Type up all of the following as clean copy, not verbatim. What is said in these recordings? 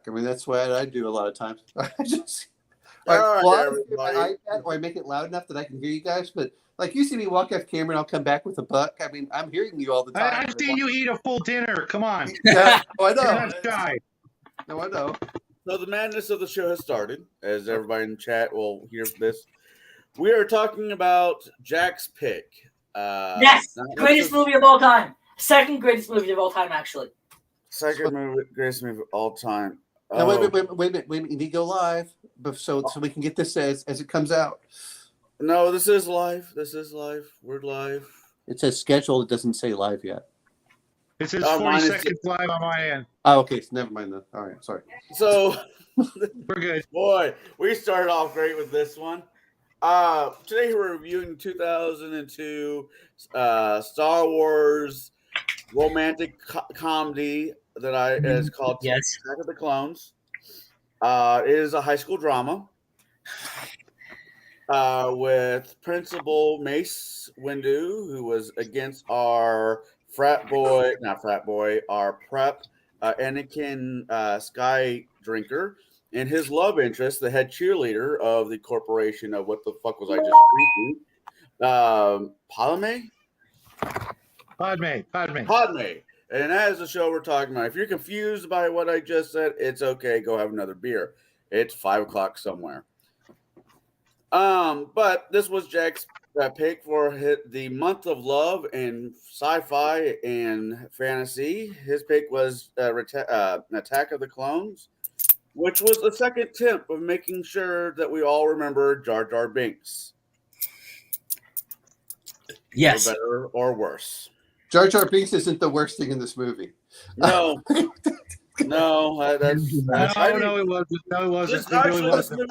I mean, that's what I do a lot of times. I just All all right, right, well, I everybody. my iPad, or I make it loud enough that I can hear you guys. But like you see me walk off camera and I'll come back with a buck. I mean, I'm hearing you all the time. I've seen you eat a full dinner. Come on. Yeah, oh, I You're know. not shy. No, I know. So the madness of the show has started, as everybody in chat will hear this. We are talking about Jack's pick. Yes, greatest movie of all time. Second greatest movie of all time, actually. Second movie, greatest movie of all time. Now, wait a minute. You need to go live, so we can get this as it comes out. No, this is live. This is live. We're live. It says scheduled. It doesn't say live yet. It says Oh, 40 mine is- seconds live on my end. Oh, okay. So never mind then. All right. Sorry. So, We're good. boy, we started off great with this one. Today we're reviewing 2002 Star Wars romantic comedy that is called Yes. Attack of the Clones. It is a high school drama with Principal Mace Windu, who was against our our prep, Anakin Skydrinker, and his love interest, the head cheerleader of the corporation of what the fuck was I just reading? Padme. And that is the show we're talking about. If you're confused by what I just said, it's okay. Go have another beer. It's 5:00 somewhere. But this was Jack's pick for the month of love and sci-fi and fantasy. His pick was Attack of the Clones, which was the second attempt of making sure that we all remember Jar Jar Binks. Yes. For better or worse. Jar Jar Binks isn't the worst thing in this movie. No. No, No, it wasn't. No, it wasn't. It really wasn't.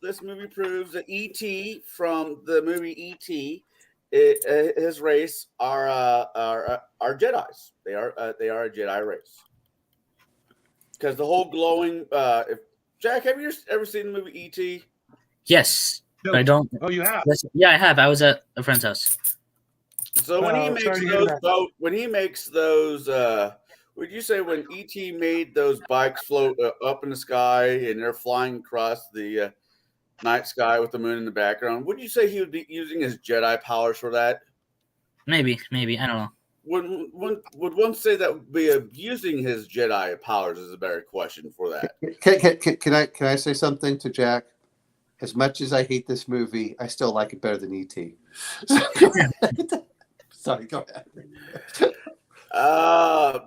This movie proves that E.T. from the movie E.T. His race are Jedi's. They are a Jedi race. Because the whole glowing. Jack, have you ever seen the movie E.T.? Yes. But I don't. Oh, you have? Yes, yeah, I have. I was at a friend's house. So when he makes those, would you say when E.T. made those bikes float up in the sky and they're flying across the night sky with the moon in the background, would you say he would be using his Jedi powers for that? Maybe. I don't know. Would one say that would be abusing his Jedi powers is a better question for that. Can I say something to Jack? As much as I hate this movie, I still like it better than E.T. Sorry, go ahead.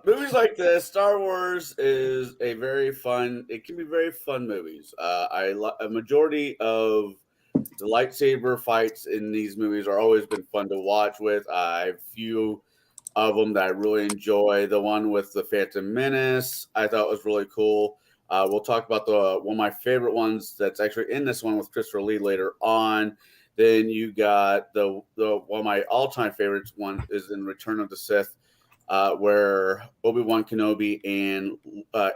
Movies like this, Star Wars is a very fun. It can be very fun movies. A majority of the lightsaber fights in these movies are always been fun to watch with. I have few of them that I really enjoy. The one with the Phantom Menace, I thought was really cool. We'll talk about one of my favorite ones that's actually in this one with Christopher Lee later on. Then you got the one of my all-time favorites one is in Return of the Sith, where Obi-Wan Kenobi and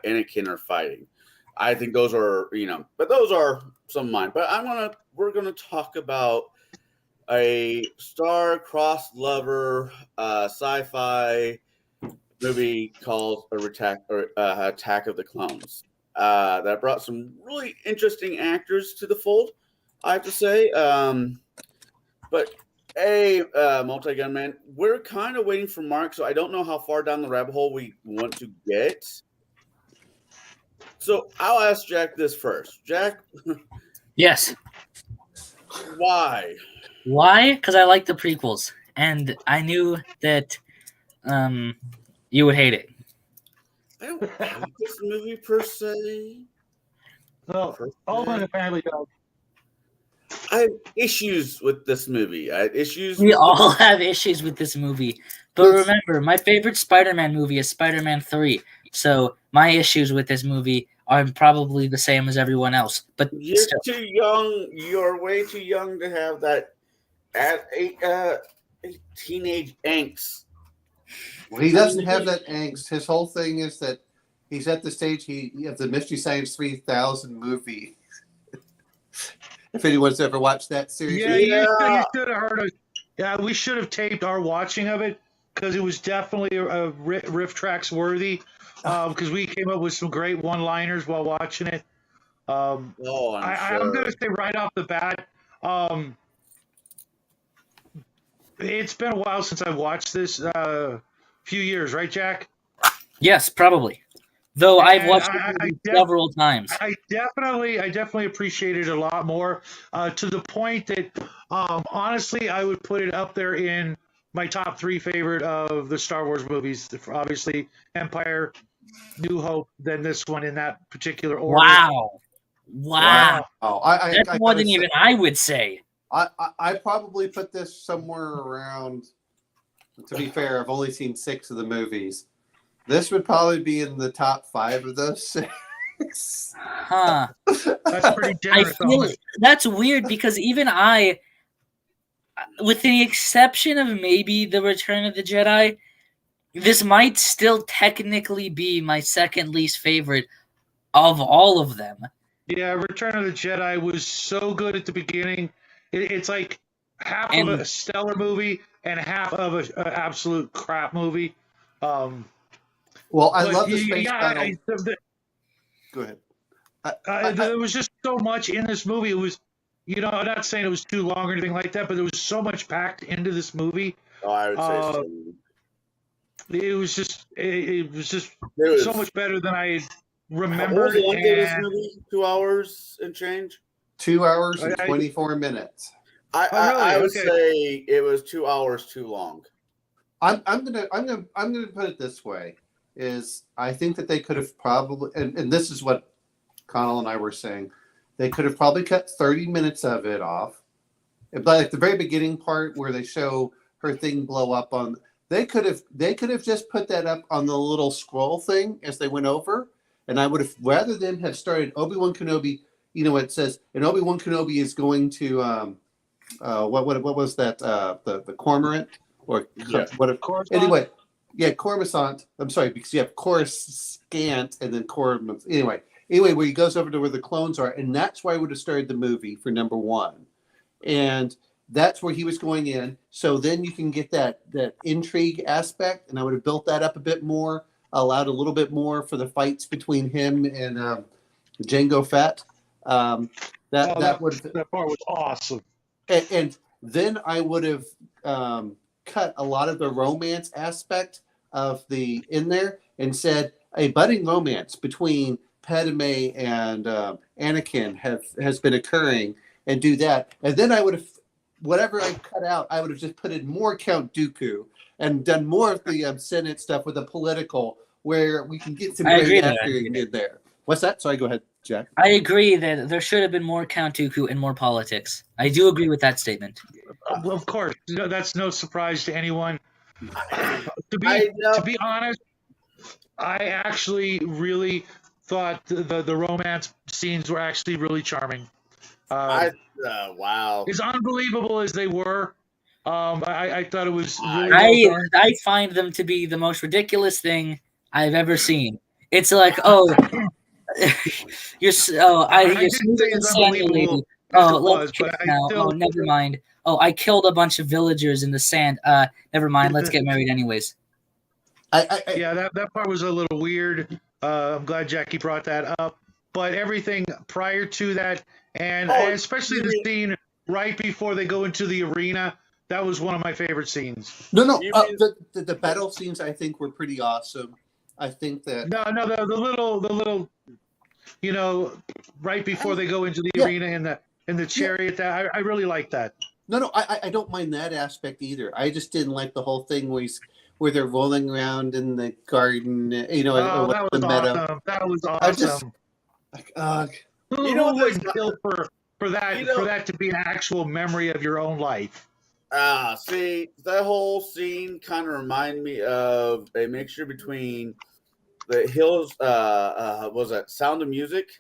Anakin are fighting. I think those are, but those are some of mine. But we're gonna talk about a star-crossed lover sci-fi movie called Attack of the Clones. That brought some really interesting actors to the fold, I have to say. But Multi-Gun Man, we're kind of waiting for Mark, so I don't know how far down the rabbit hole we want to get. So I'll ask Jack this first. Jack? Yes. Why? Why? Because I like the prequels, and I knew that you would hate it. I don't hate this movie per se. Well, Owen apparently does. I have issues with this movie. We all have issues with this movie. But remember, my favorite Spider-Man movie is Spider-Man 3. So my issues with this movie are probably the same as everyone else. But you're still. too young. You're way too young to have that teenage angst. Well, he doesn't have that angst. His whole thing is that he's at the stage of the Mystery Science 3000 movie. If anyone's ever watched that series. Yeah. You should have heard us. Yeah, we should have taped our watching of it because it was definitely a riff tracks worthy. Because we came up with some great one-liners while watching it. I'm I'm going sure. to say right off the bat, it's been a while since I've watched this. Few years, right, Jack? Yes, probably. Though I've And watched the movie several times. I definitely appreciate it a lot more, to the point that, honestly, I would put it up there in my top 3 favorite of the Star Wars movies. Obviously, Empire, New Hope, then this one in that particular order. Wow. Oh, That's more than even I would say. I probably put this somewhere around. To be fair, I've only seen 6 of the movies. This would probably be in the top 5 of those 6. Huh. That's pretty I generous. feel that's weird because even I, with the exception of maybe The Return of the Jedi, this might still technically be my second least favorite of all of them. Yeah, Return of the Jedi was so good at the beginning. It's like half of a stellar movie and half of an absolute crap movie. Well, I love the space battle. Go ahead. There was just so much in this movie. It was, I'm not saying it was too long or anything like that, but there was so much packed into this movie. Oh, I would say so. It was just was so much better than I remembered. What was the length of this movie? 2 hours and change? 2 hours and 24 minutes. I would say it was 2 hours too long. I'm gonna put it this way: is I think that they could have probably, and this is what Connell and I were saying, they could have probably cut 30 minutes of it off. Like the very beginning part where they show her thing blow up on, they could have just put that up on the little scroll thing as they went over, and I would have, rather than have started Obi-Wan Kenobi. It says, and Obi-Wan Kenobi is going to what was that, the Cormorant or what? Coruscant? Anyway, yeah, Coruscant. I'm sorry, because you have Coruscant and then Cormorant. Anyway, where he goes over to where the clones are, and that's where I would have started the movie for number 1, and that's where he was going in. So then you can get that intrigue aspect, and I would have built that up a bit more, allowed a little bit more for the fights between him and Jango Fett. That part was awesome. And then I would have cut a lot of the romance aspect of in there and said a budding romance between Padme and Anakin has been occurring, and do that. And then I would have, whatever I cut out, I would have just put in more Count Dooku and done more of the Senate stuff with the political, where we can get some great acting in there. What's that? Sorry, go ahead, Jack. I agree that there should have been more Count Dooku and more politics. I do agree with that statement. Of course, that's no surprise to anyone. To be honest, I actually really thought the romance scenes were actually really charming. Wow! As unbelievable as they were, I thought it was really well done. I find them to be the most ridiculous thing I've ever seen. It's like, you're smoothing the sand, lady. Oh, let's kiss now. Oh, never mind. Oh, I killed a bunch of villagers in the sand. Never mind. Let's get married anyways. Yeah, that part was a little weird. I'm glad Jackie brought that up. But everything prior to that, and especially the scene right before they go into the arena, that was one of my favorite scenes. No, the battle scenes I think were pretty awesome. I think that the little right before they go into the arena in the chariot, that I really like that. No, I don't mind that aspect either. I just didn't like the whole thing where they're rolling around in the garden, that was the meadow. Awesome. That was awesome. Who wouldn't kill for that to be an actual memory of your own life? See, that whole scene kind of reminded me of a mixture between the Hills, was that Sound of Music?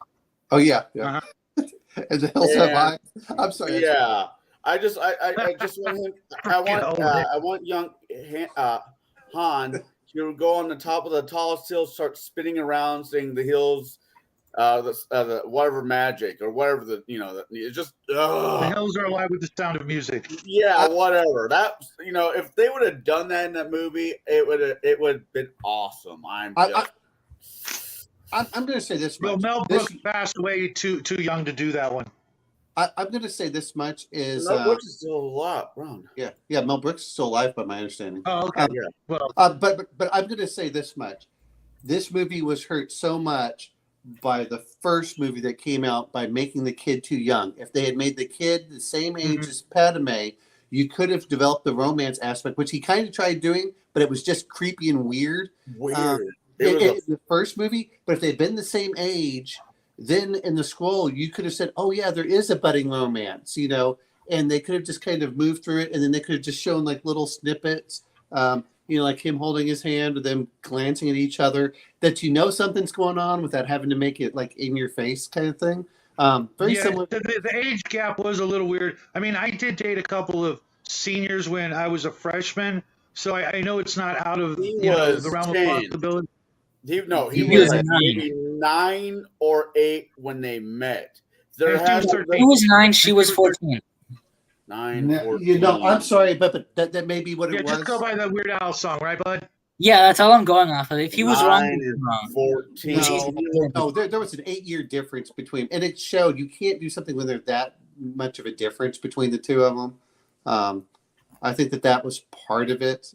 Oh yeah. Uh-huh. And the Hills Have Eyes. I'm sorry. Yeah, I just want him. I want young Han to go on the top of the tallest hill, start spinning around, saying the hills the whatever magic or whatever it's just The hills are alive with the sound of music. yeah, whatever. That if they would have done that in that movie, it would have been awesome. I'm going to say this Well, much. Mel Brooks passed away too young to do that one. I'm going to say this much is Mel Brooks is still around. yeah, Mel Brooks is still alive by my understanding. Oh, okay. Yeah. Well, But I'm going to say this much. This movie was hurt so much by the first movie that came out by making the kid too young. If they had made the kid the same age as Padme, you could have developed the romance aspect, which he kind of tried doing, but it was just creepy and weird. Weird. In the first movie, but if they'd been the same age, then in the scroll, you could have said, oh, yeah, there is a budding romance, and they could have just kind of moved through it, and then they could have just shown like little snippets, like him holding his hand or them glancing at each other, that something's going on without having to make it like in your face kind of thing. Very similar. The age gap was a little weird. I mean, I did date a couple of seniors when I was a freshman, so I know it's not out of the realm 10. of possibility. He was was 9. maybe 9 or 8 when they met. He was 9. She was 14. 9. 14. I'm sorry, but that may be what it was. Just go by that Weird Al song, right, bud? Yeah, that's all I'm going off of. If he was wrong, he was wrong. 14. No, there was an 8-year difference between, and it showed you can't do something when there's that much of a difference between the two of them. I think that was part of it.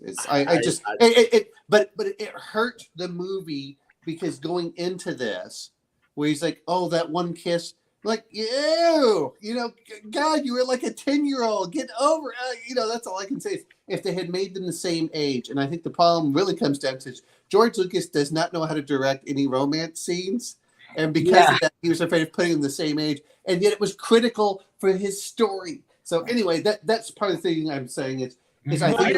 But it hurt the movie because going into this, where he's like, oh, that one kiss, like, ew, God, you were like a 10-year-old. Get over it. That's all I can say. If they had made them the same age, and I think the problem really comes down to George Lucas does not know how to direct any romance scenes, and because of that, he was afraid of putting them the same age, and yet it was critical for his story. So anyway, that's part of the thing I'm saying is I think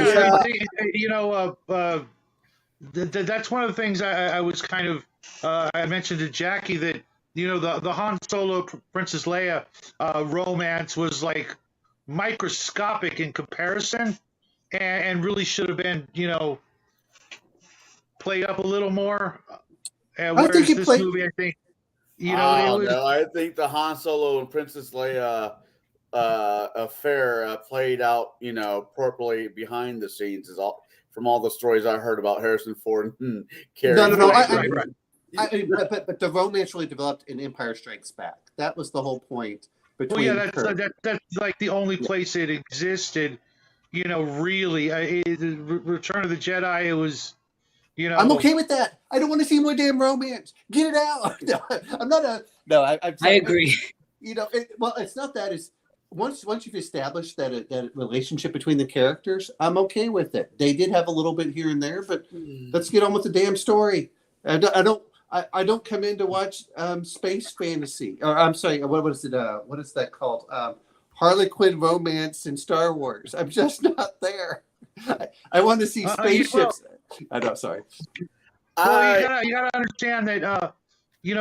that's one of the things I was kind of I mentioned to Jackie that the Han Solo Princess Leia romance was like microscopic in comparison, and really should have been played up a little more. Whereas this movie, I think I think the Han Solo and Princess Leia affair played out appropriately behind the scenes from all the stories I heard about Harrison Ford and Carrie. No. But the romance really developed in Empire Strikes Back. That was the whole point. That's like the only place it existed. Really, Return of the Jedi. It was. I'm okay with that. I don't want to see more damn romance. Get it out. No, I'm not a. No, I agree. It's not that. It's once you've established that relationship between the characters, I'm okay with it. They did have a little bit here and there, but let's get on with the damn story. I don't come in to watch space fantasy. Or I'm sorry, what is it? What is that called? Harlequin romance in Star Wars. I'm just not there. I want to see spaceships. I know. Sorry. Well, you gotta understand that. We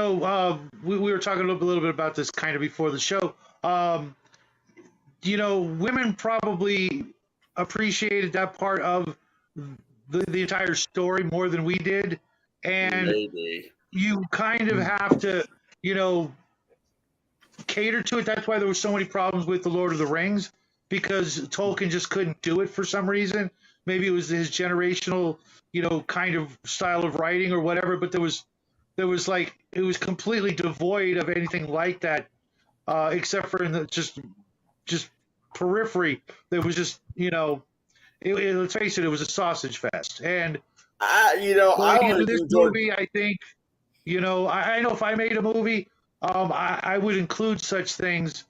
were talking a little bit about this kind of before the show. Women probably appreciated that part of the entire story more than we did, and maybe you kind of have to, cater to it. That's why there were so many problems with The Lord of the Rings, because Tolkien just couldn't do it for some reason. Maybe it was his generational, kind of style of writing or whatever, but there was like, it was completely devoid of anything like that, except for in the just periphery. There was just, let's face it, it was a sausage fest. And this movie, I think, I know if I made a movie, I would include such things,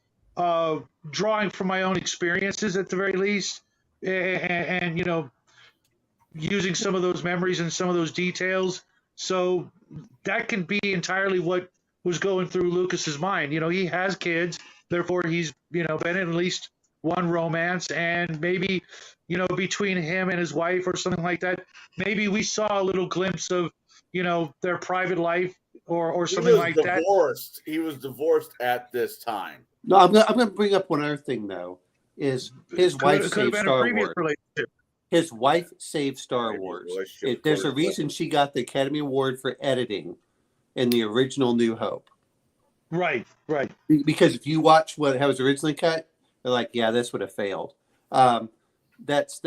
drawing from my own experiences at the very least, and using some of those memories and some of those details. So that can be entirely what was going through Lucas's mind. He has kids, therefore he's, been in at least one romance, and maybe, between him and his wife or something like that, maybe we saw a little glimpse of, their private life or something like that. He was divorced at this time. No, I'm going to bring up one other thing, though, is his wife saved Star Wars. His wife saved Star Wars. There's a reason she got the Academy Award for editing in the original New Hope. Right. Because if you watch how it was originally cut, they're like, yeah, this would have failed. That's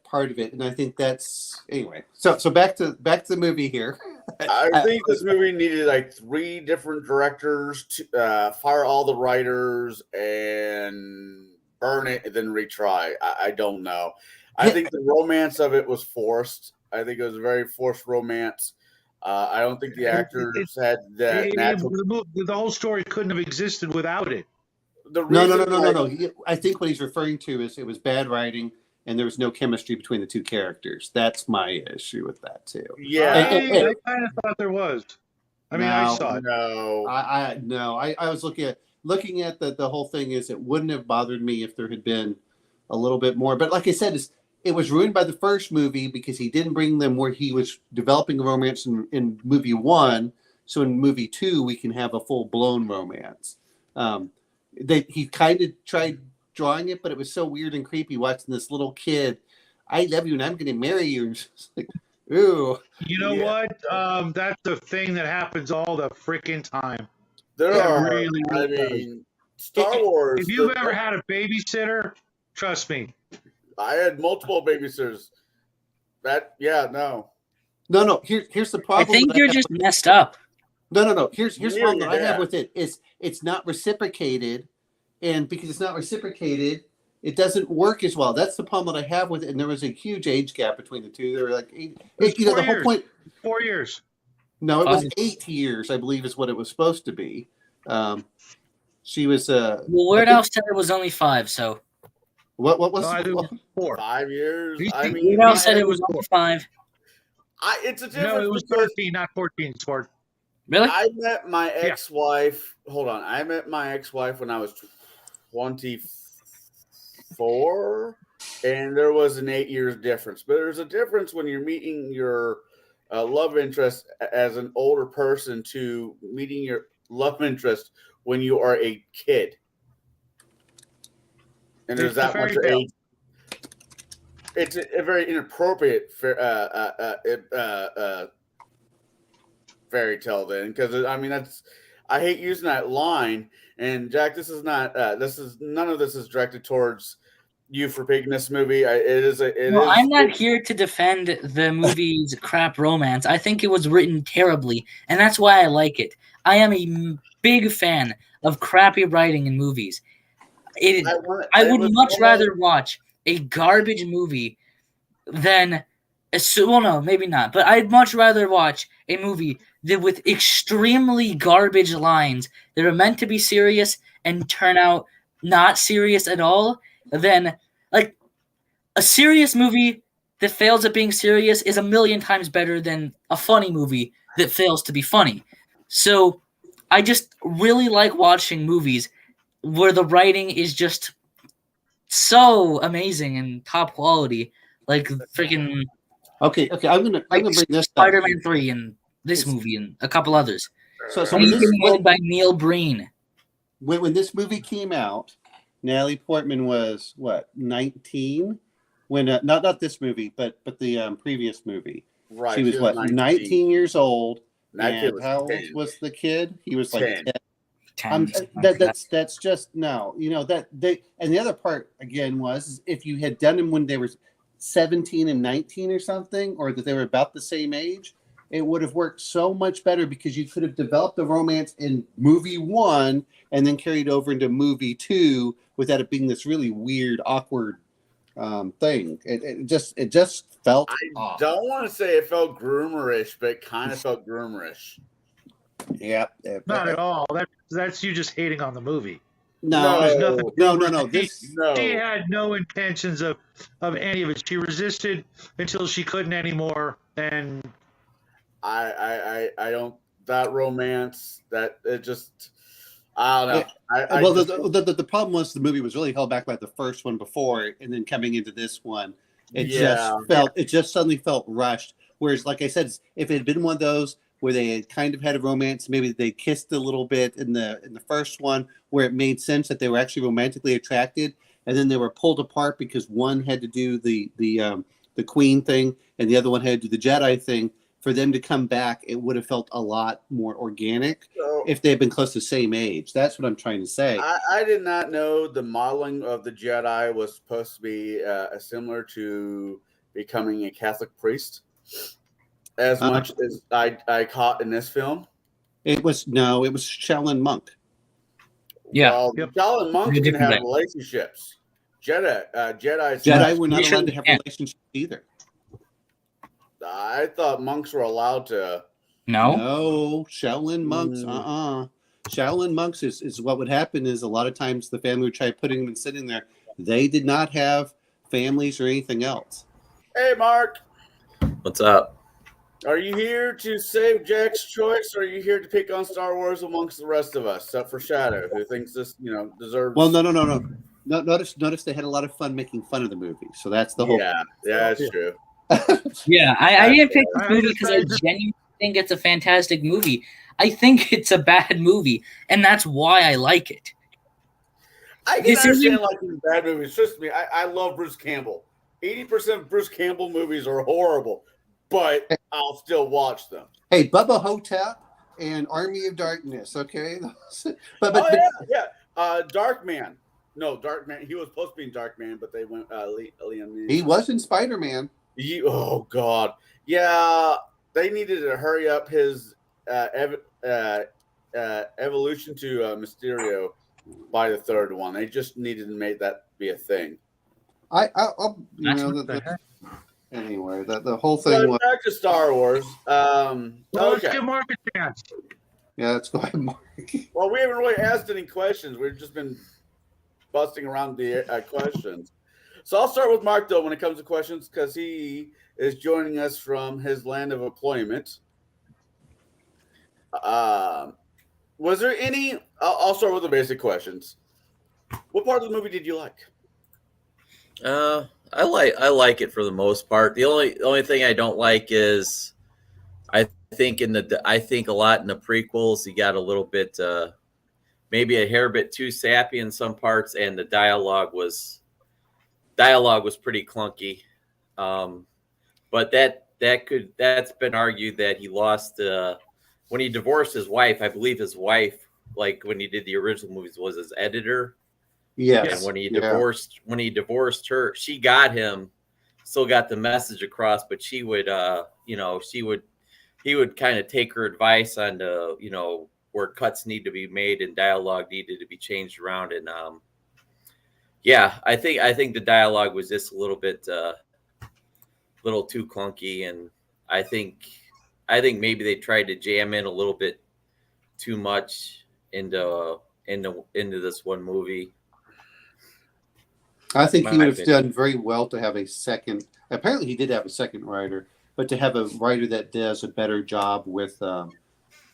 part of it, and I think that's anyway. So back to the movie here. I think this movie needed like 3 different directors to fire all the writers and burn it and then retry. I don't know. I think the romance of it was forced. I think it was a very forced romance. I don't think the actors had that natural. The whole story couldn't have existed without it. No. I think what he's referring to is it was bad writing and there was no chemistry between the 2 characters. That's my issue with that too. Yeah, I kind of thought there was. I mean, I saw it. No, I was looking at the whole thing. Is it wouldn't have bothered me if there had been a little bit more. But like I said, it was ruined by the first movie because he didn't bring them where he was developing a romance in movie 1. So in movie 2, we can have a full blown romance. He kind of tried drawing it, but it was so weird and creepy watching this little kid. I love you and I'm going to marry you. It's like, ooh. You know what? That's the thing that happens all the freaking time. there are. Really, I mean, Star Wars. If you've ever had a babysitter, trust me. I had multiple babysitters. No. No. Here's the problem. I think you're just messed up. No. Here's the problem that I Yeah. have with it is it's not reciprocated, and because it's not reciprocated, it doesn't work as well. That's the problem that I have with it. And there was a huge age gap between the two. They were like, the whole point. 4 years. No, it was 8 years, I believe, is what it was supposed to be. She was. Well, Weird Al said it was only 5, so. What was? No, I think it was 4. 5 years. You I think mean, Weird Al said it was only 5. it's a difference. No, it was because 13, not 14, Sport. Really? I met my ex-wife. Hold on. I met my ex-wife when I was 24, and there was an 8 years difference. But there's a difference when you're meeting your love interest as an older person to meeting your love interest when you are a kid. And there's that much age. It's a very inappropriate fairy tale then, because I mean I hate using that line. And Jack, this is not none of this is directed towards you for picking this movie. I'm not here to defend the movie's crap romance. I think it was written terribly, and that's why I like it. I am a big fan of crappy writing in movies. I would much rather watch a garbage movie than no, maybe not, but I'd much rather watch a movie that with extremely garbage lines that are meant to be serious and turn out not serious at all than like a serious movie that fails at being serious is a million times better than a funny movie that fails to be funny. So I just really like watching movies where the writing is just so amazing and top quality, like freaking. Okay. I'm gonna bring this up. Spider-Man 3 and this movie and a couple others. So made by Neil Breen. When this movie came out, Natalie Portman was what 19 when not this movie, but the previous movie. Right. She was what 19 years old. And how old 10. was the kid? He was like 10. 10. That's just no. You know that they and the other part again was if you had done them when they were 17 and 19 or something, or that they were about the same age, it would have worked so much better because you could have developed the romance in movie 1 and then carried over into movie 2 without it being this really weird, awkward thing. It just felt. I don't want to say it felt groomerish, but it kind of felt groomerish. Yeah. Not at all. That's you just hating on the movie. No. She had no intentions of any of it. She resisted until she couldn't anymore, and I don't that romance that it just I don't know. Well, the problem was the movie was really held back by the first one before, and then coming into this one, it just suddenly felt rushed. Whereas, like I said, if it had been one of those where they had kind of had a romance, maybe they kissed a little bit in the first one, where it made sense that they were actually romantically attracted, and then they were pulled apart because one had to do the Queen thing and the other one had to do the Jedi thing. For them to come back, it would have felt a lot more organic. if they had been close to the same age. That's what I'm trying to say. I did not know the modeling of the Jedi was supposed to be similar to becoming a Catholic priest, as much as I caught in this film. It was Shaolin monk. Yeah. Well, Yep. Shaolin monks They're can different have things. relationships. Jedi's Jedi were not Usually allowed to have can't. relationships either. I thought monks were allowed to. No. No, Shaolin monks. Mm. Shaolin monks is what would happen is a lot of times the family would try putting them and sitting there. They did not have families or anything else. Hey, Mark, What's up? are you here to save Jack's choice, or are you here to pick on Star Wars amongst the rest of us, except for Shadow, who thinks this, deserves? Well, no. Notice they had a lot of fun making fun of the movie. So that's the whole. Yeah, that's true. Yeah, I didn't pick this I movie because I decided- genuinely think it's a fantastic movie. I think it's a bad movie, and that's why I like it. I can This understand isn't- liking bad movies. Trust me, I love Bruce Campbell. 80% of Bruce Campbell movies are horrible, but I'll still watch them. Hey, Bubba Hotep and Army of Darkness. Okay, but Oh yeah. Darkman. No, Darkman. He was supposed to be in Darkman, but they went Liam Neeson. he was in Spider-Man. Oh God, yeah. They needed to hurry up his evolution to Mysterio by the third one. They just needed to make that be a thing. I'll That's what the heck? anyway. The whole But thing was back to Star Wars. Well, let's Okay. give Mark a chance. yeah. Let's go ahead, Mark. Well, we haven't really asked any questions. We've just been busting around the questions. So I'll start with Mark, though, when it comes to questions, because he is joining us from his land of employment. Was there any? I'll start with the basic questions. What part of the movie did you like? I like it for the most part. The only thing I don't like is I think a lot in the prequels you got a little bit maybe a hair bit too sappy in some parts, and the dialogue was pretty clunky. But that's been argued that he lost when he divorced his wife. I believe his wife, like when he did the original movies, was his editor. Yes. And when he divorced her, she got him, still got the message across, but she would he would kind of take her advice on where cuts need to be made and dialogue needed to be changed around. And I think the dialogue was just a little bit little too clunky, and I think maybe they tried to jam in a little bit too much into this one movie. I think he My would have opinion. done very well to have a second. Apparently, he did have a second writer, but to have a writer that does a better job with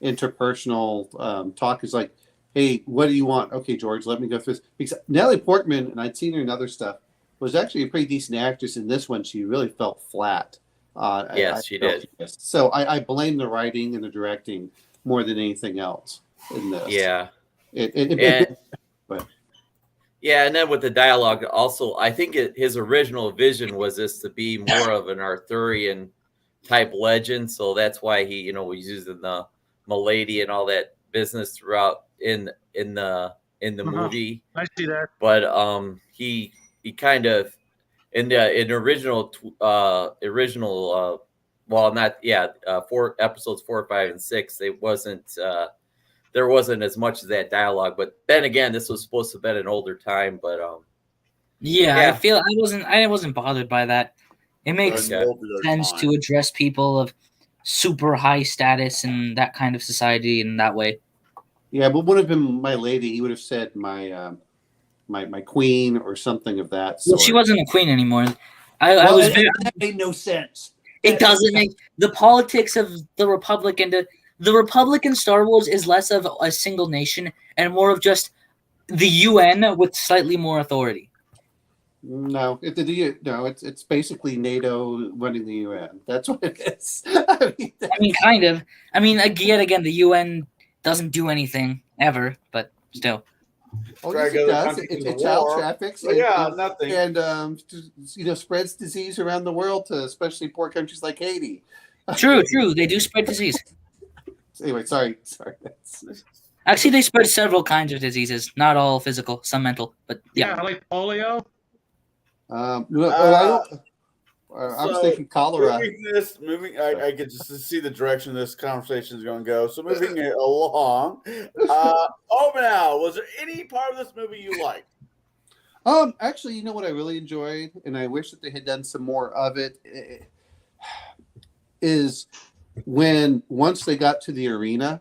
interpersonal talk is like, hey, what do you want? Okay, George, let me go through this. Because Natalie Portman, and I'd seen her in other stuff, was actually a pretty decent actress. In this one, she really felt flat. Yes, she did. So I blame the writing and the directing more than anything else in this. Yeah. It Yeah, and then with the dialogue, also, I think his original vision was this to be more of an Arthurian type legend, so that's why he, was using the Milady and all that business throughout in the movie. I see that. But he kind of in original 4 episodes 4, 5, and 6, it wasn't. There wasn't as much of that dialogue, but then again, this was supposed to have been an older time. But Yeah, I wasn't bothered by that. It makes Okay. sense to address people of super high status and that kind of society in that way. Yeah, but would have been my lady. He would have said my queen or something of that Well, sort. she wasn't a queen anymore. That made no sense. It doesn't make the politics of the Republic and the Republic in Star Wars is less of a single nation and more of just the UN with slightly more authority. No, it's basically NATO running the UN. That's what it is. I mean, Kind of. Yet again, the UN doesn't do anything ever, but still. oh, Try yes, to it go to the does. country It to the child war. traffics. But yeah, nothing. And spreads disease around the world to especially poor countries like Haiti. True. They do spread disease. Anyway, sorry. Actually, they spread several kinds of diseases, not all physical, some mental. But Yeah, yeah, like polio. No, I don't. I was So, thinking cholera. I get just to see the direction this conversation is going to go. So moving it along. Now, was there any part of this movie you liked? Actually, you know what I really enjoyed, and I wish that they had done some more of it, is when once they got to the arena,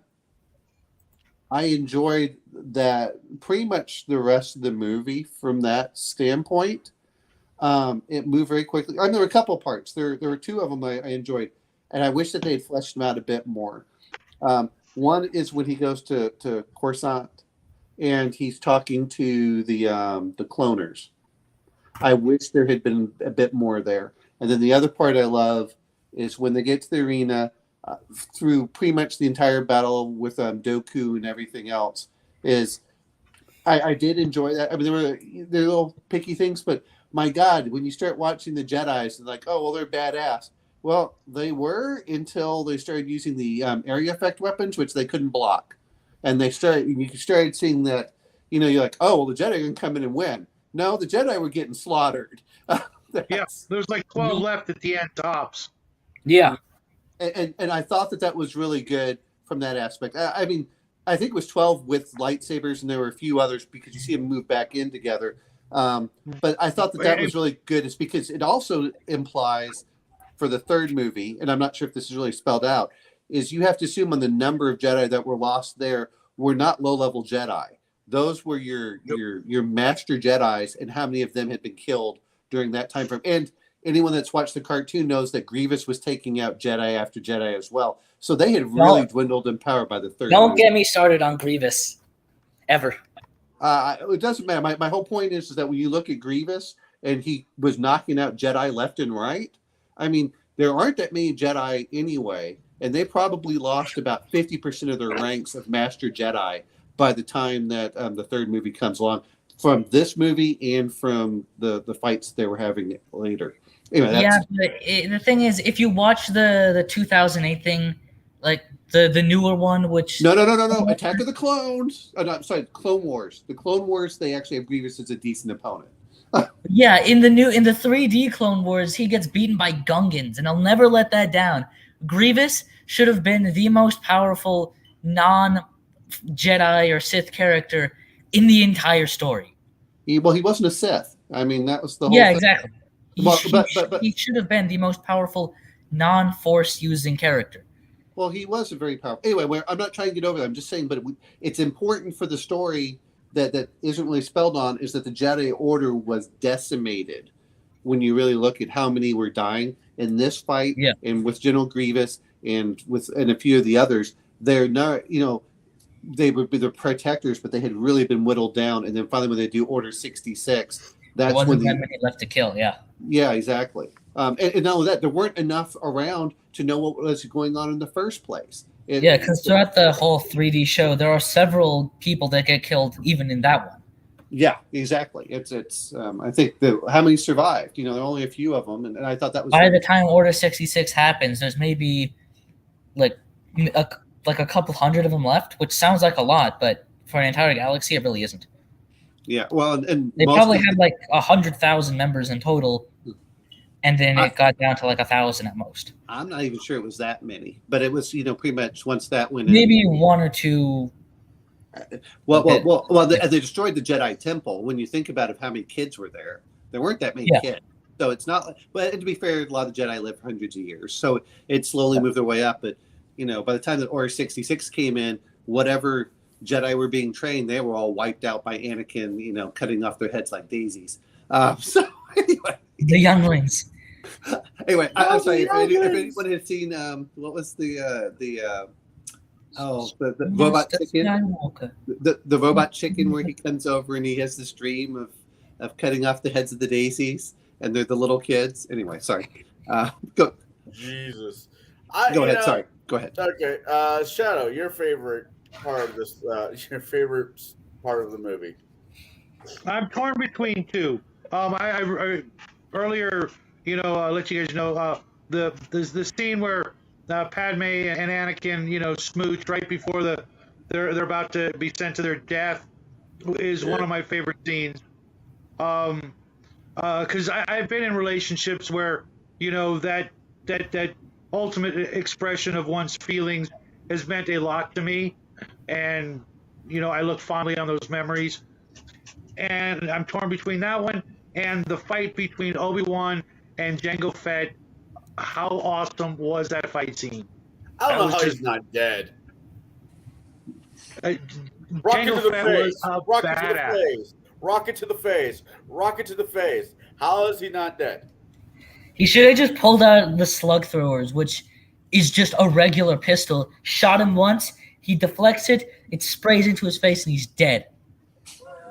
I enjoyed that pretty much the rest of the movie from that standpoint. It moved very quickly. There were a couple parts. There were two of them I enjoyed, and I wish that they had fleshed them out a bit more. One is when he goes to Coruscant, and he's talking to the cloners. I wish there had been a bit more there. And then the other part I love is when they get to the arena, through pretty much the entire battle with Dooku and everything else. Is I did enjoy that. I mean, there were little picky things, but my God, when you start watching the Jedi's, it's like, oh well, they're badass. Well, they were until they started using the area effect weapons, which they couldn't block. And you started seeing that, you're like, oh, well, the Jedi are going to come in and win. No, the Jedi were getting slaughtered. Yeah, there's like 12 left at the end tops. yeah. And I thought that was really good from that aspect. I mean, I think it was 12 with lightsabers, and there were a few others because you see them move back in together. But I thought that was really good. It's because it also implies for the third movie, and I'm not sure if this is really spelled out, is you have to assume on the number of Jedi that were lost there were not low-level Jedi. Those were your master Jedis, and how many of them had been killed during that time frame. And anyone that's watched the cartoon knows that Grievous was taking out Jedi after Jedi as well. So they had really dwindled in power by the third Don't movie. get me started on Grievous. Ever. It doesn't matter. My whole point is that when you look at Grievous and he was knocking out Jedi left and right, I mean, there aren't that many Jedi anyway, and they probably lost about 50% of their ranks of Master Jedi by the time that the third movie comes along, from this movie and from the fights they were having later. Anyway, But the thing is, if you watch the 2008 thing, like the newer one, which No. Attack of the Clones. No, sorry, Clone Wars. The Clone Wars, they actually have Grievous as a decent opponent. yeah, in the 3D Clone Wars, he gets beaten by Gungans, and I'll never let that down. Grievous should have been the most powerful non-Jedi or Sith character in the entire story. He wasn't a Sith. I mean, that was the whole thing. Exactly. But He should have been the most powerful non-Force using character. Well, he was a very powerful. Anyway, I'm not trying to get over that. I'm just saying, but it's important for the story that isn't really spelled on, is that the Jedi Order was decimated. When you really look at how many were dying in this fight, and with General Grievous and a few of the others, they're not, they would be the protectors, but they had really been whittled down. And then finally, when they do Order 66, that's when that many left to kill. Yeah, exactly. And not only that, there weren't enough around to know what was going on in the first place. Because throughout the whole 3D show, there are several people that get killed, even in that one. Yeah, exactly. It's. I think how many survived? There are only a few of them, and I thought that was. By the time Order 66 happens, there's maybe like a couple hundred of them left, which sounds like a lot, but for an entire galaxy, it really isn't. Yeah, well, and they probably had like 100,000 members in total, and then it got down to like 1,000 at most. I'm not even sure it was that many, but it was pretty much once that went. Maybe one or two. Well, they destroyed the Jedi Temple. When you think about how many kids were there weren't that many kids. So it's not. But to be fair, a lot of Jedi lived hundreds of years, so it slowly moved their way up. But by the time that Order 66 came in, whatever Jedi were being trained, they were all wiped out by Anakin, cutting off their heads like daisies. So anyway, the younglings. Anyway, I'm sorry if anyone had seen what was the robot chicken, the robot chicken, where he comes over and he has this dream of cutting off the heads of the daisies, and they're the little kids. Anyway, sorry. Go. Jesus. Go ahead. Sorry. Go ahead. Okay. Shadow, your favorite part of this, your favorite part of the movie? I'm torn between two. I earlier, let you guys know, there's the scene where Padme and Anakin, smooch right before they're about to be sent to their death is one of my favorite scenes. Because I've been in relationships where that ultimate expression of one's feelings has meant a lot to me, and I look fondly on those memories. And I'm torn between that one and the fight between Obi-Wan and Jango Fett. How awesome was that fight scene? I That don't know was how just- he's not dead. Uh, Rocket Jango to the Fett face. was a Rocket to the badass. face. Rocket to the face. Rocket to the face. How is he not dead? He should have just pulled out the slug throwers, which is just a regular pistol. Shot him once, he deflects it, it sprays into his face, and he's dead.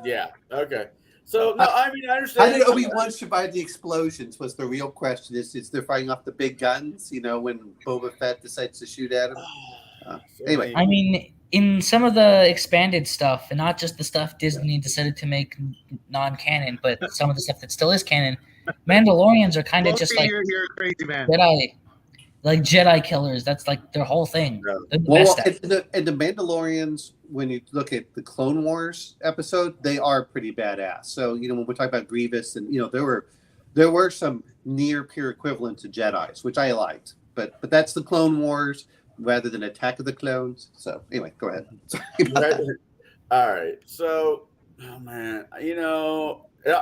Yeah. Okay. So no, I mean I How understand. did Obi-Wan survive the explosions? Was the real question. Is they're firing off the big guns? When Boba Fett decides to shoot at him. Anyway. I mean, in some of the expanded stuff, and not just the stuff Disney decided to make non-canon, but some of the stuff that still is canon, Mandalorians are kind of Loki, just like you're a crazy man. Jedi killers. That's like their whole thing. Yeah. They're the Well, best at it. and the Mandalorians, when you look at the Clone Wars episode, they are pretty badass. So when we talk about Grievous, and there were some near peer equivalent to Jedi's, which I liked. But that's the Clone Wars rather than Attack of the Clones. So anyway, go ahead. Sorry about that. All right. So, oh man,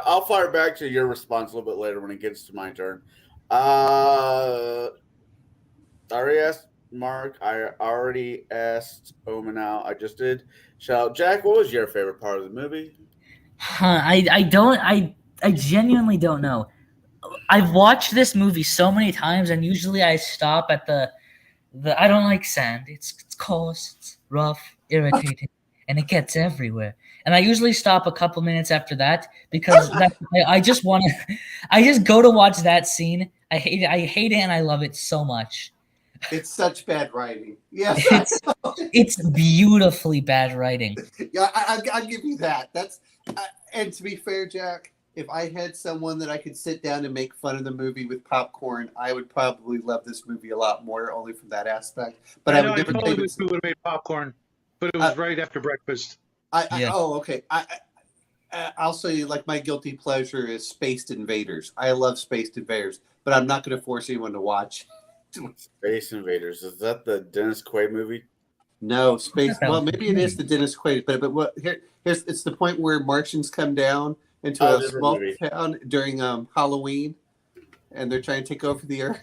I'll fire back to your response a little bit later when it gets to my turn. I already asked Mark. I already asked Omanal. I just did. Jack, what was your favorite part of the movie? I genuinely don't know. I've watched this movie so many times, and usually I stop at the I don't like sand. It's coarse, it's rough, irritating, and it gets everywhere. And I usually stop a couple minutes after that because I just want to. I just go to watch that scene. I hate it, and I love it so much. It's such bad writing. Yes. It's beautifully bad writing. Yeah, I'll give you that. And to be fair, Jack, if I had someone that I could sit down and make fun of the movie with popcorn, I would probably love this movie a lot more, only from that aspect. But I would never totally take wish we would have made popcorn, but it was right after breakfast. Yeah. Oh, okay. I'll say, like, my guilty pleasure is Spaced Invaders. I love Spaced Invaders, but I'm not going to force anyone to watch. Space Invaders. Is that the Dennis Quaid movie? No, Space. Well, maybe it is the Dennis Quaid, but what here's it's the point where Martians come down into a different small movie. town during Halloween, and they're trying to take over the earth.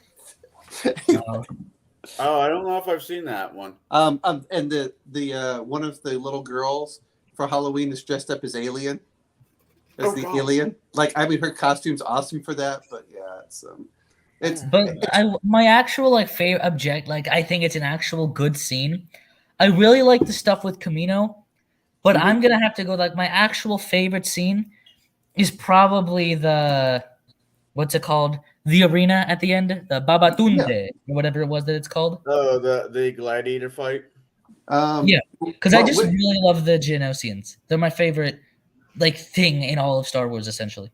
Oh, I don't know if I've seen that one. And the one of the little girls for Halloween is dressed up as alien. As the God. alien. Like, I mean, her costume's awesome for that, but yeah, it's But my actual favorite object, I think it's an actual good scene. I really like the stuff with Camino, but I'm gonna have to go my actual favorite scene is probably the what's it called? The arena at the end, the Babatunde, or whatever it was that it's called. Oh, the gladiator fight. Yeah, because I well, just with- really love the Geonosians. They're my favorite thing in all of Star Wars, essentially.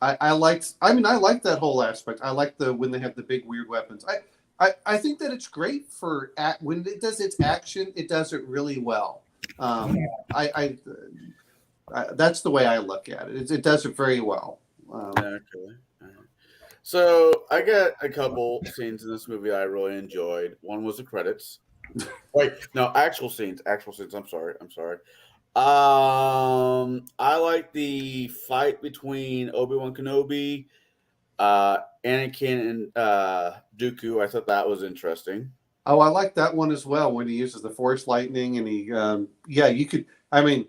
I like that whole aspect. I like when they have the big weird weapons. I think that it's great for when it does its action, it does it really well. That's the way I look at it. It does it very well. Okay. So I got a couple scenes in this movie I really enjoyed. One was the credits. Wait, no, actual scenes. I'm sorry. I like the fight between Obi-Wan Kenobi, Anakin, and Dooku. I thought that was interesting. Oh, I like that one as well when he uses the Force lightning and he, you could. I mean,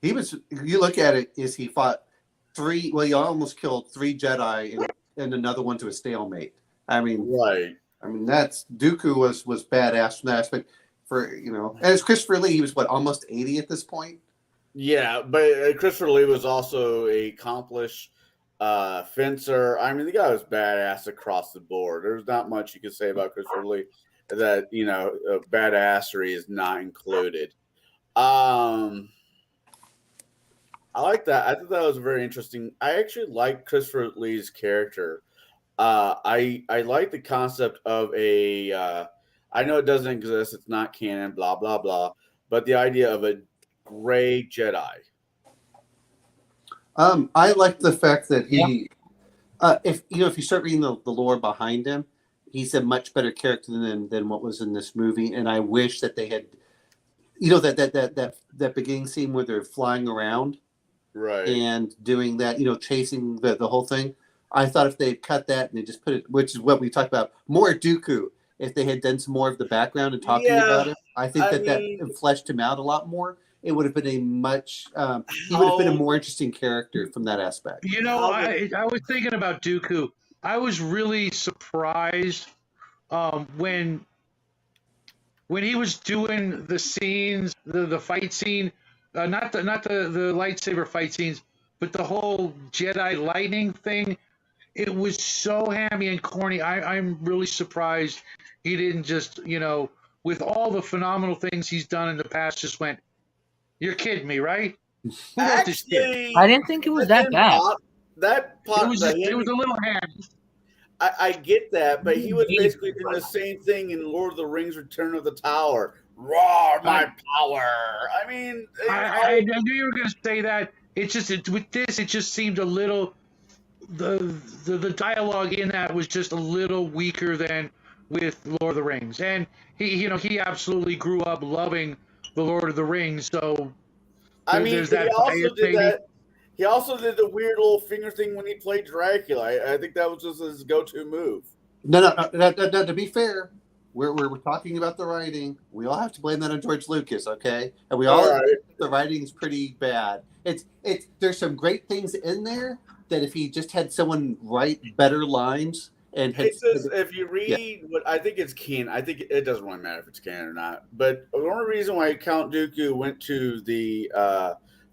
he was. You look at it, he fought three. Well, he almost killed 3 Jedi and another one to a stalemate. I mean, Right. that's Dooku was badass from that aspect. And as Christopher Lee, he was almost 80 at this point. Yeah, but Christopher Lee was also a accomplished fencer. I mean, the guy was badass across the board. There's not much you can say about Christopher Lee that badassery is not included. I like that. I thought that was very interesting. I actually like Christopher Lee's character. I like the concept of a. I know it doesn't exist; it's not canon. Blah blah blah. But the idea of a gray Jedi. I like the fact that he, if you start reading the lore behind him, he's a much better character than what was in this movie. And I wish that they had, that beginning scene where they're flying around, Right. and doing that, chasing the whole thing. I thought if they cut that and they just put it, which is what we talked about, more Dooku. If they had done some more of the background and talking about it, I think that fleshed him out a lot more. It would have been a much, he would have been a more interesting character from that aspect. I was thinking about Dooku. I was really surprised when he was doing the scenes, the fight scene, not the lightsaber fight scenes, but the whole Jedi lightning thing. It was so hammy and corny. I'm really surprised he didn't just, with all the phenomenal things he's done in the past, just went, "You're kidding me, right?" Who wrote this shit? Actually, I didn't think it was that bad. It was a little hammy. I get that, but he was basically doing the same thing in Lord of the Rings: Return of the Tower. Roar my power! I mean, I knew you were going to say that. It's just with this, it just seemed a little. The dialogue in that was just a little weaker than with Lord of the Rings, and he absolutely grew up loving the Lord of the Rings. So there's that. He also did the weird little finger thing when he played Dracula. I think that was just his go-to move. No. To be fair, we're talking about the writing. We all have to blame that on George Lucas, okay? And we all right. The writing's pretty bad. It's there's some great things in there that if he just had someone write better lines and if you read what I think it's canon, I think it doesn't really matter if it's canon or not. But the only reason why Count Dooku went to the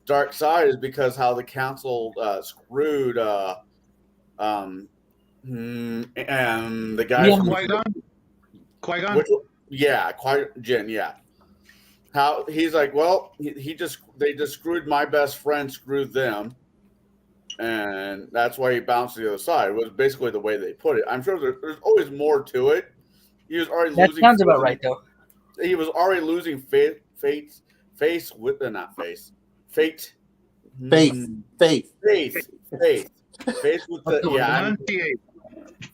dark side is because how the council screwed the guy from Qui-Gon? Qui-Gon, yeah. How he's like, well, they just screwed my best friend, screwed them, and that's why he bounced to the other side. It was basically the way they put it. I'm sure there's always more to it. He was already That losing. sounds about right, though. He was already losing faith with the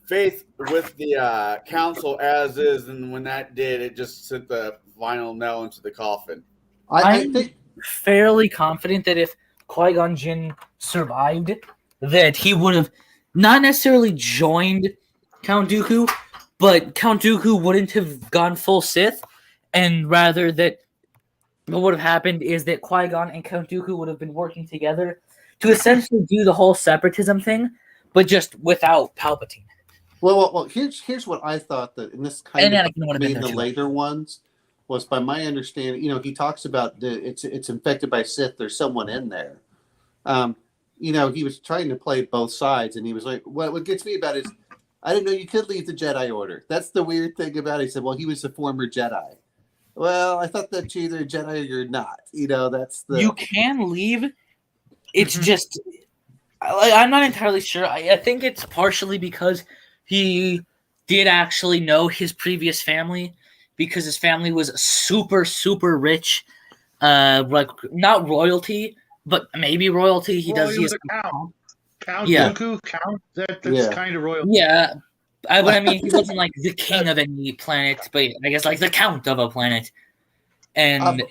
faith with the council as is, and when that did, it just sent the final nail into the coffin. I think fairly confident that if Qui-Gon Jinn survived, that he would have not necessarily joined Count Dooku, but Count Dooku wouldn't have gone full Sith, and rather that what would have happened is that Qui-Gon and Count Dooku would have been working together to essentially do the whole separatism thing, but just without Palpatine. Well, here's what I thought that, and this kind And of Anakin would have been made there the too. later ones was, by my understanding, he talks about it's infected by Sith. There's someone in there. He was trying to play both sides, and he was like, what gets me about it is, I didn't know you could leave the Jedi Order. That's the weird thing about it. He said, well, he was a former Jedi. Well, I thought that you're either a Jedi or you're not. That's the... You can leave. It's just... I'm not entirely sure. I think it's partially because he did actually know his previous family, because his family was super, super rich. Like, not royalty, but maybe royalty. He was a count. Dooku, Count? That's kind of royalty. Yeah. But I mean, he wasn't like the king of any planet, but I guess like the count of a planet. And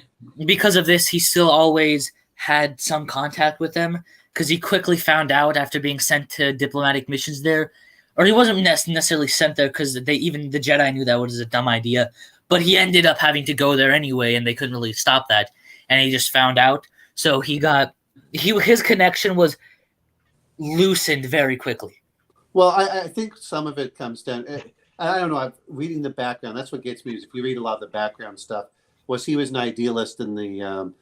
because of this, he still always had some contact with them, because he quickly found out after being sent to diplomatic missions there, or he wasn't necessarily sent there because the Jedi knew that was a dumb idea, but he ended up having to go there anyway, and they couldn't really stop that, and he just found out. So his connection was loosened very quickly. Well, I think some of it comes down. I don't know. I'm reading the background. That's what gets me. Is if you read a lot of the background stuff, was he was an idealist, and the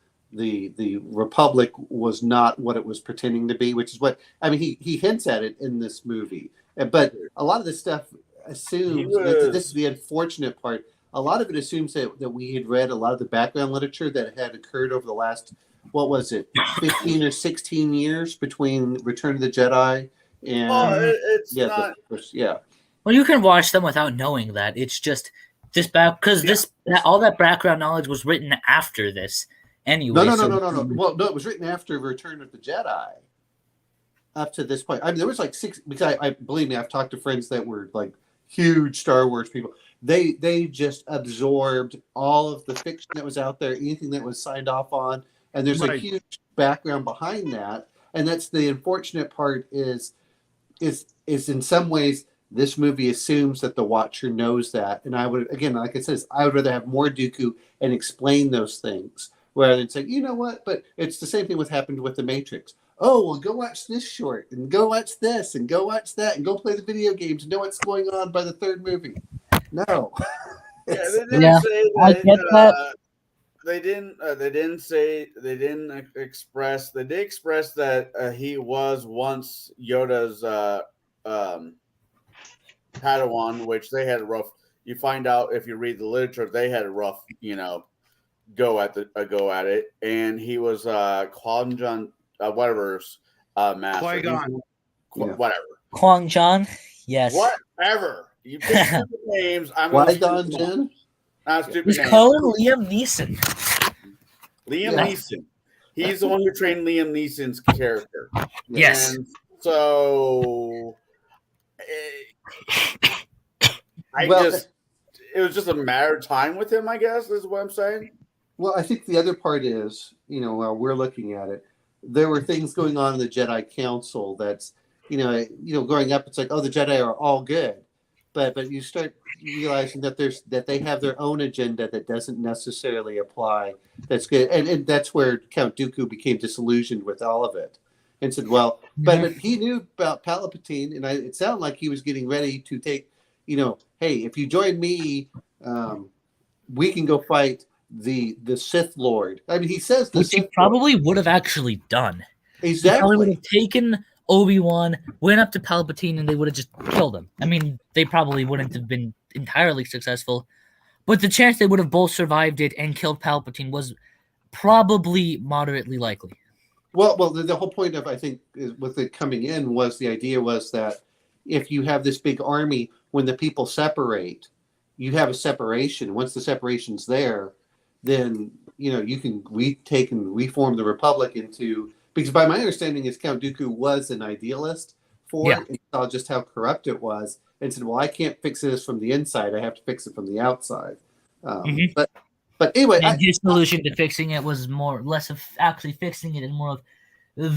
Republic was not what it was pretending to be, which is what he hints at it in this movie. But a lot of this stuff assumes this is the unfortunate part. A lot of it assumes that we had read a lot of the background literature that had occurred over the last, 15 or 16 years between Return of the Jedi And it's yeah, not. yeah. Well, you can watch them without knowing that. It's just this back because all that background knowledge was written after this anyway. No. Well, no, it was written after Return of the Jedi. Up to this point, I mean, there was like 6. Because I believe me, I've talked to friends that were like huge Star Wars people. They just absorbed all of the fiction that was out there, anything that was signed off on, and there's a Right. huge background behind that. And that's the unfortunate part is in some ways this movie assumes that the watcher knows that. And I would, again, like I said, I would rather have more Dooku and explain those things rather than say, you know what? But it's the same thing what happened with The Matrix. Oh, well, go watch this short and go watch this and go watch that and go play the video games and know what's going on by the third movie. No. Yeah, It's- they didn't Yeah, say I that. get that. They didn't say. They didn't express. They did express that he was once Yoda's Padawan, which they had a rough. You find out if you read the literature, they had a rough, go at it, and he was Qui-Gon, whatever's master. Qui-Gon. Yeah. Whatever. Kwang John, yes. Whatever. You pick stupid names. I'm gonna Qui-Gon stupid Jinn? Not stupid He's names. calling Liam Neeson. Liam Yeah. Neeson. He's the one who trained Liam Neeson's character. Yes. And so it was just a matter of time with him, I guess, is what I'm saying. Well, I think the other part is, while we're looking at it, there were things going on in the Jedi Council that's, growing up, it's like, oh, the Jedi are all good, but you start realizing that they have their own agenda that doesn't necessarily apply. That's good, and that's where Count Dooku became disillusioned with all of it, and said, well, but he knew about Palpatine, and it sounded like he was getting ready to take, hey, if you join me, we can go fight the Sith Lord. I mean, he says the Which he Sith probably would have actually done. Lord. He probably would Exactly. have taken Obi-Wan, went up to Palpatine, and they would have just killed him. I mean, they probably wouldn't have been entirely successful, but the chance they would have both survived it and killed Palpatine was probably moderately likely. Well, the whole point of, I think, with it coming in was the idea was that if you have this big army, when the people separate, you have a separation. Once the separation's there, then you can retake and reform the Republic into, because by my understanding is Count Dooku was an idealist for it and saw just how corrupt it was and said, well, I can't fix this from the inside, I have to fix it from the outside. But anyway, And his solution to fixing it was less of actually fixing it and more of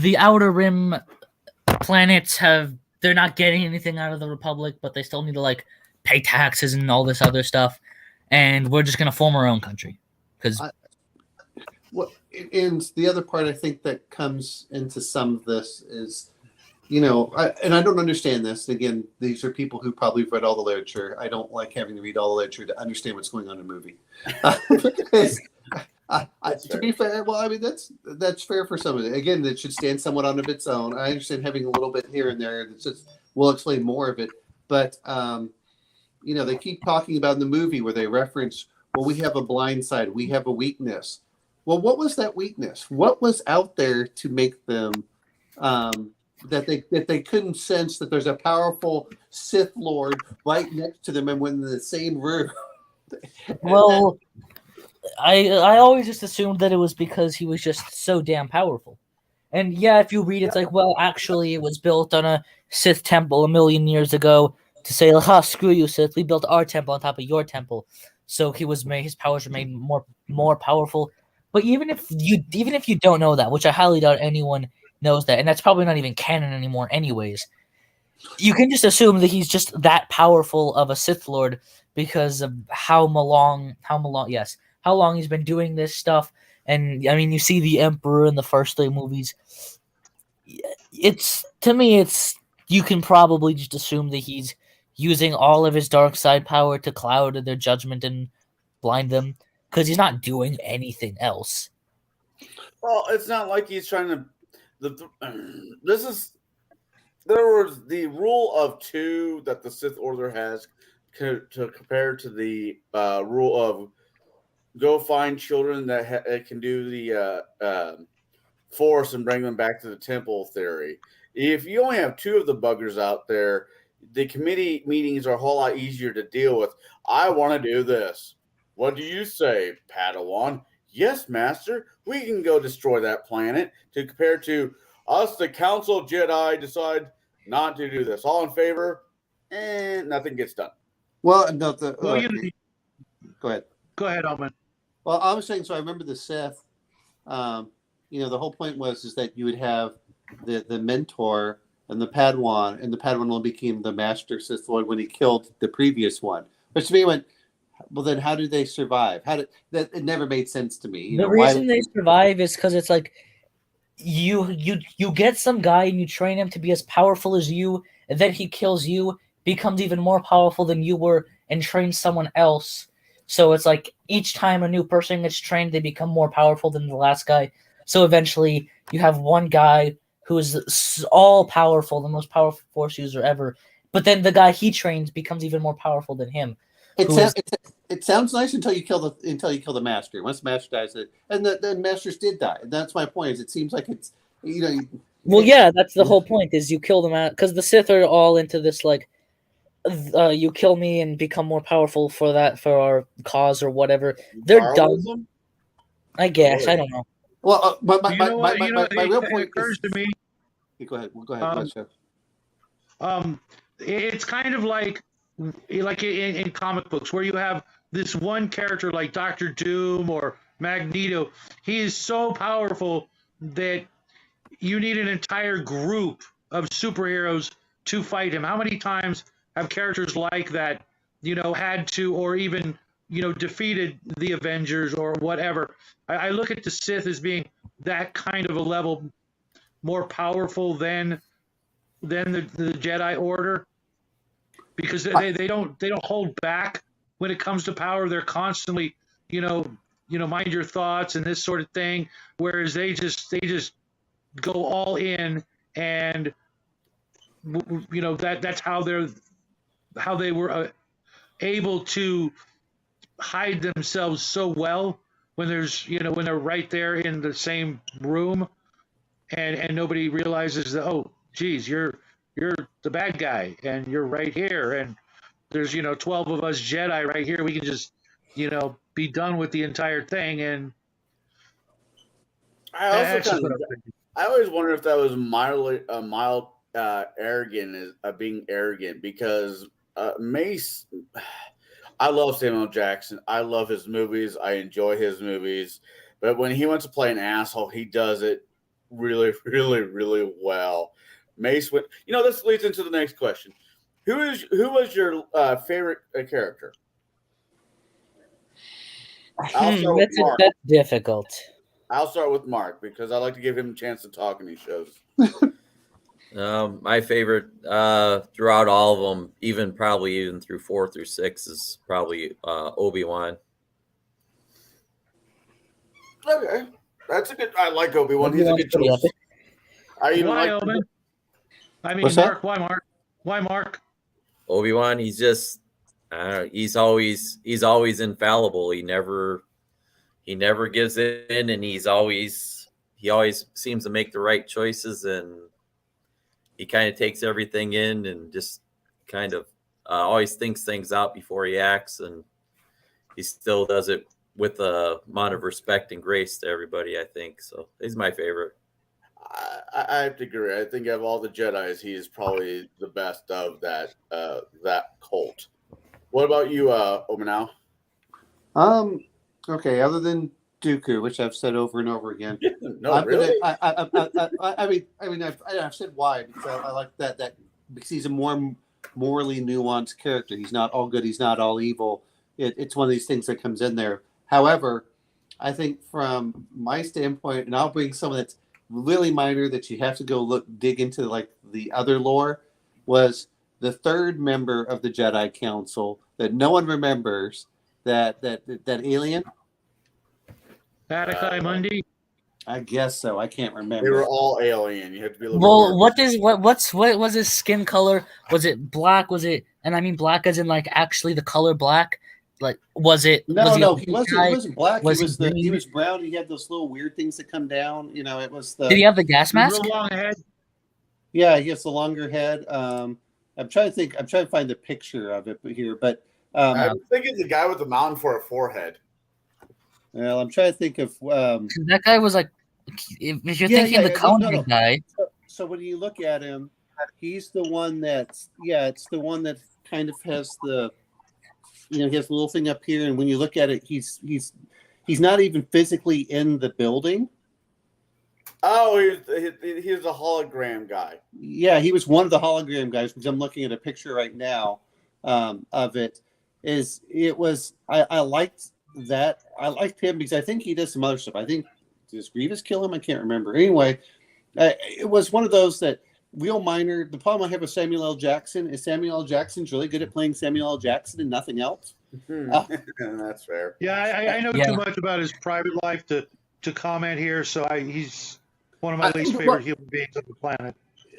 the outer rim planets they're not getting anything out of the Republic, but they still need to pay taxes and all this other stuff, and we're just gonna form our own country because well, and the other part I think that comes into some of this is, and I don't understand this. Again, these are people who probably have read all the literature. I don't like having to read all the literature to understand what's going on in a movie. To be fair, well, I mean that's fair for some of it. Again, it should stand somewhat on of its own. I understand having a little bit here and there. It's just we'll explain more of it, but they keep talking about in the movie where they reference, well, we have a blind side, we have a weakness. Well, what was that weakness? What was out there to make them that they couldn't sense that there's a powerful Sith Lord right next to them and when in the same room? well, I always just assumed that it was because he was just so damn powerful. And yeah, if you read it, it's like, well, actually, it was built on a Sith temple a million years ago to say, "Ha, screw you, Sith. We built our temple on top of your temple." So his powers were made more powerful. But even if you don't know that, which I highly doubt anyone knows that, and that's probably not even canon anymore, anyways, you can just assume that he's just that powerful of a Sith Lord because of how long he's been doing this stuff. And I mean, you see the Emperor in the first 3 movies. You can probably just assume that he's using all of his dark side power to cloud their judgment and blind them, because he's not doing anything else. Well, it's not like he's trying to. There was the rule of 2 that the Sith Order has to compare to the rule of go find children that can do the Force and bring them back to the temple theory. If you only have 2 of the buggers out there, the committee meetings are a whole lot easier to deal with. I want to do this. What do you say, Padawan? Yes, Master. We can go destroy that planet. To compare to us, the Council of Jedi, decide not to do this. All in favor? And nothing gets done. Well, no, Well, go ahead. go ahead, Alman. Well, I was saying, so I remember the Sith. The whole point was that you would have the mentor and the Padawan, and the Padawan only became the Master Sith Lord when he killed the previous one. Which to me went, well, then how do they survive? How did that? It never made sense to me. The reason they survive is because it's like you get some guy and you train him to be as powerful as you, and then he kills you, becomes even more powerful than you were, and trains someone else. So it's like each time a new person gets trained, they become more powerful than the last guy. So eventually you have one guy who is all powerful, the most powerful Force user ever. But then the guy he trains becomes even more powerful than him. It sounds nice until you kill the Master. Once the Master dies, and the Masters did die. And that's my point. Is it seems like it's Well, yeah, that's the whole point. Is you kill them out because the Sith are all into this like, you kill me and become more powerful for our cause or whatever. They're dumb. I guess I don't know. Well, my real it point occurs to me. Go ahead. Go ahead. It's kind of like in comic books where you have this one character like Doctor Doom or Magneto. He is so powerful that you need an entire group of superheroes to fight him. How many times have characters like that, had to, or even, defeated the Avengers or whatever? I look at the Sith as being that kind of a level more powerful than the Jedi Order, because they don't hold back when it comes to power. They're constantly, mind your thoughts and this sort of thing. Whereas they just go all in, and that's how they were able to hide themselves so well when when they're right there in the same room, and nobody realizes that, oh geez, you're the bad guy and you're right here, and there's 12 of us Jedi right here. We can just be done with the entire thing. And I always wonder if that was mild arrogant, being arrogant, because Mace. I love Samuel Jackson. I love his movies. I enjoy his movies. But when he wants to play an asshole, he does it really, really, really well. Mace went. This leads into the next question. Who was your favorite character? That's difficult. I'll start with Mark because I like to give him a chance to talk in these shows. My favorite throughout all of them, even through 4 through 6, is probably Obi-Wan. Okay, that's a good. I like Obi-Wan. He's a good choice. Why, Obi? I mean, Mark. Why Mark? Why Mark? Obi-Wan. He's just. He's always infallible. He never gives in, and he always seems to make the right choices, and he kind of takes everything in and just kind of always thinks things out before he acts, and he still does it with a amount of respect and grace to everybody, I think. So he's my favorite. I have to agree. I think of all the Jedis, he is probably the best of that cult. What about you, Omanau? Okay, other than Dooku, which I've said over and over again. Really? I've said why, because I like that because he's a more morally nuanced character. He's not all good. He's not all evil. It's one of these things that comes in there. However, I think from my standpoint, and I'll bring someone that's really minor that you have to dig into like the other lore, was the third member of the Jedi Council that no one remembers, that alien. Atakai Mundi. I guess so. I can't remember. They were all alien. You have to be a little. Well, what was his skin color? Was it black? Was it, and I mean black as in like actually the color black? Like was it? No, he wasn't black. He was brown. He had those little weird things that come down. It was the. Did he have the gas mask? Real long head. Yeah, he has the longer head. I'm trying to think. I'm trying to find the picture of it here, but I was thinking the guy with the mountain for a forehead. well, I'm trying to think of. That guy was like, if you're Yeah, thinking the no, Conjuring guy, So when you look at him, he's the one that's it's the one that kind of has the, he has a little thing up here, and when you look at it, he's not even physically in the building. Oh, he's a hologram guy. Yeah, he was one of the hologram guys, because I'm looking at a picture right now of it. I liked that. I liked him because I think he does some other stuff. I think, does Grievous kill him? I can't remember. Anyway, it was one of those that real minor. The problem I have with Samuel L. Jackson is Samuel L. Jackson's really good at playing Samuel L. Jackson and nothing else. That's fair. Yeah, I know Yeah. too much about his private life to comment here, so he's one of my least well- favorite human beings on the planet.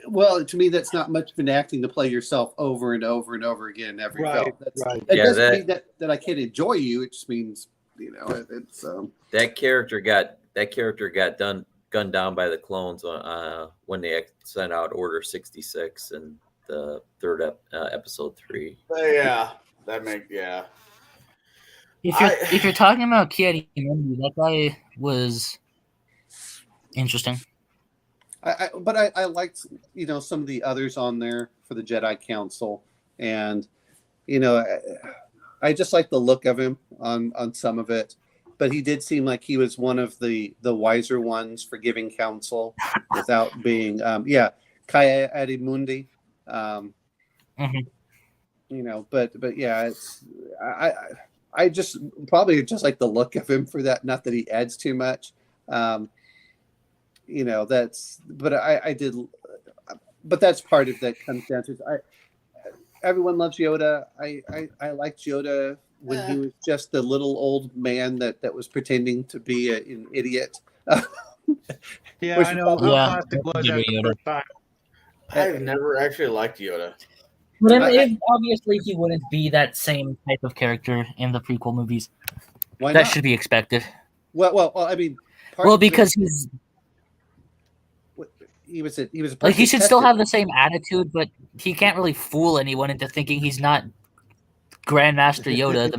Well, to me, that's not much of an acting to play yourself over and over and over again in every Right, film. right. It Yeah, doesn't mean that I can't enjoy you. It just means it's That character got gunned down by the clones when they sent out Order 66 and the third episode 3. Yeah, yeah. if you're talking about Ki-Adi-Mundi, that guy was interesting. But I liked some of the others on there for the Jedi Council, and I just like the look of him on some of it. But he did seem like he was one of the wiser ones for giving counsel without being Ki-Adi-Mundi. But yeah, it's I just probably just like the look of him for that. Not that he adds too much. But that's part of that comes down to everyone loves Yoda. I liked Yoda when he was just the little old man that was pretending to be an idiot. Yeah, Which- I know. How Yeah. classic was that the first time? I've never actually liked Yoda. But obviously, he wouldn't be that same type of character in the prequel movies. Why That not? should be expected. Well, I mean, part Well, of the- because he's he was a like, he should still detective. have the same attitude, but he can't really fool anyone into thinking he's not Grandmaster Yoda,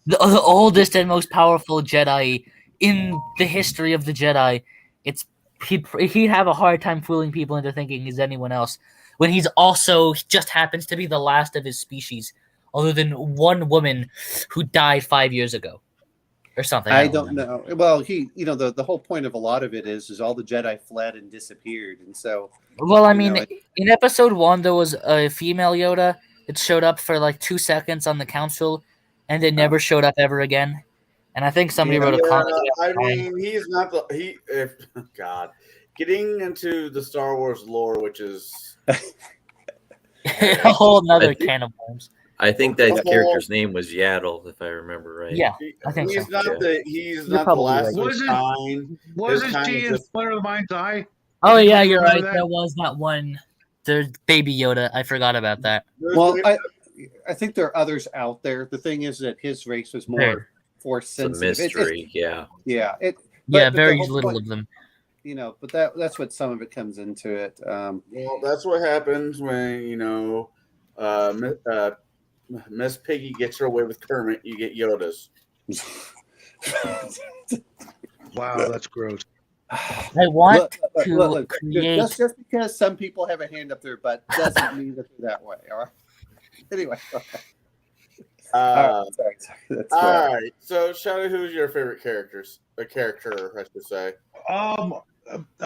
the oldest and most powerful Jedi in the history of the Jedi. He'd have a hard time fooling people into thinking he's anyone else when he's also just happens to be the last of his species, other than one woman who died 5 years ago or something. I don't know. Well, the whole point of a lot of it is all the Jedi fled and disappeared, and so Well, I You mean, know, in episode 1, there was a female Yoda. It showed up for like 2 seconds on the council, and it never showed up ever again. And I think somebody wrote a comment. I mean, he's not God, getting into the Star Wars lore, which is A whole nother can of worms. I think that Well- character's name was Yaddle, if I remember right. Yeah, I think he's so. not Yeah. he's You're not the probably last right. of his Wasn't- kind. Wasn't kind she of in just- Splinter of the Mind's Eye? Oh yeah, you're Remember right. that? There was that one. There's baby Yoda. I forgot about that. well, I think there are others out there. The thing is that his race was more Fair. force It's a sensitive. mystery, yeah. Yeah, Yeah, but the very whole little point- of them. But that's what some of it comes into it. Well, that's what happens when Miss Piggy gets her way with Kermit. You get Yodas. Wow, that's gross. I want to look, create. just because some people have a hand up their butt doesn't mean that they're that way. All right. Anyway, all right, sorry. That's All right. So, Shadow, who's your favorite characters? A character, I should say.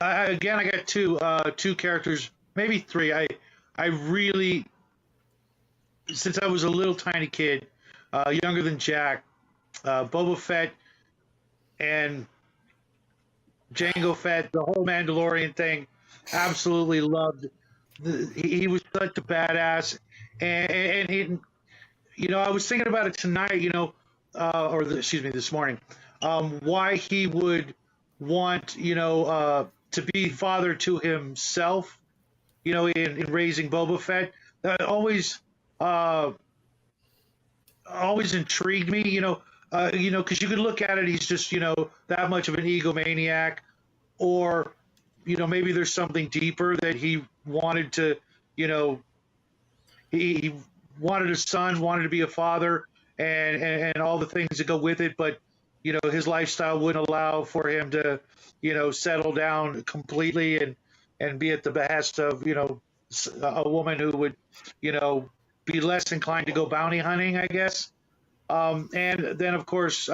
I got two characters, maybe three. I really, since I was a little tiny kid, younger than Jack, Boba Fett and Jango Fett, the whole Mandalorian thing, absolutely loved. He was such a badass, and he, I was thinking about it tonight, this morning, why he would want, to be father to himself, in raising Boba Fett. That always intrigued me, because you could look at it, he's just, that much of an egomaniac, or, maybe there's something deeper that he wanted to, he wanted a son, wanted to be a father, and all the things that go with it. But his lifestyle wouldn't allow for him to, settle down completely and be at the behest of a woman who would, be less inclined to go bounty hunting, I guess. And then of course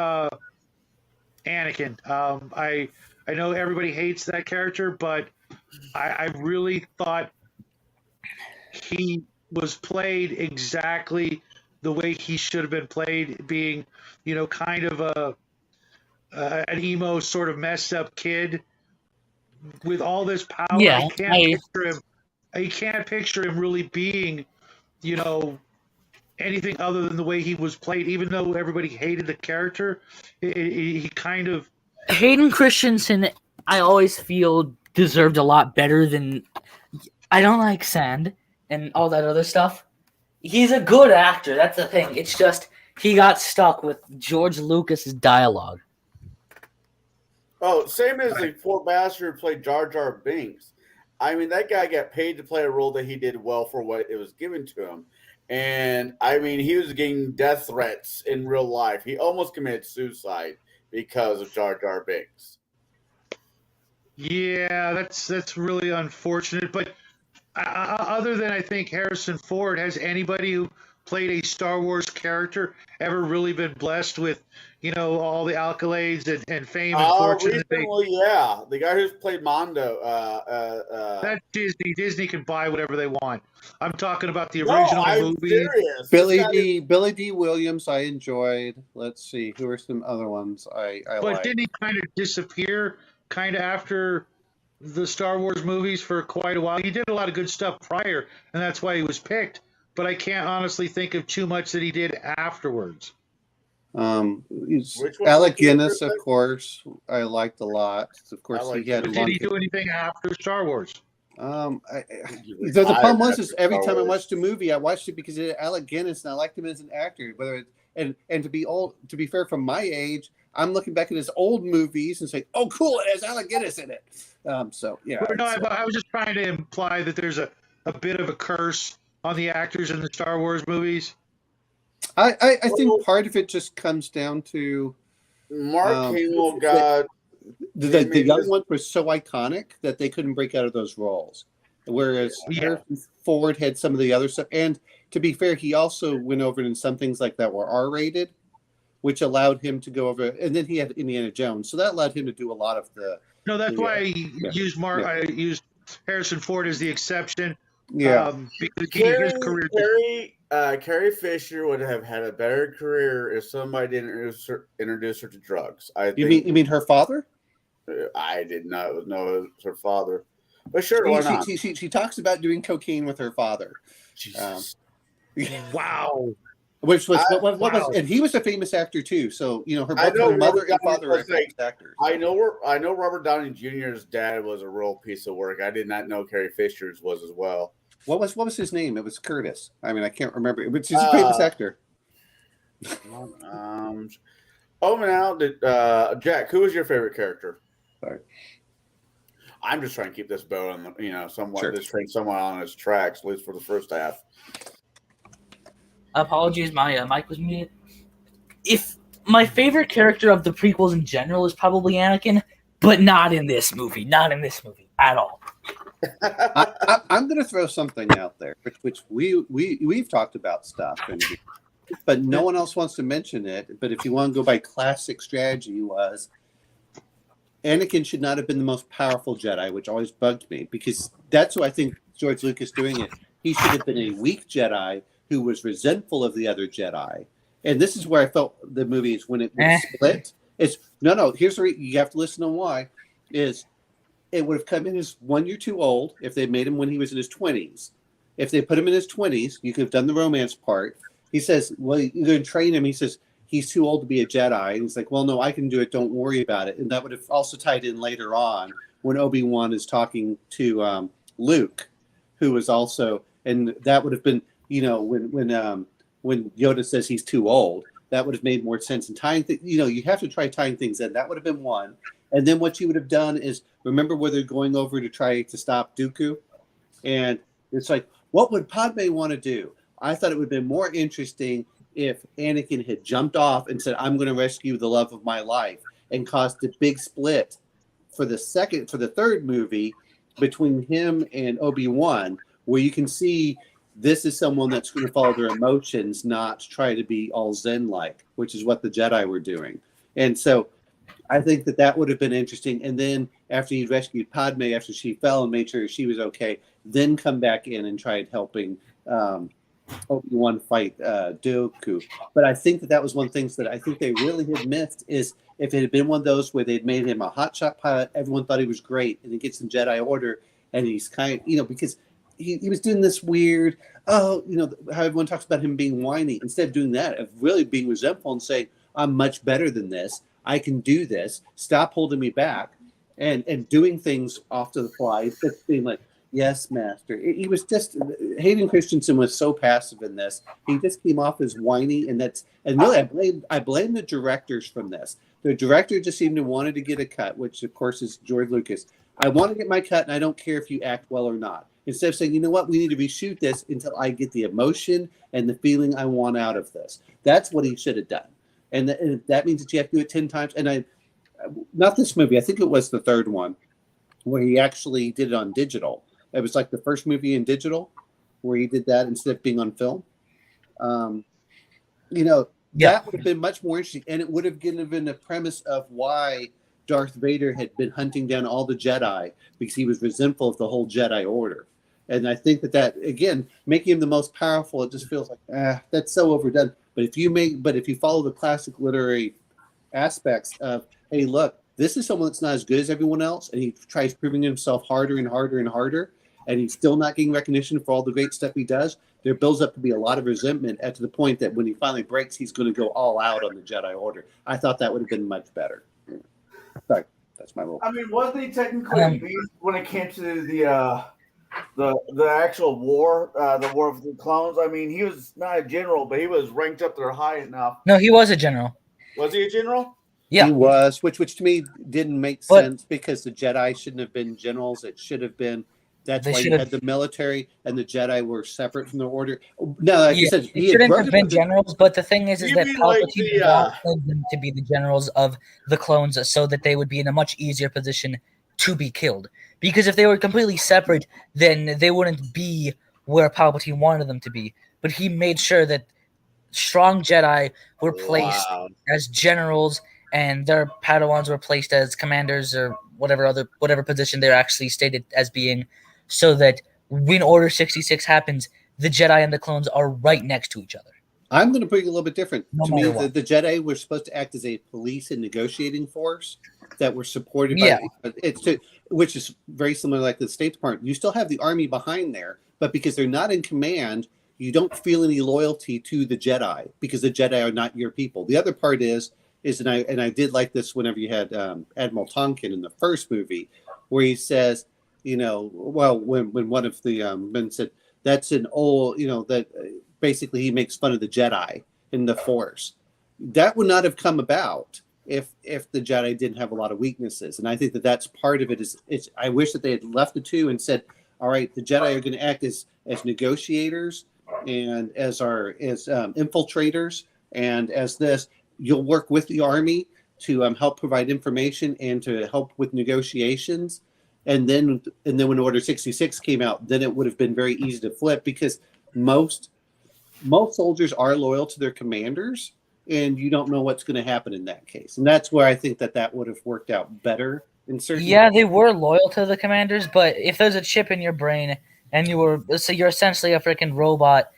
Anakin. I know everybody hates that character, but I really thought he was played exactly the way he should have been played, being, kind of an emo sort of messed up kid with all this power. Yeah, I can't picture him really being, anything other than the way he was played. Even though everybody hated the character, he kind of. Hayden Christensen, I always feel deserved a lot better than. I don't like Sand and all that other stuff. He's a good actor. That's the thing. It's just he got stuck with George Lucas's dialogue. Oh, same as the poor bastard who played Jar Jar Binks. I mean, that guy got paid to play a role that he did well for what it was given to him. And, I mean, he was getting death threats in real life. He almost committed suicide because of Jar Jar Binks. Yeah, that's really unfortunate. But other than, I think, Harrison Ford, has anybody who played a Star Wars character ever really been blessed with, all the accolades and fame and fortune? Recently, yeah. The guy who's played Mondo. That's Disney. Disney can buy whatever they want. I'm talking about the original movie. Serious. Billy D. Williams, I enjoyed. Let's see, who are some other ones I But like. didn't he kind of disappear after the Star Wars movies for quite a while? He did a lot of good stuff prior, and that's why he was picked. But I can't honestly think of too much that he did afterwards. Alec was Guinness, your of course, I liked a lot. Of course, he had. But did he do anything after Star Wars? The problem is every time I watched a movie, I watched it because it had Alec Guinness, and I liked him as an actor. And to be fair, from my age, I'm looking back at his old movies and saying, "Oh, cool, it has Alec Guinness in it." So yeah. No, I was just trying to imply that there's a bit of a curse on the actors in the Star Wars movies. I think part of it just comes down to Mark Hamill got the young ones were so iconic that they couldn't break out of those roles, whereas Harrison Ford had some of the other stuff. And to be fair, he also went over in some things like that were R-rated, which allowed him to go over. And then he had Indiana Jones, so that allowed him to do a lot of the. No, that's why I used I used Harrison Ford as the exception. Yeah, because his career. Carrie Fisher would have had a better career if somebody didn't introduce her to drugs. You mean her father? I did not know it was her father, but sure, why not? She talks about doing cocaine with her father. Wow. Which was what was, and he was a famous actor too. So her mother and father are famous actors. I know Robert Downey Jr.'s dad was a real piece of work. I did not know Carrie Fisher's was as well. What was his name? It was Curtis. I mean, I can't remember. But he's a famous actor. Jack, who was your favorite character? Sorry. I'm just trying to keep this boat on this train somewhat on its tracks, at least for the first half. Apologies, my mic was muted. If my favorite character of the prequels in general is probably Anakin, but not in this movie. Not in this movie at all. I'm going to throw something out there, which we've talked about stuff, but no one else wants to mention it. But if you want to go by classic strategy, was Anakin should not have been the most powerful Jedi, which always bugged me because that's what I think George Lucas doing it. He should have been a weak Jedi who was resentful of the other Jedi. And this is where I felt the movie is when it was split. It's no. Here's the you have to listen on why. Is it would have come in as 1 year too old if they made him when he was in his 20s. If they put him in his 20s, you could have done the romance part. He says, well, you're going to train him. He says, he's too old to be a Jedi. And he's like, well, no, I can do it. Don't worry about it. And that would have also tied in later on when Obi-Wan is talking to Luke, who was also, and that would have been, when Yoda says he's too old, that would have made more sense. And tying, you have to try tying things in. That would have been one. And then what you would have done is remember where they're going over to try to stop Dooku, and it's like, what would Padme want to do? I thought it would have been more interesting if Anakin had jumped off and said, "I'm going to rescue the love of my life," and caused a big split for the third movie between him and Obi-Wan, where you can see this is someone that's going to follow their emotions, not try to be all Zen-like, which is what the Jedi were doing. And so I think that would have been interesting. And then after he rescued Padme, after she fell and made sure she was okay, then come back in and tried helping Obi-Wan fight Dooku. But I think that was one of the things that I think they really had missed is if it had been one of those where they'd made him a hotshot pilot, everyone thought he was great, and he gets in Jedi Order, and he's kind of, because he was doing this weird, how everyone talks about him being whiny. Instead of doing that, of really being resentful and saying, I'm much better than this. I can do this. Stop holding me back. And doing things off to the fly. Just being like, yes, master. He was just, Hayden Christensen was so passive in this. He just came off as whiny. And really, I blame the directors from this. The director just seemed to wanted to get a cut, which of course is George Lucas. I want to get my cut, and I don't care if you act well or not. Instead of saying, you know what, we need to reshoot this until I get the emotion and the feeling I want out of this. That's what he should have done. And that means that you have to do it 10 times. And not this movie, I think it was the third one, where he actually did it on digital. It was like the first movie in digital where he did that instead of being on film. That would have been much more interesting. And it would have given the premise of why Darth Vader had been hunting down all the Jedi because he was resentful of the whole Jedi Order. And I think that again, making him the most powerful, it just feels like, that's so overdone. But if you follow the classic literary aspects of, hey, look, this is someone that's not as good as everyone else, and he tries proving himself harder and harder and harder, and he's still not getting recognition for all the great stuff he does, there builds up to be a lot of resentment to the point that when he finally breaks, he's going to go all out on the Jedi Order. I thought that would have been much better. Sorry, that's my rule. I mean, wasn't he technically a beast when it came to the actual war, the War of the Clones? I mean, he was not a general, but he was ranked up there high enough. No, he was a general. Was he a general? Yeah, he was, which to me didn't make sense because the Jedi shouldn't have been generals. It should have been. That's why you had the military and the Jedi were separate from the Order. No, like you said, he shouldn't have been generals. But the thing is that Palpatine wanted them to be the generals of the clones, so that they would be in a much easier position to be killed. Because if they were completely separate, then they wouldn't be where Palpatine wanted them to be. But he made sure that strong Jedi were placed as generals, and their Padawans were placed as commanders or whatever position they're actually stated as being, so that when Order 66 happens, the Jedi and the clones are right next to each other. I'm going to put it a little bit different. No to me, the Jedi were supposed to act as a police and negotiating force that were supported by which is very similar like the State Department. You still have the army behind there, but because they're not in command, you don't feel any loyalty to the Jedi because the Jedi are not your people. The other part is and I did like this whenever you had Admiral Tonkin in the first movie, where he says, when one of the men said, that's an old, that basically he makes fun of the Jedi in the Force. That would not have come about if the Jedi didn't have a lot of weaknesses. And I think that's part of it. I wish that they had left the two and said, all right, the Jedi are going to act as negotiators and as infiltrators, and as this, you'll work with the army to help provide information and to help with negotiations. And then when Order 66 came out, then it would have been very easy to flip because most soldiers are loyal to their commanders, and you don't know what's going to happen in that case. And that's where I think that would have worked out better in certain. Yeah, they were loyal to the commanders, but if there's a chip in your brain and you're essentially a freaking robot,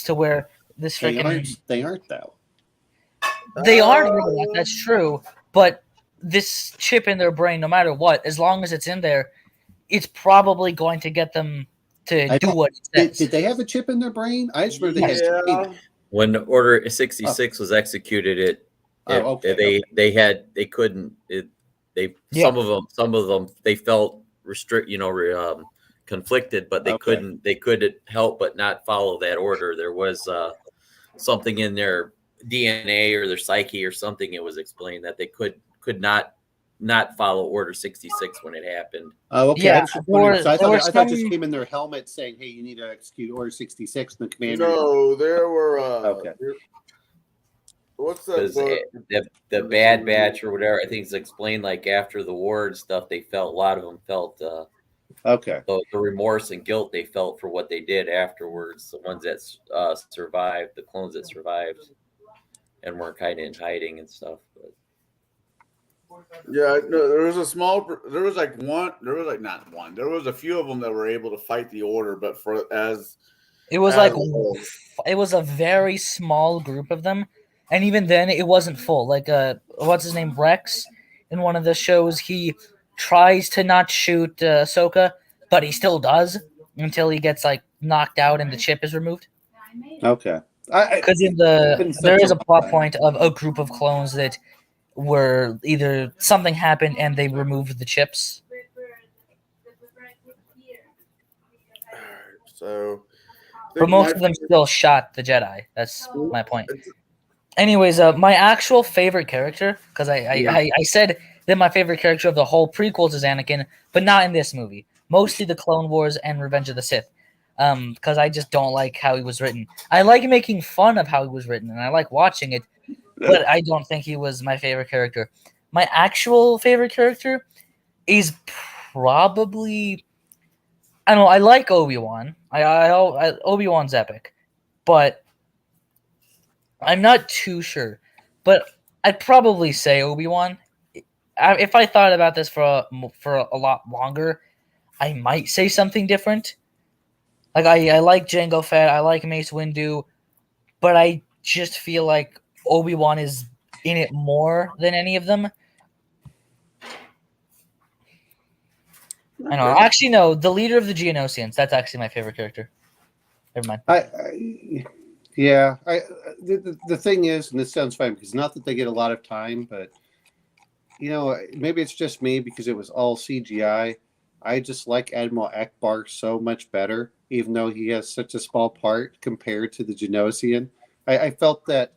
to where this freaking they aren't though. They are robots, that's true, but this chip in their brain, no matter what, as long as it's in there, it's probably going to get them to do what it says. Did they have a chip in their brain? I just remember they had. When Order 66 was executed, they couldn't. Some of them they felt conflicted, but they couldn't help but not follow that order. There was something in their DNA or their psyche or something. It was explained that they could not not follow Order 66 when it happened. Oh, okay. Yeah, I was just there wondering, were- 'cause I there were thought it just some- came in their helmet saying, "Hey, you need to execute Order 66." And the commander. No, there were. Okay. What's that Because book? the Bad Batch or whatever, I think it's explained like after the war and stuff, they felt, a lot of them felt Okay. the remorse and guilt they felt for what they did afterwards. The ones that survived, the clones that survived and were kind of in hiding and stuff. But Yeah, no, there was a small. There was like one. There was like not one. There was a few of them that were able to fight the Order, but for as It was as like a whole. it was a very small group of them, and even then, it wasn't full. Like what's his name, Rex, in one of the shows, he tries to not shoot Ahsoka, but he still does until he gets like knocked out and the chip is removed. Okay. Because in there is a plot point of a group of clones that were either something happened and they removed the chips. So, But most of them still shot the Jedi. That's my point. Anyways, my actual favorite character, because I said that my favorite character of the whole prequels is Anakin, but not in this movie. Mostly the Clone Wars and Revenge of the Sith. Because I just don't like how he was written. I like making fun of how he was written, and I like watching it, but I don't think he was my favorite character. My actual favorite character is probably, I don't know, I like Obi-Wan. Obi-Wan's epic, but I'm not too sure. But I'd probably say Obi-Wan. If I thought about this for a lot longer, I might say something different. Like I like Jango Fett, I like Mace Windu, but I just feel like Obi-Wan is in it more than any of them. I know. Actually, no. The leader of the Geonosians. That's actually my favorite character. Never mind. The thing is, and this sounds fine because not that they get a lot of time, but maybe it's just me because it was all CGI. I just like Admiral Akbar so much better, even though he has such a small part compared to the Geonosian. I felt that,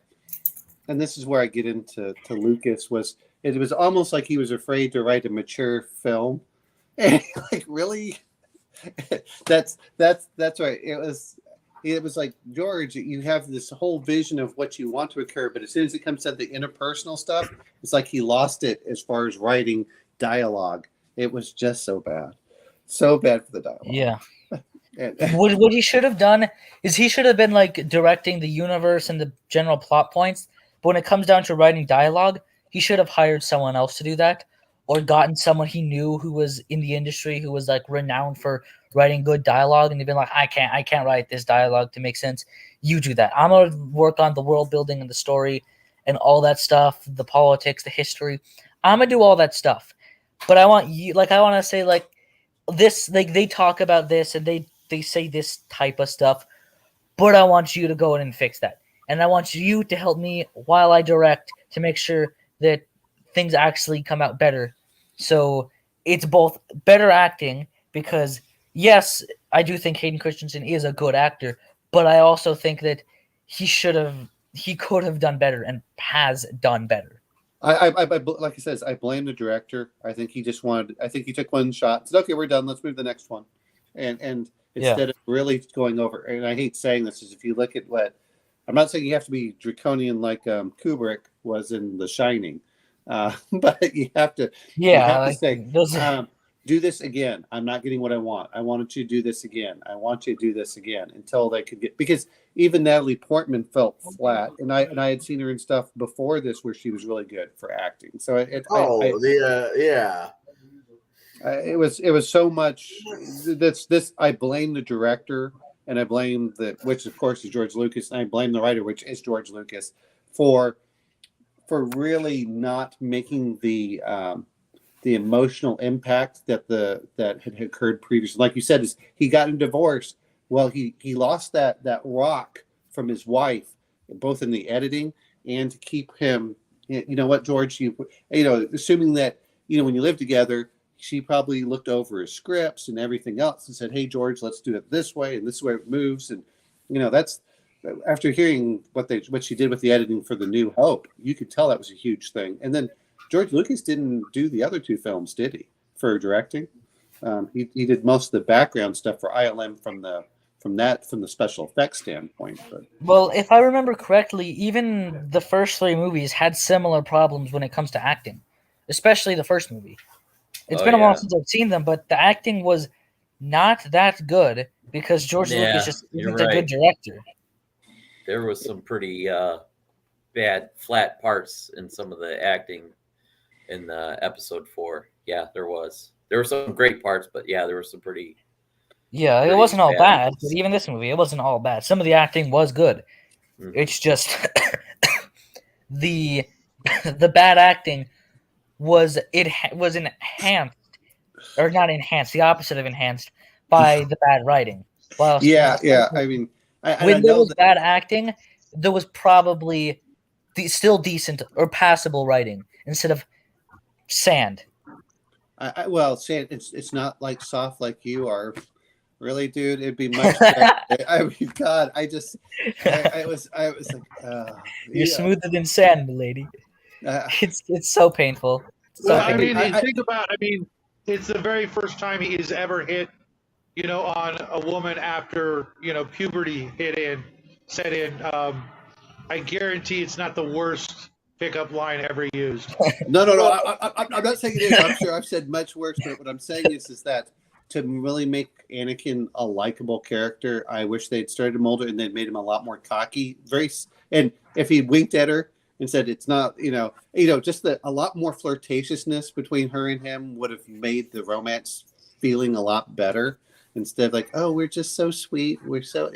and this is where I get into Lucas, it was almost like he was afraid to write a mature film. And like, really? that's right. It was like, George, you have this whole vision of what you want to occur, but as soon as it comes to the interpersonal stuff, it's like he lost it as far as writing dialogue. It was just so bad for the dialogue. Yeah. What he should have done is he should have been like directing the universe and the general plot points, but when it comes down to writing dialogue, he should have hired someone else to do that, or gotten someone he knew who was in the industry, who was like renowned for writing good dialogue, and they've been like, I can't write this dialogue to make sense. You do that. I'm gonna work on the world building and the story and all that stuff, the politics, the history. I'm gonna do all that stuff. But I want you, like, I want to say like this, like they talk about this and they say this type of stuff, but I want you to go in and fix that. And I want you to help me while I direct to make sure that things actually come out better. So it's both better acting, because yes, I do think Hayden Christensen is a good actor, but I also think that he could have done better and has done better. I like I said, I blame the director. I think he just wanted. I think he took one shot. Said, "Okay, we're done. Let's move to the next one." And instead of really going over, and I hate saying this, is if you look at what, I'm not saying you have to be draconian like Kubrick was in The Shining, but you have to. Yeah, you have to say, do this again. I'm not getting what I want. I wanted you to do this again. I want you to do this again until they could get, because even Natalie Portman felt flat, and I had seen her in stuff before this where she was really good for acting. So it was so much. This I blame the director, and I blame which of course is George Lucas, and I blame the writer, which is George Lucas, for really not making the emotional impact that had occurred previously. Like you said, is he got a divorce. Well, he lost that rock from his wife, both in the editing and to keep him. You know what, George? Assuming that when you live together, she probably looked over his scripts and everything else and said, "Hey, George, let's do it this way, and this way it moves." And that's after hearing what she did with the editing for The New Hope, you could tell that was a huge thing. And then George Lucas didn't do the other two films, did he? For directing, he did most of the background stuff for ILM from the special effects standpoint. But Well, if I remember correctly, even the first three movies had similar problems when it comes to acting, especially the first movie. It's Oh, been a while yeah. since I've seen them, but the acting was not that good because George Yeah, Lucas just you're isn't a good right. director. There was some pretty bad flat parts in some of the acting in episode 4. Yeah, there were some great parts, but yeah, there were some pretty Yeah, it Pretty wasn't all bad bad, ones. but even this movie, it wasn't all bad. Some of the acting was good. Mhm. It's just the bad acting was enhanced, or not enhanced, the opposite of enhanced by the bad writing. While yeah. I mean, I when there know was that. bad acting, there was probably still decent or passable writing instead of sand. Well, Shane, it's not like soft like you are. Really, dude, it'd be much better. I mean, God, I was like, You're smoother than sand, lady. uh, It's so painful. So Well, I I mean, mean, I- think about. I mean, it's the very first time he's ever hit, on a woman after puberty set in. I guarantee it's not the worst pickup line ever used. no. I'm not saying it is. I'm sure I've said much worse, but what I'm saying is that to really make Anakin a likable character, I wish they'd started him older and they'd made him a lot more cocky. And if he winked at her and said it's not, just a lot more flirtatiousness between her and him would have made the romance feeling a lot better. Instead of like, oh, we're just so sweet, we're so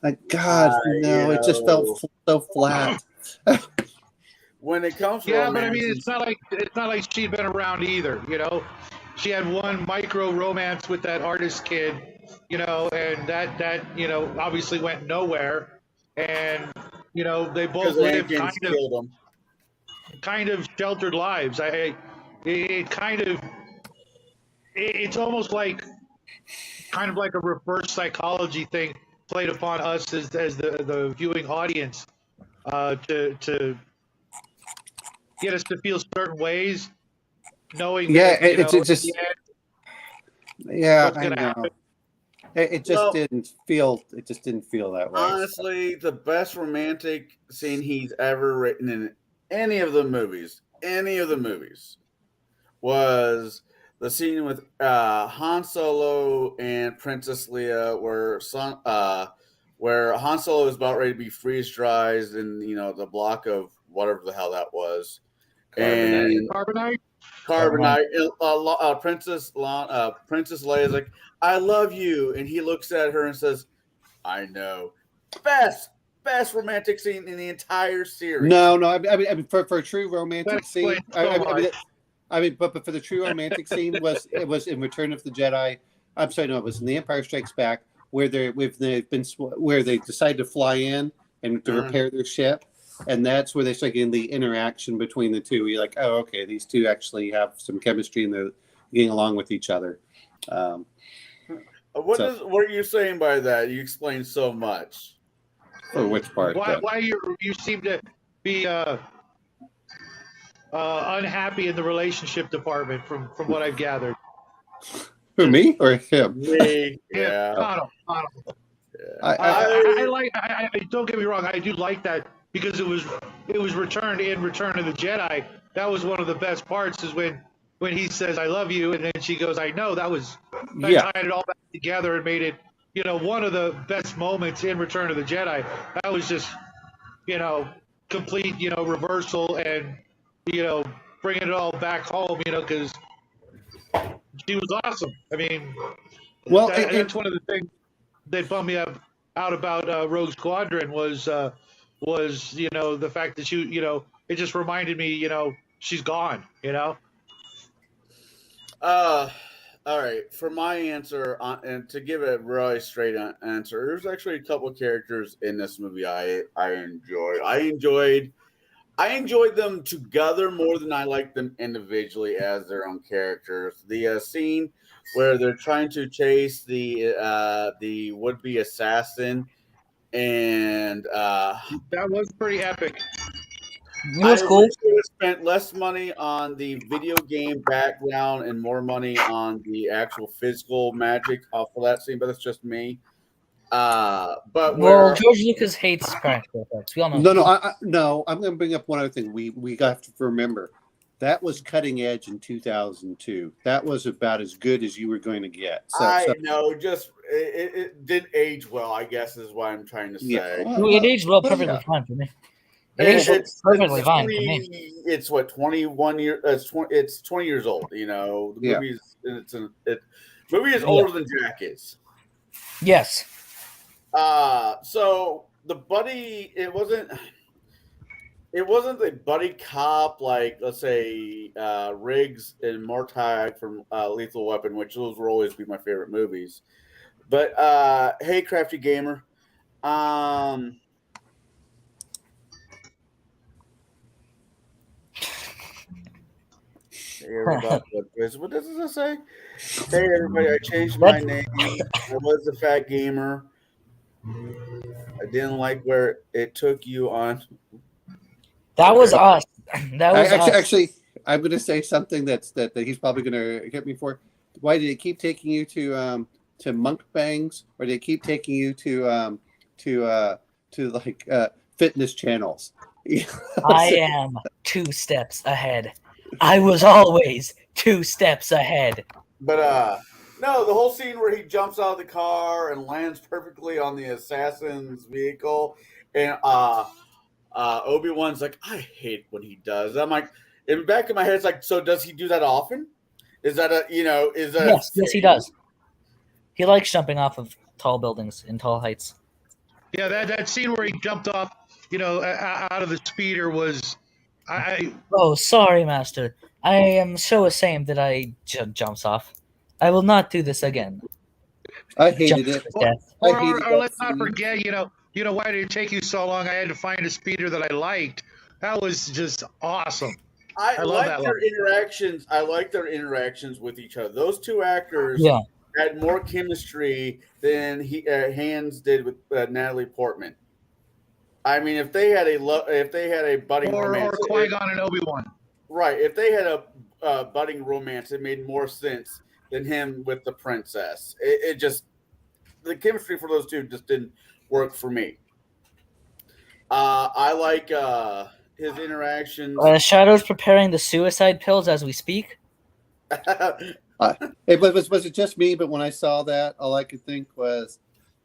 like God, no, it just felt so flat. When it comes to Yeah, romance, but I mean, it's not like she'd been around either. She had one micro romance with that artist kid, and that obviously went nowhere, and they both because lived Anakin's killed him. kind of sheltered lives. It's almost like kind of like a reverse psychology thing played upon us as the viewing audience, to get us to feel certain ways, knowing Yeah, that, it's just at the end, yeah, what's I gonna know. happen. It just didn't feel that way. Honestly, the best romantic scene he's ever written in any of the movies, was the scene with Han Solo and Princess Leia, where Han Solo is about ready to be freeze dried in the block of whatever the hell that was, and Carbonite. Princess Leia is like, "I love you," and he looks at her and says, "I know." Best romantic scene in the entire series. No. I mean, for a true romantic That scene, explains so much. but for the true romantic scene was in Return of the Jedi. I'm sorry, no, it was in The Empire Strikes Back, where where they decide to fly in and to repair their ship, and that's where they start getting the interaction between the two. You're like, oh, okay, these two actually have some chemistry and they're getting along with each other. What are you saying by that? You explained so much. For which part? Why you seem to be unhappy in the relationship department from what I've gathered. For me or him? Me, yeah. Connell. I Don't get me wrong. I do like that because it was returned in Return of the Jedi. That was one of the best parts. Is when he says "I love you" and then she goes "I know." That tied it all back together and made it one of the best moments in Return of the Jedi. That was just complete reversal and bringing it all back home. Because she was awesome. I mean, that's one of the things that bummed me out about Rogue Squadron was the fact that it just reminded me she's gone. All right. For my answer, and to give a really straight answer, there's actually a couple of characters in this movie I enjoyed. I enjoyed them together more than I liked them individually as their own characters. The scene where they're trying to chase the would-be assassin, and That was pretty epic. It was I cool. wish they would have spent less money on the video game background and more money on the actual physical magic off of that scene, but that's just me. But Well, where George Lucas hates practical effects. We all know. No. I'm going to bring up one other thing. We got to remember that was cutting edge in 2002. That was about as good as you were going to get. I know, just it didn't age well, I guess is what I'm trying to say. Yeah. It aged well, Well, perfectly yeah. fine for me. It aged perfectly fine for me. It's what 21 years. It's 20 years old. You know, the Yeah. movie is older than Jack is. Yes. So the buddy, it wasn't the buddy cop like, let's say, Riggs and Mortag from Lethal Weapon, which those will always be my favorite movies. But hey, Crafty Gamer, hey everybody, what does it say? Hey everybody, I changed my name. I was a fat gamer. I didn't like where it took you on. That was us. That was us. Actually, I'm going to say something that he's probably going to hit me for. Why did it keep taking you to Monk Bangs, or did it keep taking you to like fitness channels? I am 2 steps ahead. I was always 2 steps ahead. But no, the whole scene where he jumps out of the car and lands perfectly on the assassin's vehicle, and Obi-Wan's like, I hate when he does. I'm like, in the back of my head, it's like, so does he do that often? Is that Yes, he does. He likes jumping off of tall buildings in tall heights. Yeah, that scene where he jumped off, out of the speeder was, Oh, sorry, Master. I am so ashamed that I jumps off. I will not do this again. I hated Jumps it. to his death. I or hated that let's not scene. forget, why did it take you so long? I had to find a speeder that I liked. That was just awesome. I love like that their line. interactions. I like their interactions with each other. Those two actors Yeah. had more chemistry than Hans did with Natalie Portman. I mean, if they had a budding Or romance, Qui-Gon and Obi-Wan. right? If they had a budding romance, it made more sense than him with the princess. It just, the chemistry for those two just didn't work for me. I like his interactions. Shadow's preparing the suicide pills as we speak. Was it just me? But when I saw that, all I could think was,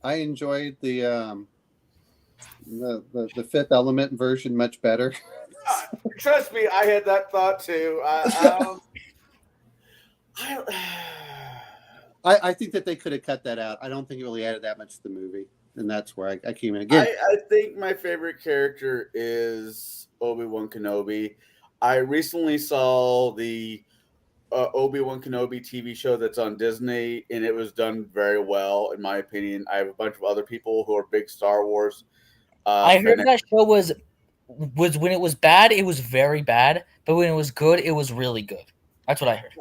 I enjoyed the Fifth Element version much better. Trust me, I had that thought too. I think that they could have cut that out. I don't think it really added that much to the movie, and that's where I came in again. I think my favorite character is Obi-Wan Kenobi. I recently saw the Obi-Wan Kenobi TV show that's on Disney, and it was done very well, in my opinion. I have a bunch of other people who are big Star Wars. I heard that show was when it was bad, it was very bad, but when it was good, it was really good. That's what I heard.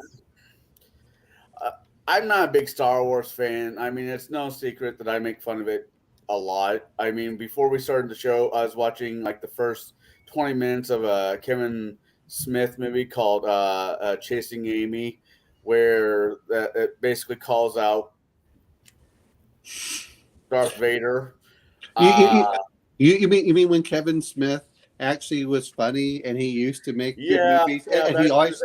I'm not a big Star Wars fan. I mean, it's no secret that I make fun of it a lot. I mean, before we started the show, I was watching like the first 20 minutes of a Kevin Smith movie called Chasing Amy, where it basically calls out Darth Vader. You mean when Kevin Smith actually was funny and he used to make good movies, and he always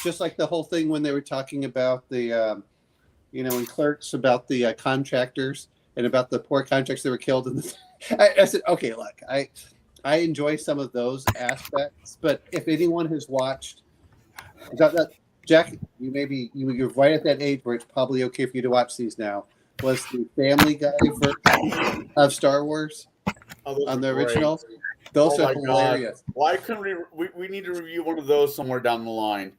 just like the whole thing when they were talking about the in Clerks about the contractors and about the poor contractors that were killed in the I said, okay, look, I enjoy some of those aspects, but if anyone has watched Jack, you're right at that age where it's probably okay for you to watch these now. Was the Family Guy version of Star Wars on the original? Those are hilarious. God. Why couldn't we need to review one of those somewhere down the line?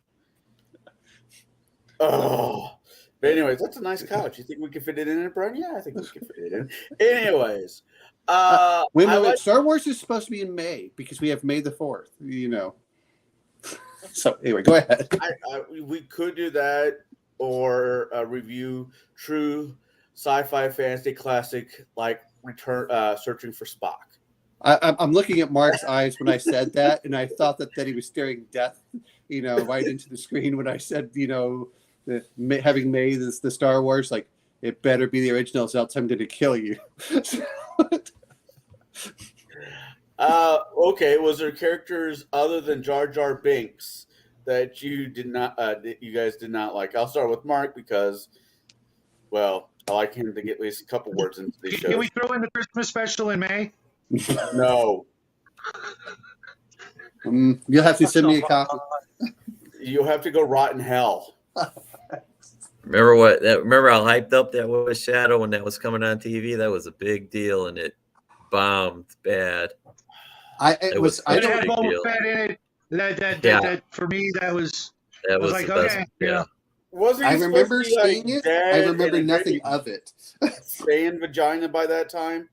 Oh, but anyways, that's a nice couch. You think we can fit it in, Brian? Yeah, I think we can fit it in. Anyways, Star Wars is supposed to be in May because we have May the 4th. So anyway, go ahead. We could do that or review true sci-fi fantasy classic like Searching for Spock. I'm looking at Mark's eyes when I said that, and I thought that he was staring death, right into the screen when I said, having made the Star Wars, like, it better be the originals, else I'm going to kill you. Okay. Was there characters other than Jar Jar Binks that you guys did not like? I'll start with Mark because, well, I like him to get at least a couple words into these shows. Can we throw in the Christmas special in May? No. You'll have to send me a copy. You'll have to go rot in hell. Remember how hyped up that was Shadow when that was coming on TV? That was a big deal, and it bombed bad. It had Boba Fett in it. That for me, that was the best. okay, Yeah. Wasn't I he remember supposed to be, seeing it. dead I remember and nothing of it. Staying vagina by that time?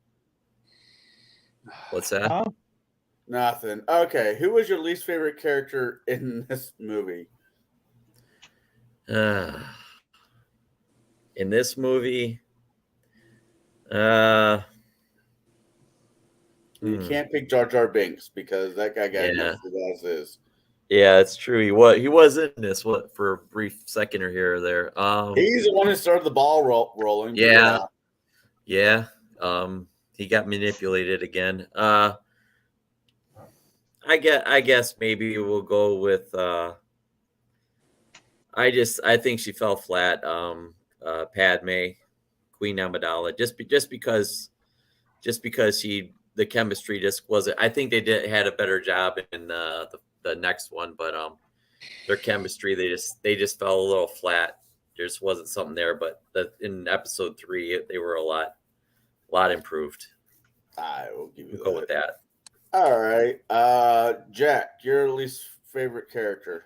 What's that? Huh? Nothing. Okay. Who was your least favorite character in this movie? In this movie, You can't pick Jar Jar Binks because that guy got enough of as is. Yeah, it's true. He was in this for a brief second or here or there. He's the one who started the ball rolling. Yeah. He got manipulated again. I guess maybe we'll go with. I think she fell flat. Padme, Queen Amidala, just because the chemistry just wasn't. I think they had a better job in the next one, but their chemistry they just fell a little flat. There just wasn't something there. But in episode 3, they were a lot improved. I will give you We'll go with that. All right, Jack, your least favorite character.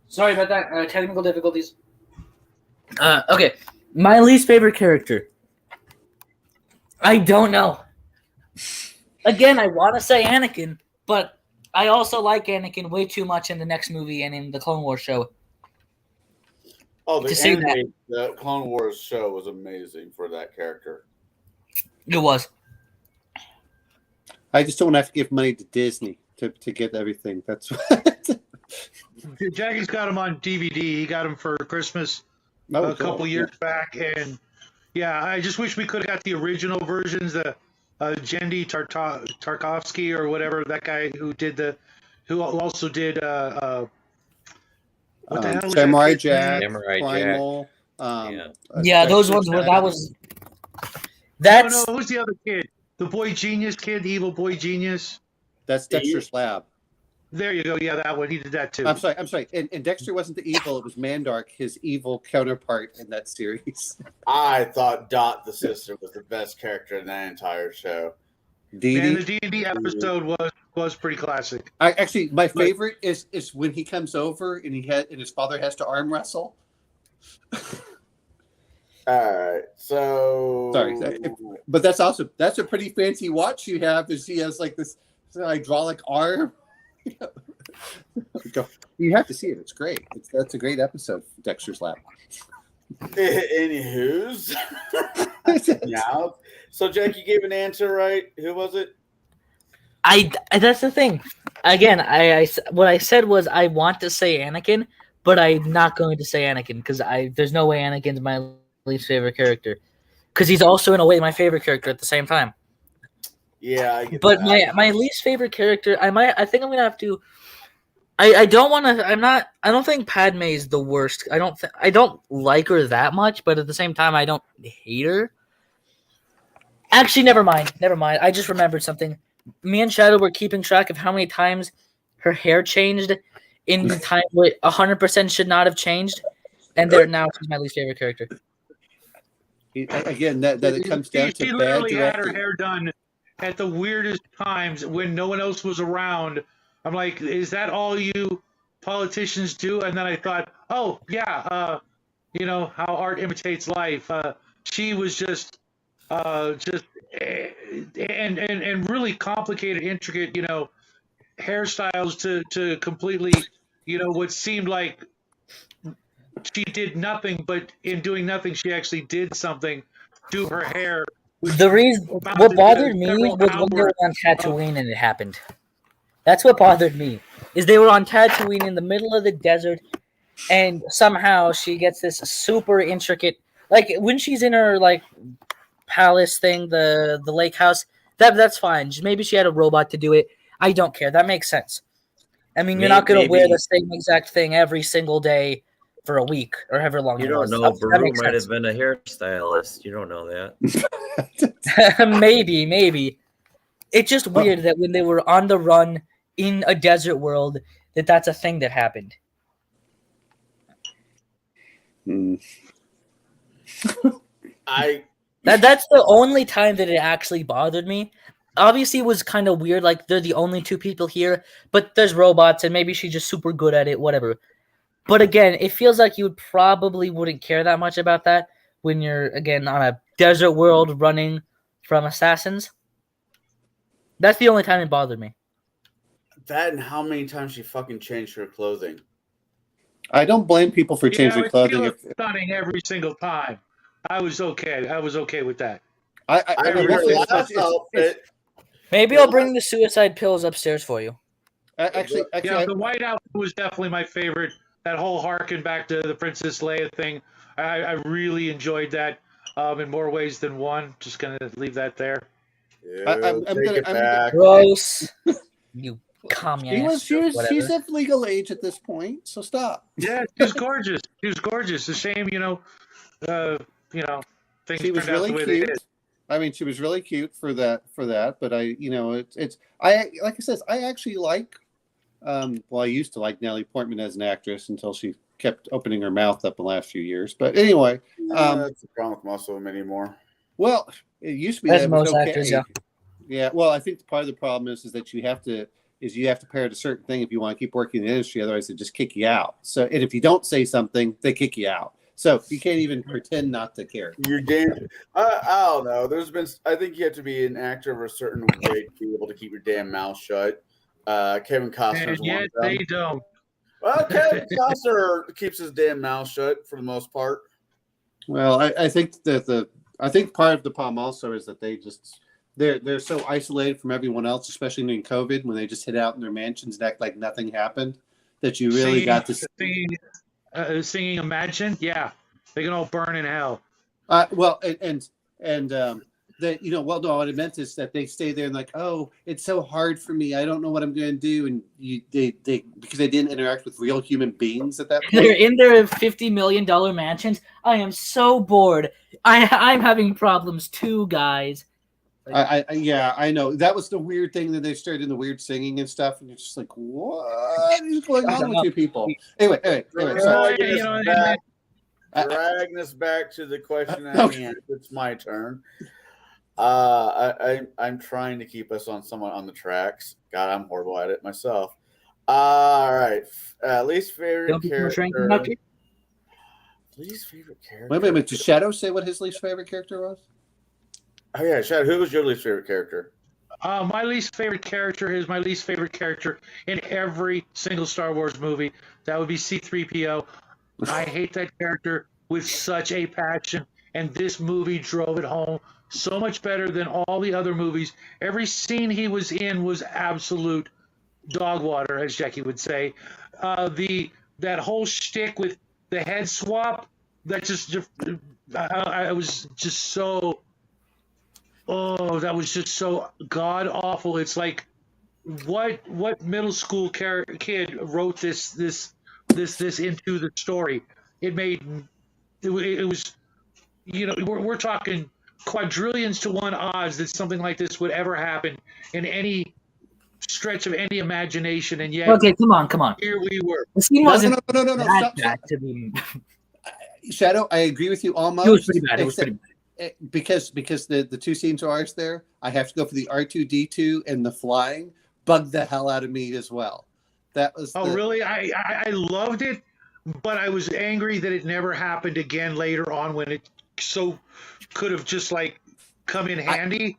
Sorry about that. Technical difficulties. Okay. My least favorite character. I don't know. Again, I want to say Anakin, but I also like Anakin way too much in the next movie and in the Clone Wars show. Oh, To say the Clone Wars show was amazing for that character. It was. I just don't have to give money to Disney to get everything. That's what. Jackie's got him on DVD. He got him for Christmas a couple years back, and yeah, I just wish we could have got the original versions. The Genndy Tartakovsky or whatever, that guy who also did what the hell was Samurai that kid's Jack, name? Samurai Primal. Yeah, those ones were. That's No, who's the other kid? The Boy Genius kid, the evil Boy Genius. That's Dexter Slab. There you go. Yeah, that one. He did that too. I'm sorry. And Dexter wasn't the evil; it was Mandark, his evil counterpart in that series. I thought Dot the sister was the best character in that entire show. And Dee the Dee. D&D episode was pretty classic. Actually, my favorite is when he comes over and his father has to arm wrestle. All right, so Sorry, but that's awesome. That's a pretty fancy watch you have. Is he has like this hydraulic arm? You have to see it. It's great. That's a great episode. Dexter's Lab. Anywho's. Yeah. So, Jack, you gave an answer, right? Who was it? That's the thing. Again, what I said was I want to say Anakin, but I'm not going to say Anakin because there's no way Anakin's my least favorite character. Because he's also in a way my favorite character at the same time. Yeah, I get But that. my least favorite character, I think I'm gonna have to. I don't want to. I don't think Padme is the worst. I don't like her that much, but at the same time, I don't hate her. Actually, never mind. I just remembered something. Me and Shadow were keeping track of how many times her hair changed in the time where 100% should not have changed, and now she's my least favorite character. Again, that it comes down She to bad literally had her directing. hair done at the weirdest times when no one else was around. I'm like, is that all you politicians do? And then I thought, oh yeah, how art imitates life. She was just and really complicated, intricate, hairstyles to completely, what seemed like she did nothing, but in doing nothing, she actually did something to her hair. The reason amounted what to bothered me several was when they hours were on Tatooine and it happened. That's what bothered me. Is they were on Tatooine in the middle of the desert, and somehow she gets this super intricate, like when she's in her like palace thing, the lake house. That's fine. Maybe she had a robot to do it. I don't care. That makes sense. I mean, you're not gonna wear Maybe- the same exact thing every single day for a week or however long You it don't was. know. That Baru makes might sense. have been a hairstylist. You don't know that. maybe. It's just weird that when they were on the run in a desert world, that's a thing that happened. Hmm. That's the only time that it actually bothered me. Obviously, it was kind of weird. Like they're the only two people here, but there's robots, and maybe she's just super good at it. Whatever. But again, it feels like you probably wouldn't care that much about that when you're again on a desert world running from assassins. That's the only time it bothered me. That and how many times she fucking changed her clothing. I don't blame people for changing she clothing. looked stunning every single time. I was okay with that. I mean, her last outfit. Maybe I'll bring the suicide pills upstairs for you. Actually, Yeah, the white outfit was definitely my favorite. That whole harken back to the Princess Leia thing, I really enjoyed that in more ways than one. Just gonna leave that there. I'm Take it back. Gross. You communist. she's of legal age at this point, so stop. Yeah, she was gorgeous. She was gorgeous. A shame, things She was turned out really the way they cute. did. I mean, she was really cute for that. But I like I said, I actually like. I used to like Natalie Portman as an actress until she kept opening her mouth up the last few years. But anyway, That's the problem with most of them anymore. well, it used to be As that it was most okay. actors, yeah. Yeah, well, I think part of the problem is that you have to parrot a certain thing if you want to keep working in the industry. Otherwise, they just kick you out. So, and if you don't say something, they kick you out. So you can't even pretend not to care. You're damn. I don't know. I think you have to be an actor of a certain way to be able to keep your damn mouth shut. Kevin Costner's And one yet of them. they don't. Well, Kevin Costner keeps his damn mouth shut for the most part. Well, I think that I think part of the problem also is that they're so isolated from everyone else, especially during COVID, when they just hid out in their mansions and act like nothing happened. That you really got to singing Imagine. Yeah, they can all burn in hell. well, that no, what I meant is that they stay there and like, oh, it's so hard for me. I don't know what I'm going to do, and they because they didn't interact with real human beings at that point. They're in their $50 million mansions. I am so bored. I'm having problems too, guys. I know that was the weird thing that they started in the weird singing and stuff, and you're just like, what is going on with you people? Anyway, sorry. Dragging us back to the question at hand. It's my turn. I'm trying to keep us on the tracks. God, I'm horrible at it myself. All right, least favorite character. Least favorite character. Wait a minute. Did Shadow say what his least favorite character was? Oh yeah, Shadow. Who was your least favorite character? My least favorite character is my least favorite character in every single Star Wars movie. That would be C-3PO. I hate that character with such a passion, and this movie drove it home so much better than all the other movies. Every scene he was in was absolute dog water, as Jackie would say. That whole shtick with the head swap, I was just so. Oh, that was just so god awful. It's like, what middle school kid wrote this into the story? It was, we're talking quadrillions to one odds that something like this would ever happen in any stretch of any imagination, and yet Okay, come on. here we were. The scene wasn't No. that Stop. bad to be. Shadow, I agree with you almost. It was pretty bad. Because the two scenes are ours there. I have to go for the R2D2 and the flying. Bugged the hell out of me as well. That was. Really? I loved it, but I was angry that it never happened again later on when it so could have just like come in handy.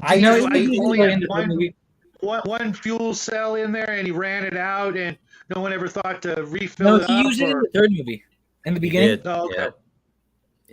I know, just it hate was that- only Really had into the movie. one fuel cell in there, and he ran it out, and no one ever thought to refill No, it he up. used it in Or, the third movie. In the He beginning, did. Oh, okay. Yep.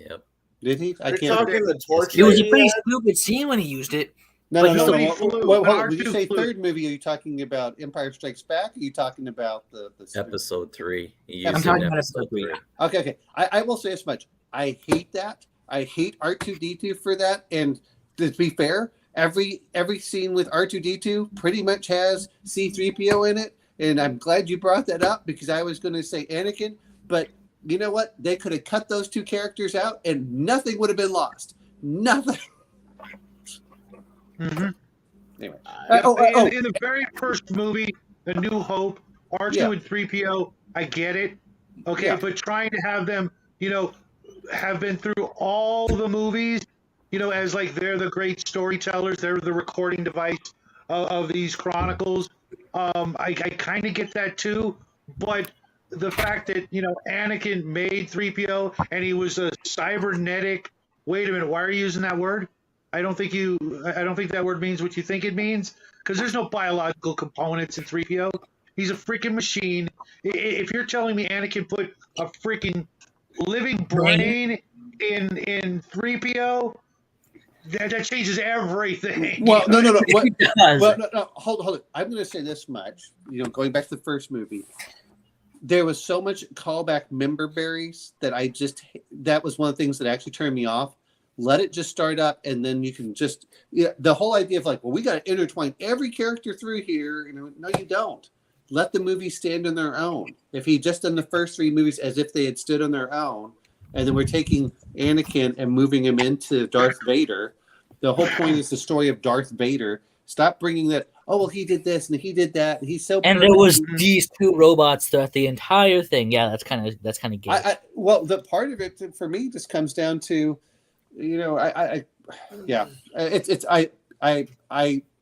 Yep. Did he? I You're can't. talking the torch. it was a lady pretty yet? stupid scene when he used it. No, But no, no, nobody no. flew. Well, But when you R2 say flew. third movie, are you talking about Empire Strikes Back? Or are you talking about the Episode 3. He I'm used talking it in about episode episode 3. 3. Okay, okay. I will say as much. I hate that. I hate R2D2 for that. And to be fair, every scene with R2D2 pretty much has C3PO in it. And I'm glad you brought that up because I was going to say Anakin, but you know what? They could have cut those two characters out and nothing would have been lost. Nothing. Mhm. Anyway. In the very first movie, A New Hope, R2 Yeah. and 3PO, I get it. Okay, Yeah. but trying to have them, have been through all the movies, as like they're the great storytellers, they're the recording device of these chronicles. I kind of get that too, but the fact that Anakin made 3PO and he was a cybernetic. Wait a minute, why are you using that word? I don't think that word means what you think it means, because there's no biological components in 3PO. He's a freaking machine. If you're telling me Anakin put a freaking living brain in 3PO, that changes everything. Well, no. What, It does. well, no. Hold it. I'm going to say this much. Going back to the first movie, there was so much callback member berries that that was one of the things that actually turned me off. Let it just start up, and then you can just the whole idea of like, well, we got to intertwine every character through here. No, you don't. Let the movies stand on their own. If he just done the first 3 movies as if they had stood on their own, and then we're taking Anakin and moving him into Darth Vader, the whole point is the story of Darth Vader. Stop bringing that. Oh well, he did this and he did that. And he's so. And there was these 2 robots throughout the entire thing. Yeah, that's kind of gay. Well, the part of it for me just comes down to, I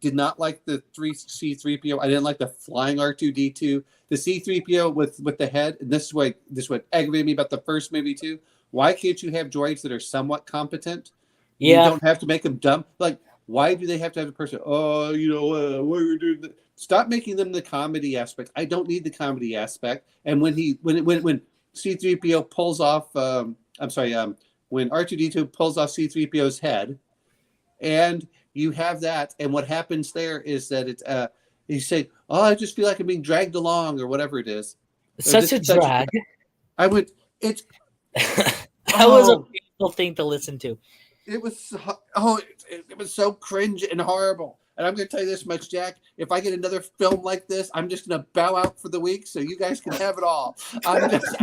did not like the C3PO. I didn't like the flying R2D2. The C3PO with the head. And this is what aggravated me about the first movie too. Why can't you have droids that are somewhat competent? Yeah. You don't have to make them dumb. Like, why do they have to have a person? Oh, what are you doing? Stop making them the comedy aspect. I don't need the comedy aspect. And when C3PO pulls off, when R2D2 pulls off C3PO's head, and you have that, and what happens there is that it's you say, "Oh, I just feel like I'm being dragged along," or whatever it is. Such a drag. I went. It's That was a painful thing to listen to. it was it was so cringe and horrible. And I'm going to tell you this much, Jack. If I get another film like this, I'm just going to bow out for the week so you guys can have it all. I'm just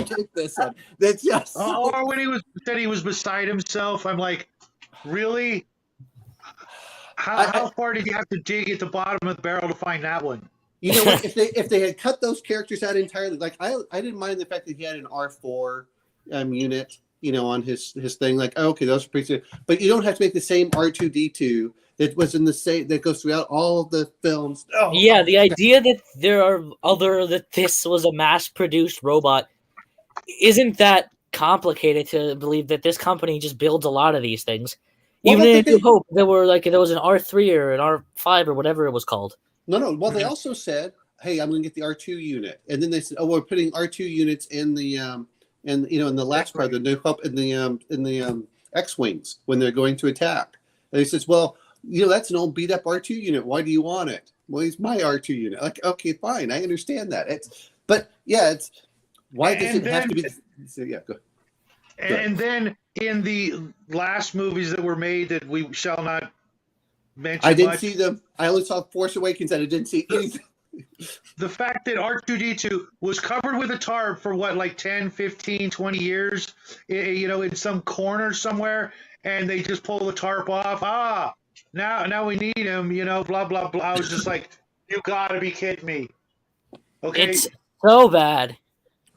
take this one. That's just. Or when he said he was beside himself, I'm like, really? How far did you have to dig at the bottom of the barrel to find that one? You know what? If they had cut those characters out entirely, like I didn't mind the fact that he had an R4 unit, on his thing. Like, okay, those are pretty good. But you don't have to make the same R2D2 that was in the same that goes throughout all the films. Oh, Yeah, the idea that this was a mass-produced robot isn't that complicated to believe that this company just builds a lot of these things. Well, Even but in New Hope, there was an R3 or an R5 or whatever it was called. No. Well, they also said, "Hey, I'm going to get the R2 unit," and then they said, "Oh, we're putting R2 units in the in the last part of the New Hope in the X-wings when they're going to attack." And he says, "Well, that's an old beat up R2 unit. Why do you want it?" Well, he's my R2 unit. Like, okay, fine, I understand that. Why does it have to be? So, yeah, go. And then in the last movies that were made that we shall not mention, I didn't much, see them. I only saw Force Awakens, and I didn't see anything. the fact that R2D2 was covered with a tarp for what, like 10, 15, 20 years, in some corner somewhere, and they just pull the tarp off. Now we need him, blah, blah, blah. I was just like, you gotta be kidding me. Okay. It's so bad.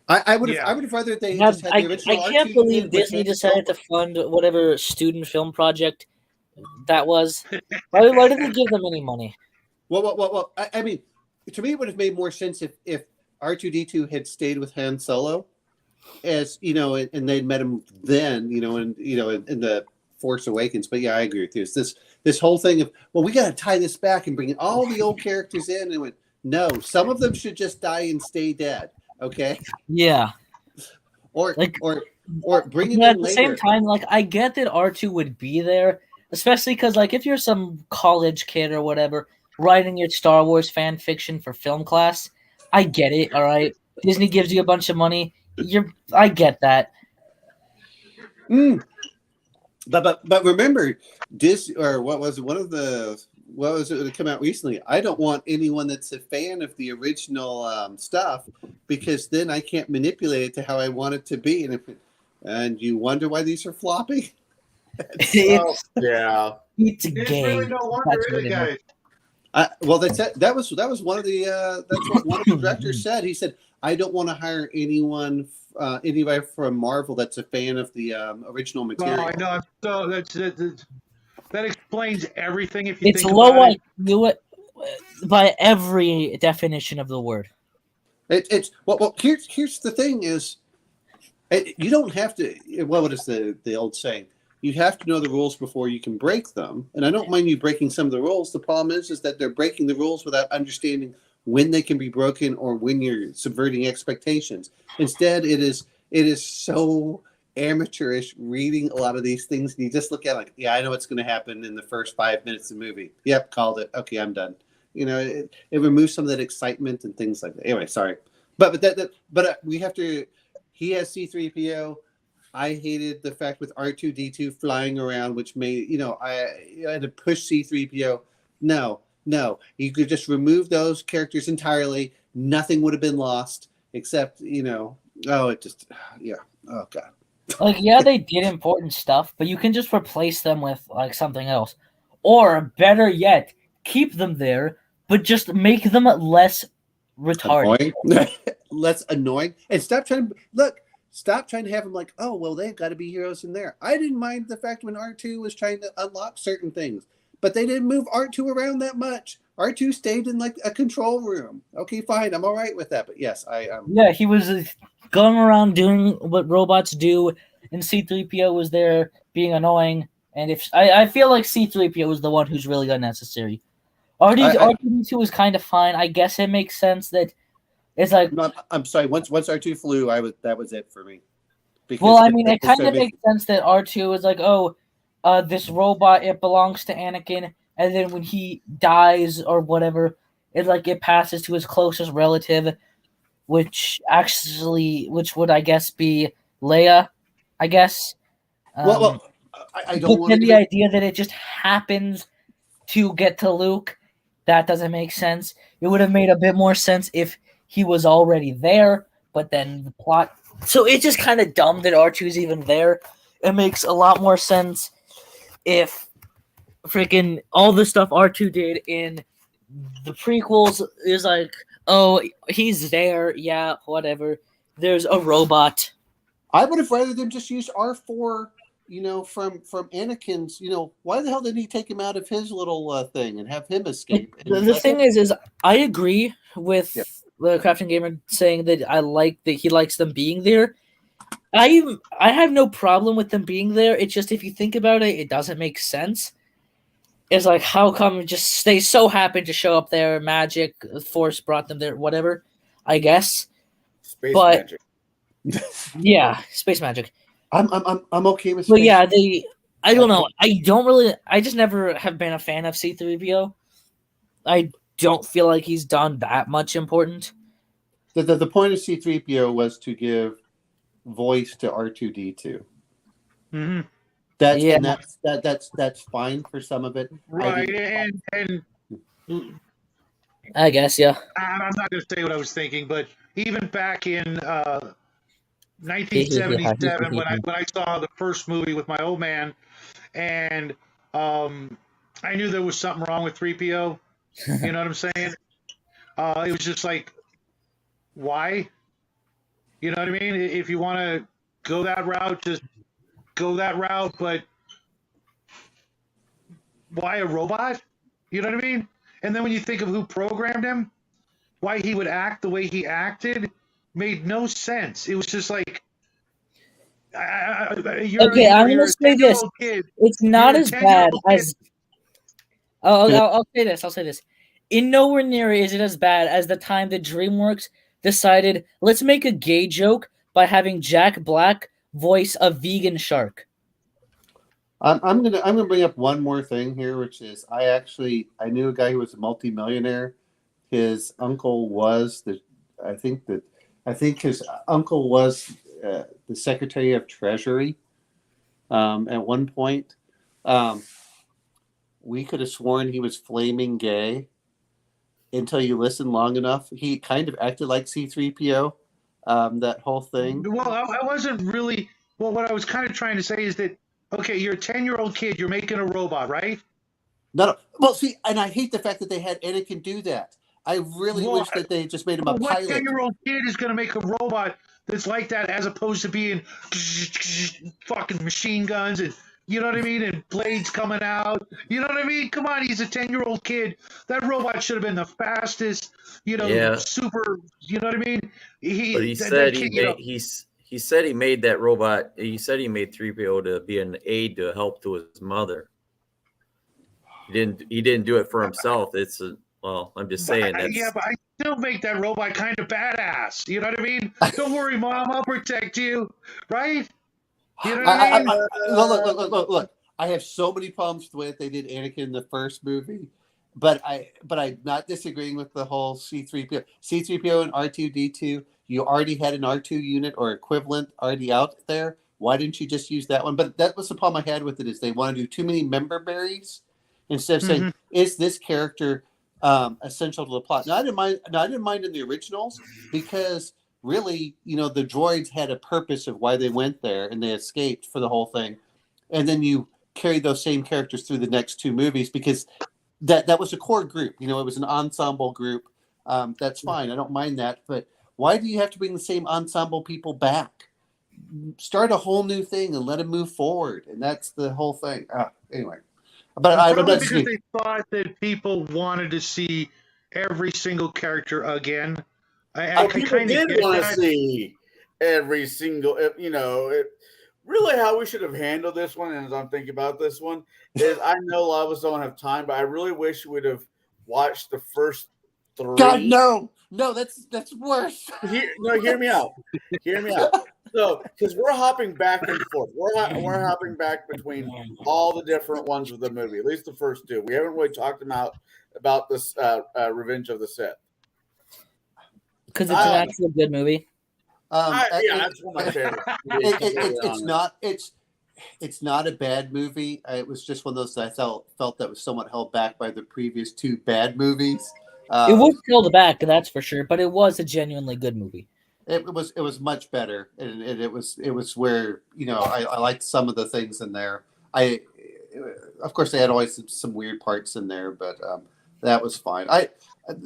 I would have. Yeah. I would have rather they I just had the original. can't R2 believe unit with Disney Han decided Solo. to fund whatever student film project that was. Why did they give them any money? Well. I mean, to me, it would have made more sense if R2D2 had stayed with Han Solo, as and they'd met him then, in the Force Awakens. But yeah, I agree with you. It's this whole thing of, well, we got to tie this back and bring all the old characters in. And went, no, some of them should just die and stay dead. Okay, Yeah. or Like- or bring it But in at the later. same time, like I get that R2 would be there, especially because like if you're some college kid or whatever writing your Star Wars fan fiction for film class, I get it. All right, Disney gives you a bunch of money. I get that. But remember, what was it that come out recently? I don't want anyone that's a fan of the original stuff, because then I can't manipulate it to how I want it to be, and you wonder why these are flopping. It's Yeah. It's gay. really no wonder, That's is what it, it guys? Well, that was one of the that's what one of the directors said. He said, I don't want to hire anybody from Marvel that's a fan of the original Oh, material. I know. So that explains everything. If you It's think low about it. IQ by every definition of the word. It's well. Here's the thing: is you don't have to. What is the old saying? You have to know the rules before you can break them. And I don't mind you breaking some of the rules. The problem is that they're breaking the rules without understanding when they can be broken or when you're subverting expectations. Instead, it is so amateurish reading a lot of these things. And you just look at it like, yeah, I know what's going to happen in the first 5 minutes of the movie. Yep, called it. Okay, I'm done. You know, it removes some of that excitement and things like that. Anyway, sorry. But we have to, he has C-3PO. I hated the fact with R2-D2 flying around, which made, I had to push C-3PO. No, you could just remove those characters entirely. Nothing would have been lost except, oh, God. Like, yeah, they did important stuff, but you can just replace them with like something else. Or better yet, keep them there, but just make them less retarded. Annoying. Less annoying. And stop trying to have them like, oh, well, they've got to be heroes in there. I didn't mind the fact when R2 was trying to unlock certain things, but they didn't move R2 around that much. R2 stayed in like a control room. Okay, fine. I'm all right with that. But yes, Yeah, he was going around doing what robots do, and C-3PO was there being annoying. And if I feel like C-3PO was the one who's really unnecessary. R2-D2 was kind of fine. I guess it makes sense that it's like. No, I'm sorry. Once R2 flew, that was it for me. Because Well, I mean, it kind of makes sense that R2 is like, oh, this robot, it belongs to Anakin, and then when he dies or whatever, it passes to his closest relative, which would I guess be Leia, I guess. Well, I don't but want then to. the idea that it just happens to get to Luke, that doesn't make sense. It would have made a bit more sense if he was already there, but then the plot. So it's just kind of dumb that R2 is even there. It makes a lot more sense if freaking all the stuff R2 did in the prequels is like, oh, he's there, yeah, whatever. There's a robot. I would have rather them just use R4. From Anakin's, why the hell didn't he take him out of his little thing and have him escape? The thing is I agree with the Crafting Gamer saying that I like that he likes them being there. I have no problem with them being there. It's just if you think about it, it doesn't make sense. It's like, how come just they so happened to show up there? Magic, Force brought them there, whatever. I guess. Space But- magic. Yeah, space magic. I'm okay with. But space. yeah, I don't know. I just never have been a fan of C-3PO. I don't feel like he's done that much important. The point of C-3PO was to give voice to R2-D2. Mm-hmm. That's fine for some of it. Right, and I guess, yeah. I'm not going to say what I was thinking, but even back in 1977, when I saw the first movie with my old man, and I knew there was something wrong with 3PO. You know what I'm saying? It was just like, why? You know what I mean? If you want to go that route, just go that route. But why a robot? You know what I mean? And then when you think of who programmed him, why he would act the way he acted made no sense. It was just like, You're I'm gonna a say this. 10-year-old kid. It's not You're a as bad 10-year-old kid. as. I'll say this. I'll say this. In nowhere near is it as bad as the time that DreamWorks decided let's make a gay joke by having Jack Black voice a vegan shark. I'm gonna bring up one more thing here, which is I knew a guy who was a multimillionaire. His uncle was I think his uncle was the Secretary of Treasury at one point. We could have sworn he was flaming gay until you listen long enough. He kind of acted like C-3PO, that whole thing. Well, I wasn't really. Well, what I was kind of trying to say is that okay, you're a 10-year-old kid. You're making a robot, right? No. Well, see, and I hate the fact that they had Anakin do that. I really wish that they just made him a What pilot. 10-year-old kid is going to make a robot that's like that as opposed to being fucking machine guns and you know what I mean, and blades coming out. You know what I mean? Come on, he's a 10-year-old kid. That robot should have been the fastest. Yeah. Super. You know what I mean? But he said he said he made that robot. He said he made 3PO to be an aid to help to his mother. He didn't do it for himself. I'm just saying that. Yeah, but I still make that robot kind of badass. You know what I mean? Don't worry, Mom. I'll protect you. Right? You know what I mean? Look. I have so many problems with the way that they did Anakin in the first movie, but I'm not disagreeing with the whole C-3PO. C-3PO and R2-D2. You already had an R2 unit or equivalent already out there. Why didn't you just use that one? But that was the problem I had with it is they want to do too many member berries instead of saying, is this character essential to the plot? Now, I didn't mind in the originals because really, the droids had a purpose of why they went there and they escaped for the whole thing. And then you carry those same characters through the next two movies because that was a core group. It was an ensemble group. That's fine. I don't mind that. But why do you have to bring the same ensemble people back? Start a whole new thing and let them move forward. And that's the whole thing. Anyway. But Probably because they thought that people wanted to see every single character again. People did want to see every single, really how we should have handled this one, and as I'm thinking about this one, is I know a lot of us don't have time, but I really wish we'd have watched the first three. God, no, that's worse. Hear me out. So, because we're hopping back and forth, we're hopping back between all the different ones of the movie. At least the first two. We haven't really talked about this Revenge of the Sith. Because it's an actually good movie. That's one of my favorites. It's not a bad movie. It was just one of those that I felt that was somewhat held back by the previous two bad movies. It was held back, that's for sure, but it was a genuinely good movie. It was much better, and it was where I liked some of the things in there. Of course, they had always some weird parts in there, but that was fine.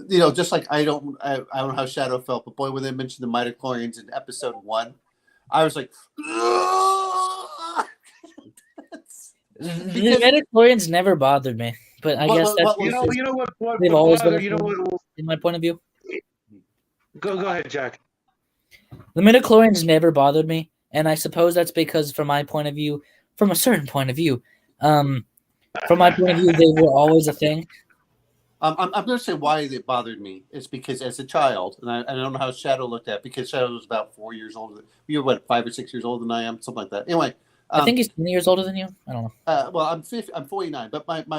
Just like I don't know how Shadow felt, but boy, when they mentioned the midichlorians in episode 1, I was like, the midichlorians never bothered me, but I guess that's what they've always been. In my point of view. Go ahead, Jack. The midichlorians never bothered me, and I suppose that's because, from my point of view, from a certain point of view, they were always a thing. I'm going to say why they bothered me is because as a child, and I don't know how Shadow looked at it, because Shadow was about 4 years older. You were 5 or 6 years older than I am, something like that. Anyway, I think he's 10 years older than you. I don't know. Well, I'm 49, but part of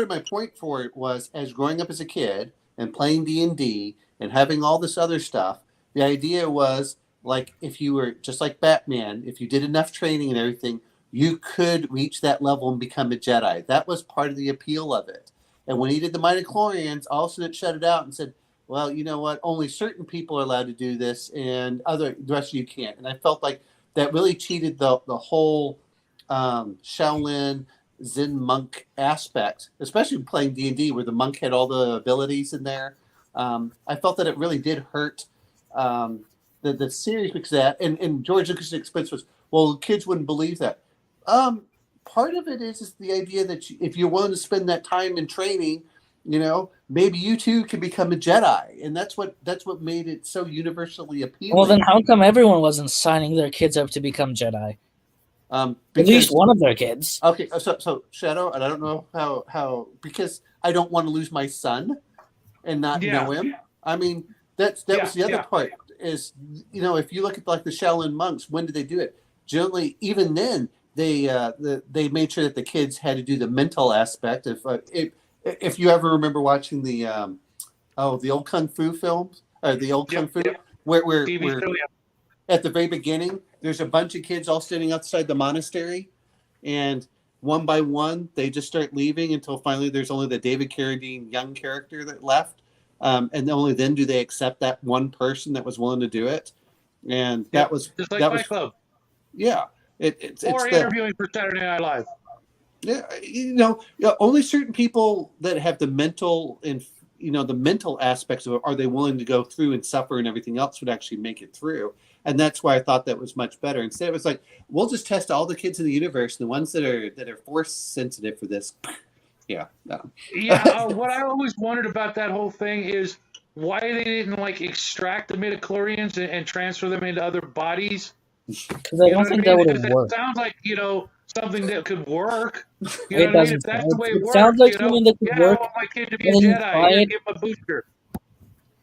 my point for it was as growing up as a kid and playing D&D and having all this other stuff. The idea was like if you were just like Batman, if you did enough training and everything, you could reach that level and become a Jedi. That was part of the appeal of it. And when he did the midichlorians, all of a sudden it shut it out and said, well, you know what? Only certain people are allowed to do this and the rest of you can't. And I felt like that really cheated the whole Shaolin Zen monk aspect, especially playing D&D where the monk had all the abilities in there. I felt that it really did hurt the series because of that. And George Lucas' expense was, well, kids wouldn't believe that. Part of it is the idea that if you're willing to spend that time in training You know, maybe you too can become a Jedi, and that's what made it so universally appealing. Well, then how come everyone wasn't signing their kids up to become Jedi? At least Because one of their kids. okay, so Shadow, and I don't know how because I don't want to lose my son and not Yeah. know him. I mean, that was the other part is, you know, if you look at like the Shaolin monks, when did they do it? Generally, even then, they made sure that the kids had to do the mental aspect. If you ever remember watching the old kung fu films or the old kung fu, where TV show, yeah. at the very beginning, there's a bunch of kids all standing outside the monastery, and one by one, they just start leaving until finally there's only the David Carradine young character that left. And only then do they accept that one person that was willing to do it. And that was just like that Fight was Club. yeah. It's Or the, interviewing for Saturday Night Live. yeah, only certain people that have the mental and the mental aspects of it, are they willing to go through and suffer and everything else would actually make it through. And that's why I thought that was much better. Instead, it was like, we'll just test all the kids in the universe, and the ones that are force sensitive for this. Yeah. No. Yeah, what I always wondered about that whole thing is why they didn't like extract the midichlorians and transfer them into other bodies. Because I don't think that would have Because worked. it sounds like, something that could work. You It know what I mean? doesn't. If that's the way it It works, sounds like something that could I work. want my kid to be a and then Jedi. try Yeah, it. give him a booster.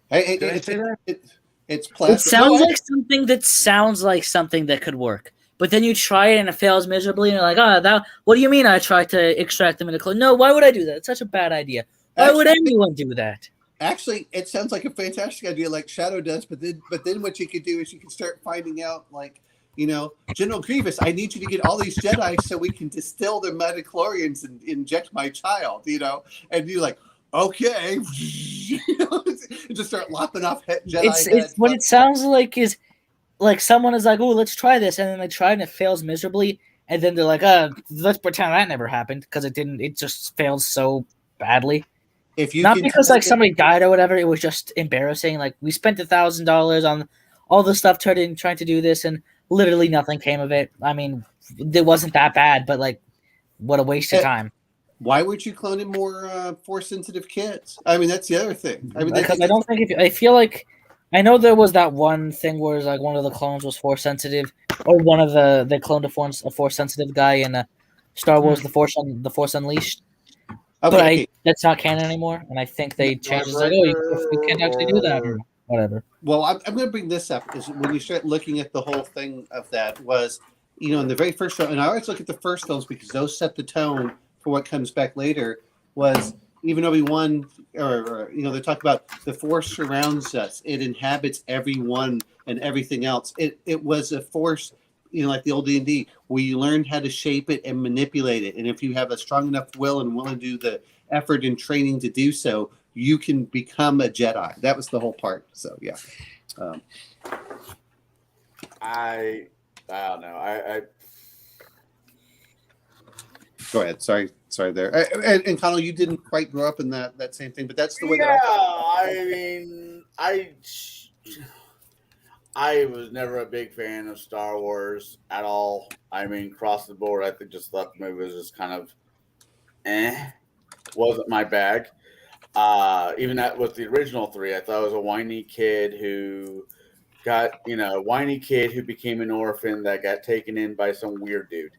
Hey, Did I say that? it's It plastic. sounds like something that sounds like something that could work. But then you try it and it fails miserably, and you're like, what do you mean I tried to extract them in a clone? No, why would I do that? It's such a bad idea. Why would anyone do that? Actually, it sounds like a fantastic idea, like Shadow does. But then what you could do is you can start finding out, like, General Grievous, I need you to get all these Jedi so we can distill their midichlorians and inject my child. And you're like, okay, just start lopping off Jedi It's heads. what it sounds like is like someone is like, oh, let's try this, and then they try and it fails miserably, and then they're like, let's pretend that never happened because it didn't. It just failed so badly. If you Not can because like somebody died or whatever. It was just embarrassing. Like we spent $1,000 on all the stuff trying to do this, and literally nothing came of it. I mean, it wasn't that bad, but like, what a waste of time. Why would you clone more force sensitive kids? I mean, that's the other thing. I mean, Because I don't think I feel like I know there was that one thing where like one of the clones was force sensitive, or one of they cloned a force sensitive guy in Star Wars: The Force Unleashed. Okay, that's not canon anymore, and I think they changed it. Like, oh, you can't actually do that, or whatever. Well, I'm going to bring this up is when you start looking at the whole thing of that was, in the very first film, and I always look at the first films because those set the tone for what comes back later. Was even Obi-Wan, or they talk about the Force surrounds us; it inhabits everyone and everything else. It was a force, like the old D&D, where you learned how to shape it and manipulate it. And if you have a strong enough will and willing to do the effort and training to do so, you can become a Jedi. That was the whole part. So yeah. I don't know. I Go ahead. Sorry there. And Connell, you didn't quite grow up in that same thing, but that's the way yeah. that I mean, I was never a big fan of Star Wars at all. I mean, across the board, I think just thought the movie was just kind of wasn't my bag. Even that with the original three, I thought it was a whiny kid who became an orphan that got taken in by some weird dude.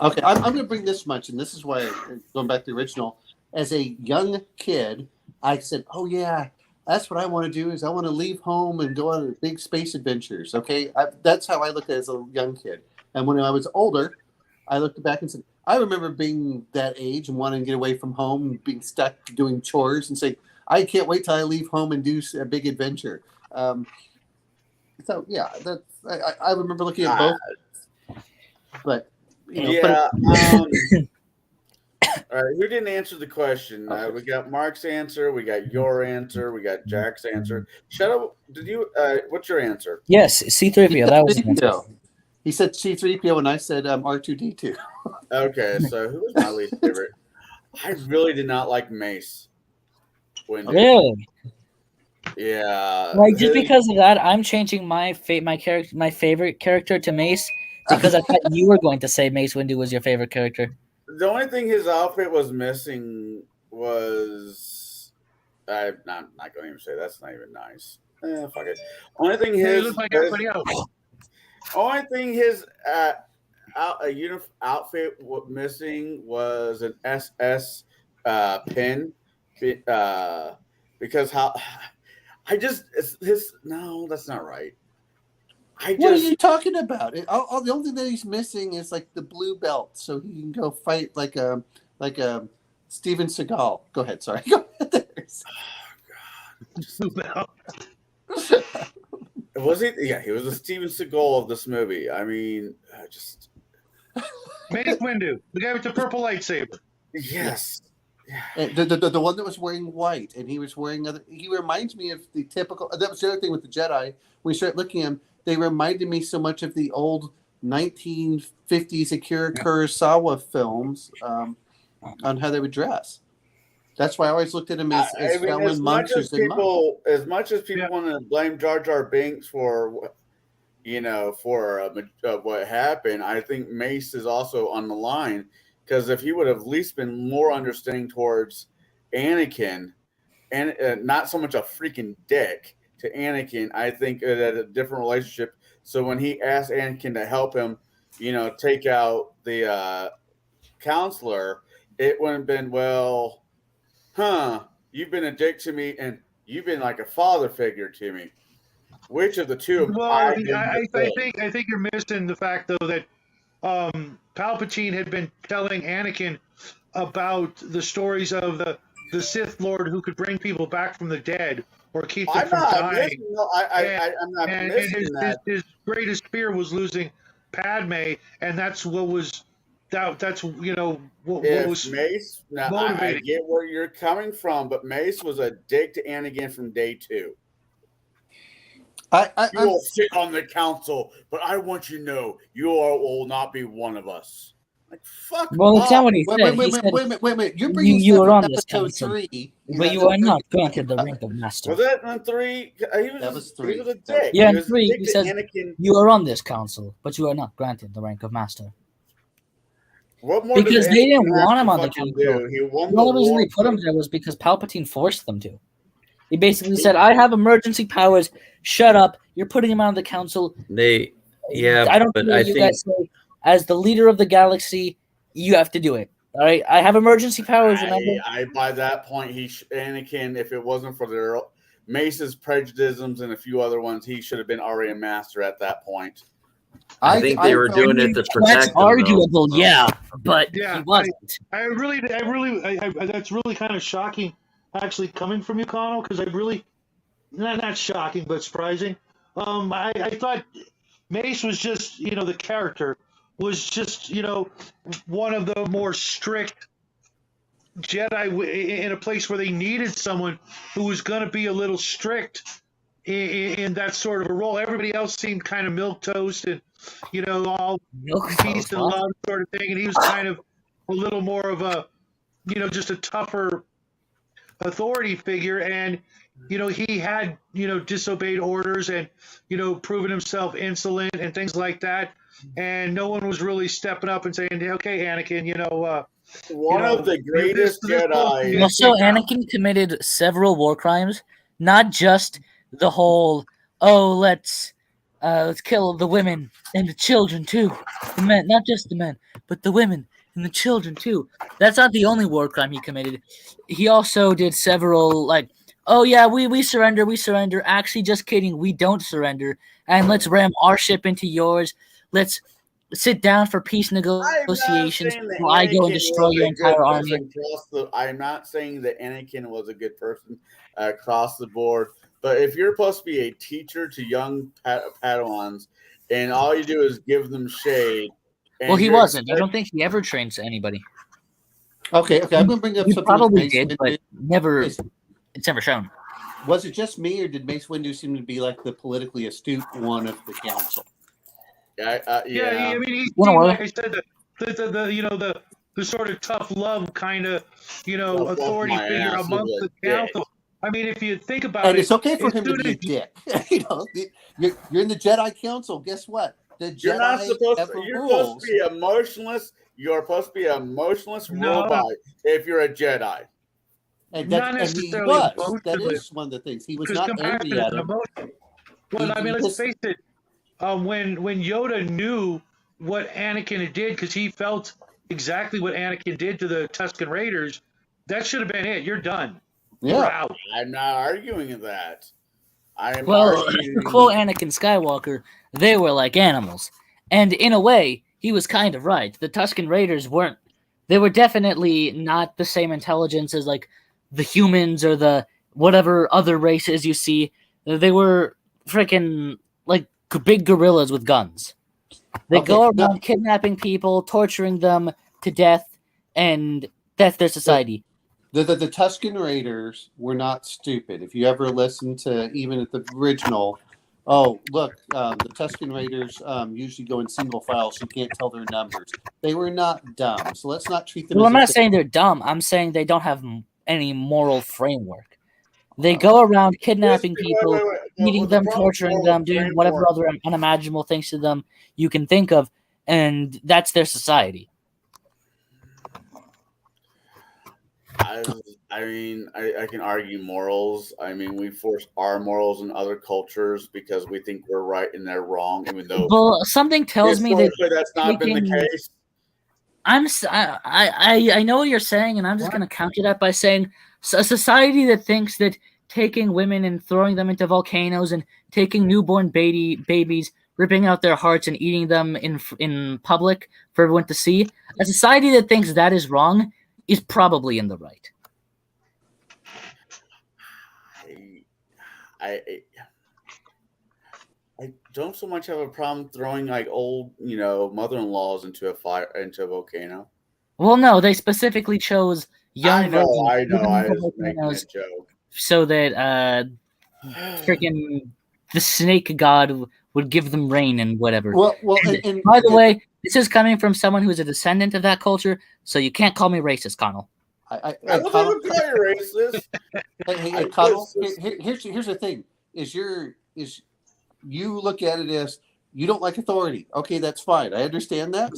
Okay, I'm going to bring this much, and this is why, going back to the original, as a young kid, I said, oh yeah, that's what I want to do is I want to leave home and go on big space adventures. Okay, that's how I looked at it as a young kid. And when I was older, I looked back and said, I remember being that age and wanting to get away from home and being stuck doing chores and saying, I can't wait till I leave home and do a big adventure. So yeah, I remember looking at both, but. All right, who didn't answer the question? We got Mark's answer, we got your answer, we got Jack's answer. Shadow, did you? What's your answer? Yes, C-3PO. That was the answer. He said C-3PO, and I said R2-D2. Okay, so who was my least favorite? I really did not like Mace. Really? Yeah. Like just because of that, I'm changing my favorite character to Mace because I thought you were going to say Mace Windu was your favorite character. The only thing his outfit was missing was I'm not going to even say that's not even nice. Fuck it. Only thing He his looks like everybody else. only thing his outfit missing was an SS pin, because how I just his no, that's not right. What are you talking about? The only thing that he's missing is like the blue belt, so he can go fight like a Steven Seagal. Go ahead, sorry. Go ahead. Was he? Yeah, he was the Steven Seagal of this movie. I mean, just Mace Windu, the guy with the purple lightsaber. yes. And the one that was wearing white, and he was wearing other. He reminds me of the typical. That was the other thing with the Jedi. When we start looking at him, they reminded me so much of the old 1950s Akira Kurosawa films on how they would dress. That's why I always looked at him as felon monks or Zen monks. As much as people want to blame Jar Jar Binks for what happened, I think Mace is also on the line, because if he would have at least been more understanding towards Anakin, and not so much a freaking dick to Anakin, I think it had a different relationship. So when he asked Anakin to help him, take out the counselor, it wouldn't have been, well, you've been a dick to me, and you've been like a father figure to me. Which of the two? Well, I think you're missing the fact, though, that Palpatine had been telling Anakin about the stories of the Sith Lord who could bring people back from the dead or keep them from dying. I'm not missing that. His greatest fear was losing Padme, and that's what was that's what was Mace. Now I get where you're coming from, but Mace was a dick to Anakin from day 2. You will sit on the council, but I want you to know you will not be one of us. Like, fuck. Well, that's not what he said. Wait a minute. You're bringing you were on episode this council, 3, but you are not granted the rank of master. Was that in 3? That was 3. He was a dick. Yeah, he in was 3 a dick he to says Anakin. you are on this council, but you are not granted the rank of master. What more Because did they didn't Anakin want him on the fucking council. do? He won The only reason war. they put him there was because Palpatine forced them to. He basically said, "I have emergency powers. Shut up. You're putting him on the council." I don't but care what you guys say. As the leader of the galaxy, you have to do it. All right, I have emergency powers. Remember? By that point, Anakin, if it wasn't for their Mace's prejudices and a few other ones, he should have been already a master at that point. I think they were doing it to protect That's them, arguable, though. yeah, but Yeah, he wasn't. I really, that's really kind of shocking, actually, coming from you, Connell, because I really, not shocking, but surprising. I thought Mace was just, the character was just, one of the more strict Jedi in a place where they needed someone who was going to be a little strict in that sort of a role. Everybody else seemed kind of milquetoast and, all peace and love sort of thing. And he was kind of a little more of a, just a tougher authority figure. And, he had, disobeyed orders and, proven himself insolent and things like that. And no one was really stepping up and saying, okay, Anakin, One of the greatest Jedi. Also, Anakin committed several war crimes, not just the whole, let's kill the women and the children too. The men, not just the men, but the women and the children too. That's not the only war crime he committed. He also did several, we surrender. Actually, just kidding, we don't surrender. And let's ram our ship into yours. Let's sit down for peace negotiations while I go and destroy your entire army. I'm not saying that Anakin was a good person across the board, but if you're supposed to be a teacher to young Padawans and all you do is give them shade. Well, he wasn't. I don't think he ever trained anybody. Okay. I'm going to bring up He something. probably did, but never. It's never shown. Was it just me, or did Mace Windu seem to be like the politically astute one of the council? Yeah. I mean, he Well, seemed, like I said, the sort of tough love kind of, authority figure amongst the council. I mean, if you think about And it, it's okay for him to be a dick. You're in the Jedi Council. Guess what? The You're not Jedi supposed have to. You're rules. supposed to be emotionless. You're supposed to be an emotionless robot if you're a Jedi. And Not and he necessarily was. most That of it. is one of the things. He was Because not angry compassion at is him. emotion. Well, I He mean, let's just- face it. When Yoda knew what Anakin did, because he felt exactly what Anakin did to the Tusken Raiders, that should have been it. You're done. You're yeah. out. I'm not arguing that. I am Well, arguing. to quote Anakin Skywalker, they were like animals. And in a way, he was kind of right. The Tusken Raiders weren't. They were definitely not the same intelligence as like the humans or the whatever other races you see. They were freaking like big gorillas with guns. They Okay, go no. around kidnapping people, torturing them to death, and that's their society. The Tusken Raiders were not stupid. If you ever listen to even at the original, oh look, the Tusken Raiders usually go in single file, so you can't tell their numbers. They were not dumb, so let's not treat them. Well, as I'm if not they- saying they're dumb. I'm saying they don't have any moral framework. They go around kidnapping people, eating them, torturing them, doing whatever other unimaginable things to them you can think of, and that's their society. I mean, I can argue morals. I mean, we force our morals in other cultures because we think we're right and they're wrong, even though Well, something tells me that historically that's not been the taking- case. I know what you're saying, and I'm just going to counter that by saying a society that thinks that taking women and throwing them into volcanoes and taking newborn babies, ripping out their hearts and eating them in public for everyone to see, a society that thinks that is wrong is probably in the right. I don't so much have a problem throwing like old, mother-in-laws into a volcano. Well, no, they specifically chose young I know. virgins I to live in was making a volcanoes joke. so that freaking the snake god would give them rain and whatever. Well, And by the way, this is coming from someone who's a descendant of that culture, so you can't call me racist, Connell. I don't think you're racist. Hey, Connell, here's the thing: is you look at it as you don't like authority. Okay, that's fine. I understand that,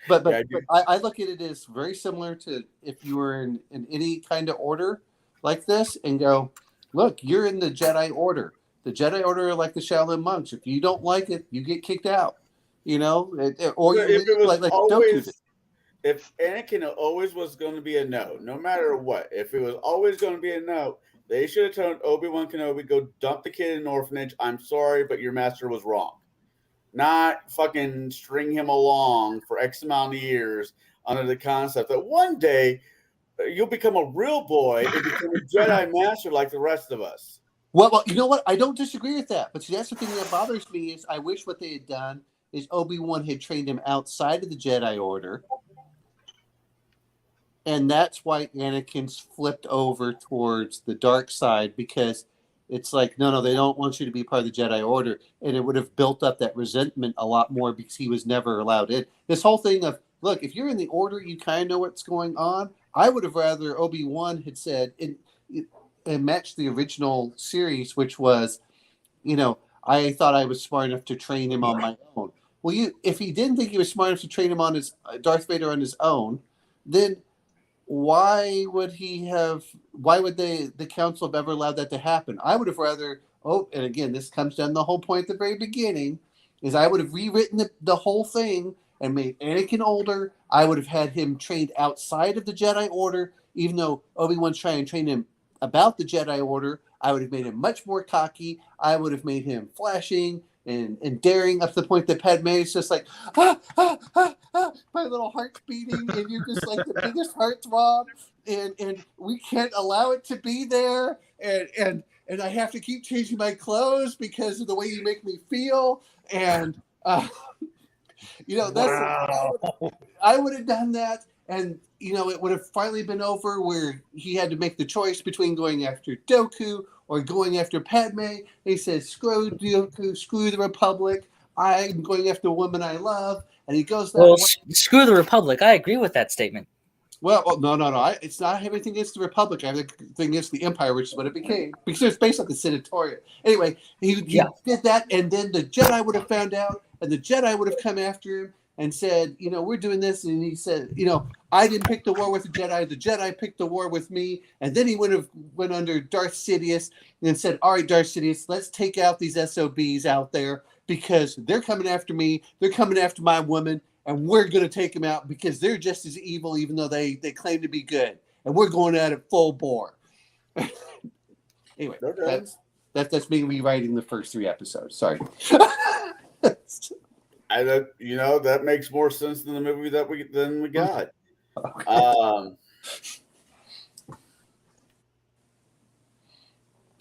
but Yeah, I look at it as very similar to if you were in any kind of order like this, and go, look, you're in the Jedi Order. The Jedi Order are like the Shaolin monks. If you don't like it, you get kicked out. Or if it was like always, Doku. if Anakin always was going to be a no matter what, if it was always going to be a no, they should have told Obi-Wan Kenobi, go dump the kid in an orphanage. I'm sorry, but your master was wrong. Not fucking string him along for X amount of years under the concept that one day you'll become a real boy and become a Jedi master like the rest of us. Well, you know what? I don't disagree with that. But see, that's the thing that bothers me is I wish what they had done is Obi-Wan had trained him outside of the Jedi Order. And that's why Anakin's flipped over towards the dark side, because it's like, no, they don't want you to be part of the Jedi Order. And it would have built up that resentment a lot more because he was never allowed in. This whole thing of, look, if you're in the Order, you kind of know what's going on. I would have rather Obi-Wan had said, and matched the original series, which was, I thought I was smart enough to train him on my own. Well, if he didn't think he was smart enough to train him on his Darth Vader on his own, then why would the council have ever allowed that to happen? I would have rather, and again, this comes down to the whole point at the very beginning, is I would have rewritten the whole thing and made Anakin older. I would have had him trained outside of the Jedi Order, even though Obi-Wan's trying to train him about the Jedi Order. I would have made him much more cocky. I would have made him flashing and daring up to the point that Padme is just like, my little heart's beating, and you're just like the biggest heartthrob, and we can't allow it to be there, and I have to keep changing my clothes because of the way you make me feel, and I would have done that. And, it would have finally been over where he had to make the choice between going after Dooku or going after Padme. He says, screw Dooku, screw the Republic. I'm going after a woman I love. And he goes that Well, way. screw the Republic. I agree with that statement. Well, no. It's not everything against the Republic. Everything against the Empire, which is what it became. Because it's based on the senatorial. Anyway, he did that, and then the Jedi would have found out, and the Jedi would have come after him, and said, you know, we're doing this, and he said, you know, I didn't pick the war with the Jedi picked the war with me, and then he went under Darth Sidious and said, all right, Darth Sidious, let's take out these SOBs out there because they're coming after me, they're coming after my woman, and we're going to take them out because they're just as evil, even though they claim to be good, and we're going at it full bore. Anyway, Okay. that's me rewriting the first 3 episodes. Sorry. That makes more sense than the movie that we got.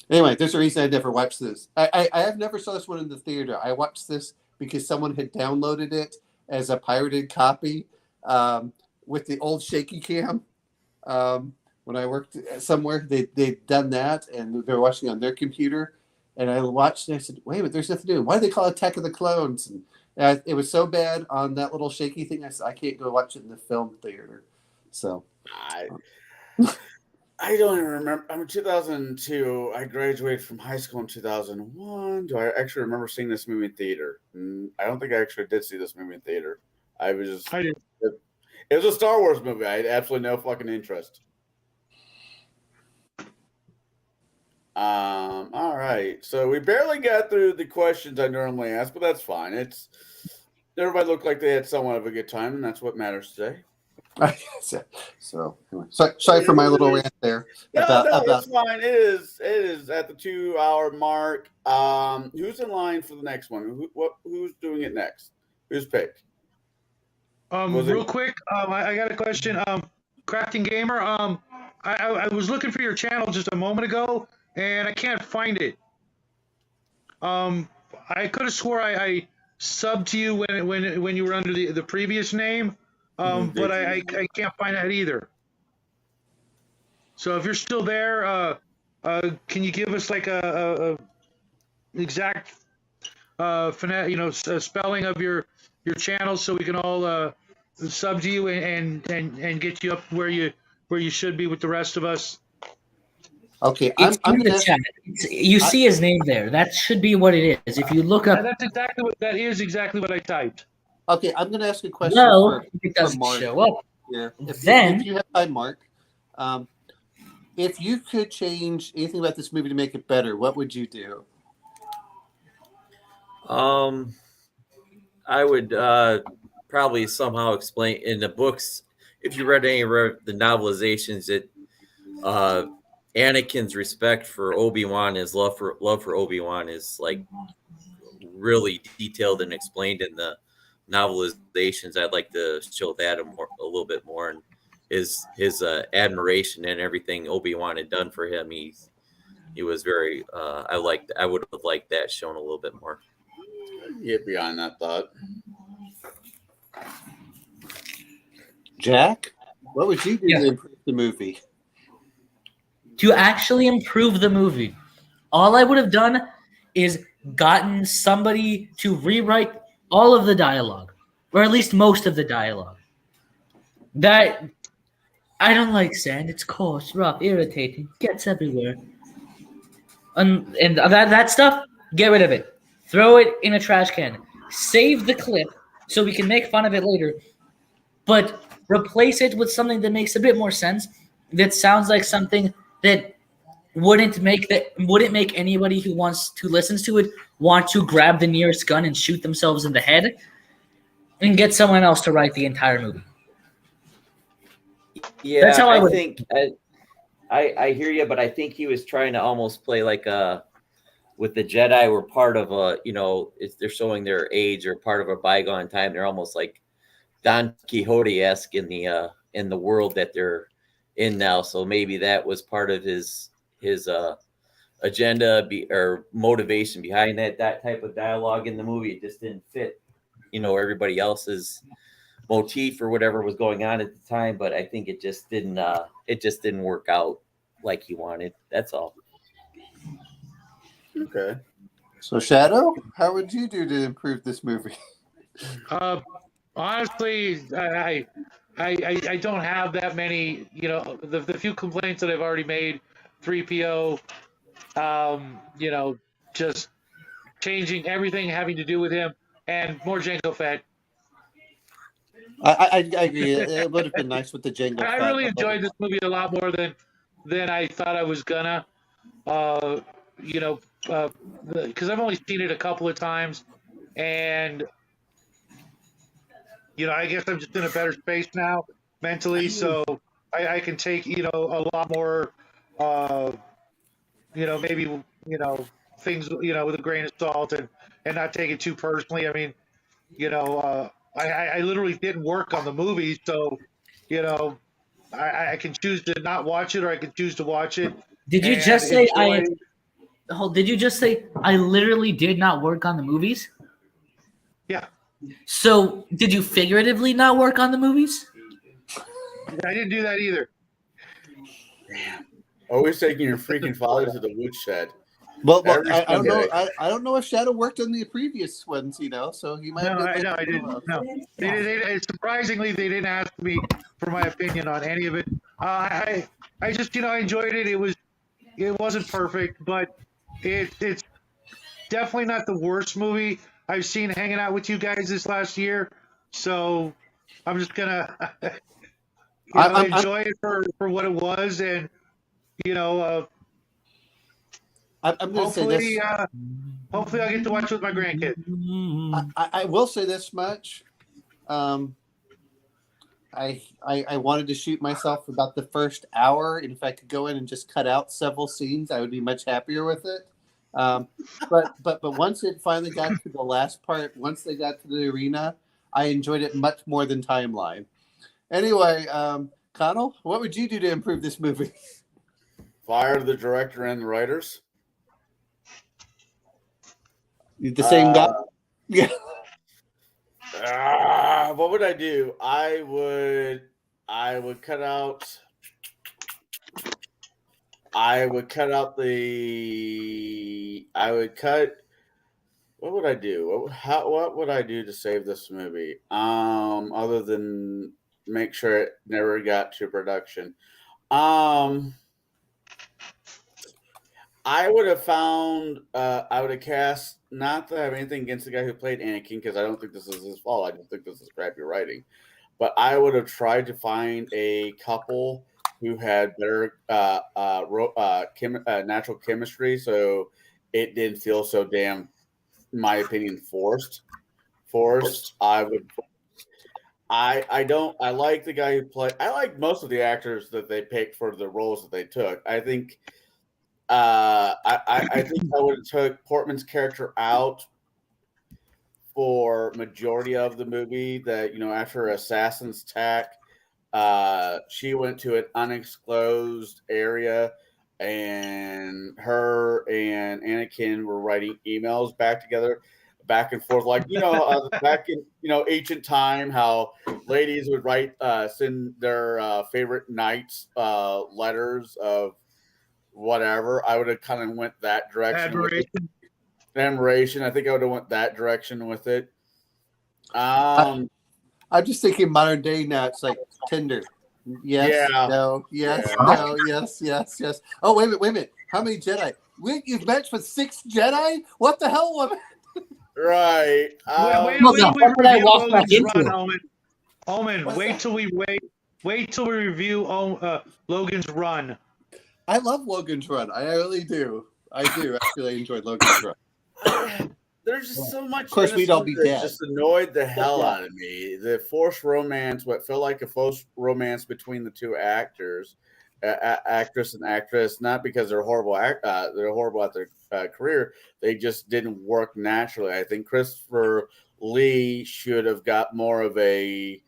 Anyway, there's a reason I never watched this. I have never saw this one in the theater. I watched this because someone had downloaded it as a pirated copy with the old shaky cam. When I worked somewhere, they'd done that, and they were watching on their computer. And I watched and I said, wait a minute, there's nothing new. Why do they call it Attack of the Clones? And it was so bad on that little shaky thing, I said, I can't go watch it in the film theater. So I don't even remember. I mean, 2002, I graduated from high school in 2001. Do I actually remember seeing this movie in theater? I don't think I actually did see this movie in theater. I did. It was a Star Wars movie. I had absolutely no fucking interest. All right. So we barely got through the questions I normally ask, but that's fine. Everybody looked like they had somewhat of a good time, and that's what matters today. So anyway, sorry for my little rant there. No, it's fine. It is at the 2-hour mark. Who's in line for the next one? Who's doing it next? Who's picked? Real quick, I got a question. Crafting Gamer, I was looking for your channel just a moment ago, and I can't find it. I could have swore I subbed to you when you were under the previous name, but I can't find that either. So if you're still there, can you give us like a exact spelling of your channel so we can all sub to you and get you up where you should be with the rest of us? Okay, It's I'm in the gonna, chat. You see his name there. That should be what it is. If you look up, That is exactly what I typed. okay, I'm going to ask a question. no, for it doesn't Mark. show up. Yeah. If Then- you have time, Mark, if you could change anything about this movie to make it better, what would you do? I would probably somehow explain in the books. If you read any of the novelizations, that Anakin's respect for Obi-Wan, his love for Obi-Wan, is like really detailed and explained in the novelizations. I'd like to show that a little bit more, and his admiration and everything Obi-Wan had done for him. He was very. I would have liked that shown a little bit more. Get behind that thought. Jack, what would you do Yeah. to improve the movie? To actually improve the movie, all I would have done is gotten somebody to rewrite all of the dialogue, or at least most of the dialogue. That I don't like sand. It's coarse, rough, irritating, gets everywhere. And that stuff, get rid of it. Throw it in a trash can. Save the clip so we can make fun of it later. But replace it with something that makes a bit more sense. That sounds like something that wouldn't make anybody who wants to listen to it want to grab the nearest gun and shoot themselves in the head, and get someone else to write the entire movie. Yeah, That's how I would think I hear you, but I think he was trying to almost play like with the Jedi were part of they're showing their age or part of a bygone time. They're almost like Don Quixote-esque in the world that they're in now. So maybe that was part of his agenda or motivation behind that type of dialogue in the movie. It just didn't fit, everybody else's motif or whatever was going on at the time. But I think it just didn't work out like he wanted. That's all. Okay. So, Shadow, how would you do to improve this movie? Honestly, I don't have that many. The few complaints that I've already made, 3PO, just changing everything having to do with him, and more Jango Fett. I agree. It would have been nice with the Jango. I Fett really above enjoyed it. this movie a lot more than I thought I was gonna. Uh, you know, because I've only seen it a couple of times, and I guess I'm just in a better space now mentally, so I can take a lot more, uh, maybe things with a grain of salt and not take it too personally. I mean, I literally didn't work on the movie, so you know I can choose to not watch it or I can choose to watch it. Did you and just say enjoy. Did you just say I literally did not work on the movies? Yeah, So did you figuratively not work on the movies? I didn't do that either. Always taking your freaking father to the woodshed. Well, Every I don't know. Sunday. I don't know if Shadow worked on the previous ones, so he might. No, have been I didn't. No, surprisingly, they didn't ask me for my opinion on any of it. I just, I enjoyed it. It wasn't perfect, but it's definitely not the worst movie I've seen hanging out with you guys this last year. So I'm just gonna, enjoy it for what it was, and I'm going to say this. hopefully I'll get to watch it with my grandkid. I will say this much. I wanted to shoot myself for about the first hour, and if I could go in and just cut out several scenes, I would be much happier with it. But once it finally got to the last part, once they got to the arena, I enjoyed it much more than Timeline. Anyway, Connell, what would you do to improve this movie? Fire the director and the writers. The same guy? Yeah. What would I do? I would cut out. What would I do? What would I do to save this movie? Other than make sure it never got to production. I would have cast, not to have anything against the guy who played Anakin, because I don't think this is his fault. I just think this is crappy writing. But I would have tried to find a couple who had better natural chemistry, so it didn't feel so damn, in my opinion, forced. I like the guy who played. I like most of the actors that they picked for the roles that they took. I think. I think I would have took Portman's character out for majority of the movie. That after Assassin's Attack, she went to an undisclosed area, and her and Anakin were writing emails back and forth, like back in ancient time, how ladies would send their favorite knights letters of whatever. I would have kind of went that direction. Admiration. I think I would have went that direction with it. I'm just thinking modern day now. It's like Tinder. Yes. Yeah. No. Yes. Yeah. No. Yes. Yes. Yes. Oh, wait a minute. How many Jedi? Wait, you've matched with 6 Jedi? What the hell, woman? Right. Wait till we review Logan's Run. I love Logan's Run. I really do. I do actually enjoy Logan's Run. There's just so much. Of course, we'd all be dead. Just annoyed the hell out of me. The forced romance, what felt like a forced romance between the two actors, actress and actress, not because they're horrible. They're horrible at their career. They just didn't work naturally. I think Christopher Lee should have got more of a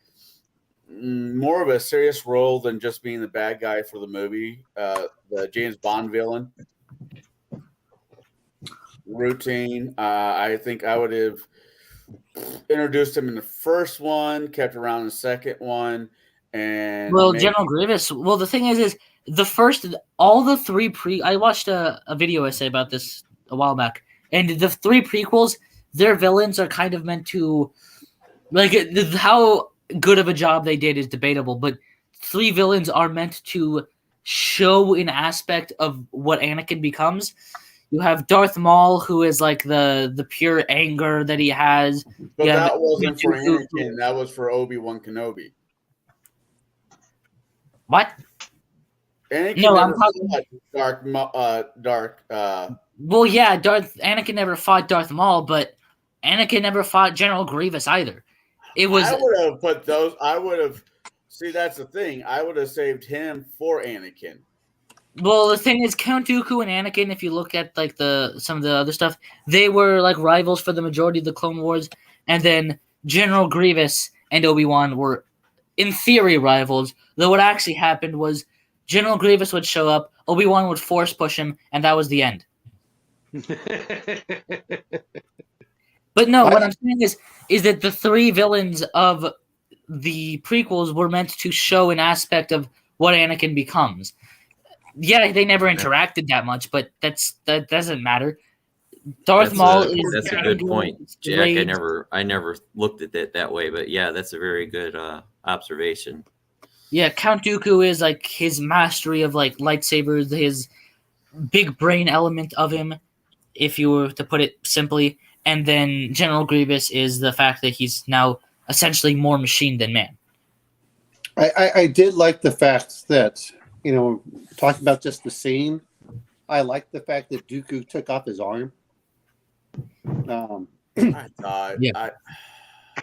serious role than just being the bad guy for the movie, the James Bond villain routine. I think I would have introduced him in the first one, kept around in the second one, and General Grievous. Well, the thing is the first, all the 3 I watched a video essay about this a while back, and the 3 prequels, their villains are kind of meant to, like, how good of a job they did is debatable, but 3 villains are meant to show an aspect of what Anakin becomes. You have Darth Maul, who is like the pure anger that he has. But Yeah, that but- wasn't for Anakin. That was for Obi-Wan Kenobi. What? Anakin No, I'm never talking- fought Well, yeah, Anakin never fought Darth Maul, but Anakin never fought General Grievous either. It was I would have put those. I would have. See, that's the thing. I would have saved him for Anakin. well, the thing is, Count Dooku and Anakin. If you look at like some of the other stuff, they were like rivals for the majority of the Clone Wars, and then General Grievous and Obi-Wan were, in theory, rivals. Though what actually happened was General Grievous would show up, Obi-Wan would force push him, and that was the end. But no, what I'm saying is that the three villains of the prequels were meant to show an aspect of what Anakin becomes. Yeah, they never interacted that much, but that doesn't matter. Darth Maul is that's a good point, Jack. Rage. I never looked at it that way, but yeah, that's a very good observation. Yeah, Count Dooku is like his mastery of like lightsabers, his big brain element of him, if you were to put it simply. And then General Grievous is the fact that he's now essentially more machine than man. I did like the fact that, talking about just the scene, I like the fact that Dooku took off his arm. I thought. Yeah.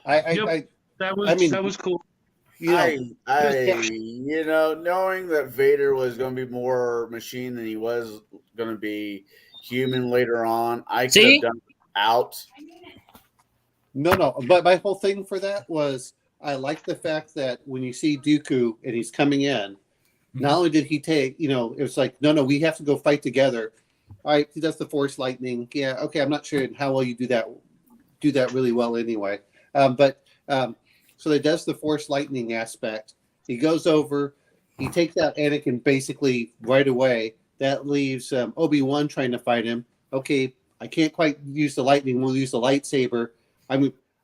That was cool. Knowing that Vader was going to be more machine than he was going to be human later on, I could have done out. No, but my whole thing for that was I like the fact that when you see Dooku and he's coming in, not only did he take, it was like, no, we have to go fight together. All right, he does the Force lightning. Yeah, okay, I'm not sure how well you do that really well anyway. So he does the Force lightning aspect. He goes over, he takes out Anakin basically right away. That leaves Obi-Wan trying to fight him. Okay, I can't quite use the lightning. We'll use the lightsaber.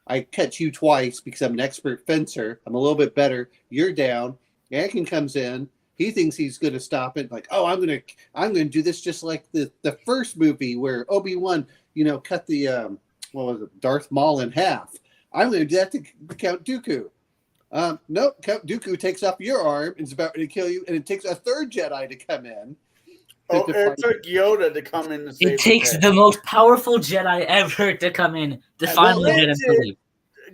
I catch you twice because I'm an expert fencer. I'm a little bit better. You're down. Anakin comes in. He thinks he's going to stop it. Like, oh, I'm going to do this just like the first movie where Obi-Wan, cut the Darth Maul in half. I'm going to do that to Count Dooku. Nope, Count Dooku takes off your arm and is about to kill you, and it takes a third Jedi to come in. It took Yoda to come in to save It takes the most powerful Jedi ever to come in to finally get him to leave.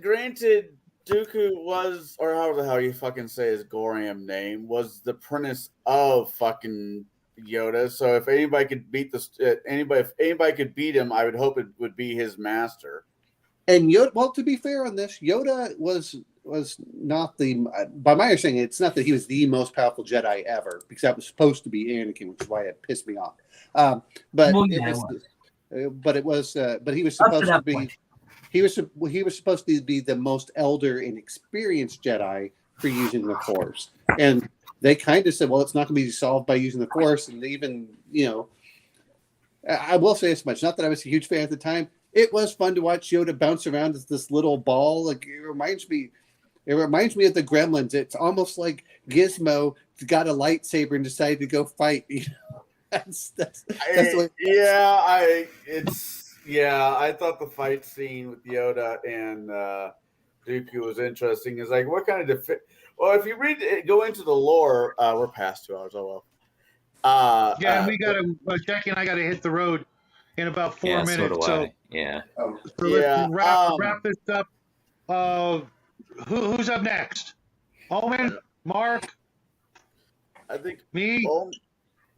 Granted, Dooku was, or how the hell you fucking say his Goram name, was the apprentice of fucking Yoda. So if anybody could beat if anybody could beat him, I would hope it would be his master. And Yoda, well, to be fair on this, Yoda was not by my understanding, it's not that he was the most powerful Jedi ever, because that was supposed to be Anakin, which is why it pissed me off. But he was supposed to be. He was supposed to be the most elder and experienced Jedi for using the Force, and they kind of said, "Well, it's not going to be solved by using the Force." And even, I will say this much: not that I was a huge fan at the time. It was fun to watch Yoda bounce around as this little ball. Like it reminds me of the Gremlins. It's almost like Gizmo got a lightsaber and decided to go fight. That's the way. I thought the fight scene with Yoda and Dooku was interesting. It's like, what kind of well, if you go into the lore, we're past 2 hours. Oh well. And we got to Jackie and I got to hit the road in about 4 minutes. So yeah. Let's wrap this up. Who's up next? Omen, Mark. I think me.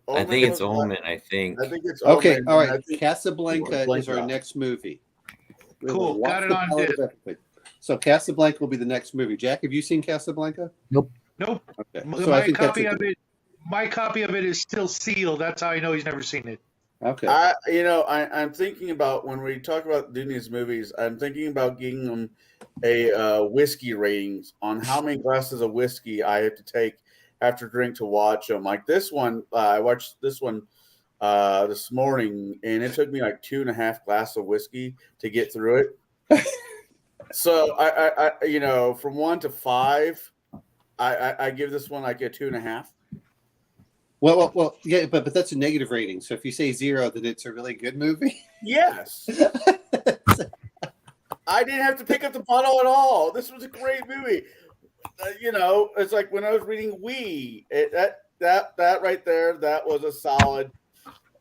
I think it's Omen. I think it's okay. Omen. All right, Casablanca is our next movie. Cool. Got it on disc. So Casablanca will be the next movie. Jack, have you seen Casablanca? Nope. Okay. So my copy of it is still sealed. That's how I know he's never seen it. Okay. I'm thinking about, when we talk about doing these movies, I'm thinking about giving them a whiskey ratings on how many glasses of whiskey I have to take after drink to watch them. Like this one, I watched this one this morning, and it took me like 2.5 glasses of whiskey to get through it. So I from 1 to 5, I give this one like a 2.5. Well, yeah, but that's a negative rating. So if you say 0, then it's a really good movie. Yes. I didn't have to pick up the bottle at all. This was a great movie. It's like when I was reading that right there, that was a solid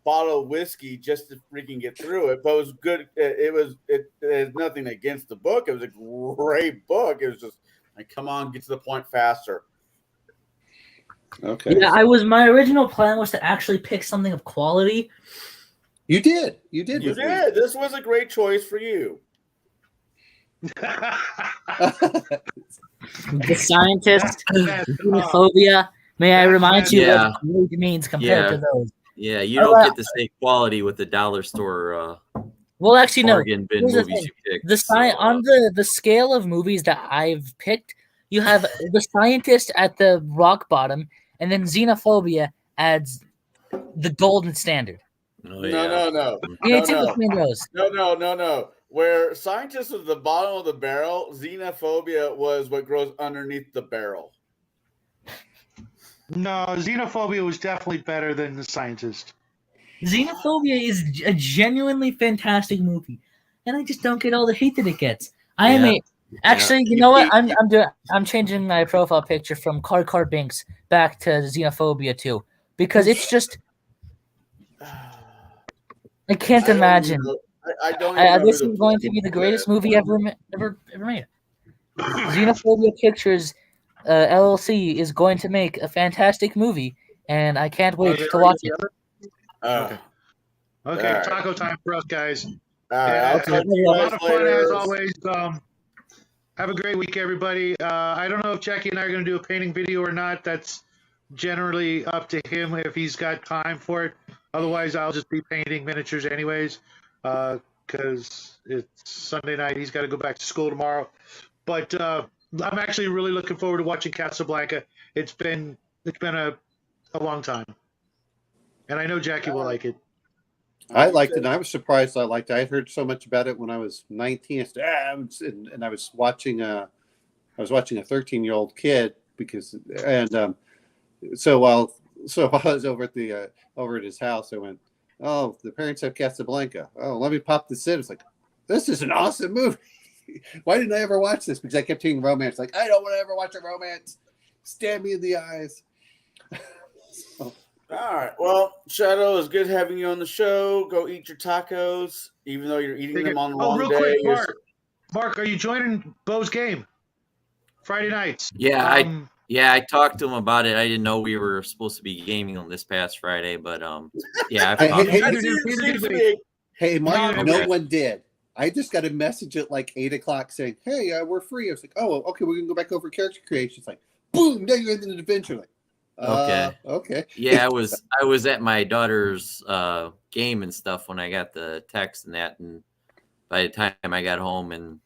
bottle of whiskey just to freaking get through it. But it was good. It has nothing against the book. It was a great book. It was just like, come on, get to the point faster. Okay. Yeah, my original plan was to actually pick something of quality. You did. You You with me. did. This was a great choice for you. The Scientist, That's, Xenophobia. May I that's remind you Yeah. what great means compared to those? Yeah, you don't get the same quality with the dollar store Well, actually, no. bargain bin Here's the movies thing. you picked. On the scale of movies that I've picked, you have The Scientist at the rock bottom, and then Xenophobia adds the golden standard. Oh, No. You need to pick between those. No. Where Scientist was the bottom of the barrel, Xenophobia was what grows underneath the barrel. no, Xenophobia was definitely better than The Scientist. Xenophobia is a genuinely fantastic movie, and I just don't get all the hate that it gets. Actually, you know what? I'm changing my profile picture from Car Binks back to Xenophobia 2 because it's just I can't imagine. I don't even know This who is going to be the greatest movie ever made. Xenophobia Pictures LLC is going to make a fantastic movie, and I can't wait to watch it. Okay, All right. taco time for us, guys. All right, Yeah, I'll talk to you a guys lot of fun later. as always. Have a great week, everybody. I don't know if Jackie and I are going to do a painting video or not. That's generally up to him if he's got time for it. Otherwise, I'll just be painting miniatures anyways, because it's Sunday night. He's got to go back to school tomorrow. But I'm actually really looking forward to watching Casablanca. It's been a long time, and I know Jackie will like it. I liked it. And I was surprised. I liked it. I had heard so much about it when I was 19. And I was watching a 13-year-old kid so while I was over at his house, I went, "Oh, the parents have Casablanca. Oh, let me pop this in." It's like, this is an awesome movie. Why didn't I ever watch this? Because I kept hearing romance. Like, I don't want to ever watch a romance. Stab me in the eyes. All right. Well, Shadow, it's good having you on the show. Go eat your tacos, even though you're eating them on the long real day. quick, Mark, are you joining Bo's game Friday nights? Yeah, I talked to him about it. I didn't know we were supposed to be gaming on this past Friday, but yeah, I've talked to him. Hey, Mark, Okay. no one did. I just got a message at like 8:00 saying, "Hey, we're free." I was like, "Oh, okay, we're gonna go back over character creation." It's like, boom, now you're in the adventure. Like, okay. Yeah, I was at my daughter's game and stuff when I got the text and that, and by the time I got home and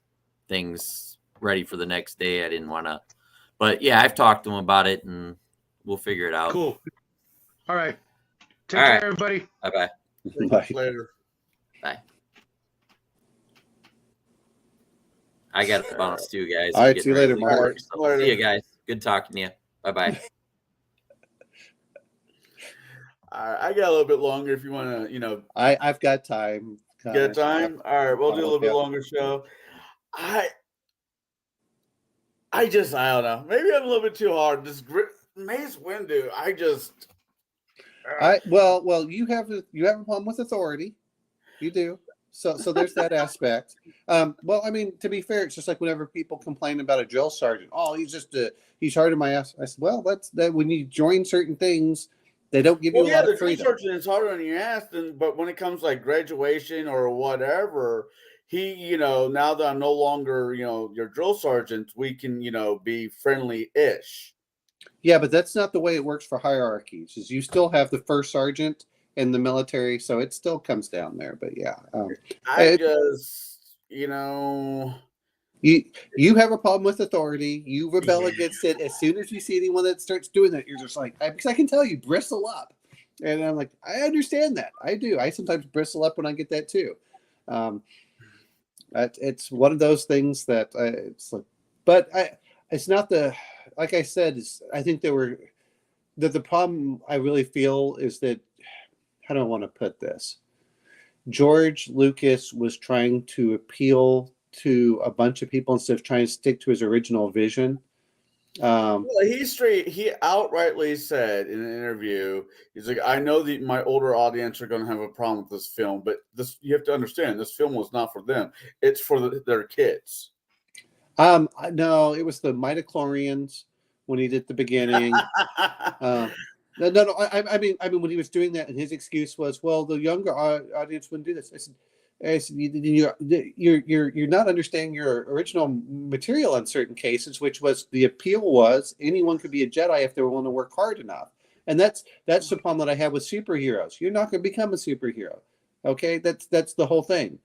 things ready for the next day, I didn't want to. But yeah, I've talked to him about it, and we'll figure it out. Cool. All right. Take All care, right. everybody. Bye. Bye. Later. Bye. I got to bounce too, guys. All right, I'm see you getting later, ready to Mark. work, so see you guys. Good talking to you. Bye. All right, I got a little bit longer if you want to, I've got time. get time. All right, we'll do a little bit longer show. I don't know. Maybe I'm a little bit too hard. This Mace Windu, Well, you have a problem with authority. You do. So there's that aspect. Well, I mean, to be fair, it's just like whenever people complain about a drill sergeant. Oh, he's hard in my ass. I said, well, that's that when you join certain things, they don't give you a lot the of drill freedom. sergeant is harder on your ass but when it comes like graduation or whatever, he, now that I'm no longer, your drill sergeant, we can, be friendly-ish. Yeah, but that's not the way it works for hierarchies. Is you still have the first sergeant in the military, so it still comes down there. But yeah, you have a problem with authority. You rebel against it as soon as you see anyone that starts doing that. You're just like, because I can tell you bristle up, and I'm like, I understand that. I do. I sometimes bristle up when I get that too. It's one of those things that it's like, but it's not like I said. I think there were the problem I really feel is that, how do I want to put this? George Lucas was trying to appeal to a bunch of people instead of trying to stick to his original vision. Well, he outrightly said in an interview, he's like, I know that my older audience are going to have a problem with this film, but you have to understand, this film was not for them. It's for their kids. No, it was the midichlorians when he did the beginning. No. I mean, when he was doing that, and his excuse was, well, the younger audience wouldn't do this. I said, you're not understanding your original material in certain cases, which was the appeal was anyone could be a Jedi if they were willing to work hard enough. And that's the problem that I have with superheroes. You're not going to become a superhero. Okay, that's the whole thing.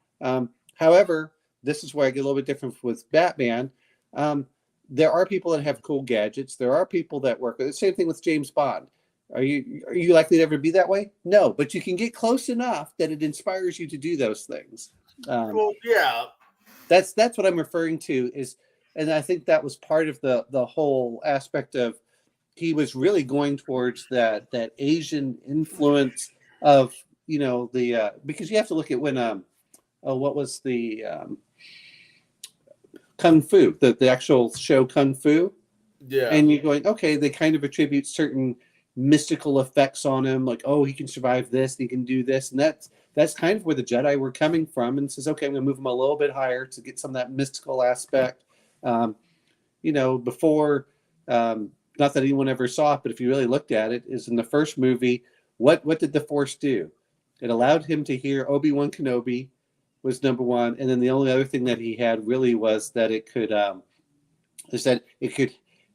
However, this is where I get a little bit different with Batman. There are people that have cool gadgets. There are people that work. The same thing with James Bond. Are you likely to ever be that way? No, but you can get close enough that it inspires you to do those things. Well, yeah, that's what I'm referring to is, and I think that was part of the whole aspect of he was really going towards that Asian influence of the because you have to look at when what was the Kung Fu, the actual show Kung Fu. Yeah. And you're going, okay, they kind of attribute certain mystical effects on him, like, oh, he can survive this, he can do this. And that's kind of where the Jedi were coming from, and says, okay, I'm going to move him a little bit higher to get some of that mystical aspect. Before, not that anyone ever saw it, but if you really looked at it, is in the first movie, what did the Force do? It allowed him to hear Obi-Wan Kenobi was number one, and then the only other thing that he had really was that it could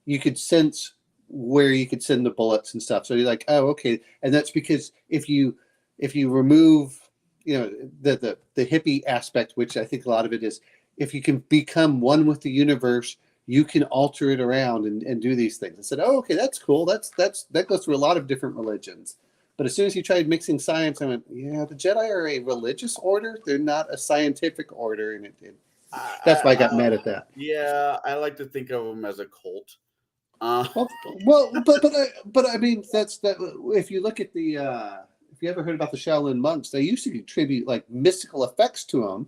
you could sense where you could send the bullets and stuff. So you're like, oh, okay, and that's because if you remove the hippie aspect, which I think a lot of it is, if you can become one with the universe, you can alter it around and do these things. I said, oh, okay, that's cool. That goes through a lot of different religions. But as soon as you tried mixing science, I went, yeah, the Jedi are a religious order. They're not a scientific order. And that's why I got mad at that. Yeah, I like to think of them as a cult. But I mean, that's that. If you look at if you ever heard about the Shaolin monks, they used to contribute like mystical effects to them.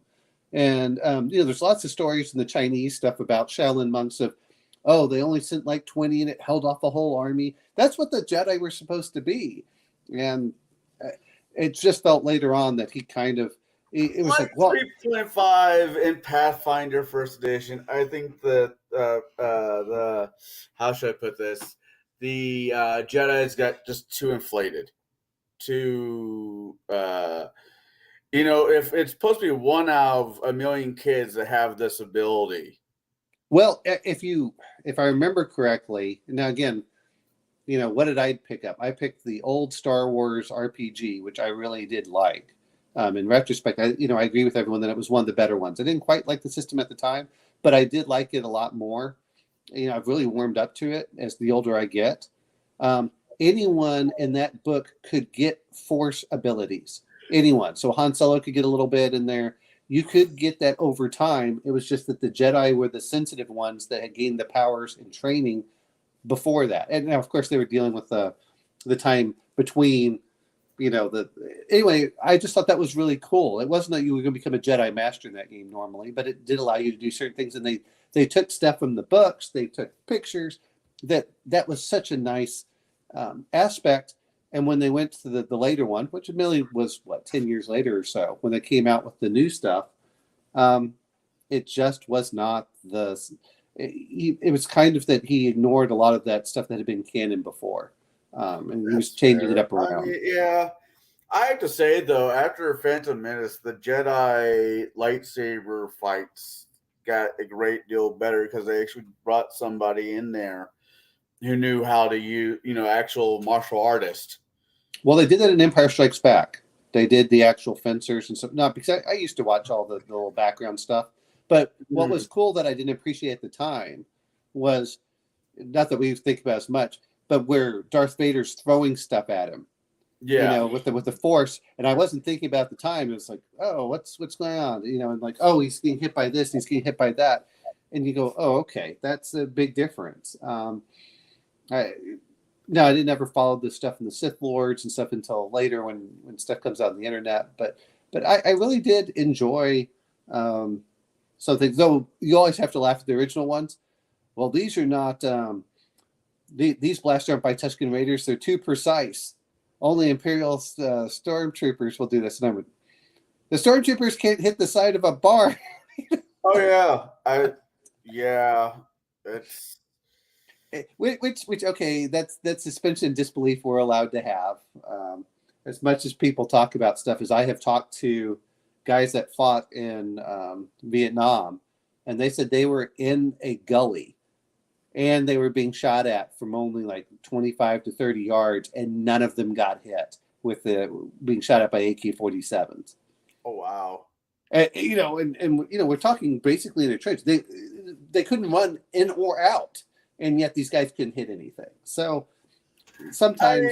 And, there's lots of stories in the Chinese stuff about Shaolin monks of, oh, they only sent like 20 and it held off a whole army. That's what the Jedi were supposed to be. And it just felt later on that he kind of, it was like, well, 3.5 in Pathfinder First Edition. I think that how should I put this? The Jedi's got just too inflated. If it's supposed to be 1 out of a million kids that have this ability. Well, if I remember correctly, now again, what did I pick up? I picked the old Star Wars RPG, which I really did like. In retrospect, I agree with everyone that it was one of the better ones. I didn't quite like the system at the time, but I did like it a lot more. I've really warmed up to it as the older I get. Anyone in that book could get Force abilities. Anyone. So Han Solo could get a little bit in there. You could get that over time. It was just that the Jedi were the sensitive ones that had gained the powers and training before that. And now, of course, they were dealing with the time between, anyway, I just thought that was really cool. It wasn't that you were going to become a Jedi master in that game normally, but it did allow you to do certain things. And they took stuff from the books. They took pictures. That was such a nice aspect. And when they went to the later one, which admittedly was 10 years later or so, when they came out with the new stuff, it just was not it was kind of that he ignored a lot of that stuff that had been canon before. And he was changing it up around. I have to say, though, after Phantom Menace, the Jedi lightsaber fights got a great deal better because they actually brought somebody in there who knew how to use, actual martial artist. Well, they did that in Empire Strikes Back. They did the actual fencers and stuff. Not because I used to watch all the little background stuff. But what was cool that I didn't appreciate at the time was, not that we think about as much, but where Darth Vader's throwing stuff at him. Yeah. With the Force. And I wasn't thinking about at the time. It was like, oh, what's going on? And like, oh, he's getting hit by this, he's getting hit by that. And you go, oh, okay, that's a big difference. no, I didn't ever follow the stuff in the Sith Lords and stuff until later when stuff comes out on the internet. But I really did enjoy some things. Though you always have to laugh at the original ones. Well, these are not. These blasts aren't by Tusken Raiders. They're too precise. Only Imperial stormtroopers will do this. And the stormtroopers can't hit the side of a bar. Oh yeah, it's Which okay, that's suspension of disbelief we're allowed to have. As much as people talk about stuff, as I have talked to guys that fought in Vietnam, and they said they were in a gully and they were being shot at from only like 25 to 30 yards, and none of them got hit with being shot at by AK-47s. oh wow. And we're talking basically in a trench. They couldn't run in or out, and yet these guys couldn't hit anything. So sometimes,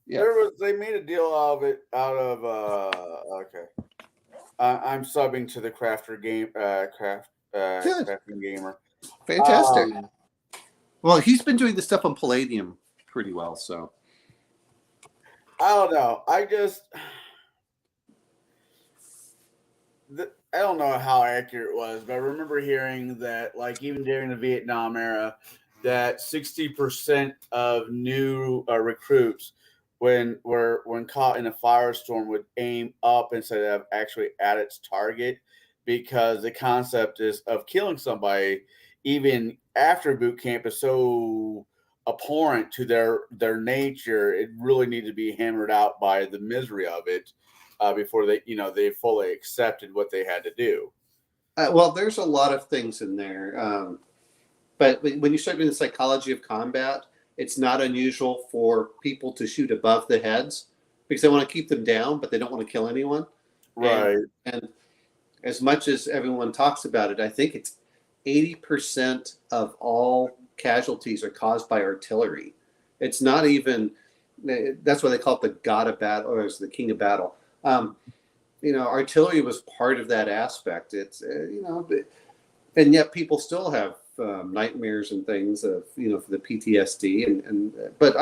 yeah. They made a deal of it out of okay. I'm subbing to the Crafter game Crafting Gamer. Fantastic. Well, he's been doing the stuff on Palladium pretty well, so I don't know. I don't know how accurate it was, but I remember hearing that, like, even during the Vietnam era, that 60% of new recruits, when caught in a firestorm, would aim up instead of actually at its target, because the concept is of killing somebody, even after boot camp, is so abhorrent to their nature. It really needed to be hammered out by the misery of it. Before they fully accepted what they had to do. Well, there's a lot of things in there, but when you start doing the psychology of combat, it's not unusual for people to shoot above the heads because they want to keep them down, but they don't want to kill anyone. Right. And as much as everyone talks about it, I think it's 80% of all casualties are caused by artillery. It's not even. That's why they call it the god of battle, or it's the king of battle. Artillery was part of that aspect. It's and yet people still have nightmares and things of for the PTSD but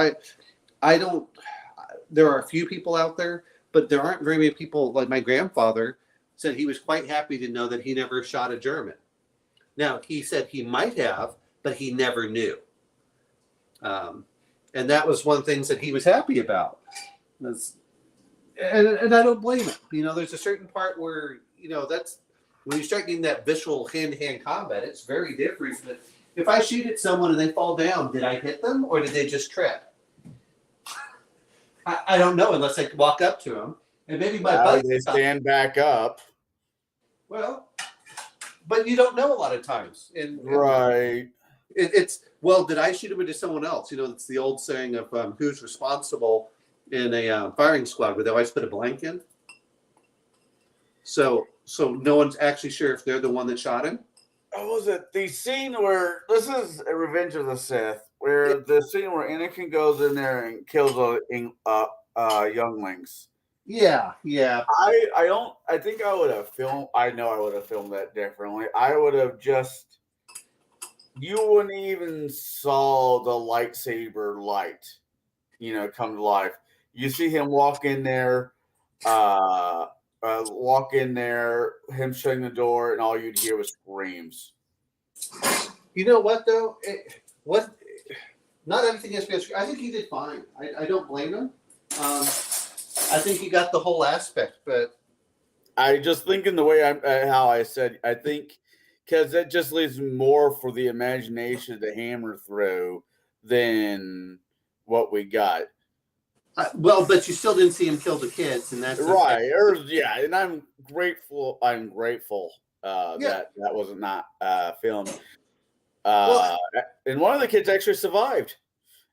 I don't. There are a few people out there, but there aren't very many people. Like my grandfather said, he was quite happy to know that he never shot a German. Now he said he might have, but he never knew. And that was one of the things that he was happy about. And I don't blame him. There's a certain part where, that's when you start getting that visceral hand-to-hand combat, it's very different. But if I shoot at someone and they fall down, did I hit them or did they just trip? I don't know unless I walk up to them. And maybe my buddy. They stand back up. Well, but you don't know a lot of times. Right. Well, did I shoot him or did someone else? It's the old saying of who's responsible in a firing squad where they always put a blank in. So no one's actually sure if they're the one that shot him. Oh, was it the scene where this is a Revenge of the Sith, where the scene where Anakin goes in there and kills younglings? Yeah. I think I would have filmed. I know I would have filmed that differently. I would have you wouldn't even saw the lightsaber light, come to life. You see him walk in there, him shutting the door, and all you'd hear was screams. You know what, though? Not everything has to be. I think he did fine. I don't blame him. I think he got the whole aspect, but I just think in the way how I said, I think because that just leaves more for the imagination to hammer through than what we got. But you still didn't see him kill the kids, and that's right. And I'm grateful. That was not filmed. And one of the kids actually survived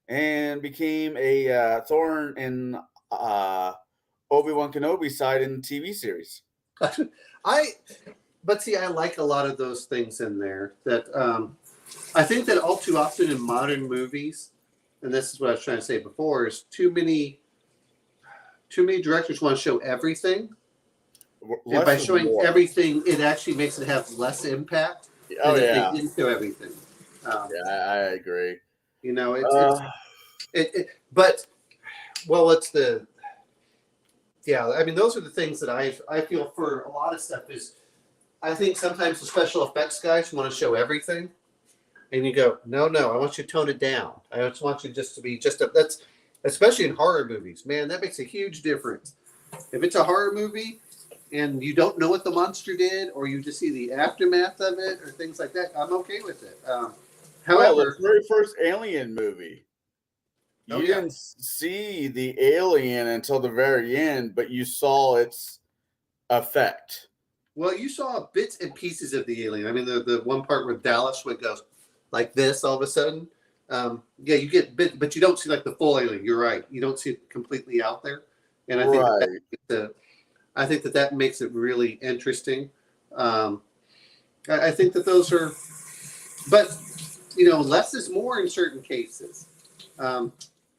and became a thorn in Obi-Wan Kenobi's side in the TV series. I like a lot of those things in there. That I think that all too often in modern movies. And this is what I was trying to say before, is too many directors want to show everything. And by showing everything, it actually makes it have less impact than if they didn't show everything. I agree. It's But well, it's the yeah. I mean, those are the things that I feel for a lot of stuff is. I think sometimes the special effects guys want to show everything, and you go, no, I want you to tone it down. I just want you just to be that's especially in horror movies, man. That makes a huge difference. If it's a horror movie and you don't know what the monster did, or you just see the aftermath of it, or things like that, I'm okay with it. However, the very first Alien movie, you didn't see the alien until the very end, but you saw its effect. well, you saw bits and pieces of the alien. I mean, the one part where Dallas would go like this all of a sudden. Yeah, you get bit, but you don't see like the full alien. You're right. You don't see it completely out there, and I think I think that makes it really interesting. I think that those are, but less is more in certain cases. Okay,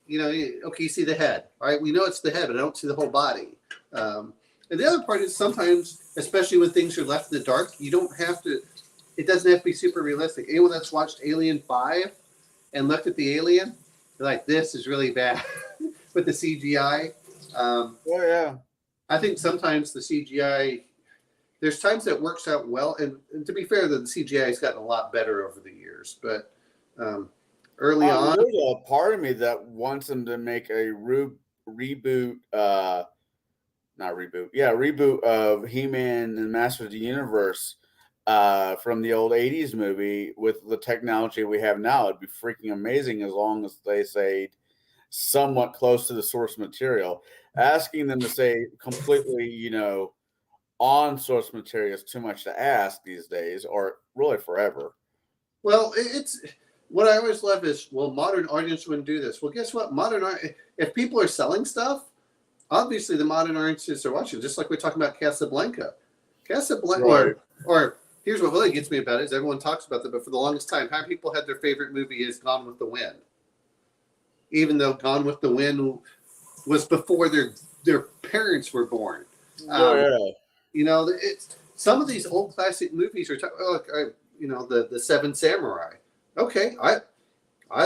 you see the head. All right, we know it's the head, but I don't see the whole body. And the other part is sometimes, especially when things are left in the dark, you don't have to. It doesn't have to be super realistic. Anyone that's watched Alien 5 and looked at the alien, they're like, this is really bad with the CGI. Oh yeah. I think sometimes the CGI, there's times that works out well, and to be fair, the CGI has gotten a lot better over the years. But early on, there's a part of me that wants them to make a reboot. Reboot of He-Man and Master of the Universe from the old 80s movie with the technology we have now. It'd be freaking amazing as long as they say somewhat close to the source material. Asking them to say completely, on source material is too much to ask these days, or really forever. Well, it's what I always love is, well, modern audience wouldn't do this. Well, guess what? If people are selling stuff, obviously the modern audiences are watching, just like we're talking about Casablanca. Right. Or here's what really gets me about it is everyone talks about that, but for the longest time, how people had their favorite movie is Gone with the Wind. Even though Gone with the Wind was before their parents were born. It's some of these old classic movies are the Seven Samurai. Okay, I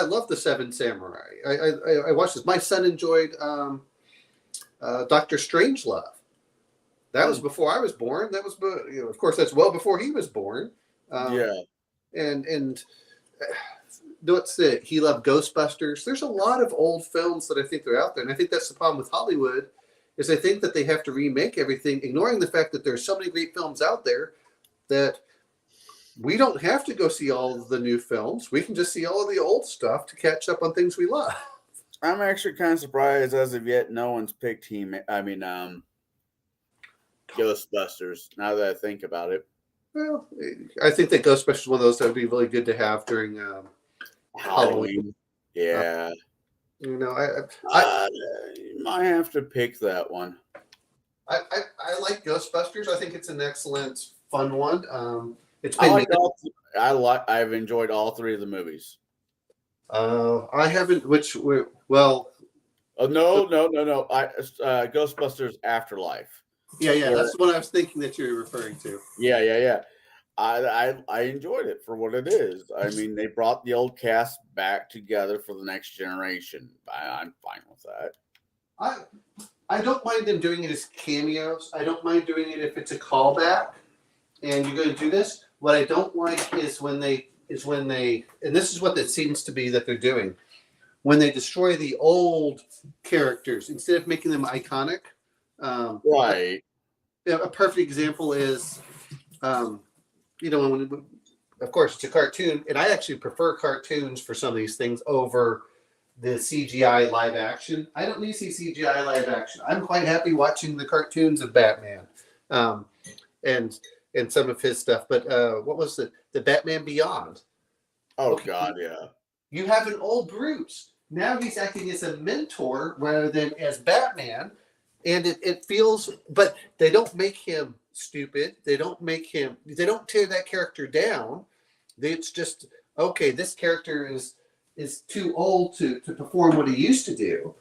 love the Seven Samurai. I watched this. My son enjoyed Dr. Strangelove. That was before I was born. That was, of course, that's well before he was born. And what's it? He loved Ghostbusters. There's a lot of old films that I think are out there, and I think that's the problem with Hollywood, is I think that they have to remake everything, ignoring the fact that there's so many great films out there that we don't have to go see all of the new films. We can just see all of the old stuff to catch up on things we love. I'm actually kind of surprised as of yet no one's picked Ghostbusters, now that I think about it. Well, I think that Ghostbusters is one of those that would be really good to have during Halloween. Yeah. You might have to pick that one. I like Ghostbusters. I think it's an excellent, fun one. It's been. I've enjoyed all three of the movies. I haven't. No. Ghostbusters Afterlife. Yeah. That's the one I was thinking that you were referring to. Yeah. I enjoyed it for what it is. I mean, they brought the old cast back together for the next generation. I'm fine with that. I don't mind them doing it as cameos. I don't mind doing it if it's a callback and you're going to do this. What I don't like is when they, and this is what it seems to be that they're doing, when they destroy the old characters instead of making them iconic. Right. A perfect example is, when, of course, it's a cartoon, and I actually prefer cartoons for some of these things over the CGI live action. I don't need to see CGI live action. I'm quite happy watching the cartoons of Batman, and some of his stuff. But what was the Batman Beyond? Oh God, yeah. You have an old Bruce. Now he's acting as a mentor rather than as Batman, and it feels. But they don't make him stupid. They don't tear that character down. It's just okay. This character is too old to perform what he used to do.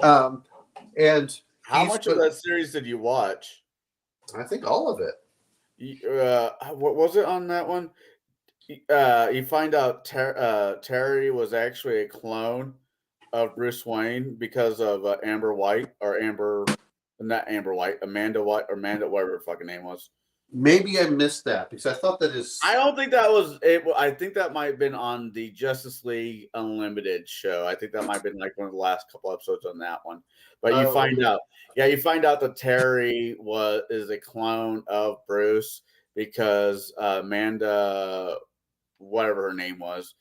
And how much of that series did you watch? I think all of it. What was it on that one? You find out Terry was actually a clone of Bruce Wayne because of Amber White or Amber, not Amber White, Amanda White or Amanda, whatever her fucking name was. Maybe I missed that because I thought that is. I don't think that was it. I think that might have been on the Justice League Unlimited show. I think that might have been like one of the last couple episodes on that one. But you find out, you find out that Terry is a clone of Bruce because Amanda, whatever her name was,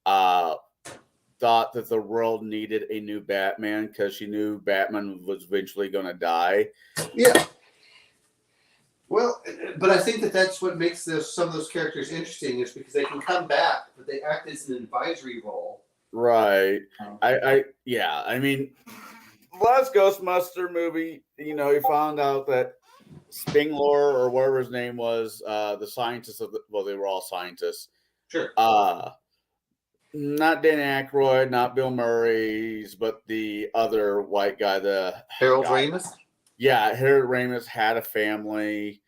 thought that the world needed a new Batman because she knew Batman was eventually going to die. Yeah. Well, but I think that that's what makes some of those characters interesting is because they can come back, but they act as an advisory role. Right. I mean, last Ghostbuster movie, you know, he found out that Spengler or whatever his name was, the scientist they were all scientists. Sure. Not Dan Aykroyd, not Bill Murray's, but the other white guy, the Harold Ramis. Yeah, Harold Ramis had a family,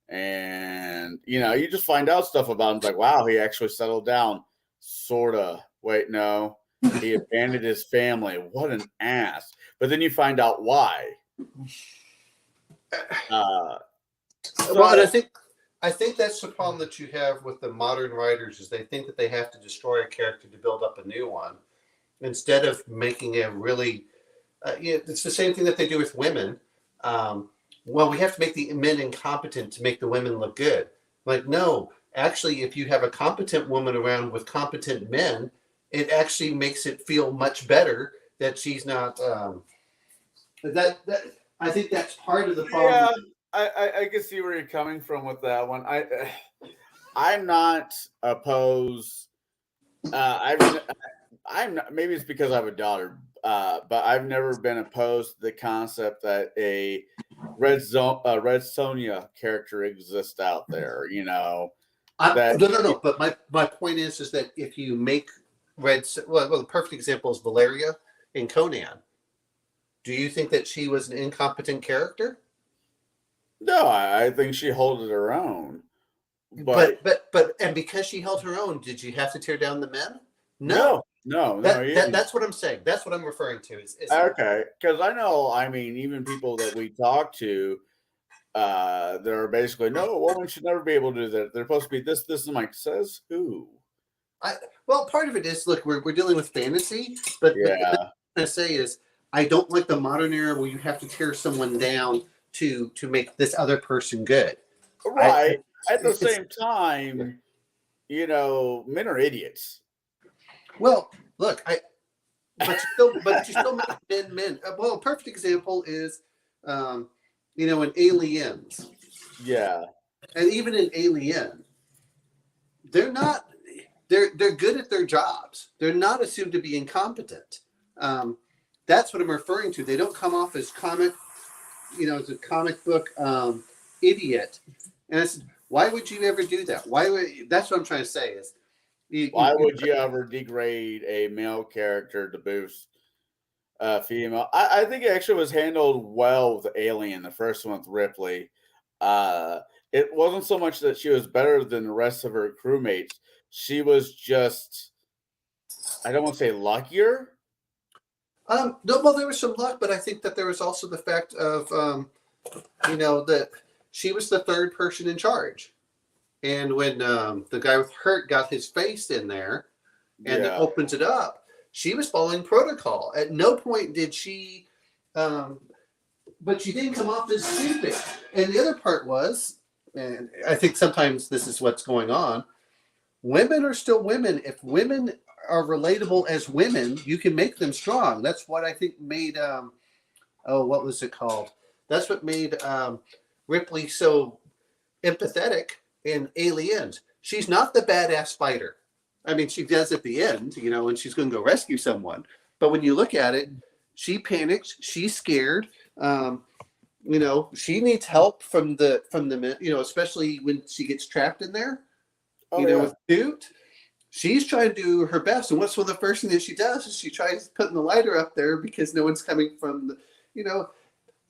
and you know, you just find out stuff about him. It's like, wow, he actually settled down. Sorta. Wait, no, he abandoned his family. What an ass! But then you find out why. Well, and I think that's the problem that you have with the modern writers is they think that they have to destroy a character to build up a new one, instead of making a really. It's the same thing that they do with women. Well, we have to make the men incompetent to make the women look good. Like, no, actually, if you have a competent woman around with competent men, it actually makes it feel much better that she's not. That I think that's part of the problem. Yeah, I can see where you're coming from with that one. I'm not opposed. I'm not, maybe it's because I have a daughter, but I've never been opposed to the concept that a Red Sonja character exists out there. You know, No. But my point is that if you make the perfect example is Valeria in Conan. Do you think that she was an incompetent character? No, I think she held her own. But because she held her own, did you have to tear down the men? No. That's what I'm saying. That's what I'm referring to. Is okay, because I know. I mean, even people that we talk to, they're basically no, a woman should never be able to do that. They're supposed to be this. This is like says who? Well, part of it is look, we're dealing with fantasy, but yeah. What I'm going to say is I don't like the modern era where you have to tear someone down to make this other person good. Right. At the same time, you know, men are idiots. Well, look, but you still make men. Well, a perfect example is, in Aliens. Yeah. And even in Alien, they're not. They're good at their jobs. They're not assumed to be incompetent. That's what I'm referring to. They don't come off as as a comic book idiot. And it's, why would you ever do that? That's what I'm trying to say is. Why would you ever degrade a male character to boost female? I think it actually was handled well with Alien, the first one with Ripley. It wasn't so much that she was better than the rest of her crewmates. She was just, I don't want to say luckier. No, well, there was some luck, but I think that there was also the fact of, that she was the third person in charge. And when the guy with Hurt got his face in there and it opens it up, she was following protocol. At no point did she, but she didn't come off as stupid. And the other part was, and I think sometimes this is what's going on, women are still women. If women are relatable as women, you can make them strong. That's what I think made, what was it called? That's what made Ripley so empathetic in Aliens. She's not the badass fighter. I mean, she does at the end, when she's going to go rescue someone. But when you look at it, she panics. She's scared. She needs help from the men, especially when she gets trapped in there. With Newt, she's trying to do her best. And what's one of the first things that she does is she tries putting the lighter up there because no one's coming from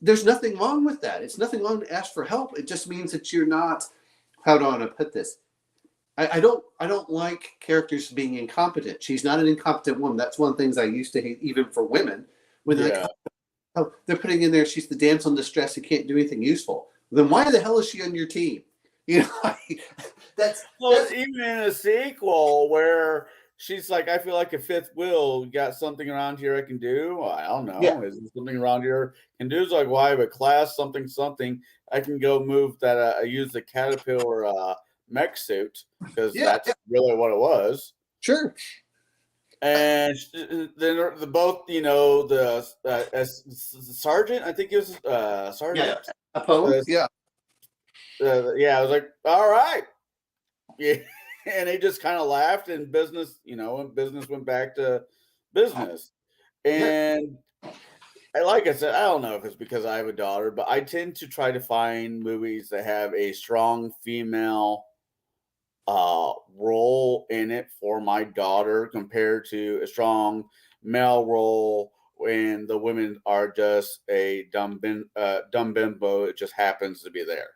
there's nothing wrong with that. It's nothing wrong to ask for help. It just means that you're not, how do I want to put this? I don't like characters being incompetent. She's not an incompetent woman. That's one of the things I used to hate, even for women, when they're like, oh, they're putting in there, she's the damsel in distress who can't do anything useful. Then why the hell is she on your team? You know, that's even in a sequel where she's like, I feel like a fifth wheel. You got something around here I can do? I don't know. Yeah. Is there something around here I can do? It's like, why? But class something. I can go move that. I use the caterpillar mech suit because that's really what it was. Sure. And then the both, the sergeant. I think it was sergeant. Yeah. A poem. Yeah. I was like, all right. Yeah. And they just kind of laughed, and business went back to business. And like I said, I don't know if it's because I have a daughter, but I tend to try to find movies that have a strong female role in it for my daughter compared to a strong male role when the women are just a dumb bimbo. It just happens to be there.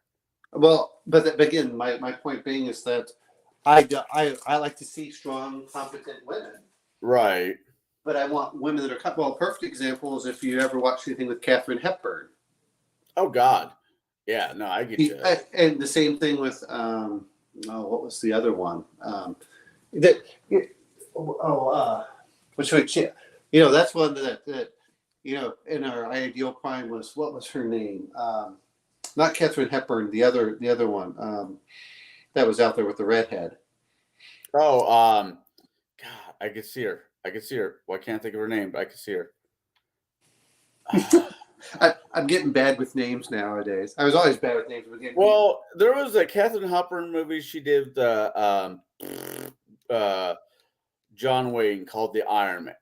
Well, but again, my point being is that I like to see strong, competent women. Right. But I want women that are well. A perfect example is if you ever watched anything with Katharine Hepburn. Oh God, yeah. No, I get you. And the same thing with what was the other one? That's one that in our ideal prime was, what was her name? Not Katharine Hepburn, the other one that was out there with the redhead. Oh, God, I could see her. Well, I can't think of her name, but I could see her. I'm getting bad with names nowadays. I was always bad with names. Well, there was a Katharine Hepburn movie she did, the John Wayne, called The Iron Man.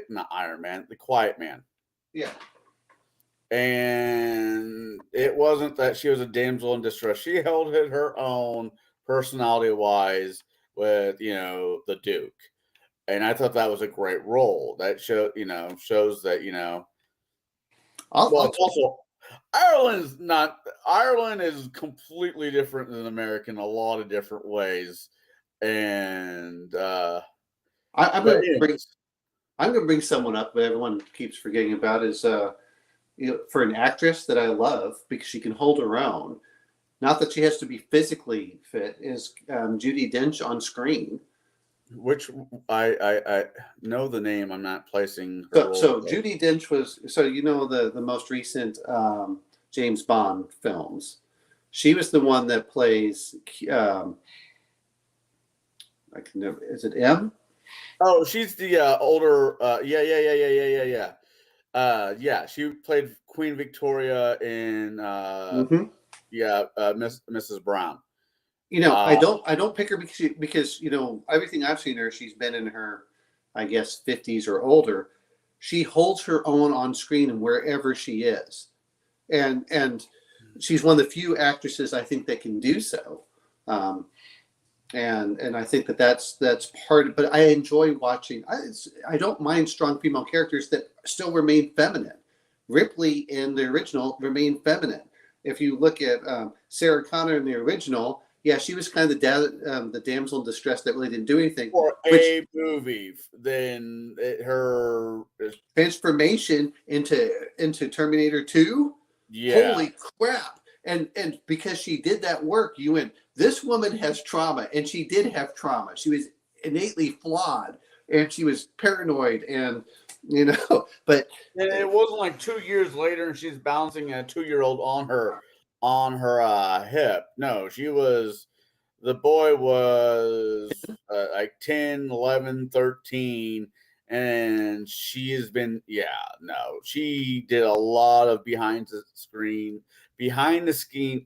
Not Iron Man, The Quiet Man. Yeah. And it wasn't that she was a damsel in distress. She held her own personality-wise with, the Duke. And I thought that was a great role. That shows that, also Ireland is completely different than America in a lot of different ways. And I'm going to bring someone up that everyone keeps forgetting about is for an actress that I love because she can hold her own. Not that she has to be physically fit. Is Judi Dench on screen? Which I know the name. I'm not placing. So Judi Dench was the most recent James Bond films. She was the one that plays. I can never. Is it M? Oh, she's the older. Yeah. She played Queen Victoria in Mrs. Brown. I don't pick her because everything I've seen her, she's been in her, I guess, 50s or older. She holds her own on screen and wherever she is, and she's one of the few actresses I think that can do so. And I think that's part of, but I enjoy watching. I don't mind strong female characters that still remain feminine. Ripley in the original remained feminine. If you look at Sarah Connor in the original, yeah, she was kind of the damsel in distress that really didn't do anything. For a movie, then her transformation into Terminator 2. Yeah. Holy crap! And because she did that work, you went, this woman has trauma, and she did have trauma. She was innately flawed, and she was paranoid, and but and it wasn't like 2 years later, and she's bouncing a 2-year-old on her hip. No, the boy was like 10, 11, 13, and she did a lot of behind the scene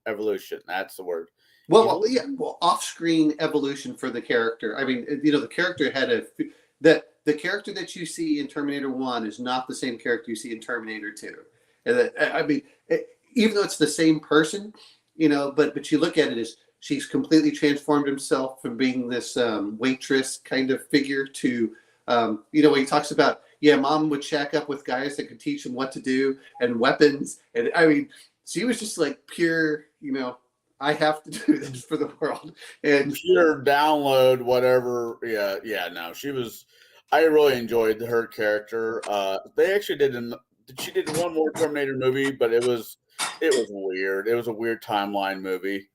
evolution. That's the word. Well, off-screen evolution for the character. I mean, the character had the character that you see in Terminator 1 is not the same character you see in Terminator 2. And even though it's the same person, but you look at it as she's completely transformed himself from being this waitress kind of figure to, when he talks about, mom would shack up with guys that could teach him what to do and weapons. And I mean, she was just like pure, I have to do this for the world. And Pure download, whatever. Yeah. No, she was. I really enjoyed her character. They actually did. She did one more Terminator movie, but it was weird. It was a weird timeline movie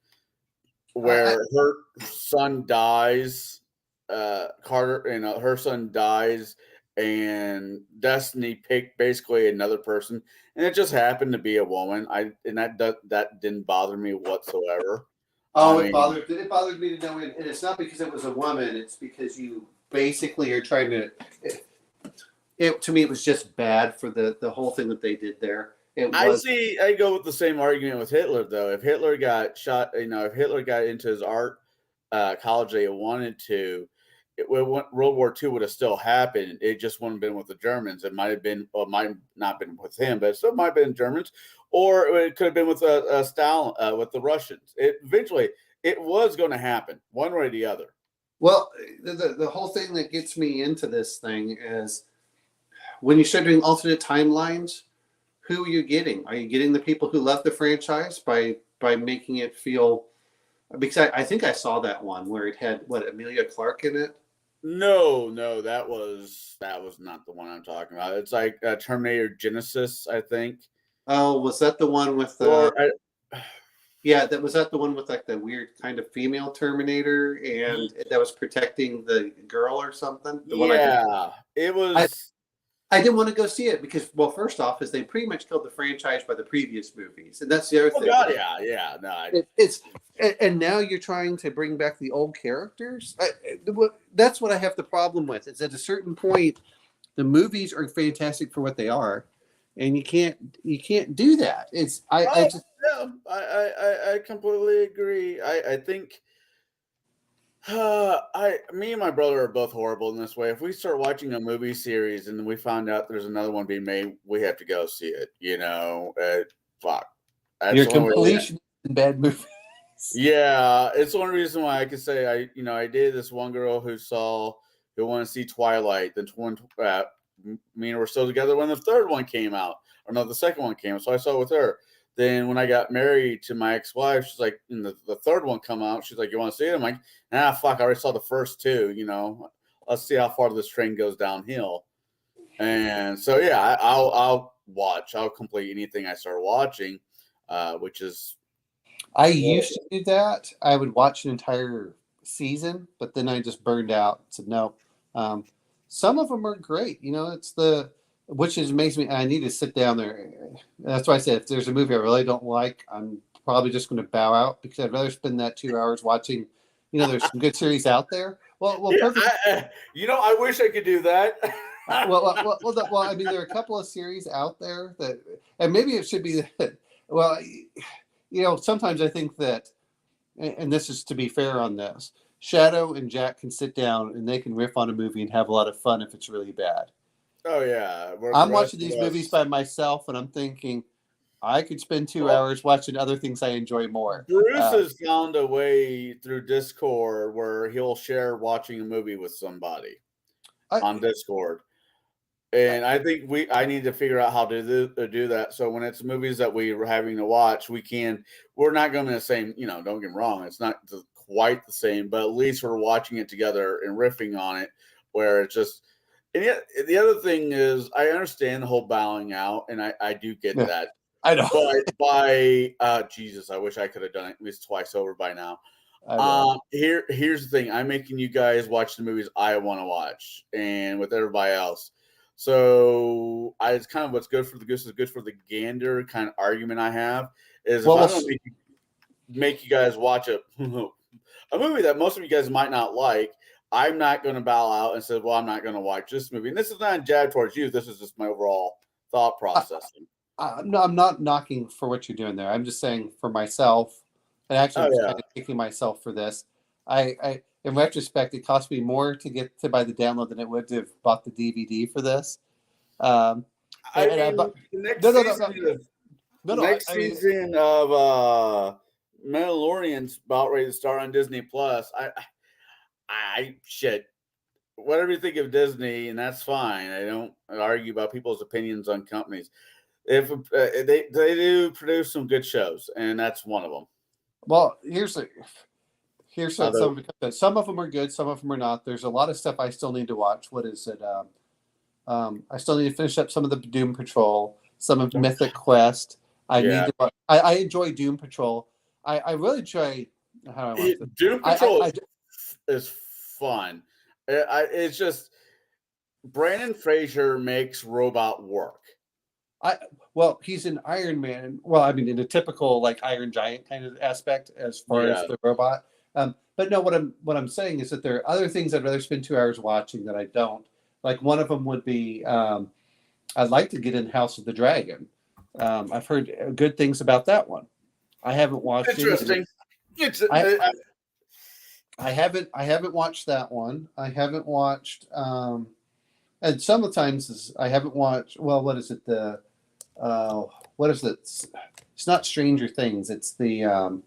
where her son dies. Carter, her son dies, and Destiny picked basically another person, and it just happened to be a woman. That didn't bother me whatsoever. oh, I mean, it bothered me to know, and it's not because it was a woman. It's because you basically are trying to. It to me, it was just bad for the whole thing that they did there. It was. I go with the same argument with Hitler, though. If Hitler got shot, if Hitler got into his art college that he wanted to, World War II would have still happened. It just wouldn't have been with the Germans. It might have been, well, it might not been with him, but it still might have been Germans, or it could have been with Stalin, with the Russians. Eventually, it was going to happen, one way or the other. Well, the whole thing that gets me into this thing is when you start doing alternate timelines, who are you getting? Are you getting the people who left the franchise by making it feel? Because I think I saw that one where it had Emilia Clarke in it. No, that was not the one I'm talking about. It's like Terminator Genesis, I think. Oh, was that the one with the? Yeah, was that the one with like the weird kind of female Terminator and that was protecting the girl or something? It was. I didn't want to go see it because, well, first off, is they pretty much killed the franchise by the previous movies, and that's the other thing. God, yeah, no. It's and now you're trying to bring back the old characters. That's what I have the problem with. Is at a certain point, the movies are fantastic for what they are, and you can't do that. I completely agree. I think. Me and my brother are both horrible in this way. If we start watching a movie series and we find out there's another one being made, we have to go see it. Fuck. You're completion in bad movies. Yeah, it's the only reason why I could say I dated this one girl who wanted to see Twilight. Then me and her were still together when the third one came out, or no, the second one came out. So I saw it with her. Then when I got married to my ex-wife, she's like, the third one come out. She's like, you want to see it? I'm like, fuck, I already saw the first two. Let's see how far this train goes downhill. And so, yeah, I'll watch. I'll complete anything I start watching, which is. I used to do that. I would watch an entire season, but then I just burned out. Said no. Some of them are great. Which makes me. I need to sit down there. That's why I said if there's a movie I really don't like, I'm probably just going to bow out because I'd rather spend that 2 hours watching. There's some good series out there. Well, yeah, I wish I could do that. well, I mean, there are a couple of series out there that, and maybe it should be that. Well, sometimes I think that, and this is to be fair on this, Shadow and Jack can sit down and they can riff on a movie and have a lot of fun if it's really bad. Oh, yeah. I'm watching these movies by myself, and I'm thinking I could spend 2 hours watching other things I enjoy more. Bruce has found a way through Discord where he'll share watching a movie with somebody on Discord. And I think I need to figure out how to do that. So when it's movies that we are having to watch, we're not going to the same, don't get me wrong. It's not quite the same, but at least we're watching it together and riffing on it where it's just. And yet, the other thing is, I understand the whole bowing out, and I do get that. I know. But Jesus, I wish I could have done it at least twice over by now. Here's the thing: I'm making you guys watch the movies I want to watch, and with everybody else. So it's kind of what's good for the goose is good for the gander kind of argument I have is if I don't make you guys watch a movie that most of you guys might not like. I'm not going to bow out and say, well, I'm not going to watch this movie. And this is not a jab towards you. This is just my overall thought process. No, I'm not knocking for what you're doing there. I'm just saying for myself, and actually I'm kind of kicking myself for this. I in retrospect, it cost me more to get to buy the download than it would to have bought the DVD for this. The next season of Mandalorian's about ready to start on Disney Plus. Whatever you think of Disney, and that's fine. I don't argue about people's opinions on companies. If they do produce some good shows, and that's one of them. Well, here's what Other- some of them are good, some of them are not. There's a lot of stuff I still need to watch. What is it? I still need to finish up some of the Doom Patrol, some of Mythic Quest. I Yeah. need to. I enjoy Doom Patrol. I really enjoy. How do I want to? Doom I- Patrol I- is fun. It's just Brandon Fraser makes robot work. Well, he's an Iron Man. Well, I mean, in a typical like Iron Giant kind of aspect as far as Yeah. the robot. But no, what I'm saying is that there are other things I'd rather spend 2 hours watching that I don't. Like one of them would be I'd like to get in House of the Dragon. I've heard good things about that one. I haven't watched it. Interesting. It's I haven't watched that one. I haven't watched and sometimes I haven't watched. Well, what is it? What is it? It's not Stranger Things. It's the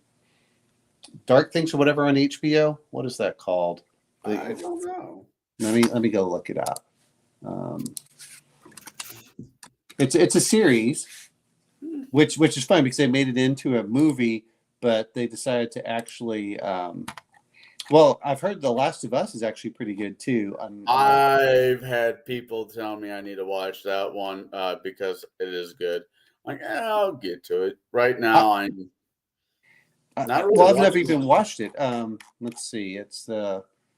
Dark Things or whatever on HBO. What is that called? I don't know. Let me go look it up. It's a series, which is fun because they made it into a movie, but they decided to actually. Well, I've heard The Last of Us is actually pretty good too. I've had people tell me I need to watch that one because it is good. Like, I'll get to it. Right now, I'm not really well, I've never watching even it. watched it. Let's see. It's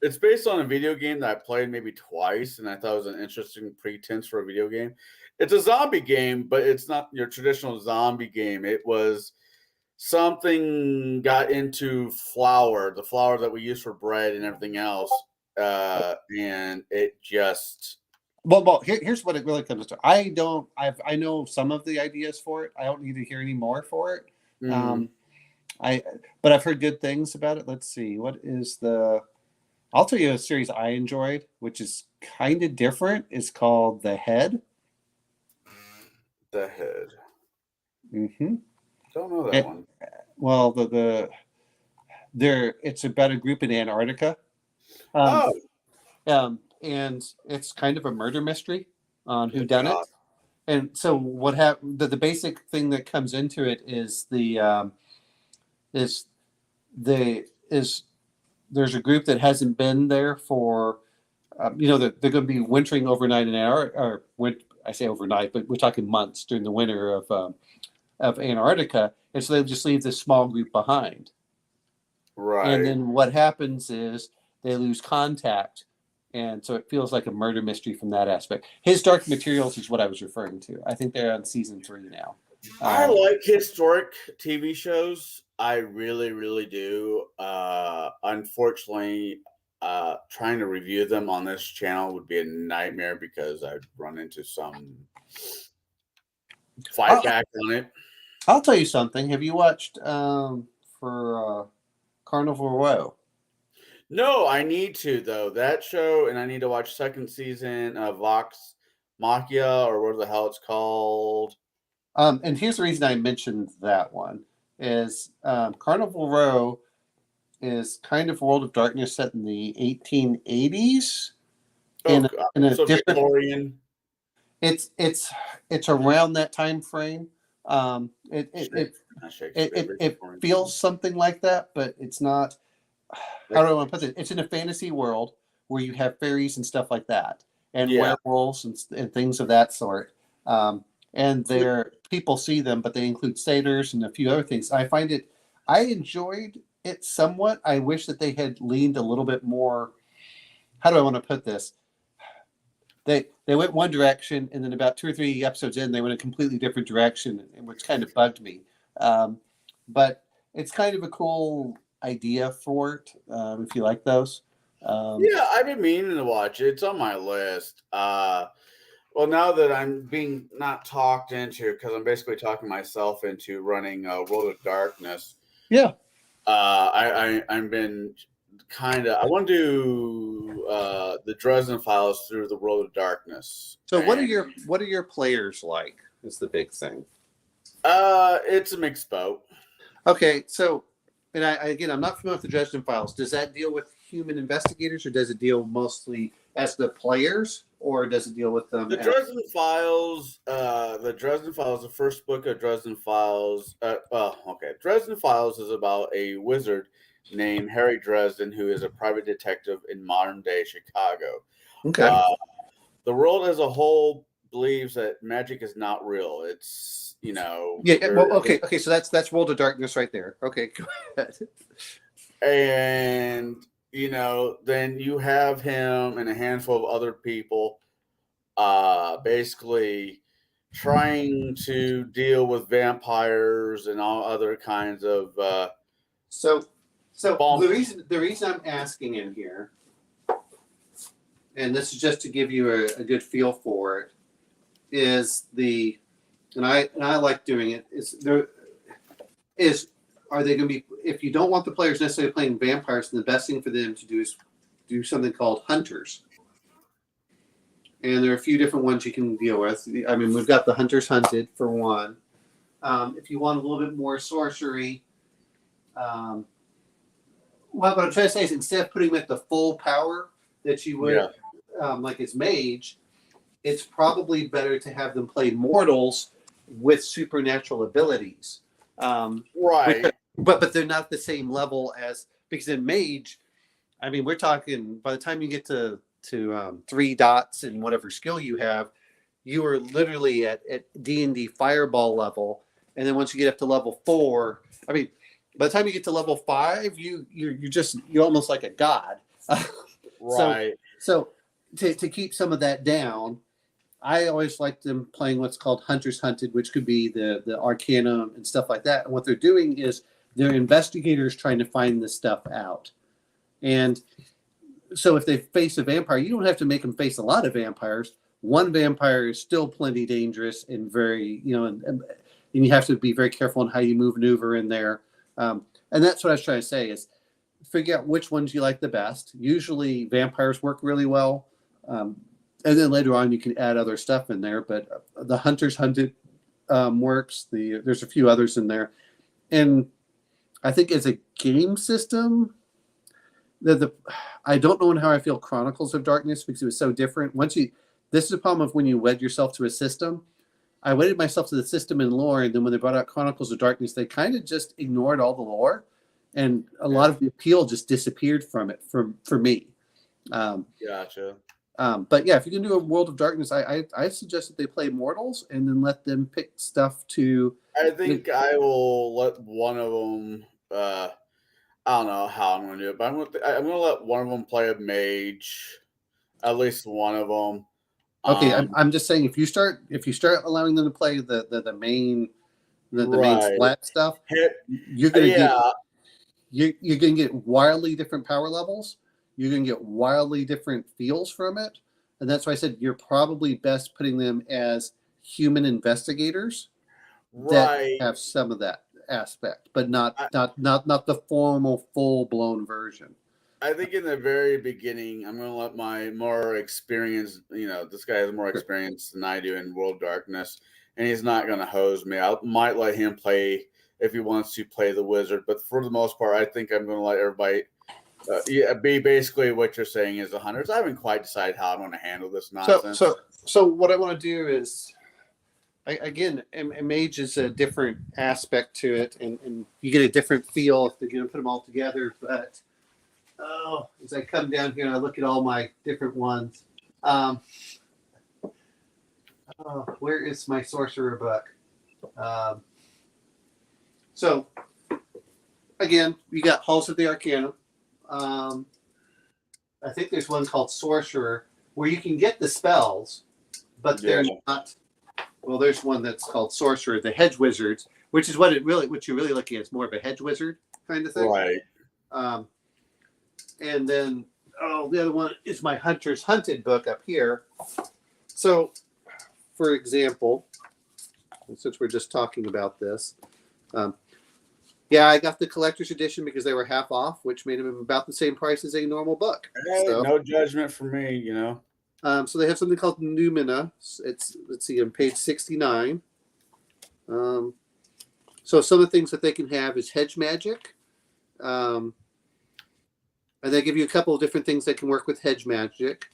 It's based on a video game that I played maybe twice, and I thought it was an interesting pretense for a video game. It's a zombie game, but it's not your traditional zombie game. It was something got into flour, the flour that we use for bread and everything else, and it just well. Here's what it really comes to. I know some of the ideas for it. I don't need to hear any more for it. But I've heard good things about it. Let's see. What is the? I'll tell you a series I enjoyed, which is kind of different. It's called The Head. The Head. Mm-hmm. Don't know that one. Well, it's about a group in Antarctica. And it's kind of a murder mystery on who done it. And so what happened? The basic thing that comes into it is there's a group that hasn't been there for they're going to be wintering overnight in Antarctica. I say overnight, but we're talking months during the winter of Antarctica, and so they just leave this small group behind. Right. And then what happens is they lose contact, and so it feels like a murder mystery from that aspect. His Dark Materials is what I was referring to. I think they're on season 3 now. I like historic TV shows. I really, really do. Unfortunately, trying to review them on this channel would be a nightmare because I'd run into some fight back on it. I'll tell you something. Have you watched for Carnival Row? No, I need to though. That show, and I need to watch second season of Vox Machina or whatever the hell it's called. And here's the reason I mentioned that one is Carnival Row is kind of World of Darkness set in the 1880s. In a So different, Victorian. it's around that time frame. It feels something like that, but it's not. How do I want to put it? It's in a fantasy world where you have fairies and stuff like that, and werewolves and things of that sort. And people see them, but they include satyrs and a few other things. I enjoyed it somewhat. I wish that they had leaned a little bit more. How do I want to put this? They went one direction, and then about 2 or 3 episodes in, they went a completely different direction, which kind of bugged me. But it's kind of a cool idea for it, if you like those. Yeah, I've been meaning to watch it. It's on my list. Well, now that I'm being not talked into, because I'm basically talking myself into running World of Darkness. Yeah. I've been I want to do the Dresden Files through the World of Darkness. So what are your players like? Is the big thing. It's a mixed boat. Okay, so and I'm not familiar with the Dresden Files. Does that deal with human investigators, or does it deal mostly as the players, or does it deal with them? The Dresden Files, the first book of Dresden Files. Dresden Files is about a wizard named Harry Dresden who is a private detective in modern day Chicago. Okay. The world as a whole believes that magic is not real. It's Okay. So that's World of Darkness right there. Okay, go ahead. And then you have him and a handful of other people basically trying to deal with vampires and all other kinds of So Bomb. the reason I'm asking in here, and this is just to give you a good feel for it, is and I like doing it, are they going to be, if you don't want the players necessarily playing vampires, then the best thing for them to do is do something called hunters. And there are a few different ones you can deal with. I mean, we've got the Hunters Hunted for one. If you want a little bit more sorcery, what I'm trying to say is instead of putting them at the full power that you would, like as mage, it's probably better to have them play mortals with supernatural abilities. right. But they're not the same level as, because in mage, I mean, we're talking by the time you get to 3 dots and whatever skill you have, you are literally at D&D fireball level, and then once you get up to level 4, I mean, by the time you get to level 5, you're almost like a god. Right. So to keep some of that down, I always like them playing what's called Hunters Hunted, which could be the Arcana and stuff like that. And what they're doing is they're investigators trying to find this stuff out. And so if they face a vampire, you don't have to make them face a lot of vampires. One vampire is still plenty dangerous and very, and you have to be very careful on how you maneuver in there. And that's what I was trying to say is figure out which ones you like the best. Usually vampires work really well. And then later on you can add other stuff in there. But the Hunters Hunted works. There's a few others in there. And I think as a game system, I don't know how I feel Chronicles of Darkness because it was so different. This is a problem of when you wed yourself to a system. I wedded myself to the system and lore, and then when they brought out Chronicles of Darkness, they kind of just ignored all the lore, and a lot of the appeal just disappeared from it for me. Gotcha. But yeah, if you can do a World of Darkness, I suggest that they play Mortals and then let them pick stuff to. I think I will let one of them. I don't know how I'm going to do it, but I'm going to let one of them play a mage, at least one of them. Okay, I'm just saying if you start allowing them to play the main main flat stuff, you're gonna get wildly different power levels. You're gonna get wildly different feels from it, and that's why I said you're probably best putting them as human investigators that have some of that aspect, but not the formal full blown version. I think in the very beginning, I'm going to let my more experienced, this guy has more experience than I do in World Darkness, and he's not going to hose me. I might let him play if he wants to play the wizard, but for the most part, I think I'm going to let everybody be basically what you're saying is the hunters. I haven't quite decided how I'm going to handle this nonsense. So what I want to do is, again, mage is a different aspect to it, and you get a different feel if you're going to put them all together, but as I come down here and I look at all my different ones, where is my sorcerer book? So again, we got Halls of the Arcana. I think there's one called Sorcerer where you can get the spells, but they're not. Well, there's one that's called Sorcerer, the Hedge Wizards, which is what you're really looking at. It's more of a hedge wizard kind of thing, right? And then, the other one is my Hunters Hunted book up here. So, for example, since we're just talking about this, I got the collector's edition because they were half off, which made them about the same price as a normal book. Hey, no judgment for me, So they have something called Numina. Let's see, on page 69. So some of the things that they can have is hedge magic. And they give you a couple of different things that can work with hedge magic.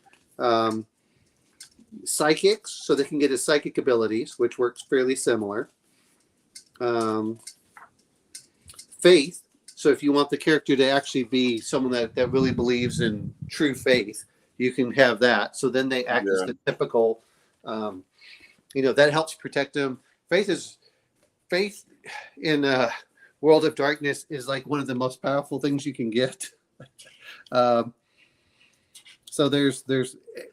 psychics, so they can get his psychic abilities, which works fairly similar. Faith, so if you want the character to actually be someone that really believes in true faith, you can have that. So then they act as the typical, that helps protect them. Faith in World of Darkness is like one of the most powerful things you can get. So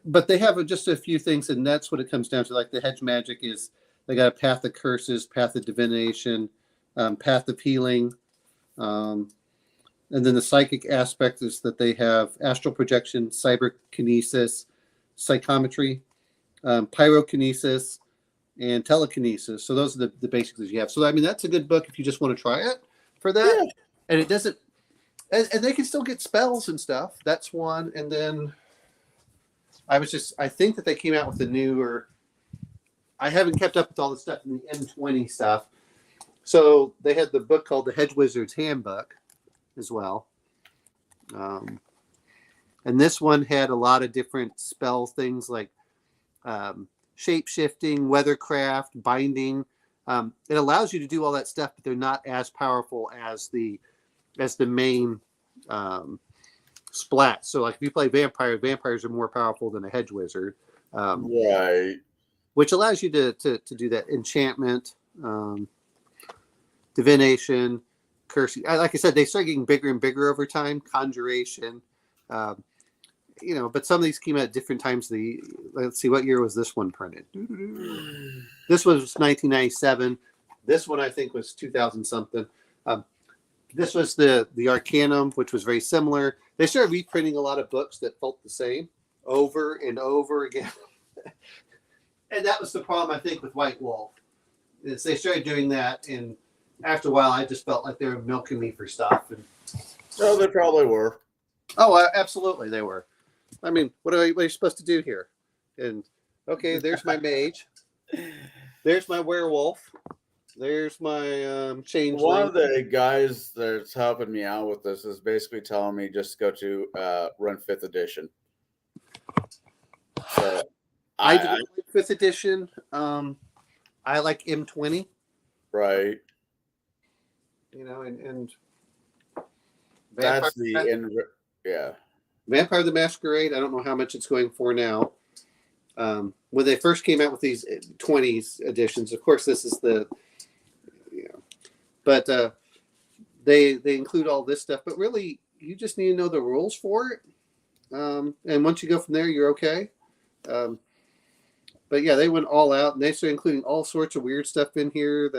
but they have just a few things, and that's what it comes down to. Like the hedge magic is, they got a path of curses, path of divination, path of healing, and then the psychic aspect is that they have astral projection, cyberkinesis, psychometry, pyrokinesis, and telekinesis. So those are the basics that you have. So I mean, that's a good book if you just want to try it for that. Yeah. And it doesn't, and they can still get spells and stuff. That's one. And then I think that they came out with the newer. I haven't kept up with all the stuff in the M20 stuff. So they had the book called The Hedge Wizard's Handbook as well. And this one had a lot of different spell things like shape-shifting, weathercraft, binding. It allows you to do all that stuff, but they're not as powerful as the main splat. So like if you play vampires are more powerful than a hedge wizard. Right. Which allows you to do that. Enchantment, divination, cursing. Like I said, they start getting bigger and bigger over time. Conjuration, but some of these came out at different times. Let's see, what year was this one printed? This was 1997. This one I think was 2000 something. This was the Arcanum, which was very similar. They started reprinting a lot of books that felt the same over and over again. And that was the problem, I think, with White Wolf. Is they started doing that, and after a while, I just felt like they were milking me for stuff. No, they probably were. Oh, absolutely, they were. I mean, what are you supposed to do here? And okay, there's my mage. There's my werewolf. There's my changeling. One of the guys that's helping me out with this is basically telling me just go to run 5th edition. So I do like 5th edition. I like M20. Right. And that's the end. Yeah. Vampire the Masquerade, I don't know how much it's going for now. When they first came out with these 20s editions, of course, this is but they include all this stuff. But really, you just need to know the rules for it. And once you go from there, you're okay. But yeah, they went all out, and they started including all sorts of weird stuff in here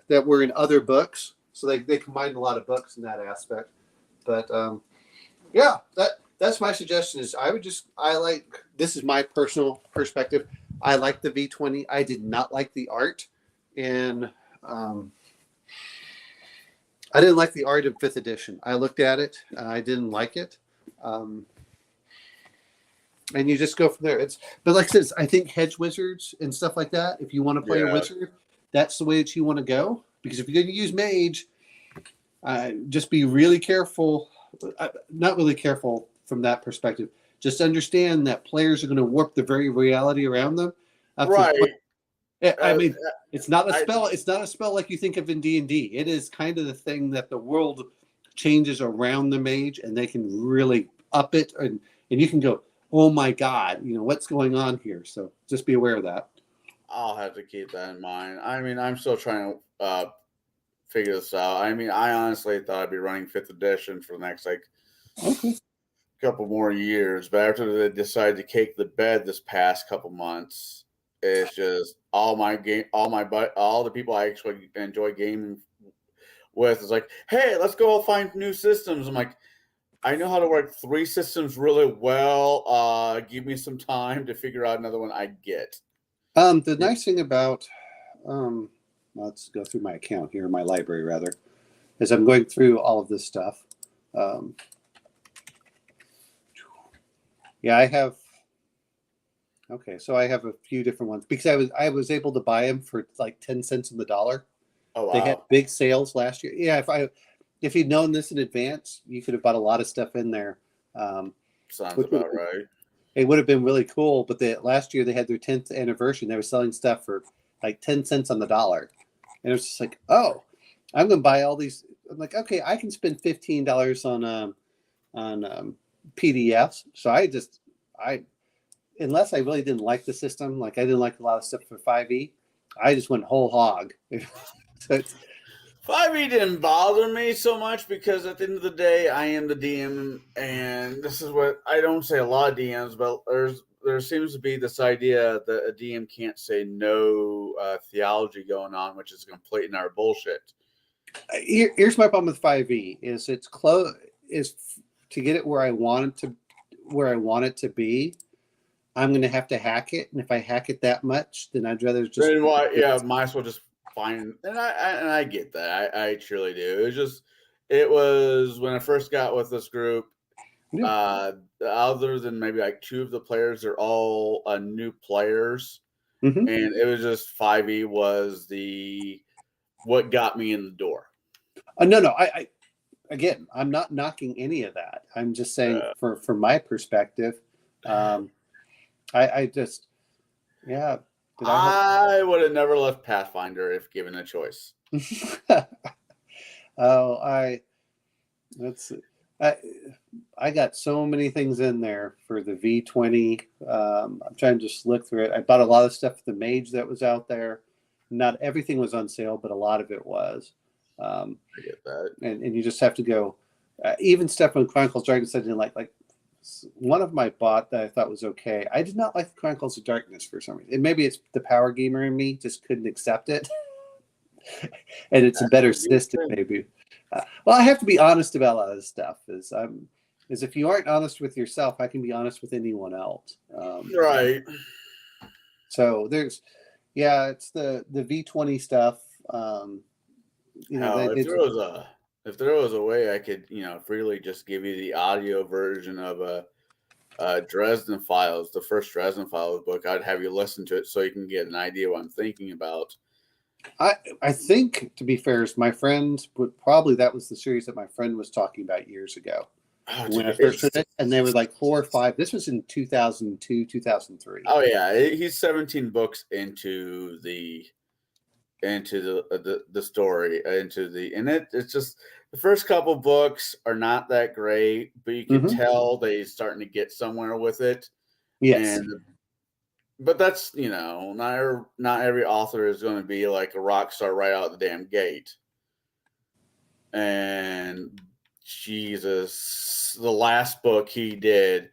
that were in other books. So they combined a lot of books in that aspect. But yeah, that's my suggestion. Is this is my personal perspective. I like the V20. I did not like the art, and I didn't like the art of 5th edition. I looked at it, I didn't like it. And you just go from there. But like I said, I think hedge wizards and stuff like that, if you want to play a wizard, that's the way that you want to go. Because if you're going to use mage, just be really careful. Not really careful from that perspective. Just understand that players are going to warp the very reality around them. Right. I mean, it's not a spell. It's not a spell like you think of in D&D. It is kind of the thing that the world changes around the mage, and they can really up it, and you can go, oh my God, what's going on here? So just be aware of that. I'll have to keep that in mind. I mean, I'm still trying to figure this out. I mean, I honestly thought I'd be running 5th edition for the next couple more years, but after they decided to cake the bed this past couple months, it's just all the people I actually enjoy gaming with is like, hey, let's go find new systems. I'm like, I know how to work 3 systems really well. Give me some time to figure out another one I get. The nice thing about, let's go through my account here, my library rather, as I'm going through all of this stuff. Yeah, I have. Okay, so I have a few different ones because I was able to buy them for like 10 cents on the dollar. Oh wow! They had big sales last year. Yeah, if you'd known this in advance, you could have bought a lot of stuff in there. Sounds about right. it would have been really cool. But last year they had their 10th anniversary. And they were selling stuff for like 10 cents on the dollar, and it was just like, oh, I'm going to buy all these. I'm like, okay, I can spend $15 on PDFs. So I unless I really didn't like the system, like I didn't like a lot of stuff for 5e, I just went whole hog. So it's, 5e didn't bother me so much because at the end of the day, I am the DM, and this is what I don't say a lot of DMs, but there seems to be this idea that a DM can't say no theology going on, which is complete and utter bullshit. here's my problem with 5e: is it's close is to get it where I want it to be. I'm going to have to hack it, and if I hack it that much, then I'd rather just. Then why? Yeah, might as well just find. And I get that. I truly do. It was when I first got with this group. Yeah. Other than maybe like two of the players, they're all new players, Mhm. and it was just 5e was what got me in the door. No. Again, I'm not knocking any of that. I'm just saying, from my perspective, I just, yeah. I would have never left Pathfinder if given a choice. I got so many things in there for the V20. I'm trying to just look through it. I bought a lot of stuff for the Mage that was out there. Not everything was on sale, but a lot of it was. I get that. And you just have to go. Even stuff from Chronicles of Darkness I didn't like. Like one of my bought that I thought was okay. I did not like Chronicles of Darkness for some reason. And maybe it's the power gamer in me just couldn't accept it. And it's a better system, maybe. Well, I have to be honest about a lot of this stuff. Is if you aren't honest with yourself, I can be honest with anyone else. Right. So it's the V20 stuff. If there was a way I could, freely just give you the audio version of Dresden Files, the first Dresden Files book, I'd have you listen to it so you can get an idea what I'm thinking about. I think, to be fair, is my friend that was the series that my friend was talking about years ago when I first heard it, and they were like 4 or 5. This was in 2002, 2003. Oh yeah, he's 17 books into the story, and it's just the first couple books are not that great, but you can tell they're starting to get somewhere with it. Yes. But that's, not every author is going to be like a rock star right out the damn gate. And Jesus, the last book he did,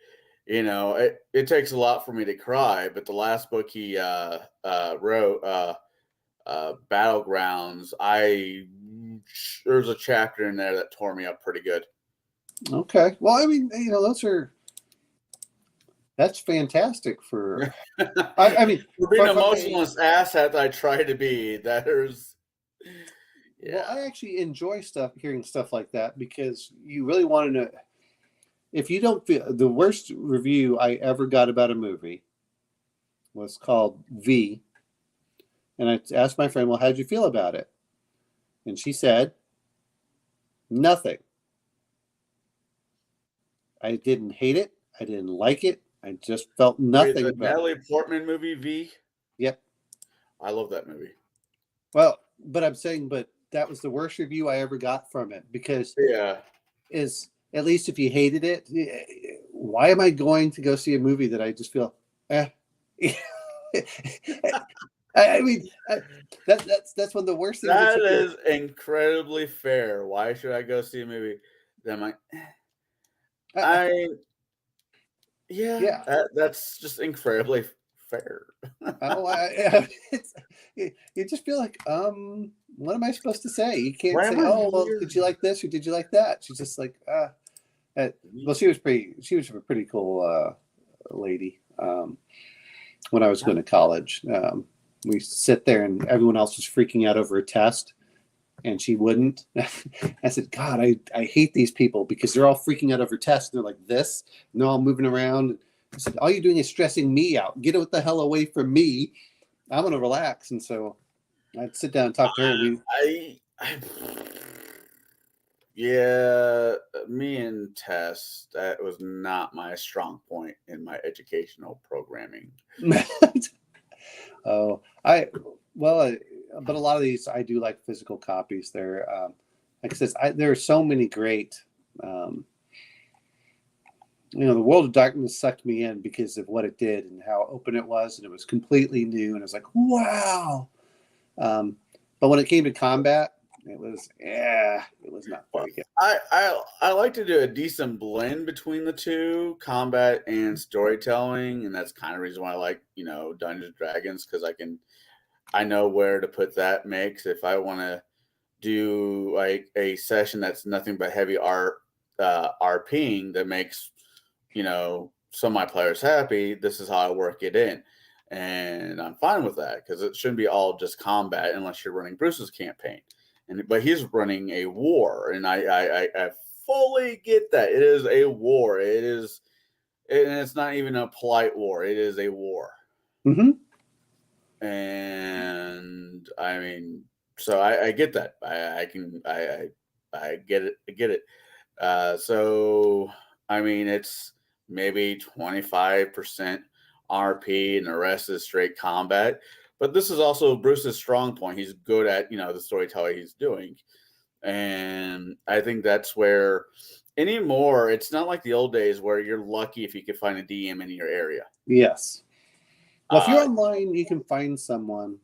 it takes a lot for me to cry, but the last book he wrote, Battlegrounds, there's a chapter in there that tore me up pretty good. Okay. Well, I mean, that's fantastic for. I mean, for being emotionless asshat that I try to be. Well, I actually enjoy hearing stuff like that, because you really want to know. If you don't feel, the worst review I ever got about a movie was called V, and I asked my friend, "Well, how'd you feel about it?" And she said, "Nothing. I didn't hate it. I didn't like it. I just felt nothing." The Natalie Portman movie, V? Yep. I love that movie. Well, but I'm saying, that was the worst review I ever got from it, because is at least if you hated it, why am I going to go see a movie that I just feel, I mean, that's one of the worst things. That is incredibly fair. Why should I go see a movie that I'm like, that's just incredibly fair. You just feel like, what am I supposed to say? You can't say, "Oh, well, did you like this or did you like that?" She's just like, well, she was a pretty cool lady. When I was going to college, we sit there and everyone else was freaking out over a test, and she wouldn't. I said, "God, I hate these people, because they're all freaking out over tests. And they're like this, and they're all moving around." I said, "All you're doing is stressing me out. Get the hell away from me. I'm going to relax." And so I'd sit down and talk to her. Yeah, me and Tess, that was not my strong point in my educational programming. Oh, I well, but a lot of these I do like physical copies. They're like I said, there are so many great. Um, the World of Darkness sucked me in because of what it did and how open it was, and it was completely new, and I was like, wow. But when it came to combat, it was not very good. I like to do a decent blend between the two, combat and storytelling, and that's kind of the reason why I like Dungeons and Dragons, because I know where to put that mix. If I want to do like a session that's nothing but heavy RPing that makes some of my players happy, this is how I work it in. And I'm fine with that because it shouldn't be all just combat unless you're running Bruce's campaign. But he's running a war, and I fully get that. It is a war. And it's not even a polite war. It is a war. Mm-hmm. And I mean, so I get that. I get it. I get it. So I mean, it's maybe 25% RP and the rest is straight combat. But this is also Bruce's strong point. He's good at, the storytelling he's doing. And I think that's where anymore, it's not like the old days where you're lucky if you could find a DM in your area. Yes. Well, if you're online, you can find someone.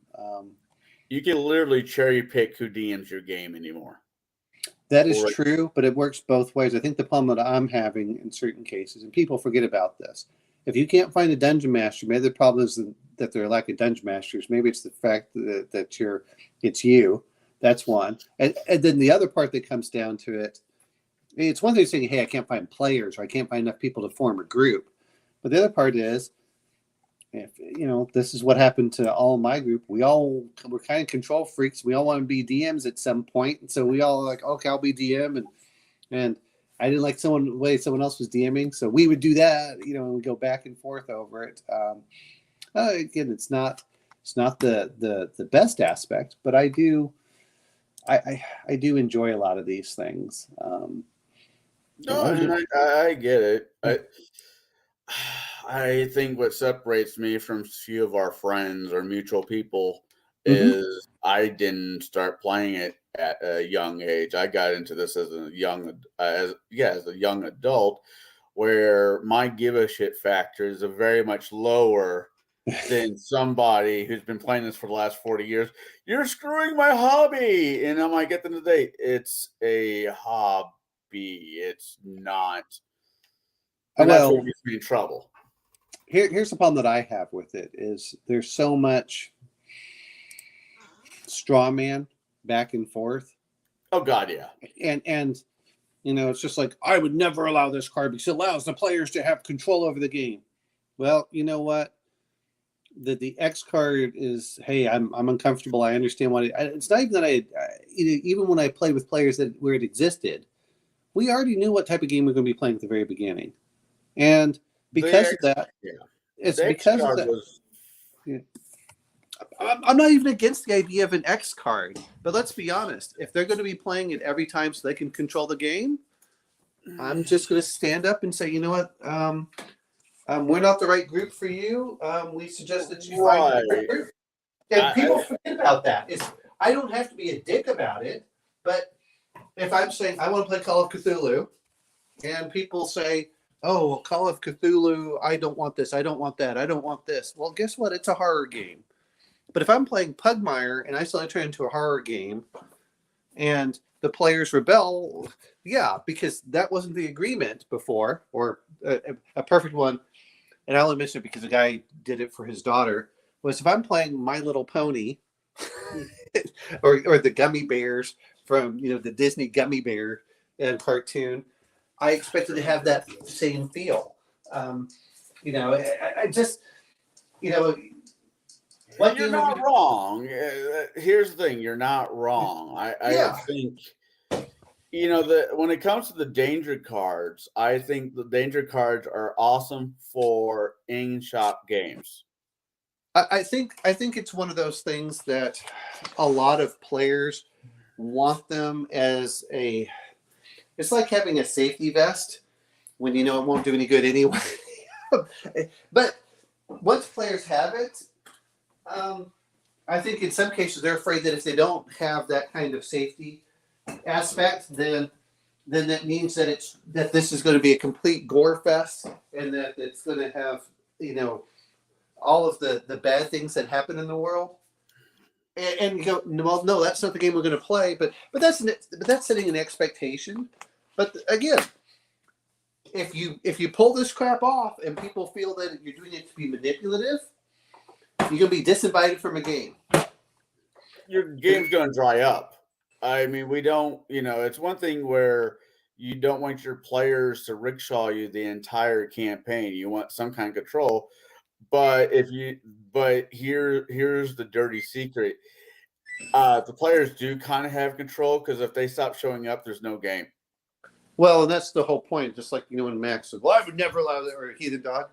You can literally cherry pick who DMs your game anymore. That is true, but it works both ways. I think the problem that I'm having in certain cases, and people forget about this, if you can't find a dungeon master, maybe the problem is that there are lack of dungeon masters. Maybe it's the fact that it's you. That's one. And then the other part that comes down to it, it's one thing saying, hey, I can't find players, or I can't find enough people to form a group. But the other part is, if this is what happened to all my group. We're kind of control freaks. We all want to be DMs at some point, and so we all like, okay, I'll be DM, and I didn't like the way someone else was DMing, so we would do that, and we go back and forth over it. Again, it's not the best aspect, but I do enjoy a lot of these things. I get it. I think what separates me from a few of our friends or mutual people is I didn't start playing it at a young age. I got into this as a young adult, where my give a shit factor is very much lower than somebody who's been playing this for the last 40 years. You're screwing my hobby. And I'm like, at the end of the day, it's a hobby. It's not. And that's what gets me in trouble. Here's the problem that I have with it is there's so much straw man back and forth. Oh God, yeah. And it's just like, I would never allow this card because it allows the players to have control over the game. Well, you know what? The X card is, hey, I'm uncomfortable. I understand why. It's not even that even when I played with players where it existed, we already knew what type of game we we're going to be playing at the very beginning. And because of that, it's because of that. I'm not even against the idea of an X card, but let's be honest. If they're going to be playing it every time so they can control the game, I'm just going to stand up and say, you know what? We're not the right group for you. We suggest that you find a different group. And people forget about that. I don't have to be a dick about it, but if I'm saying I want to play Call of Cthulhu, and people say, oh, Call of Cthulhu, I don't want this, I don't want that, I don't want this. Well, guess what? It's a horror game. But if I'm playing Pugmire and I suddenly turn into a horror game and the players rebel, because that wasn't the agreement before, or a perfect one, and I'll admit it because a guy did it for his daughter, was if I'm playing My Little Pony or the Gummy Bears from, the Disney Gummy Bear cartoon, I expected to have that same feel. I just, what you're not wrong. Here's the thing: you're not wrong. I think, when it comes to the danger cards, I think the danger cards are awesome for in-shop games. I think it's one of those things that a lot of players want them as it's like having a safety vest when you know it won't do any good anyway. But once players have it, I think in some cases they're afraid that if they don't have that kind of safety aspect, then that means that this is going to be a complete gore fest, and that it's going to have all of the bad things that happen in the world. And you go, well, no, that's not the game we're going to play. But that's setting an expectation. But again, if you pull this crap off and people feel that you're doing it to be manipulative, you're going to be disinvited from a game. Your game's going to dry up. I mean, we don't, it's one thing where you don't want your players to rickshaw you the entire campaign. You want some kind of control. But here's the dirty secret. The players do kind of have control, because if they stop showing up, there's no game. Well, and that's the whole point. Just like, when Max said, well, I would never allow that, or Heathen Dog.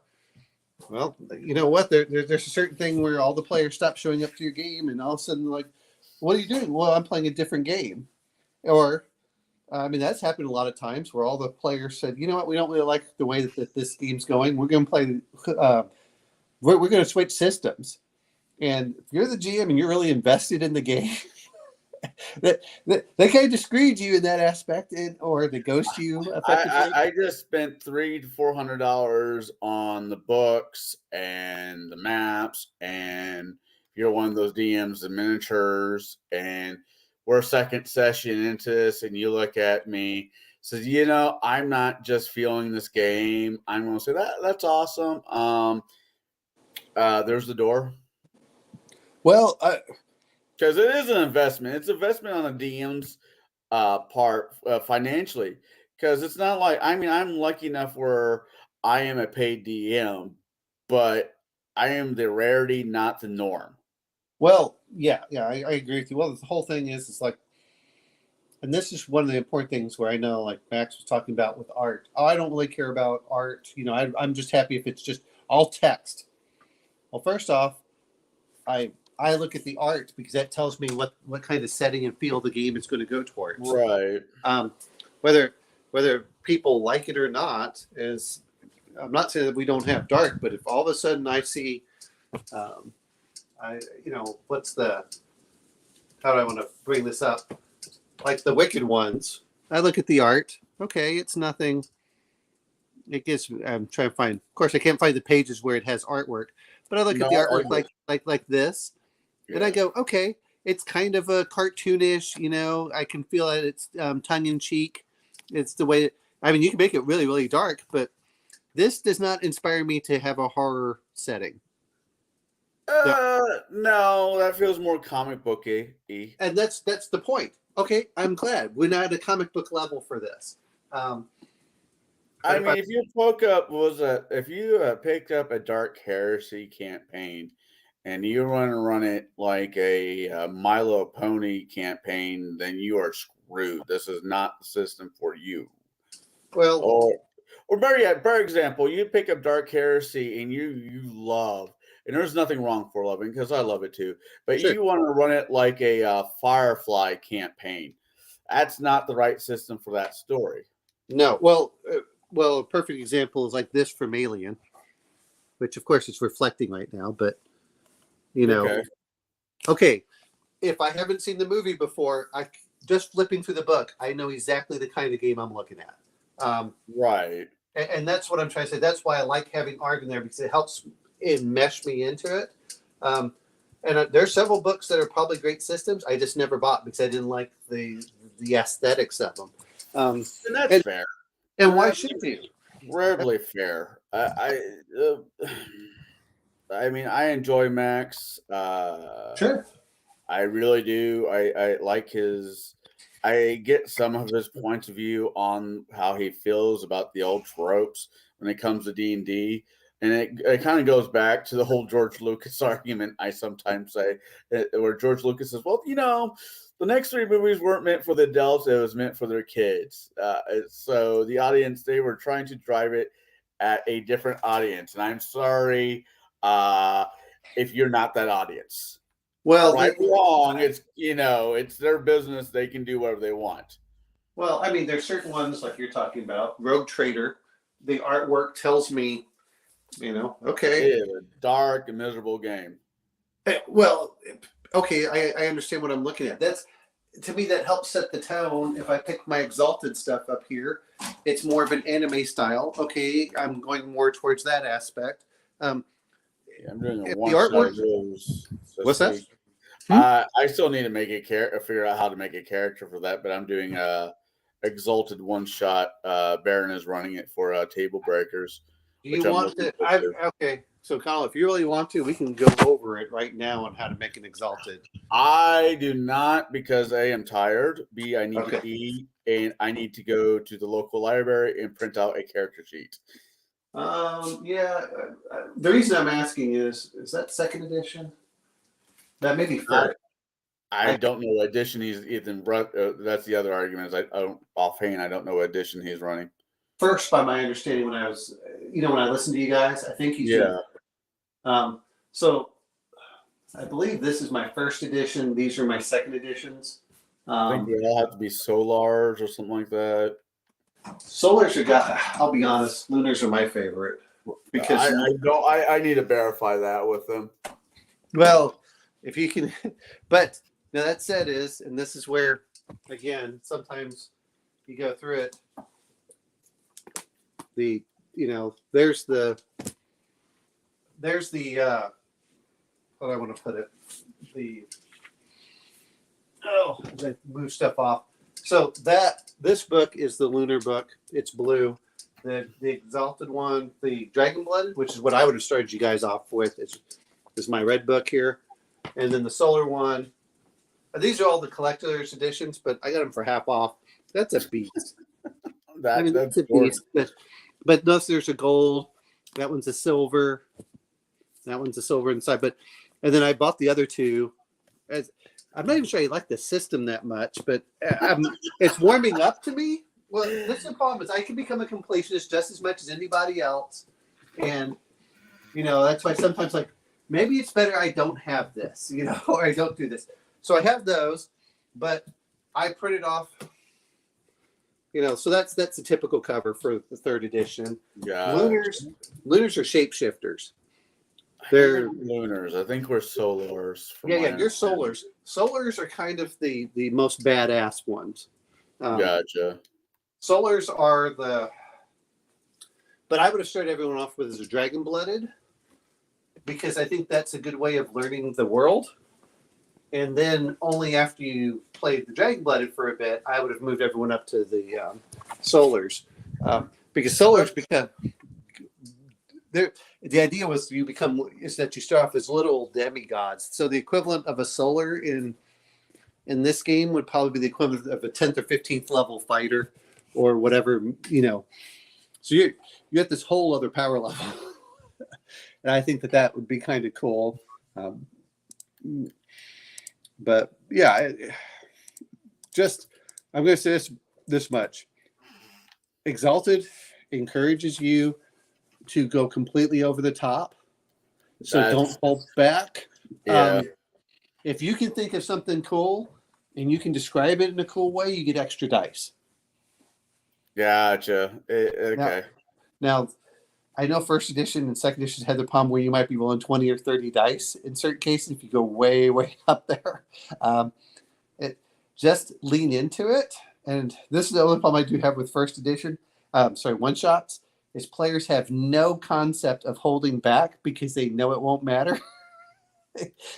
Well, you know what? There's a certain thing where all the players stop showing up to your game, and all of a sudden, like, what are you doing? Well, I'm playing a different game. Or, that's happened a lot of times where all the players said, you know what? We don't really like the way that this game's going. We're going to play, we're going to switch systems. And if you're the GM and you're really invested in the game, they kind of screwed you in that aspect, or they ghost you. I just spent $300 to $400 on the books and the maps, and you're one of those DMs, the miniatures, and we're a second session into this, and you look at me, says, I'm not just feeling this game. I'm going to say that's awesome. There's the door. Well, because it is an investment. It's an investment on the DM's part financially. Because it's not like, I'm lucky enough where I am a paid DM, but I am the rarity, not the norm. Well, yeah, I agree with you. Well, the whole thing is like, and this is one of the important things where I know, like Max was talking about with art. Oh, I don't really care about art. I'm just happy if it's just all text. Well, first off, I look at the art because that tells me what kind of setting and feel the game is going to go towards. Right. Whether people like it or not is, I'm not saying that we don't have dark, but if all of a sudden I see, how do I want to bring this up? Like the Wicked Ones, I look at the art. Okay, it's nothing. It gives. I'm trying to find. Of course, I can't find the pages where it has artwork, but I look at the artwork like this. Yeah. And I go, okay, it's kind of a cartoonish, I can feel that it's tongue in cheek. It's the way, you can make it really, really dark, but this does not inspire me to have a horror setting. No, that feels more comic booky. And that's the point. Okay, I'm glad we're not at a comic book level for this. If you picked up a Dark Heresy campaign, and you want to run it like a Milo Pony campaign, then you are screwed. This is not the system for you. Well, or better example, you pick up Dark Heresy and you love, and there's nothing wrong for loving, because I love it too, but sure. You want to run it like a Firefly campaign. That's not the right system for that story. No. Well, a perfect example is like this from Alien, which of course it's reflecting right now, but okay, if I haven't seen the movie before, I just flipping through the book, I know exactly the kind of game I'm looking at. Right. And that's what I'm trying to say. That's why I like having art in there, because it helps mesh me into it. And there's several books that are probably great systems I just never bought because I didn't like the aesthetics of them. And that's fair. And why should you? Rarely fair. I enjoy Max. Sure. I really do. I like I get some of his points of view on how he feels about the old tropes when it comes to D&D. And it kind of goes back to the whole George Lucas argument I sometimes say, where George Lucas says, well, the next 3 movies weren't meant for the adults. It was meant for their kids. So the audience, they were trying to drive it at a different audience. And I'm sorry if you're not that audience. Well, right or wrong, it's it's their business. They can do whatever they want. Well, I mean, there's certain ones like you're talking about. Rogue Trader. The artwork tells me, okay. It is a dark and miserable game. Well, okay, I understand what I'm looking at. That's to me that helps set the tone. If I pick my Exalted stuff up here, it's more of an anime style. Okay, I'm going more towards that aspect. Yeah, I'm doing If a the one artwork- shot rules. What's that? I still need to make figure out how to make a character for that, but I'm doing Exalted one shot. Baron is running it for Table Breakers. Do you which I'm want looking to? forward Okay, so Kyle, if you really want to, we can go over it right now on how to make an Exalted. I do not because A, I'm tired. B, I need Okay. to eat, and I need to go to the local library and print out a character sheet. Yeah. The reason I'm asking is that second edition? That may be third. I don't know what edition he's Ethan. That's the other argument. Is I don't offhand. I don't know what edition he's running. First, by my understanding, when I was, when I listened to you guys, I think he's Yeah. So I believe this is my first edition. These are my second editions. I think they all have to be solars or something like that. Solars are I'll be honest, Lunars are my favorite because I need to verify that with them. well, if you can, but now that said and this is where again sometimes you go through it. There's the how do I want to put it? I move stuff off. So this book is the Lunar book. It's blue. The Exalted one, the Dragon Blood, which is what I would have started you guys off with, is my red book here. And then the Solar one. These are all the collector's editions, but I got them for half off. That's a beast. That's a beast. But notice there's a gold. That one's a silver. That one's a silver inside. And then I bought the other two. I'm not even sure I like the system that much, but it's warming up to me. Well, this is the problem is I can become a completionist just as much as anybody else. And, that's why sometimes maybe it's better I don't have this, or I don't do this. So I have those, but I printed off, so that's the typical cover for the third edition. Yeah. Lunars are shapeshifters. They're Lunars. I think we're solars. Yeah, you're solars. Solars are kind of the most badass ones. Gotcha. Solars are but I would have started everyone off with as a Dragon Blooded because I think that's a good way of learning the world. And then only after you played the Dragon Blooded for a bit, I would have moved everyone up to the Solars because Solars become. The idea was is that you start off as little demigods. So the equivalent of a solar in this game would probably be the equivalent of a 10th or 15th level fighter or whatever, So you get this whole other power level. And I think that would be kind of cool. But yeah, I'm going to say this much. Exalted encourages you to go completely over the top. So don't hold back. Yeah. If you can think of something cool and you can describe it in a cool way, you get extra dice. Gotcha. Okay. Now, I know first edition and second edition had the problem where you might be rolling 20 or 30 dice in certain cases if you go way, way up there. Just lean into it. And this is the only problem I do have with first edition. One-shots. Is players have no concept of holding back because they know it won't matter.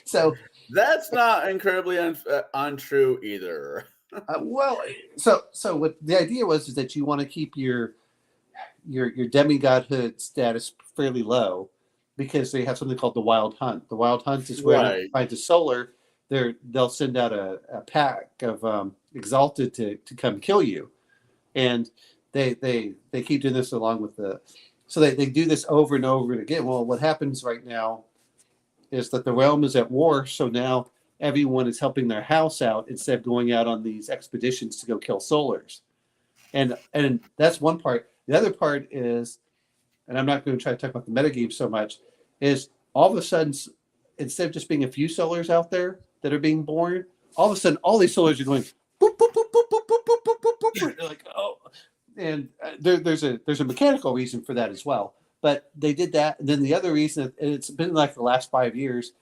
So that's not incredibly untrue either. So what the idea was is that you want to keep your demigodhood status fairly low because they have something called the Wild Hunt. The Wild Hunt is where you find the solar. They'll send out a pack of Exalted to come kill you, and they keep doing this along with so they do this over and over again. Well, what happens right now is that the realm is at war, so now everyone is helping their house out instead of going out on these expeditions to go kill solars. And that's one part. The other part is, and I'm not going to try to talk about the metagame so much, is all of a sudden, instead of just being a few solars out there that are being born, all of a sudden all these solars are going boop, boop, boop, boop, boop, boop, boop, boop, boop, like, oh, and there's a mechanical reason for that as well. But they did that, and then the other reason, and it's been like the last 5 years,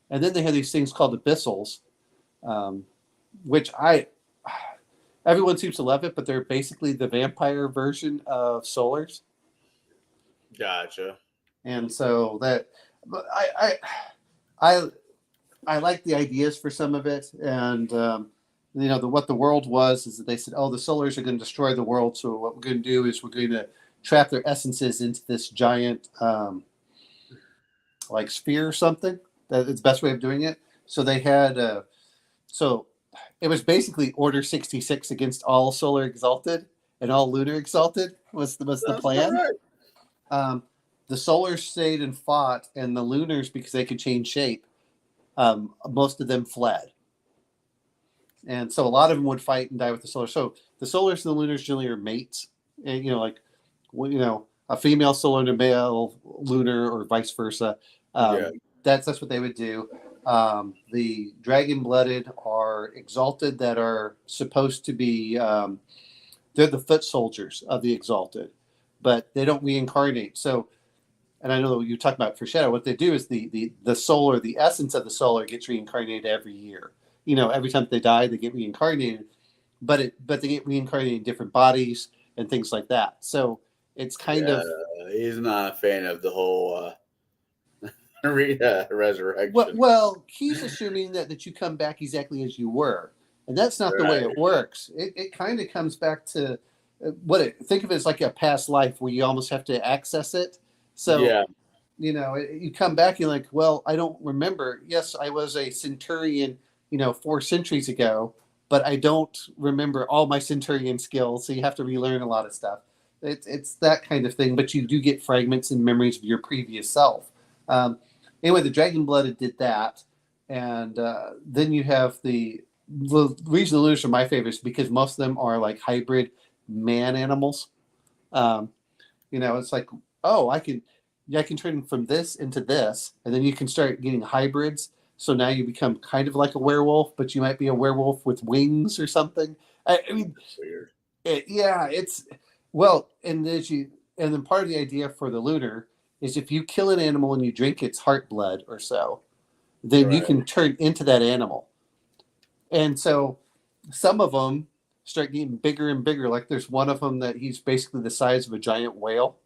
and then they have these things called abyssals, which everyone seems to love it, but they're basically the vampire version of solars. Gotcha. And so that, but I like the ideas for some of it, and what the world was is that they said, oh, the solars are going to destroy the world, so what we're going to do is we're going to trap their essences into this giant like sphere or something. That's the best way of doing it. So they had so it was basically Order 66 against all solar exalted and all lunar exalted was the plan. Right. The solars stayed and fought, and the lunars, because they could change shape, most of them fled. And so a lot of them would fight and die with the solars. So the solars and the lunars generally are mates, and a female solar and a male lunar, or vice versa. That's what they would do. The dragon blooded are exalted that are supposed to be they're the foot soldiers of the exalted, but they don't reincarnate. So, and I know you talk about foreshadow. What they do is the solar, the essence of the solar gets reincarnated every year. Every time they die, they get reincarnated, but they get reincarnated in different bodies and things like that. So it's kind of, he's not a fan of the whole resurrection. Well, he's assuming that you come back exactly as you were, and that's not the way it works. It kind of comes back to think of it as like a past life where you almost have to access it. So you come back and you're like, well, I don't remember. Yes, I was a centurion, 4 centuries ago, but I don't remember all my centurion skills. So you have to relearn a lot of stuff. It's that kind of thing, but you do get fragments and memories of your previous self. Anyway, the Dragon Blooded did that, and then you have the reason the lunars are my favorite is because most of them are like hybrid man animals. It's like, oh, I can turn from this into this, and then you can start getting hybrids. So now you become kind of like a werewolf, but you might be a werewolf with wings or something. I mean, weird. It's well, and then part of the idea for the lunar is if you kill an animal and you drink its heart blood or so, then you can turn into that animal. And so some of them start getting bigger and bigger. Like there's one of them that he's basically the size of a giant whale.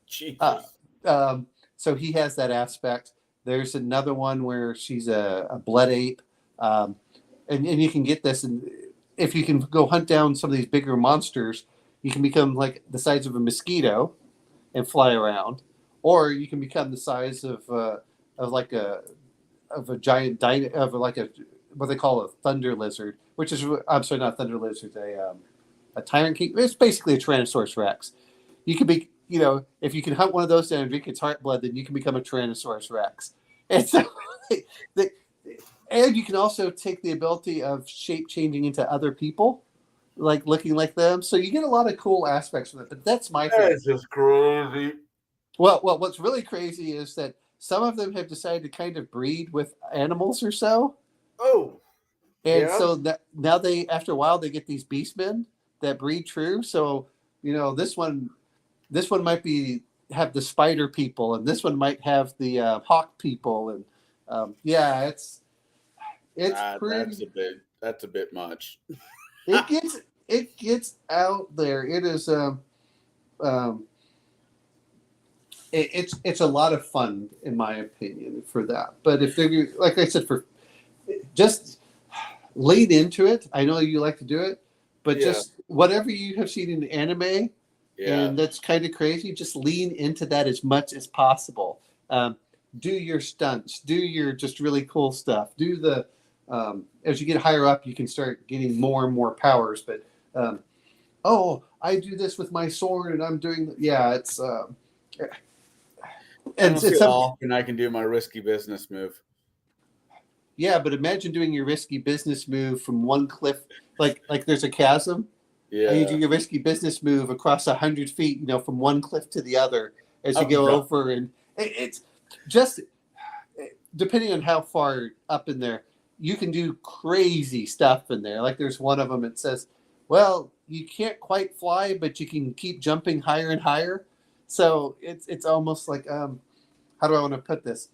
Jesus. So he has that aspect. There's another one where she's a blood ape. And you can get this. And if you can go hunt down some of these bigger monsters, you can become like the size of a mosquito and fly around. Or you can become the size of a giant what they call a thunder lizard, which is, I'm sorry, not thunder lizard, a tyrant king. It's basically a Tyrannosaurus Rex. You can be, if you can hunt one of those down and drink its heart blood, then you can become a Tyrannosaurus Rex. And so, and you can also take the ability of shape changing into other people, like looking like them. So you get a lot of cool aspects from it. But that's my favorite. That's just crazy. Well, what's really crazy is that some of them have decided to kind of breed with animals or so. Oh. And so that now after a while, they get these beastmen that breed true. So, this one might have the spider people, and this one might have the hawk people. And it's pretty. That's a bit much. It gets out there. It is it's a lot of fun in my opinion for that. But if they're, like I said, for just lean into it. I know you like to do it, but just whatever you have seen in anime, and that's kind of crazy, just lean into that as much as possible. Do your stunts, do your just really cool stuff. Do the as you get higher up, you can start getting more and more powers. But I do this with my sword, and I'm doing it's and it's often I can do my risky business move. Yeah, but imagine doing your risky business move from one cliff, like there's a chasm. Yeah. And you do your risky business move across 100 feet, from one cliff to the other as you go over. And it's just, depending on how far up in there, you can do crazy stuff in there. Like there's one of them that says, well, you can't quite fly, but you can keep jumping higher and higher. So it's almost like how do I want to put this?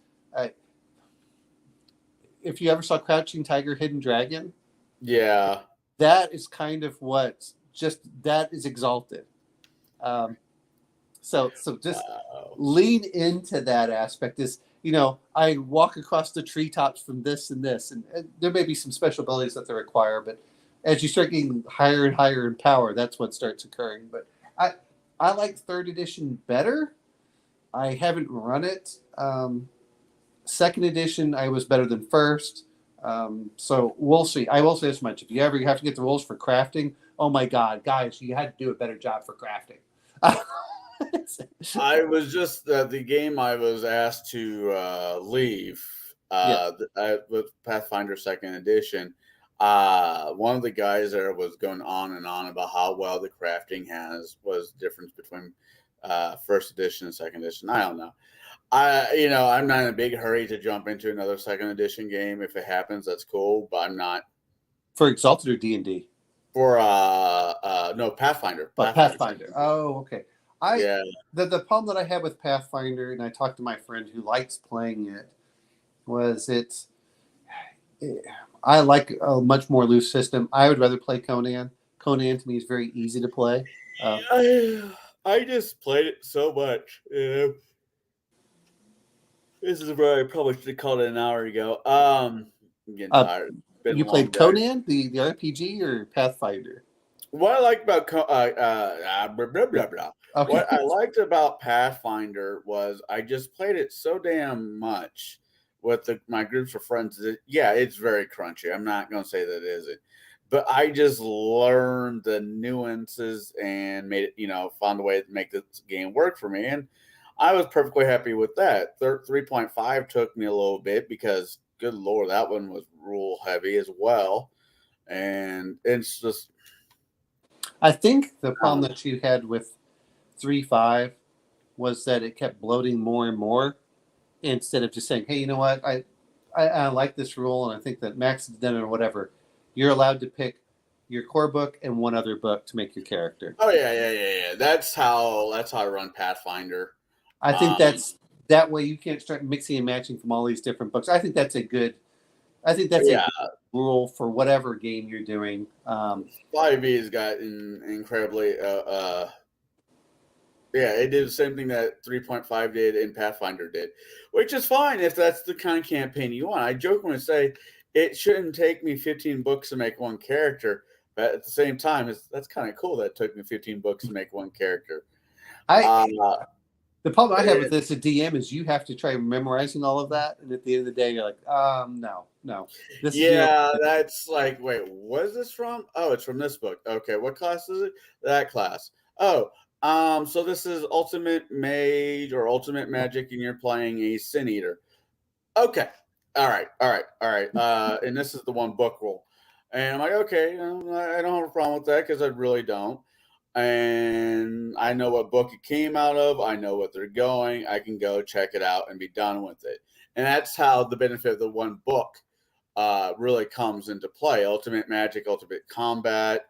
If you ever saw Crouching Tiger, Hidden Dragon, Yeah. that is kind of what that is exalted. So just lean into that aspect. Is I walk across the treetops from this and this, and there may be some special abilities that they require, but as you start getting higher and higher in power, that's what starts occurring. But I like third edition better. I haven't run it. Second edition, I was better than first. So we'll see. I will say this much: if you ever have to get the rules for crafting, oh my God, guys, you had to do a better job for crafting. I was just the game I was asked to leave with Pathfinder Second Edition. One of the guys there was going on and on about how well the crafting was difference between first edition and second edition. I don't know. I'm not in a big hurry to jump into another second edition game. If it happens, that's cool, but I'm not for Exalted or D&D. For no Pathfinder. Pathfinder. Oh, okay. Yeah. The problem that I had with Pathfinder, and I talked to my friend who likes playing it, was I like a much more loose system. I would rather play Conan. Conan to me is very easy to play. I just played it so much. This is where I probably should have called it an hour ago. I'm getting tired. You played Conan, the RPG, or Pathfinder? What I liked about blah, blah, blah, blah. Okay. What I liked about Pathfinder was I just played it so damn much with my groups of friends. It's very crunchy. I'm not going to say that it isn't. But I just learned the nuances and made it, found a way to make this game work for me. And I was perfectly happy with that. 3.5 took me a little bit because, good Lord, that one was rule heavy as well. And it's just... I think the problem that you had with 3.5 was that it kept bloating more and more instead of just saying, hey, you know what? I like this rule, and I think that Max has done it or whatever. You're allowed to pick your core book and one other book to make your character. Oh, yeah. That's how I run Pathfinder. I think that way you can't start mixing and matching from all these different books. I think that's a good rule for whatever game you're doing. 5e has got incredibly it did the same thing that 3.5 did and Pathfinder did, which is fine if that's the kind of campaign you want. I jokingly say it shouldn't take me 15 books to make one character, but at the same time, that's kind of cool that it took me 15 books to make one character. The problem I have with this, a DM, is you have to try memorizing all of that, and at the end of the day, you're like, no. That's like, wait, what is this from? Oh, it's from this book. Okay, what class is it? That class. Oh, so this is Ultimate Mage or Ultimate Magic, and you're playing a Sin Eater. Okay, all right. And this is the one book rule, and I'm like, okay, I don't have a problem with that because I really don't. And I know what book it came out of. I know what they're going. I can go check it out and be done with it. And that's how the benefit of the one book really comes into play. Ultimate Magic, Ultimate Combat,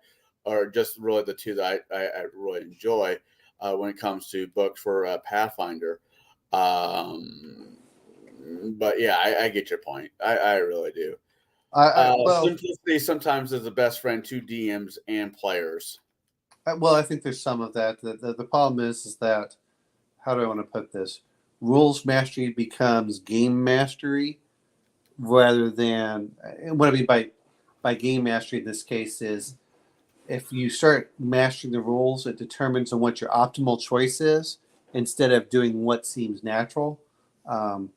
are just really the two that I really enjoy when it comes to books for Pathfinder. But yeah, I get your point. I really do. Simplicity sometimes is the best friend to DMs and players. Well, I think there's some of that. The problem is that, how do I want to put this? Rules mastery becomes game mastery rather than, what I mean by game mastery in this case is, if you start mastering the rules, it determines on what your optimal choice is instead of doing what seems natural. And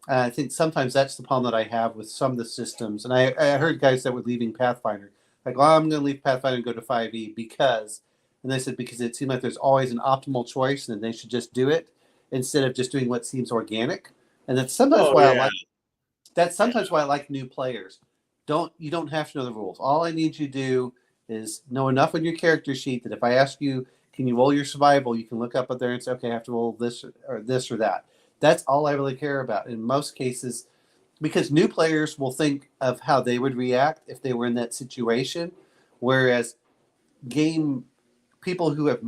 I think sometimes that's the problem that I have with some of the systems. And I heard guys that were leaving Pathfinder, like, well, I'm going to leave Pathfinder and go to 5e because... And they said because it seemed like there's always an optimal choice, and they should just do it instead of just doing what seems organic. And that's sometimes why I like new players. You don't have to know the rules. All I need you to do is know enough on your character sheet that if I ask you, can you roll your survival, you can look up there and say, okay, I have to roll this or that. That's all I really care about in most cases, because new players will think of how they would react if they were in that situation, whereas game people who have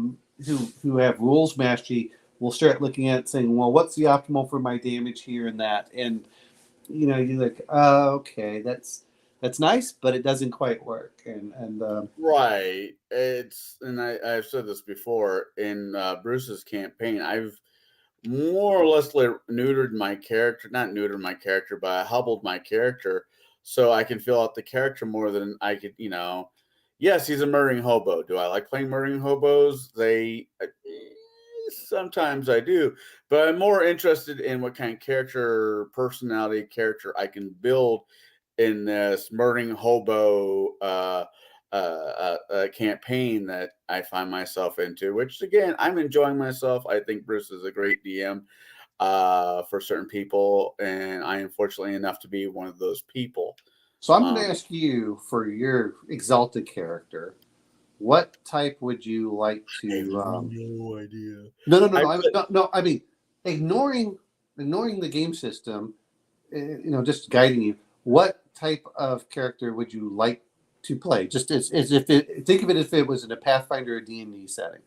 rules mastery will start looking at it saying, well, what's the optimal for my damage here and that, and you're like, oh, okay, that's nice, but it doesn't quite work, and Right. I've said this before in Bruce's campaign. I've more or less neutered my character, not neutered my character, but I hobbled my character so I can fill out the character more than I could, Yes, he's a murdering hobo. Do I like playing murdering hobos? Sometimes I do, but I'm more interested in what kind of personality character I can build in this murdering hobo campaign that I find myself into, which again, I'm enjoying myself. I think Bruce is a great DM for certain people, and I am fortunately enough to be one of those people. So I'm going to ask you for your exalted character, what type would you like to? No idea. No. I mean, ignoring the game system, just guiding you. What type of character would you like to play? Just as if think of it if it was in a Pathfinder or D&D setting.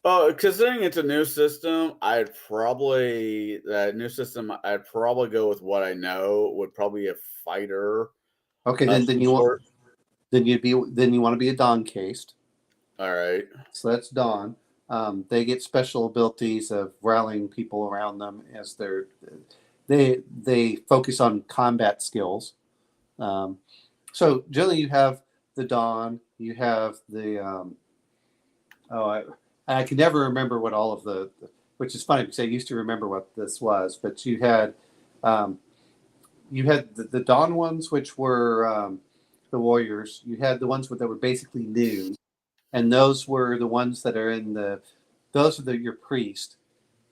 Considering it's a new system, I'd probably go with what I know would probably be a fighter. Okay, then you want to be a Dawn caste. All right. So that's Dawn. They get special abilities of rallying people around them as they focus on combat skills. So generally, you have the Dawn. You have the I can never remember what all of the, which is funny because I used to remember what this was. But you had the Dawn ones, which were the warriors. You had the ones that were basically noon, and those were the ones that are your priest.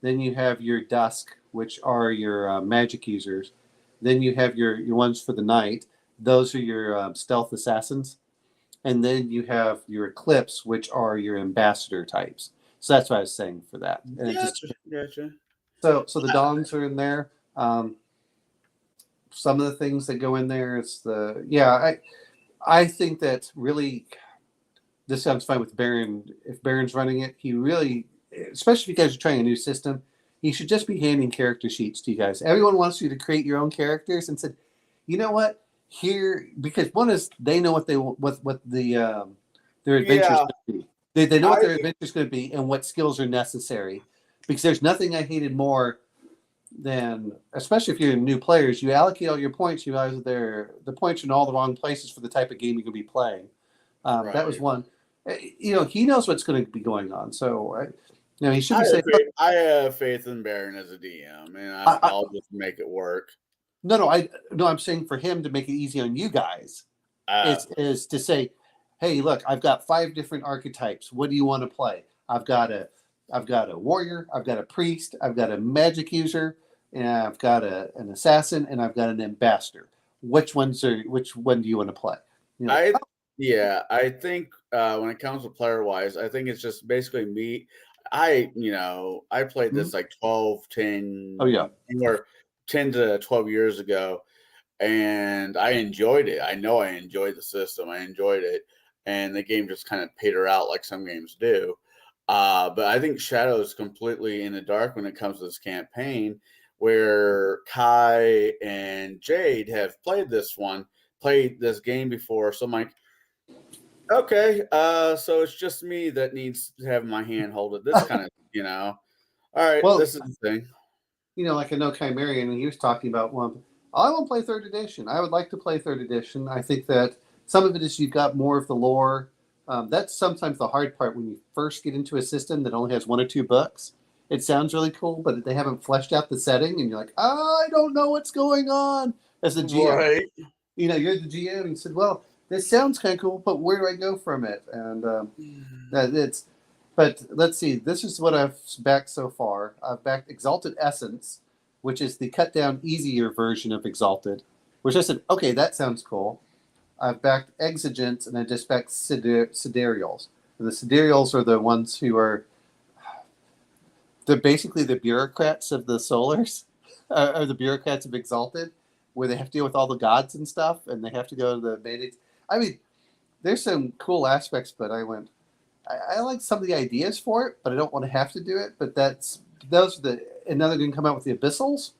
Then you have your dusk, which are your magic users. Then you have your ones for the night. Those are your stealth assassins. And then you have your eclipse, which are your ambassador types. So that's what I was saying for that. And Gotcha. So the Dawns are in there. Some of the things that go in there is I think that really this sounds fine with Baron. If Baron's running it, he really, especially because you're trying a new system, he should just be handing character sheets to you guys. Everyone wants you to create your own characters and said, you know what? Here, because one is they know what their adventure is going to be. They know what their adventure is going to be and what skills are necessary. Because there's nothing I hated more than, especially if you're new players, you allocate all your points. You realize the points are in all the wrong places for the type of game you're going to be playing. Right. That was one. He knows what's going to be going on. So, he should be saying. I have faith in Baron as a DM, and I'll just make it work. No, I'm saying for him to make it easy on you guys is to say, hey, look, I've got 5 different archetypes. What do you want to play? I've got a warrior, I've got a priest, I've got a magic user, and I've got an assassin, and I've got an ambassador. Which one do you want to play? I think when it comes to player wise, I think it's just basically me. I played this like 12, 10. Oh yeah. Or 10 to 12 years ago, and I enjoyed it. I know I enjoyed the system. I enjoyed it, and the game just kind of petered out like some games do. But I think Shadow is completely in the dark when it comes to this campaign, where Kai and Jade have played this game before. So I'm like, okay, so it's just me that needs to have my hand hold it. This kind of, all right, well, this is the thing. Like I know Chimerian, and he was talking about I want to play 3rd edition. I would like to play 3rd edition. I think that some of it is you've got more of the lore. That's sometimes the hard part when you first get into a system that only has 1 or 2 books. It sounds really cool, but they haven't fleshed out the setting, and you're like, I don't know what's going on. As a GM, Right. You're the GM, and you said, well, this sounds kind of cool, but where do I go from it? And But let's see. This is what I've backed so far. I've backed Exalted Essence, which is the cut down, easier version of Exalted, which I said, okay, that sounds cool. I've backed Exigents, and I just backed Sidereals. And the Sidereals are the ones who they're basically the bureaucrats of the Solars, or the bureaucrats of Exalted, where they have to deal with all the gods and stuff, and they have to go to the mandates. I mean, there's some cool aspects, but I went, I like some of the ideas for it, but I don't want to have to do it. But those are and now they're going to come out with the Abyssals,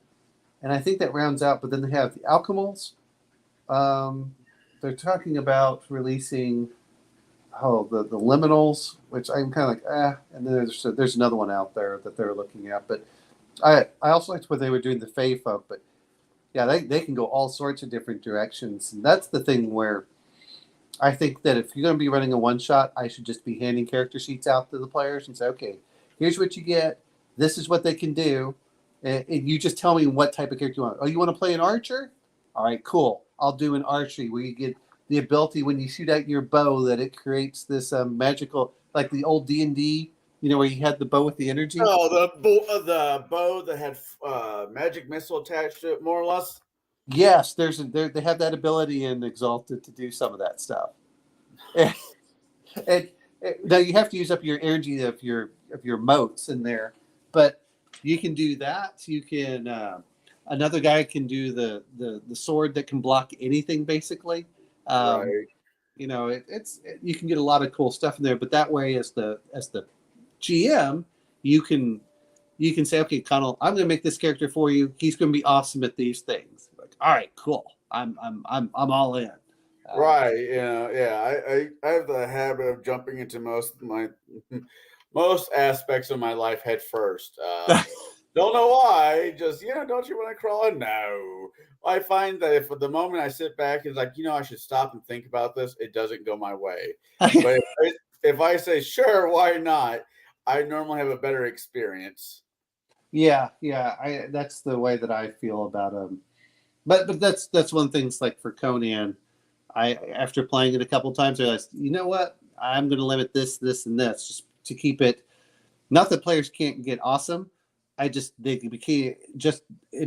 and I think that rounds out. But then they have the Alchemals. They're talking about releasing the Liminals, which I'm kind of like and then there's another one out there that they're looking at. But I also liked what they were doing the Fae folk, but yeah, they can go all sorts of different directions, and that's the thing where I think that if you're going to be running a one shot, I should just be handing character sheets out to the players and say, okay, here's what you get. This is what they can do. And you just tell me what type of character you want. Oh, you want to play an archer? All right, cool. I'll do an archery where you get the ability when you shoot out your bow that it creates this magical, like the old D&D, where you had the bow with the energy. Oh, the bow that had magic missile attached to it, more or less. Yes, they have that ability in Exalted to do some of that stuff. And now you have to use up your energy of your motes in there, but you can do that. You can another guy can do the sword that can block anything basically. Right. You can get a lot of cool stuff in there, but that way as the GM, you can say, okay, Connell, I'm going to make this character for you. He's going to be awesome at these things. Like, all right, cool. I'm all in. Right. I have the habit of jumping into most aspects of my life head first. Don't know why. Just don't you want to crawl in? No. I find that if at the moment I sit back and like, I should stop and think about this, it doesn't go my way. But if I say sure, why not? I normally have a better experience. Yeah. That's the way that I feel about them. But that's one thing. It's like for Conan, after playing it a couple times, I realized, you know what? I'm going to limit this, and this, just to keep it. Not that players can't get awesome. It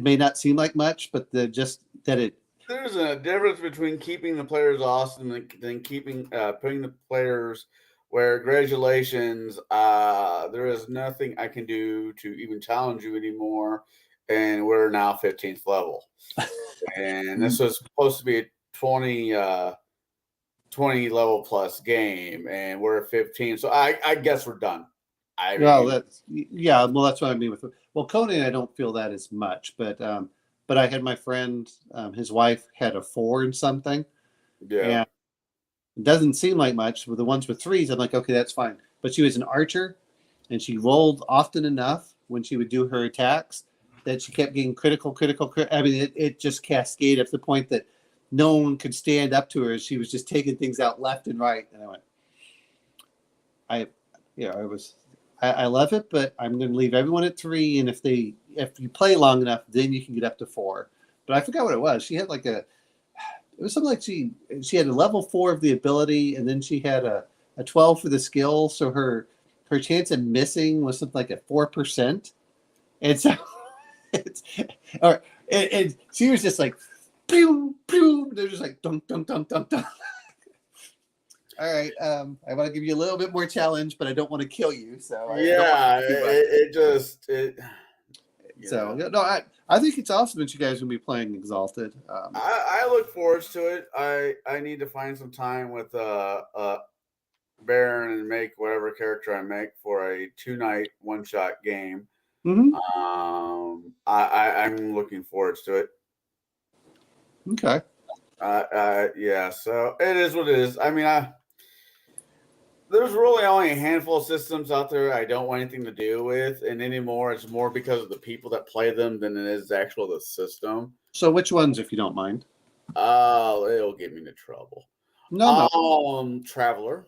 may not seem like much, but there's a difference between keeping the players awesome and then putting the players where congratulations, there is nothing I can do to even challenge you anymore, and we're now 15th level. And this was supposed to be a 20 level plus game, and we're at 15. So I guess we're done. That's what I mean with. Well, Conan, I don't feel that as much, but I had my friend, his wife had a 4 and something. Yeah. And it doesn't seem like much. With the ones with 3s, I'm like, okay, that's fine. But she was an archer, and she rolled often enough when she would do her attacks that she kept getting critical. I mean, it just cascaded up to the point that no one could stand up to her. She was just taking things out left and right. And I went, I love it, but I'm going to leave everyone at 3. And if you play long enough, then you can get up to 4. But I forgot what it was. She had it was something like she had a level 4 of the ability, and then she had a 12 for the skill. So her chance of missing was something like at 4%. And so and she was just like, pew, pew. They're just like, dunk, dunk, dunk, dunk, dunk. All right, I want to give you a little bit more challenge, but I don't want to kill you. So I think it's awesome that you guys will be playing Exalted. I look forward to it. I need to find some time with Baron and make whatever character I make for a 2-night one-shot game. Mm-hmm. I'm looking forward to it. Okay. So it is what it is. I mean, there's really only a handful of systems out there I don't want anything to do with, and anymore it's more because of the people that play them than it is the system. So which ones, if you don't mind? It'll get me into trouble. No. Traveler.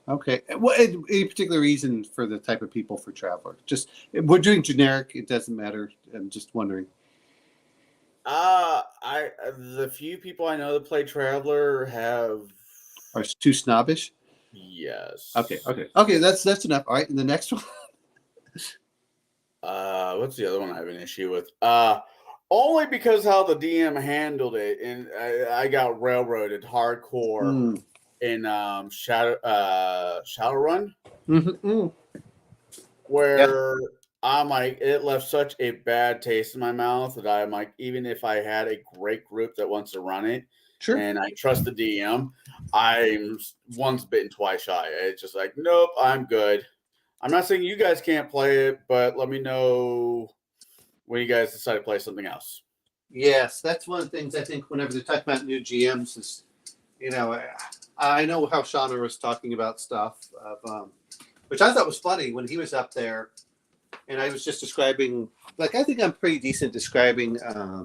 Okay. What any particular reason for the type of people for Traveler? Just we're doing generic. It doesn't matter. I'm just wondering. The few people I know that play Traveler are too snobbish. Yes. Okay. That's enough. All right. And the next one. What's the other one I have an issue with? Only because how the DM handled it, and I got railroaded hardcore in Shadowrun, Mm-hmm. where I'm like, it left such a bad taste in my mouth that I'm like, even if I had a great group that wants to run it Sure. and I trust the DM, I'm once bitten, twice shy. It's just like, nope, I'm good. I'm not saying you guys can't play it, but let me know when you guys decide to play something else. Yes, that's one of the things I think whenever they're talking about new GMs is, you know, I know how Shauna was talking about stuff of, which I thought was funny when he was up there, and I was just describing, like, I think I'm pretty decent describing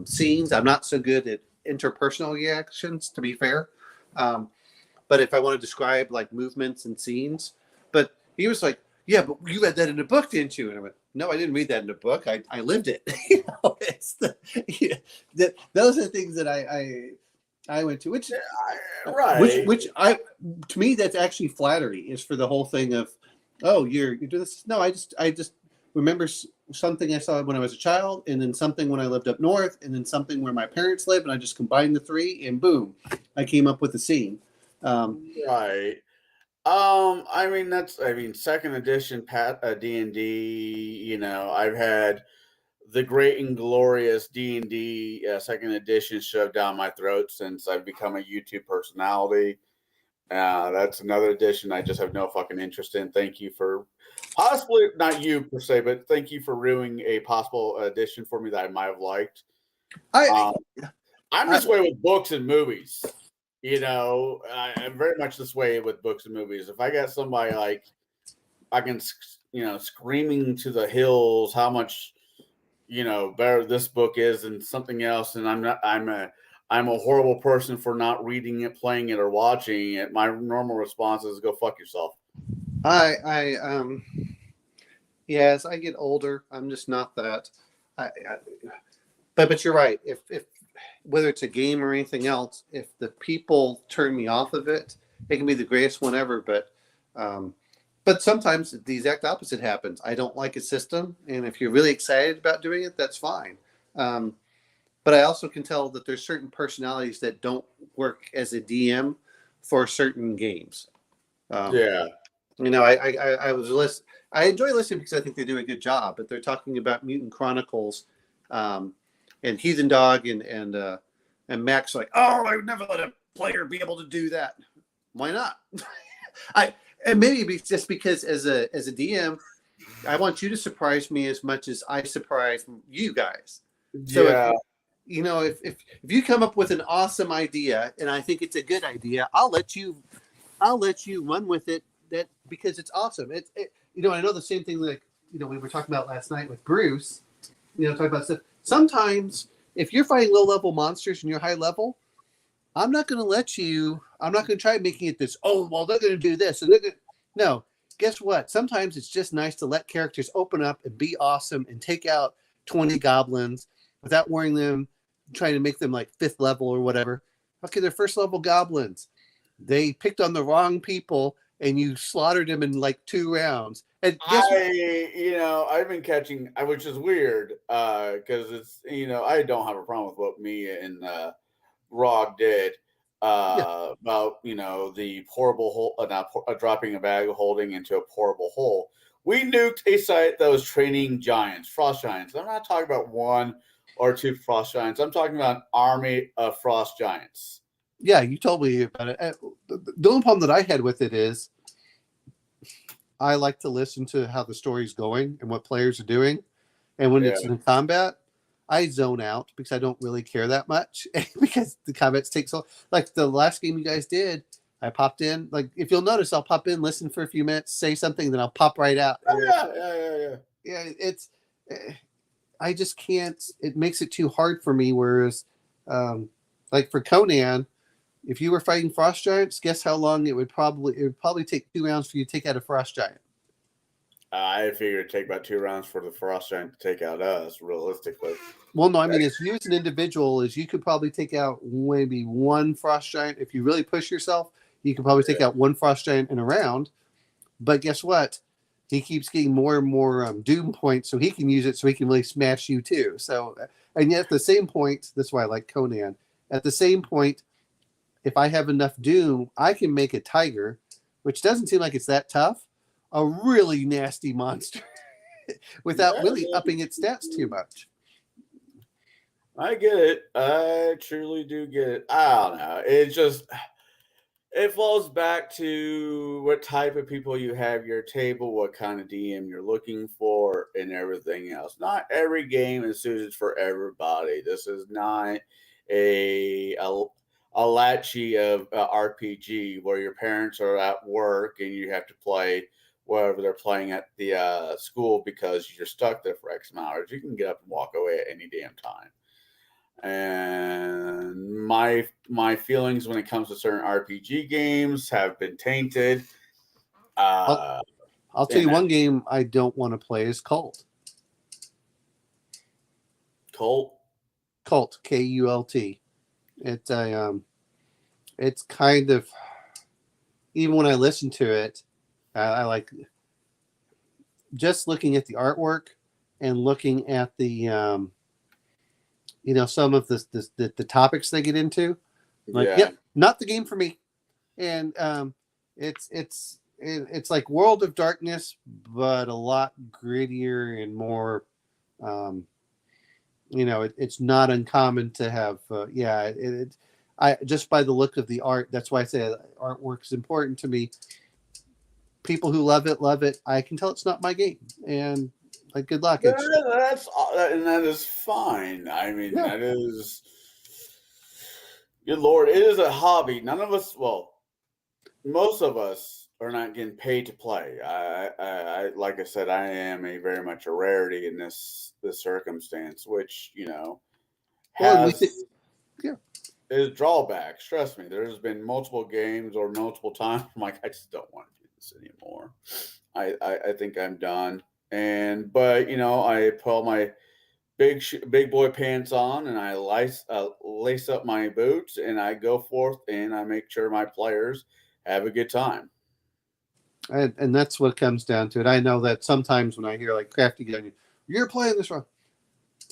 scenes. I'm not so good at interpersonal reactions, to be fair. But if I want to describe like movements and scenes, but he was like, yeah, but you read that in a book, didn't you? And I went, no, I didn't read that in a book. I lived it. You know, it's those are the things that I went to, which Right. which to me that's actually flattery, is for the whole thing of, oh, you do this. No, I just remember something I saw when I was a child, and then something when I lived up north, and then something where my parents lived, and I just combined the three, and boom, I came up with a scene. Right. I mean, second edition D&D, you know, I've had the great and glorious D&D second edition shoved down my throat since I've become a YouTube personality. That's another edition I just have no fucking interest in. Thank you for possibly, not you per se, but thank you for ruining a possible edition for me that I might have liked. I'm this way with books and movies. You know, I'm very much this way with books and movies. If I got somebody like, I can, you know, screaming to the hills how much, you know, better this book is than something else, and I'm a horrible person for not reading it, playing it, or watching it, my normal response is go fuck yourself. Yeah, as I get older, I'm just not that. But you're right. If whether it's a game or anything else, if the people turn me off of it, it can be the greatest one ever. But sometimes the exact opposite happens. I don't like a system, and if you're really excited about doing it, that's fine. But I also can tell that there's certain personalities that don't work as a DM for certain games. Yeah. You know, I enjoy listening because I think they do a good job. But they're talking about Mutant Chronicles, and Heathen Dog, and Max like, oh, I would never let a player be able to do that. Why not? And maybe it's just because as a DM, I want you to surprise me as much as I surprise you guys. So Yeah. if you come up with an awesome idea and I think it's a good idea, I'll let you run with it. That because it's awesome. I know the same thing like we were talking about last night with Bruce. Talking about stuff. Sometimes if you're fighting low level monsters and you're high level, I'm not going to try making it this. Oh well, they're going to do this, and no. Guess what? Sometimes it's just nice to let characters open up and be awesome and take out 20 goblins without worrying them, trying to make them like 5th level or whatever. Okay, they're 1st level goblins. They picked on the wrong people and you slaughtered them in like 2 rounds. And guess what? I've been catching, which is weird, because it's, I don't have a problem with what me and Rog did. About the portable hole, dropping a bag of holding into a portable hole. We nuked a site that was training giants, frost giants. I'm not talking about 1 or 2 frost giants. I'm talking about an army of frost giants. Yeah, you told me about it. The only problem that I had with it is I like to listen to how the story's going and what players are doing, and when it's in combat, I zone out because I don't really care that much because the combats take so. Like the last game you guys did, I popped in. Like if you'll notice, I'll pop in, listen for a few minutes, say something, then I'll pop right out. Yeah. It's. I just can't. It makes it too hard for me. Whereas, like for Conan, if you were fighting frost giants, guess how long it would probably take 2 rounds for you to take out a frost giant. I figured it'd take about 2 rounds for the frost giant to take out us, realistically. Well, no, I mean, as you as an individual, you could probably take out maybe 1 frost giant. If you really push yourself, you could probably take out 1 frost giant in a round. But guess what? He keeps getting more and more doom points, so he can use it so he can really smash you too. So, and yet at the same point, that's why I like Conan. At the same point, if I have enough doom, I can make a tiger, which doesn't seem like it's that tough, a really nasty monster. without Yeah, really yeah. upping its stats too much. I get it. I truly do get it. I don't know. It's just it falls back to what type of people you have at your table, what kind of DM you're looking for, and everything else. Not every game is suited for everybody. This is not a latchy of RPG where your parents are at work and you have to play whatever they're playing at the school because you're stuck there for X amount of hours. You can get up and walk away at any damn time. And my feelings when it comes to certain RPG games have been tainted. I'll tell you one game I don't want to play is Cult. Colt. Cult, Kult. It's a it's kind of, even when I listen to it, I like just looking at the artwork and looking at the some of the topics they get into. Like, Yeah. yep, not the game for me. And it's like World of Darkness, but a lot grittier and more. It's not uncommon to have. I just by the look of the art. That's why I say artwork is important to me. People who love it. I can tell it's not my game, and like, good luck. Yeah, that is fine. I mean, Yeah. that is good Lord. It is a hobby. None of us, well, most of us are not getting paid to play. I like I said, I am very much a rarity in this circumstance, which Well, and has yeah. is drawbacks. Trust me, there's been multiple games or multiple times I'm like, I just don't want to do this anymore. I think I'm done. But I put all my big boy pants on and I lace up my boots and I go forth and I make sure my players have a good time. And that's what it comes down to it. I know that sometimes when I hear like Crafty Gun, you're playing this wrong.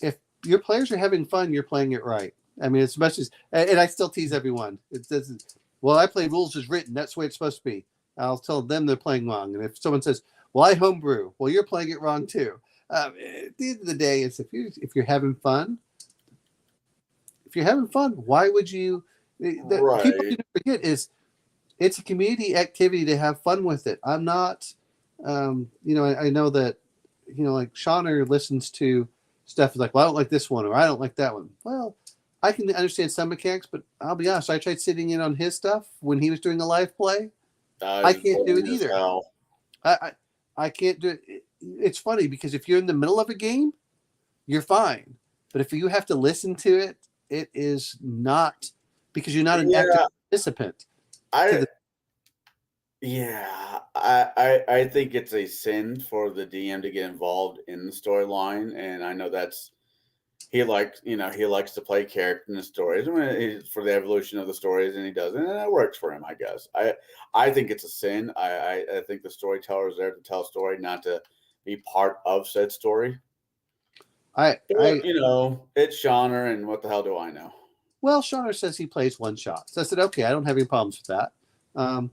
If your players are having fun, you're playing it right. I mean, as much as, and I still tease everyone. It says, well, I play rules as written. That's the way it's supposed to be. I'll tell them they're playing wrong. And if someone says, well, I homebrew, well, you're playing it wrong too. At the end of the day, it's if you're having fun, why would you? Right. People need to forget is it's a community activity to have fun with it. I'm not, I know that, like Shauner listens to stuff like, well, I don't like this one or I don't like that one. Well, I can understand some mechanics, but I'll be honest, I tried sitting in on his stuff when he was doing a live play. I can't do it either. I can't do it. It's funny because if you're in the middle of a game, you're fine. But if you have to listen to it, it is not, because you're not an active participant. I think it's a sin for the DM to get involved in the storyline, and I know that's he likes to play character in the stories for the evolution of the stories, and he does, and that works for him, I guess. I think it's a sin. I think the storyteller is there to tell a story, not to be part of said story. It's Shauner, and what the hell do I know? Well, Shauner says he plays one shot. So I said, okay, I don't have any problems with that. And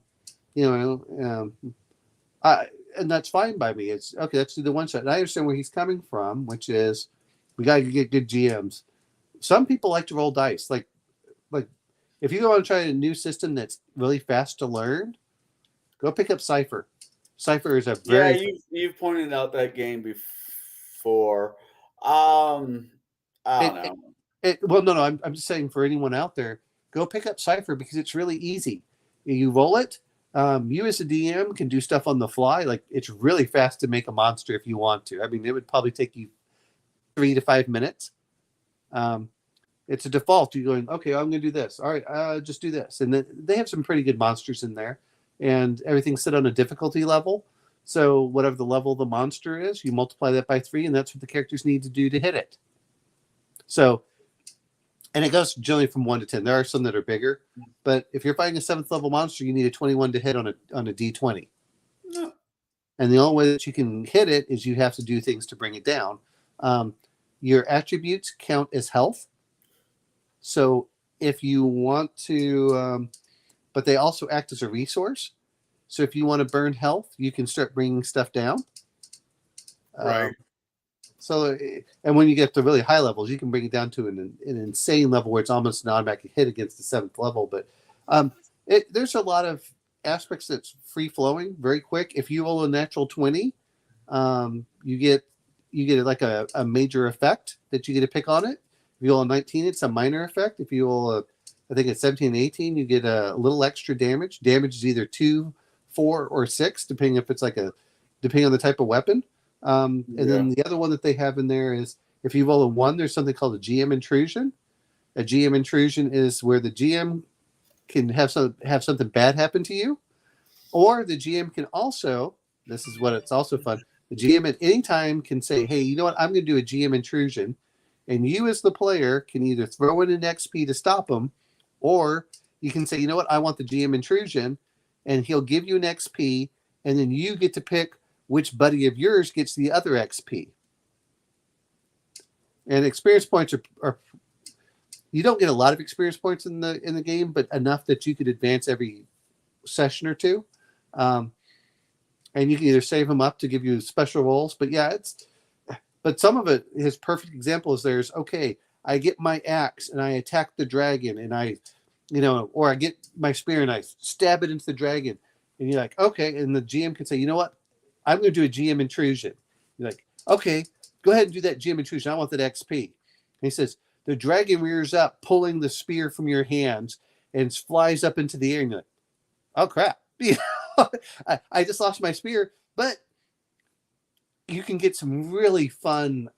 that's fine by me. It's okay. Let's do the one shot. And I understand where he's coming from, which is we got to get good GMs. Some people like to roll dice. Like if you want to try a new system that's really fast to learn, go pick up Cypher. Cypher is a very you've pointed out that game before. I don't know. Well, no. I'm just saying for anyone out there, go pick up Cypher because it's really easy. You roll it. You as a DM can do stuff on the fly. Like it's really fast to make a monster if you want to. I mean, it would probably take you 3 to 5 minutes. It's a default. You're going, okay, I'm going to do this. All right, just do this. And then they have some pretty good monsters in there, and everything's set on a difficulty level. So whatever the level of the monster is, you multiply that by 3, and that's what the characters need to do to hit it. So, and it goes generally from 1 to 10. There are some that are bigger, but if you're fighting a 7th level monster, you need a 21 to hit on a D20. No. And the only way that you can hit it is you have to do things to bring it down. Your attributes count as health. So if you want to, but they also act as a resource. So if you want to burn health, you can start bringing stuff down. Right. And when you get to really high levels, you can bring it down to an insane level where it's almost an automatic hit against the 7th level. But there's a lot of aspects that's free flowing, very quick. If you roll a natural 20, you get like a major effect that you get to pick on it. If you roll a 19, it's a minor effect. If you roll I think it's 17 and 18, you get a little extra damage. Damage is either 2, 4, or 6, depending if it's depending on the type of weapon. And then the other one that they have in there is if you roll a 1, there's something called a GM intrusion. A GM intrusion is where the GM can have something bad happen to you, or the GM can also, this is what it's also fun, the GM at any time can say, hey, you know what, I'm going to do a GM intrusion, and you as the player can either throw in an XP to stop them, or you can say, you know what, I want the GM intrusion, and he'll give you an XP, and then you get to pick which buddy of yours gets the other XP. And experience points are you don't get a lot of experience points in the game, but enough that you could advance every session or two. And you can either save them up to give you special rolls, but but some of it, his perfect example is okay, I get my axe and I attack the dragon and or I get my spear and I stab it into the dragon. And you're like, okay. And the GM can say, you know what? I'm going to do a GM intrusion. You're like, okay, go ahead and do that GM intrusion. I want that XP. And he says, the dragon rears up, pulling the spear from your hands and flies up into the air. And you're like, oh, crap. I just lost my spear. But you can get some really fun,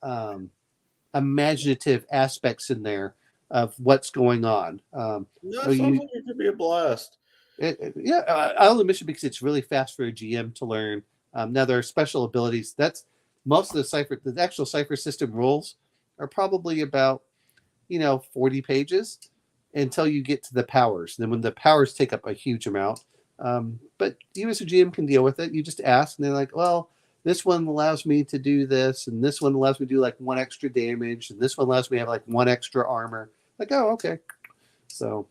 imaginative aspects in there of what's going on. No, sounds like it could be a blast. I'll admit it because it's really fast for a GM to learn. Now there are special abilities. That's most of the actual Cypher system rules are probably about 40 pages until you get to the powers. Then when the powers take up a huge amount, but you as a GM can deal with it. You just ask, and they're like, well, this one allows me to do this, and this one allows me to do like 1 extra damage, and this one allows me to have like 1 extra armor. Like, oh, okay. So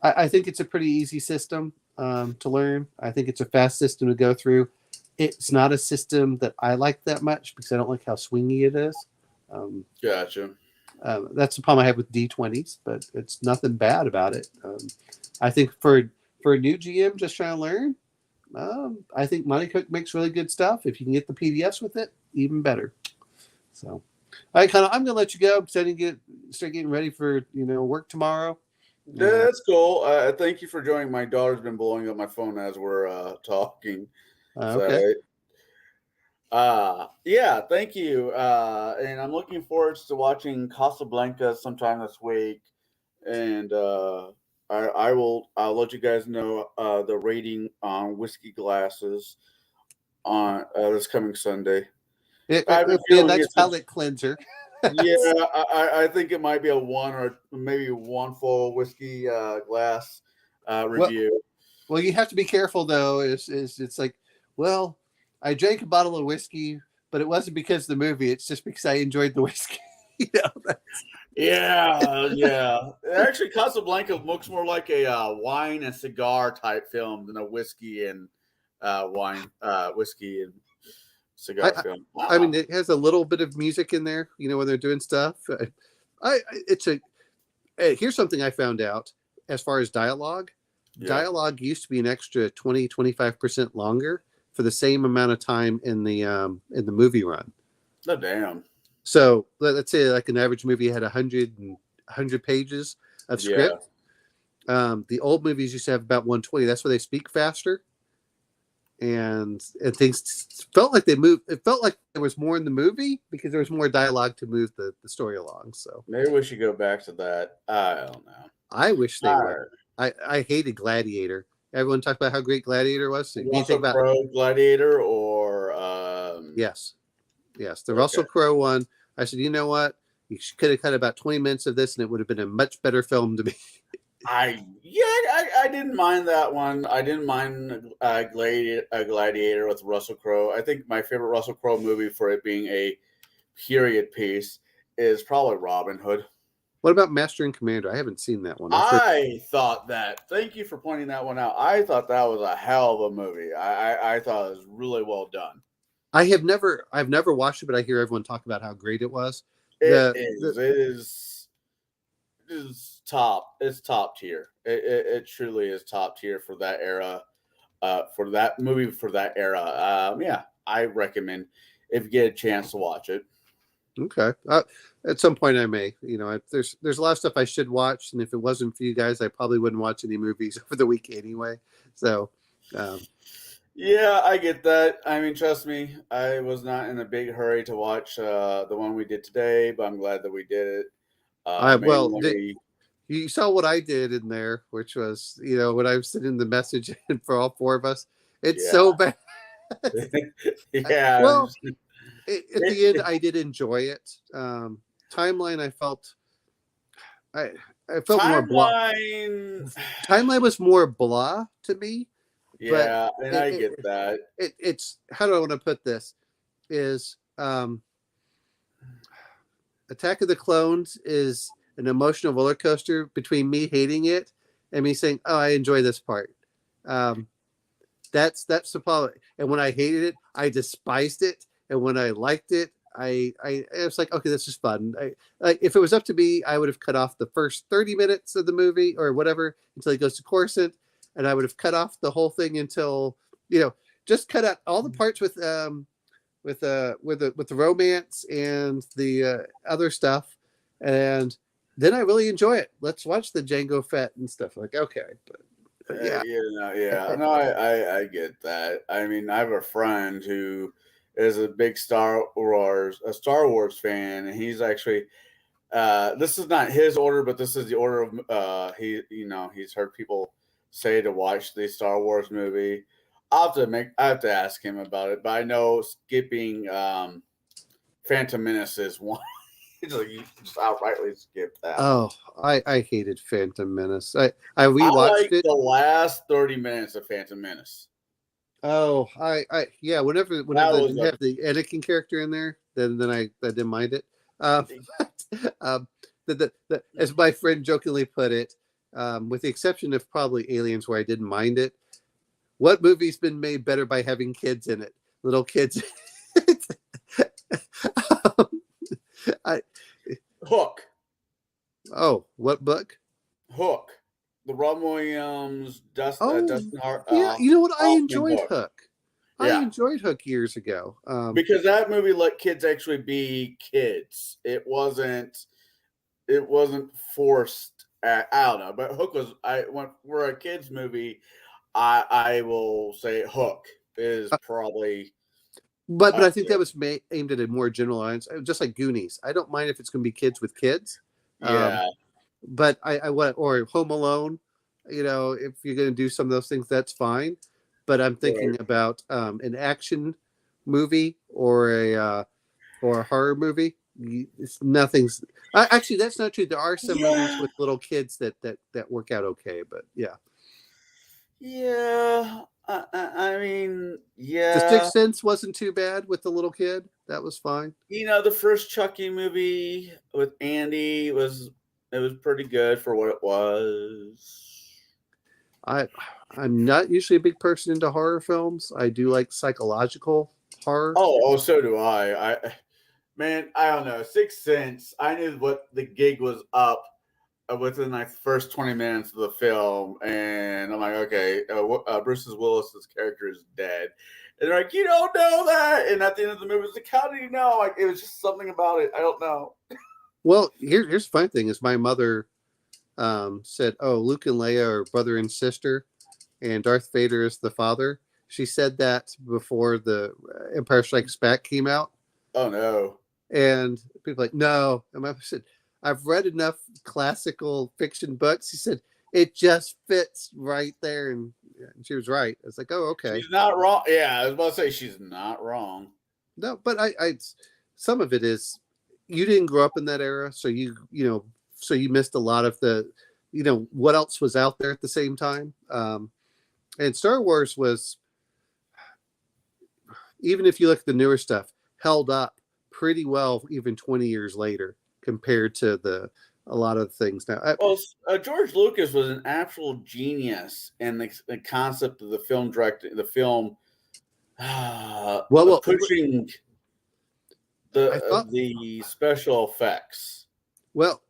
I think it's a pretty easy system to learn. I think it's a fast system to go through. It's not a system that I like that much because I don't like how swingy it is. Gotcha. That's the problem I have with D20s, but it's nothing bad about it. I think for a new GM just trying to learn, I think Monty Cook makes really good stuff. If you can get the PDFs with it, even better. So, all right, Connor, I'm going to let you go because I didn't start getting ready for work tomorrow. Yeah, that's cool. Thank you for joining. My daughter's been blowing up my phone as we're talking. Okay. Yeah, thank you. And I'm looking forward to watching Casablanca sometime this week. And I'll let you guys know the rating on whiskey glasses on this coming Sunday. It'll be a nice palate cleanser. Yeah, I think it might be a 1 or maybe 1 full whiskey glass review. Well, you have to be careful though. It's like, well, I drank a bottle of whiskey, but it wasn't because of the movie. It's just because I enjoyed the whiskey. Yeah. Actually, Casablanca looks more like a wine and cigar type film than a whiskey and whiskey and cigar film. Wow. I mean, it has a little bit of music in there, when they're doing stuff. Here's something I found out as far as dialogue. Yeah. Dialogue used to be an extra 20-25% longer for the same amount of time in the movie run. Oh, damn. So let's say like an average movie had 100 pages of script. Yeah. The old movies used to have about 120. That's why they speak faster. And things felt like they moved. It felt like there was more in the movie because there was more dialogue to move the story along. So maybe we should go back to that. I don't know. I wish they would. I hated Gladiator. Everyone talked about how great Gladiator was. So Russell Crowe Gladiator or yes, the Russell Crowe one. I said, you know what? You could have cut about 20 minutes of this, and it would have been a much better film to me. I didn't mind that one. I didn't mind Gladiator with Russell Crowe. I think my favorite Russell Crowe movie for it being a period piece is probably Robin Hood. What about Master and Commander? I haven't seen that one. I thought that. Thank you for pointing that one out. I thought that was a hell of a movie. I thought it was really well done. I've never watched it, but I hear everyone talk about how great it was. It The is top. It's top tier. It truly is top tier for that era. For that movie, for that era. Yeah, I recommend if you get a chance to watch it. Okay. At some point, I may. There's a lot of stuff I should watch, and if it wasn't for you guys, I probably wouldn't watch any movies over the week anyway. So, Yeah, I get that. I mean, trust me, I was not in a big hurry to watch the one we did today, but I'm glad that we did it. Mainly, you saw what I did in there, which was, when I was sending the message in for all four of us. It's Yeah. so bad. yeah. Well, at the end, I did enjoy it. Timeline, I felt more blah. Timeline was more blah to me. Yeah, and I get that. It's how do I want to put this? Is Attack of the Clones is an emotional roller coaster between me hating it and me saying, "Oh, I enjoy this part." That's the problem. And when I hated it, I despised it, and when I liked it, I was like, okay, this is fun. If it was up to me, I would have cut off the first 30 minutes of the movie or whatever until he goes to Coruscant, and I would have cut off the whole thing until just cut out all the parts with the romance and the other stuff, and then I really enjoy it. Let's watch the Jango Fett and stuff. Like, okay, but yeah. No, I get that. I mean, I have a friend who is a big Star Wars fan, and he's actually this is not his order, but this is the order of he's heard people say to watch the Star Wars movie. I have to ask him about it, but I know skipping Phantom Menace is one. You just outrightly skip that. Oh, I hated Phantom Menace. I rewatched it. The last 30 minutes of Phantom Menace. Oh, yeah. Whenever they didn't have the Anakin character in there, then I didn't mind it. As my friend jokingly put it, with the exception of probably Aliens, where I didn't mind it. What movie's been made better by having kids in it? Little kids. Hook. Oh, what book? Hook. The Robin Williams, Dustin Hart. Yeah, you know what? I enjoyed Hook. Hook. Yeah. I enjoyed Hook years ago. Because that movie let kids actually be kids. It wasn't forced. I don't know, but Hook was. For a kids movie, I will say Hook is probably. But I think that was aimed at a more general audience, just like Goonies. I don't mind if it's going to be kids with kids. Yeah. But I want, or Home Alone, if you're going to do some of those things, that's fine. But I'm thinking about an action movie or a horror movie. Nothing's actually, that's not true. There are some movies with little kids that work out okay, but yeah. Yeah. I mean, yeah. The Sixth Sense wasn't too bad with the little kid. That was fine. The first Chucky movie with Andy was pretty good for what it was. I'm not usually a big person into horror films. I do like psychological horror. Oh, so do I. I don't know. Sixth Sense. I knew what the gig was up within like the first 20 minutes of the film, and I'm like, okay, Bruce Willis's character is dead, and they're like, you don't know that, and at the end of the movie, it's like, how do you know? Like, it was just something about it. I don't know. Well, here's the funny thing is my mother said, oh, Luke and Leia are brother and sister, and Darth Vader is the father. She said that before the Empire Strikes Back came out. Oh no! And people were like, no, and my mother said, I've read enough classical fiction books. He said, it just fits right there. And she was right. I was like, oh, okay. She's not wrong. Yeah, I was about to say she's not wrong. No, but I some of it is you didn't grow up in that era. So you missed a lot of the, what else was out there at the same time. And Star Wars was, even if you look at the newer stuff, held up pretty well, even 20 years later, compared to a lot of things now. George Lucas was an actual genius in the concept of the film Well, pushing I thought- the special effects. Well,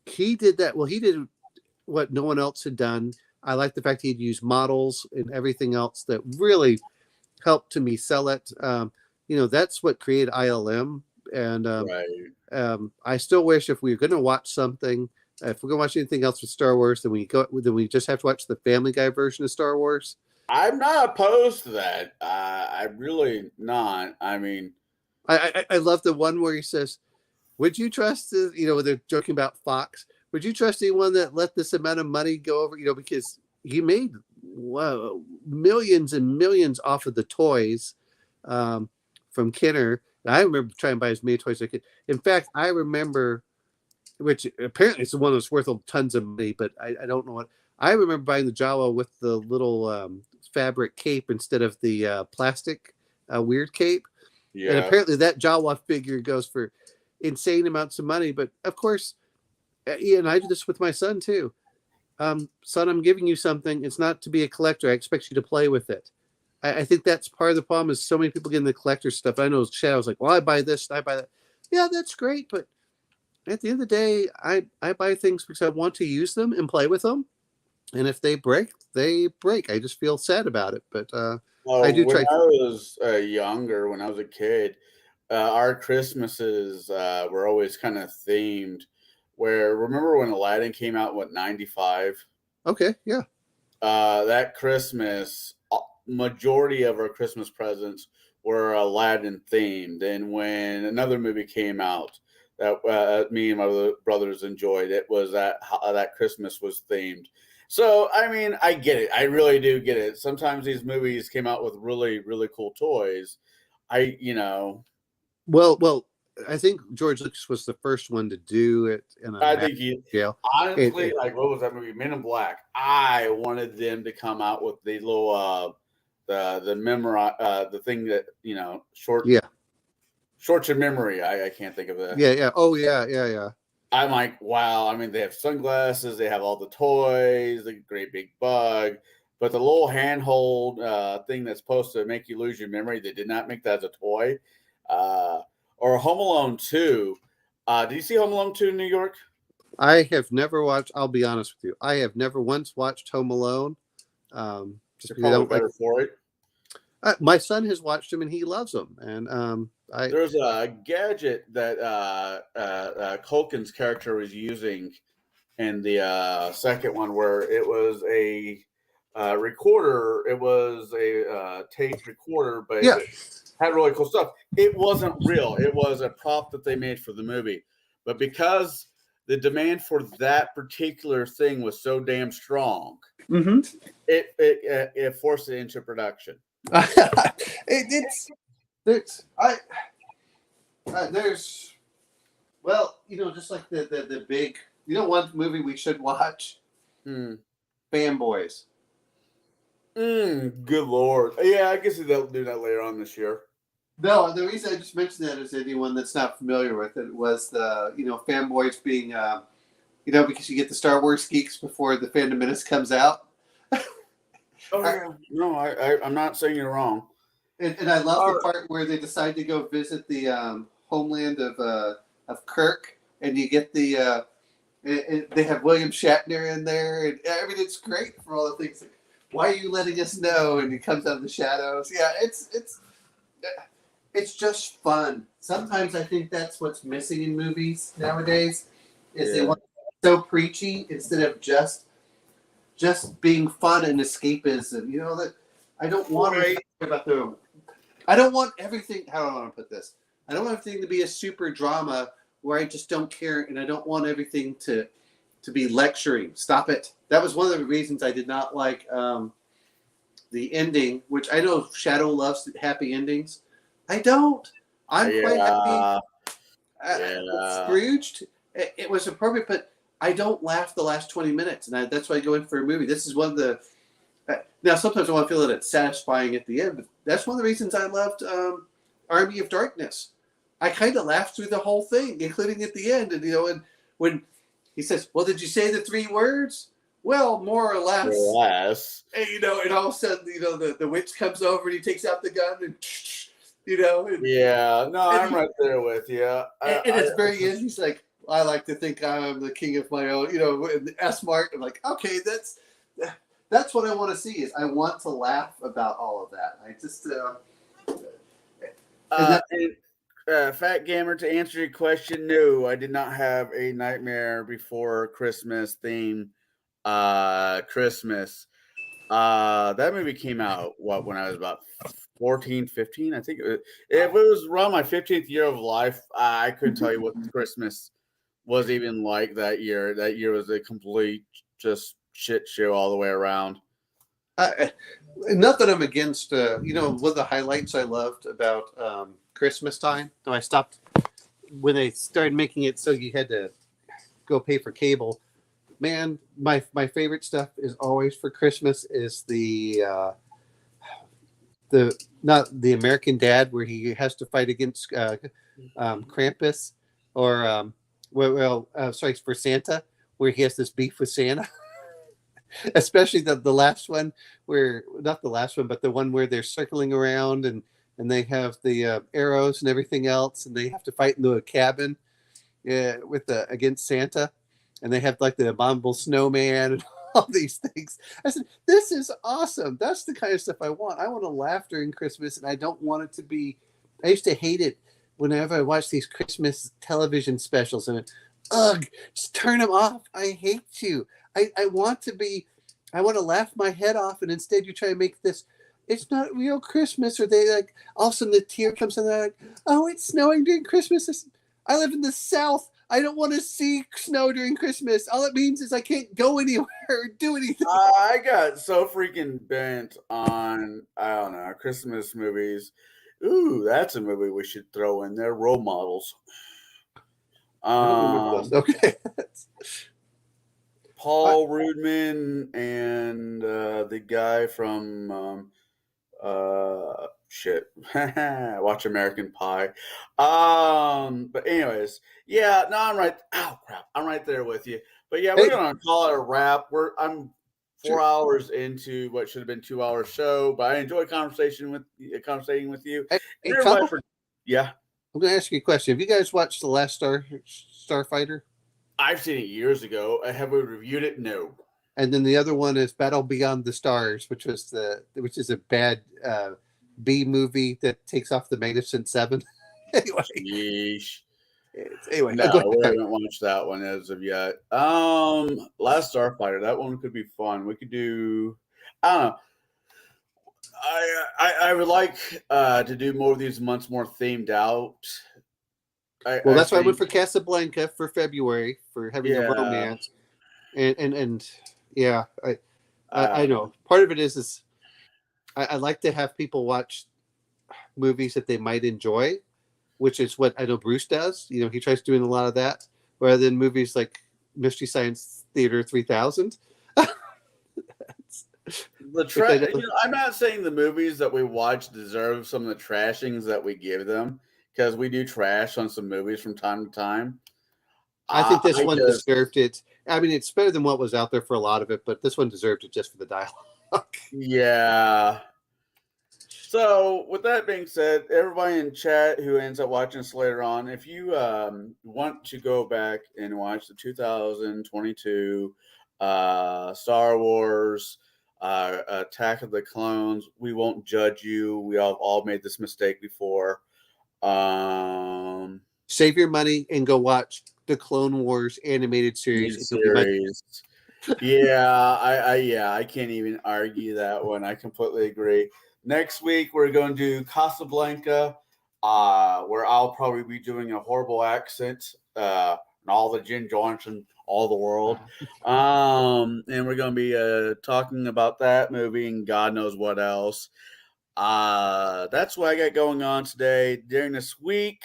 he did that. Well, he did what no one else had done. I like the fact he'd used models and everything else that really helped to me sell it. That's what created ILM. And Right. I still wish if we were going to watch something, if we're going to watch anything else with Star Wars, then we just have to watch the Family Guy version of Star Wars. I'm not opposed to that. I'm really not. I mean, I love the one where he says, "Would you trust?" When they're joking about Fox. Would you trust anyone that let this amount of money go over? Because he made millions and millions off of the toys from Kenner. And I remember trying to buy as many toys as I could. In fact, I remember, which apparently it's the one that's worth tons of money, but I don't know what. I remember buying the Jawa with the little fabric cape instead of the plastic weird cape. yeah. And apparently that Jawa figure goes for insane amounts of money. But of course, and I do this with my son too. Son, I'm giving you something. It's not to be a collector. I expect you to play with it. I think that's part of the problem is so many people getting the collector stuff. I know Shadow's like, well, I buy this, I buy that. Yeah, that's great. But at the end of the day, I buy things because I want to use them and play with them. And if they break, they break. I just feel sad about it. But I do when try. I was younger, when I was a kid, our Christmases were always kind of themed. Where remember when Aladdin came out? What 95? Okay, yeah. That Christmas, majority of our Christmas presents were Aladdin themed. And when another movie came out that me and my brothers enjoyed, it was that Christmas was themed. So, I mean, I get it. I really do get it. Sometimes these movies came out with really, really cool toys. Well, I think George Lucas was the first one to do it. I think scale. honestly, like, what was that movie? Men in Black. I wanted them to come out with the little, the thing that, short to memory. I can't think of that. Yeah. Oh, yeah. I'm like, wow. I mean, they have sunglasses, they have all the toys, the great big bug, but the little handhold thing that's supposed to make you lose your memory, they did not make that as a toy. Or Home Alone 2. Did you see Home Alone 2 in New York? I have never watched. I'll be honest with you. I have never once watched Home Alone. Just You're because I don't better for it. my son has watched them and he loves them. And There's a gadget that Culkin's character was using in the second one, where it was a recorder. It was a tape recorder, but yeah, it had really cool stuff. It wasn't real. It was a prop that they made for the movie. But because the demand for that particular thing was so damn strong, it forced it into production. There's just like the big, one movie we should watch, Fanboys. Good Lord. Yeah, I guess they'll do that later on this year. No, the reason I just mentioned that is anyone that's not familiar with it was the Fanboys being because you get the Star Wars geeks before the Phantom Menace comes out. No, I'm not saying you're wrong. And I love the part where they decide to go visit the homeland of Kirk, and you get the they have William Shatner in there, and I mean it's great for all the things. Like, why are you letting us know? And he comes out of the shadows. Yeah, it's just fun. Sometimes I think that's what's missing in movies nowadays is they want to be so preachy instead of just being fun and escapism. That I don't want to talk about the. I don't want everything. How do I want to put this? I don't want everything to be a super drama where I just don't care, and I don't want everything to be lecturing. Stop it. That was one of the reasons I did not like the ending, which I know Shadow loves happy endings. I don't. I'm quite happy. Scrooged. It was appropriate, but I don't laugh the last 20 minutes, and that's why I go in for a movie. This is one of the. Now, sometimes I want to feel that it's satisfying at the end, but that's one of the reasons I loved Army of Darkness. I kind of laughed through the whole thing, including at the end. And and when he says, "Well, did you say the 3 words?" Well, more or less. Less. And, you know, and all of a sudden, you know, the witch comes over and he takes out the gun and, you know, and, Yeah, no, And I'm he- right there with you. and it's very end. He's like, I like to think I'm the king of my own, you know, and the S mark. I'm like, okay, that's what I want to see. Is I want to laugh about all of that. I just Fat Gamer, to answer your question, no, I did not have a Nightmare Before Christmas theme. Christmas. That movie came out when I was about 14, 15. I think if it was around my 15th year of life, I couldn't tell you what Christmas was even like that year. That year was a complete just shit show all the way around. not that I'm against. You know, one of the highlights I loved about Christmas time. So I stopped when they started making it so you had to go pay for cable. Man, my favorite stuff is always for Christmas is the not the American Dad where he has to fight against Krampus, or sorry, for Santa, where he has this beef with Santa. Especially the last one, where not the last one, but the one where they're circling around and they have the arrows and everything else, and they have to fight in the cabin with against Santa, and they have like the abominable snowman and all these things. I said, this is awesome. That's the kind of stuff I want. I want to laugh during Christmas, and I don't want it to be. I used to hate it whenever I watched these Christmas television specials, and ugh, just turn them off. I hate you. I want to laugh my head off, and instead you try to make this, it's not real Christmas, or they like, all of a sudden the tear comes and they're like, oh, it's snowing during Christmas. I live in the South. I don't want to see snow during Christmas. All it means is I can't go anywhere or do anything. I got so freaking bent on, I don't know, Christmas movies. Ooh, that's a movie we should throw in there. Role models. Okay. Paul Rudman and the guy from Watch American Pie. But anyways, yeah, no, I'm right. Oh crap, I'm right there with you. But yeah, we're gonna call it a wrap. I'm 4 hours into what should have been 2 hour show, but I enjoy conversating with you. Hey, And everybody Tom, yeah, I'm going to ask you a question. Have you guys watched The Last Starfighter? I've seen it years ago. Have we reviewed it? No. And then the other one is Battle Beyond the Stars, which is a bad B movie that takes off the Magnificent Seven. Anyway, Yeesh. Anyway, No, go ahead. we haven't watched that one as of yet. Last Starfighter, that one could be fun. We could do, I don't know. I would like to do more of these months more themed out. That's why I went for Casablanca for February for having a romance, and yeah, I know part of it is I like to have people watch movies that they might enjoy, which is what I know Bruce does. You know, he tries doing a lot of that, rather than movies like Mystery Science Theater 3000. I'm not saying the movies that we watch deserve some of the trashings that we give them, because we do trash on some movies from time to time. I think this one deserved it. I mean, it's better than what was out there for a lot of it, but this one deserved it just for the dialogue. Yeah. So, with that being said, everybody in chat who ends up watching this later on, if you want to go back and watch the 2022 Star Wars Attack of the Clones, we won't judge you. We all made this mistake before. Save your money and go watch the Clone Wars animated series. Yeah, I can't even argue that one. I completely agree. Next week we're going to do Casablanca, where I'll probably be doing a horrible accent, and all the Jen Johnson, all the world. And we're going to be talking about that movie and God knows what else. That's what I got going on today. During this week,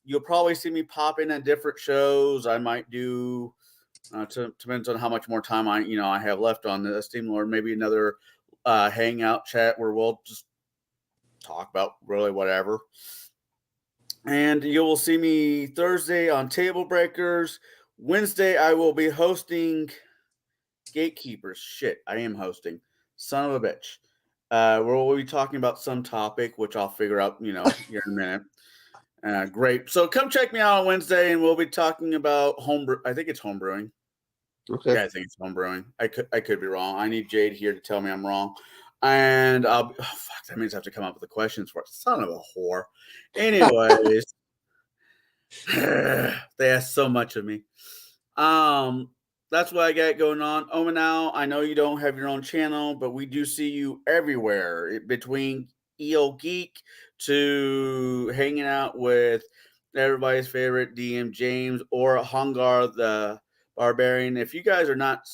you'll probably see me pop in at different shows. I might do, depends on how much more time I have left on the Steam Lord. Maybe another hangout chat where we'll just talk about really whatever. And you will see me Thursday on Table Breakers. Wednesday, I will be hosting Gatekeepers. Shit, I am hosting. Son of a bitch. We'll be talking about some topic, which I'll figure out, here in a minute. Great. So come check me out on Wednesday, and we'll be talking about homebrew. I think it's homebrewing. Okay. Yeah, I think it's homebrewing. I could be wrong. I need Jade here to tell me I'm wrong. And fuck, that means I have to come up with the questions for it. Son of a whore. Anyways, they ask so much of me. That's what I got going on. Omanal, I know you don't have your own channel, but we do see you everywhere between EO Geek to hanging out with everybody's favorite DM James or Hungar the Barbarian. If you guys are not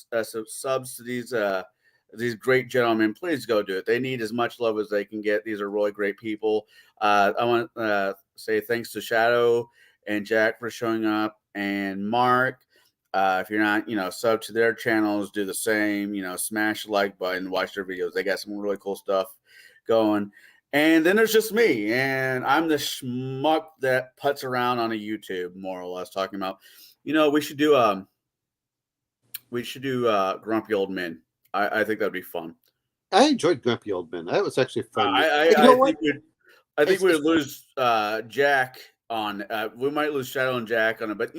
subs to these great gentlemen, please go do it. They need as much love as they can get. These are really great people. I want to say thanks to Shadow and Jack for showing up, and Mark. If you're not, sub to their channels, do the same. Smash the like button, watch their videos. They got some really cool stuff going. And then there's just me, and I'm the schmuck that putts around on a YouTube, more or less, talking about, we should do Grumpy Old Men. I think that'd be fun. I enjoyed Grumpy Old Men. That was actually fun. I think we'd lose Jack on. We might lose Shadow and Jack on it, but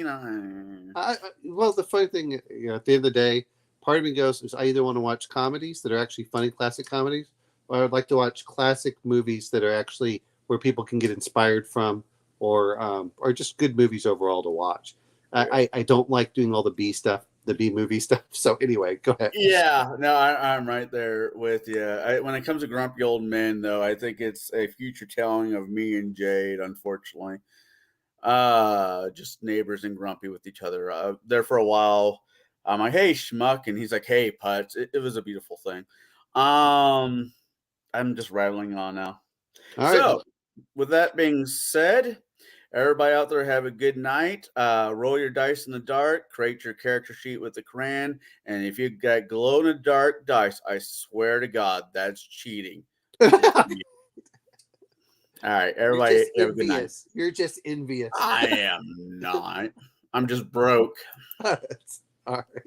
well, the funny thing, at the end of the day, part of me goes is I either want to watch comedies that are actually funny, classic comedies, or I'd like to watch classic movies that are actually where people can get inspired from, or just good movies overall to watch. I don't like doing all the B stuff, the B movie stuff. So anyway, go ahead. Yeah, no, I'm right there with you. When it comes to Grumpy Old Men, though, I think it's a future telling of me and Jade, unfortunately. Just neighbors and grumpy with each other. There for a while, I'm like, hey, schmuck, and he's like, hey, putz. It was a beautiful thing. I'm just rattling on now. All right. So, with that being said, everybody out there have a good night. Roll your dice in the dark. Create your character sheet with the Quran. And if you got glow in the dark dice, I swear to God, that's cheating. All right, everybody have a good night. You're just envious. I am not. I'm just broke. All right.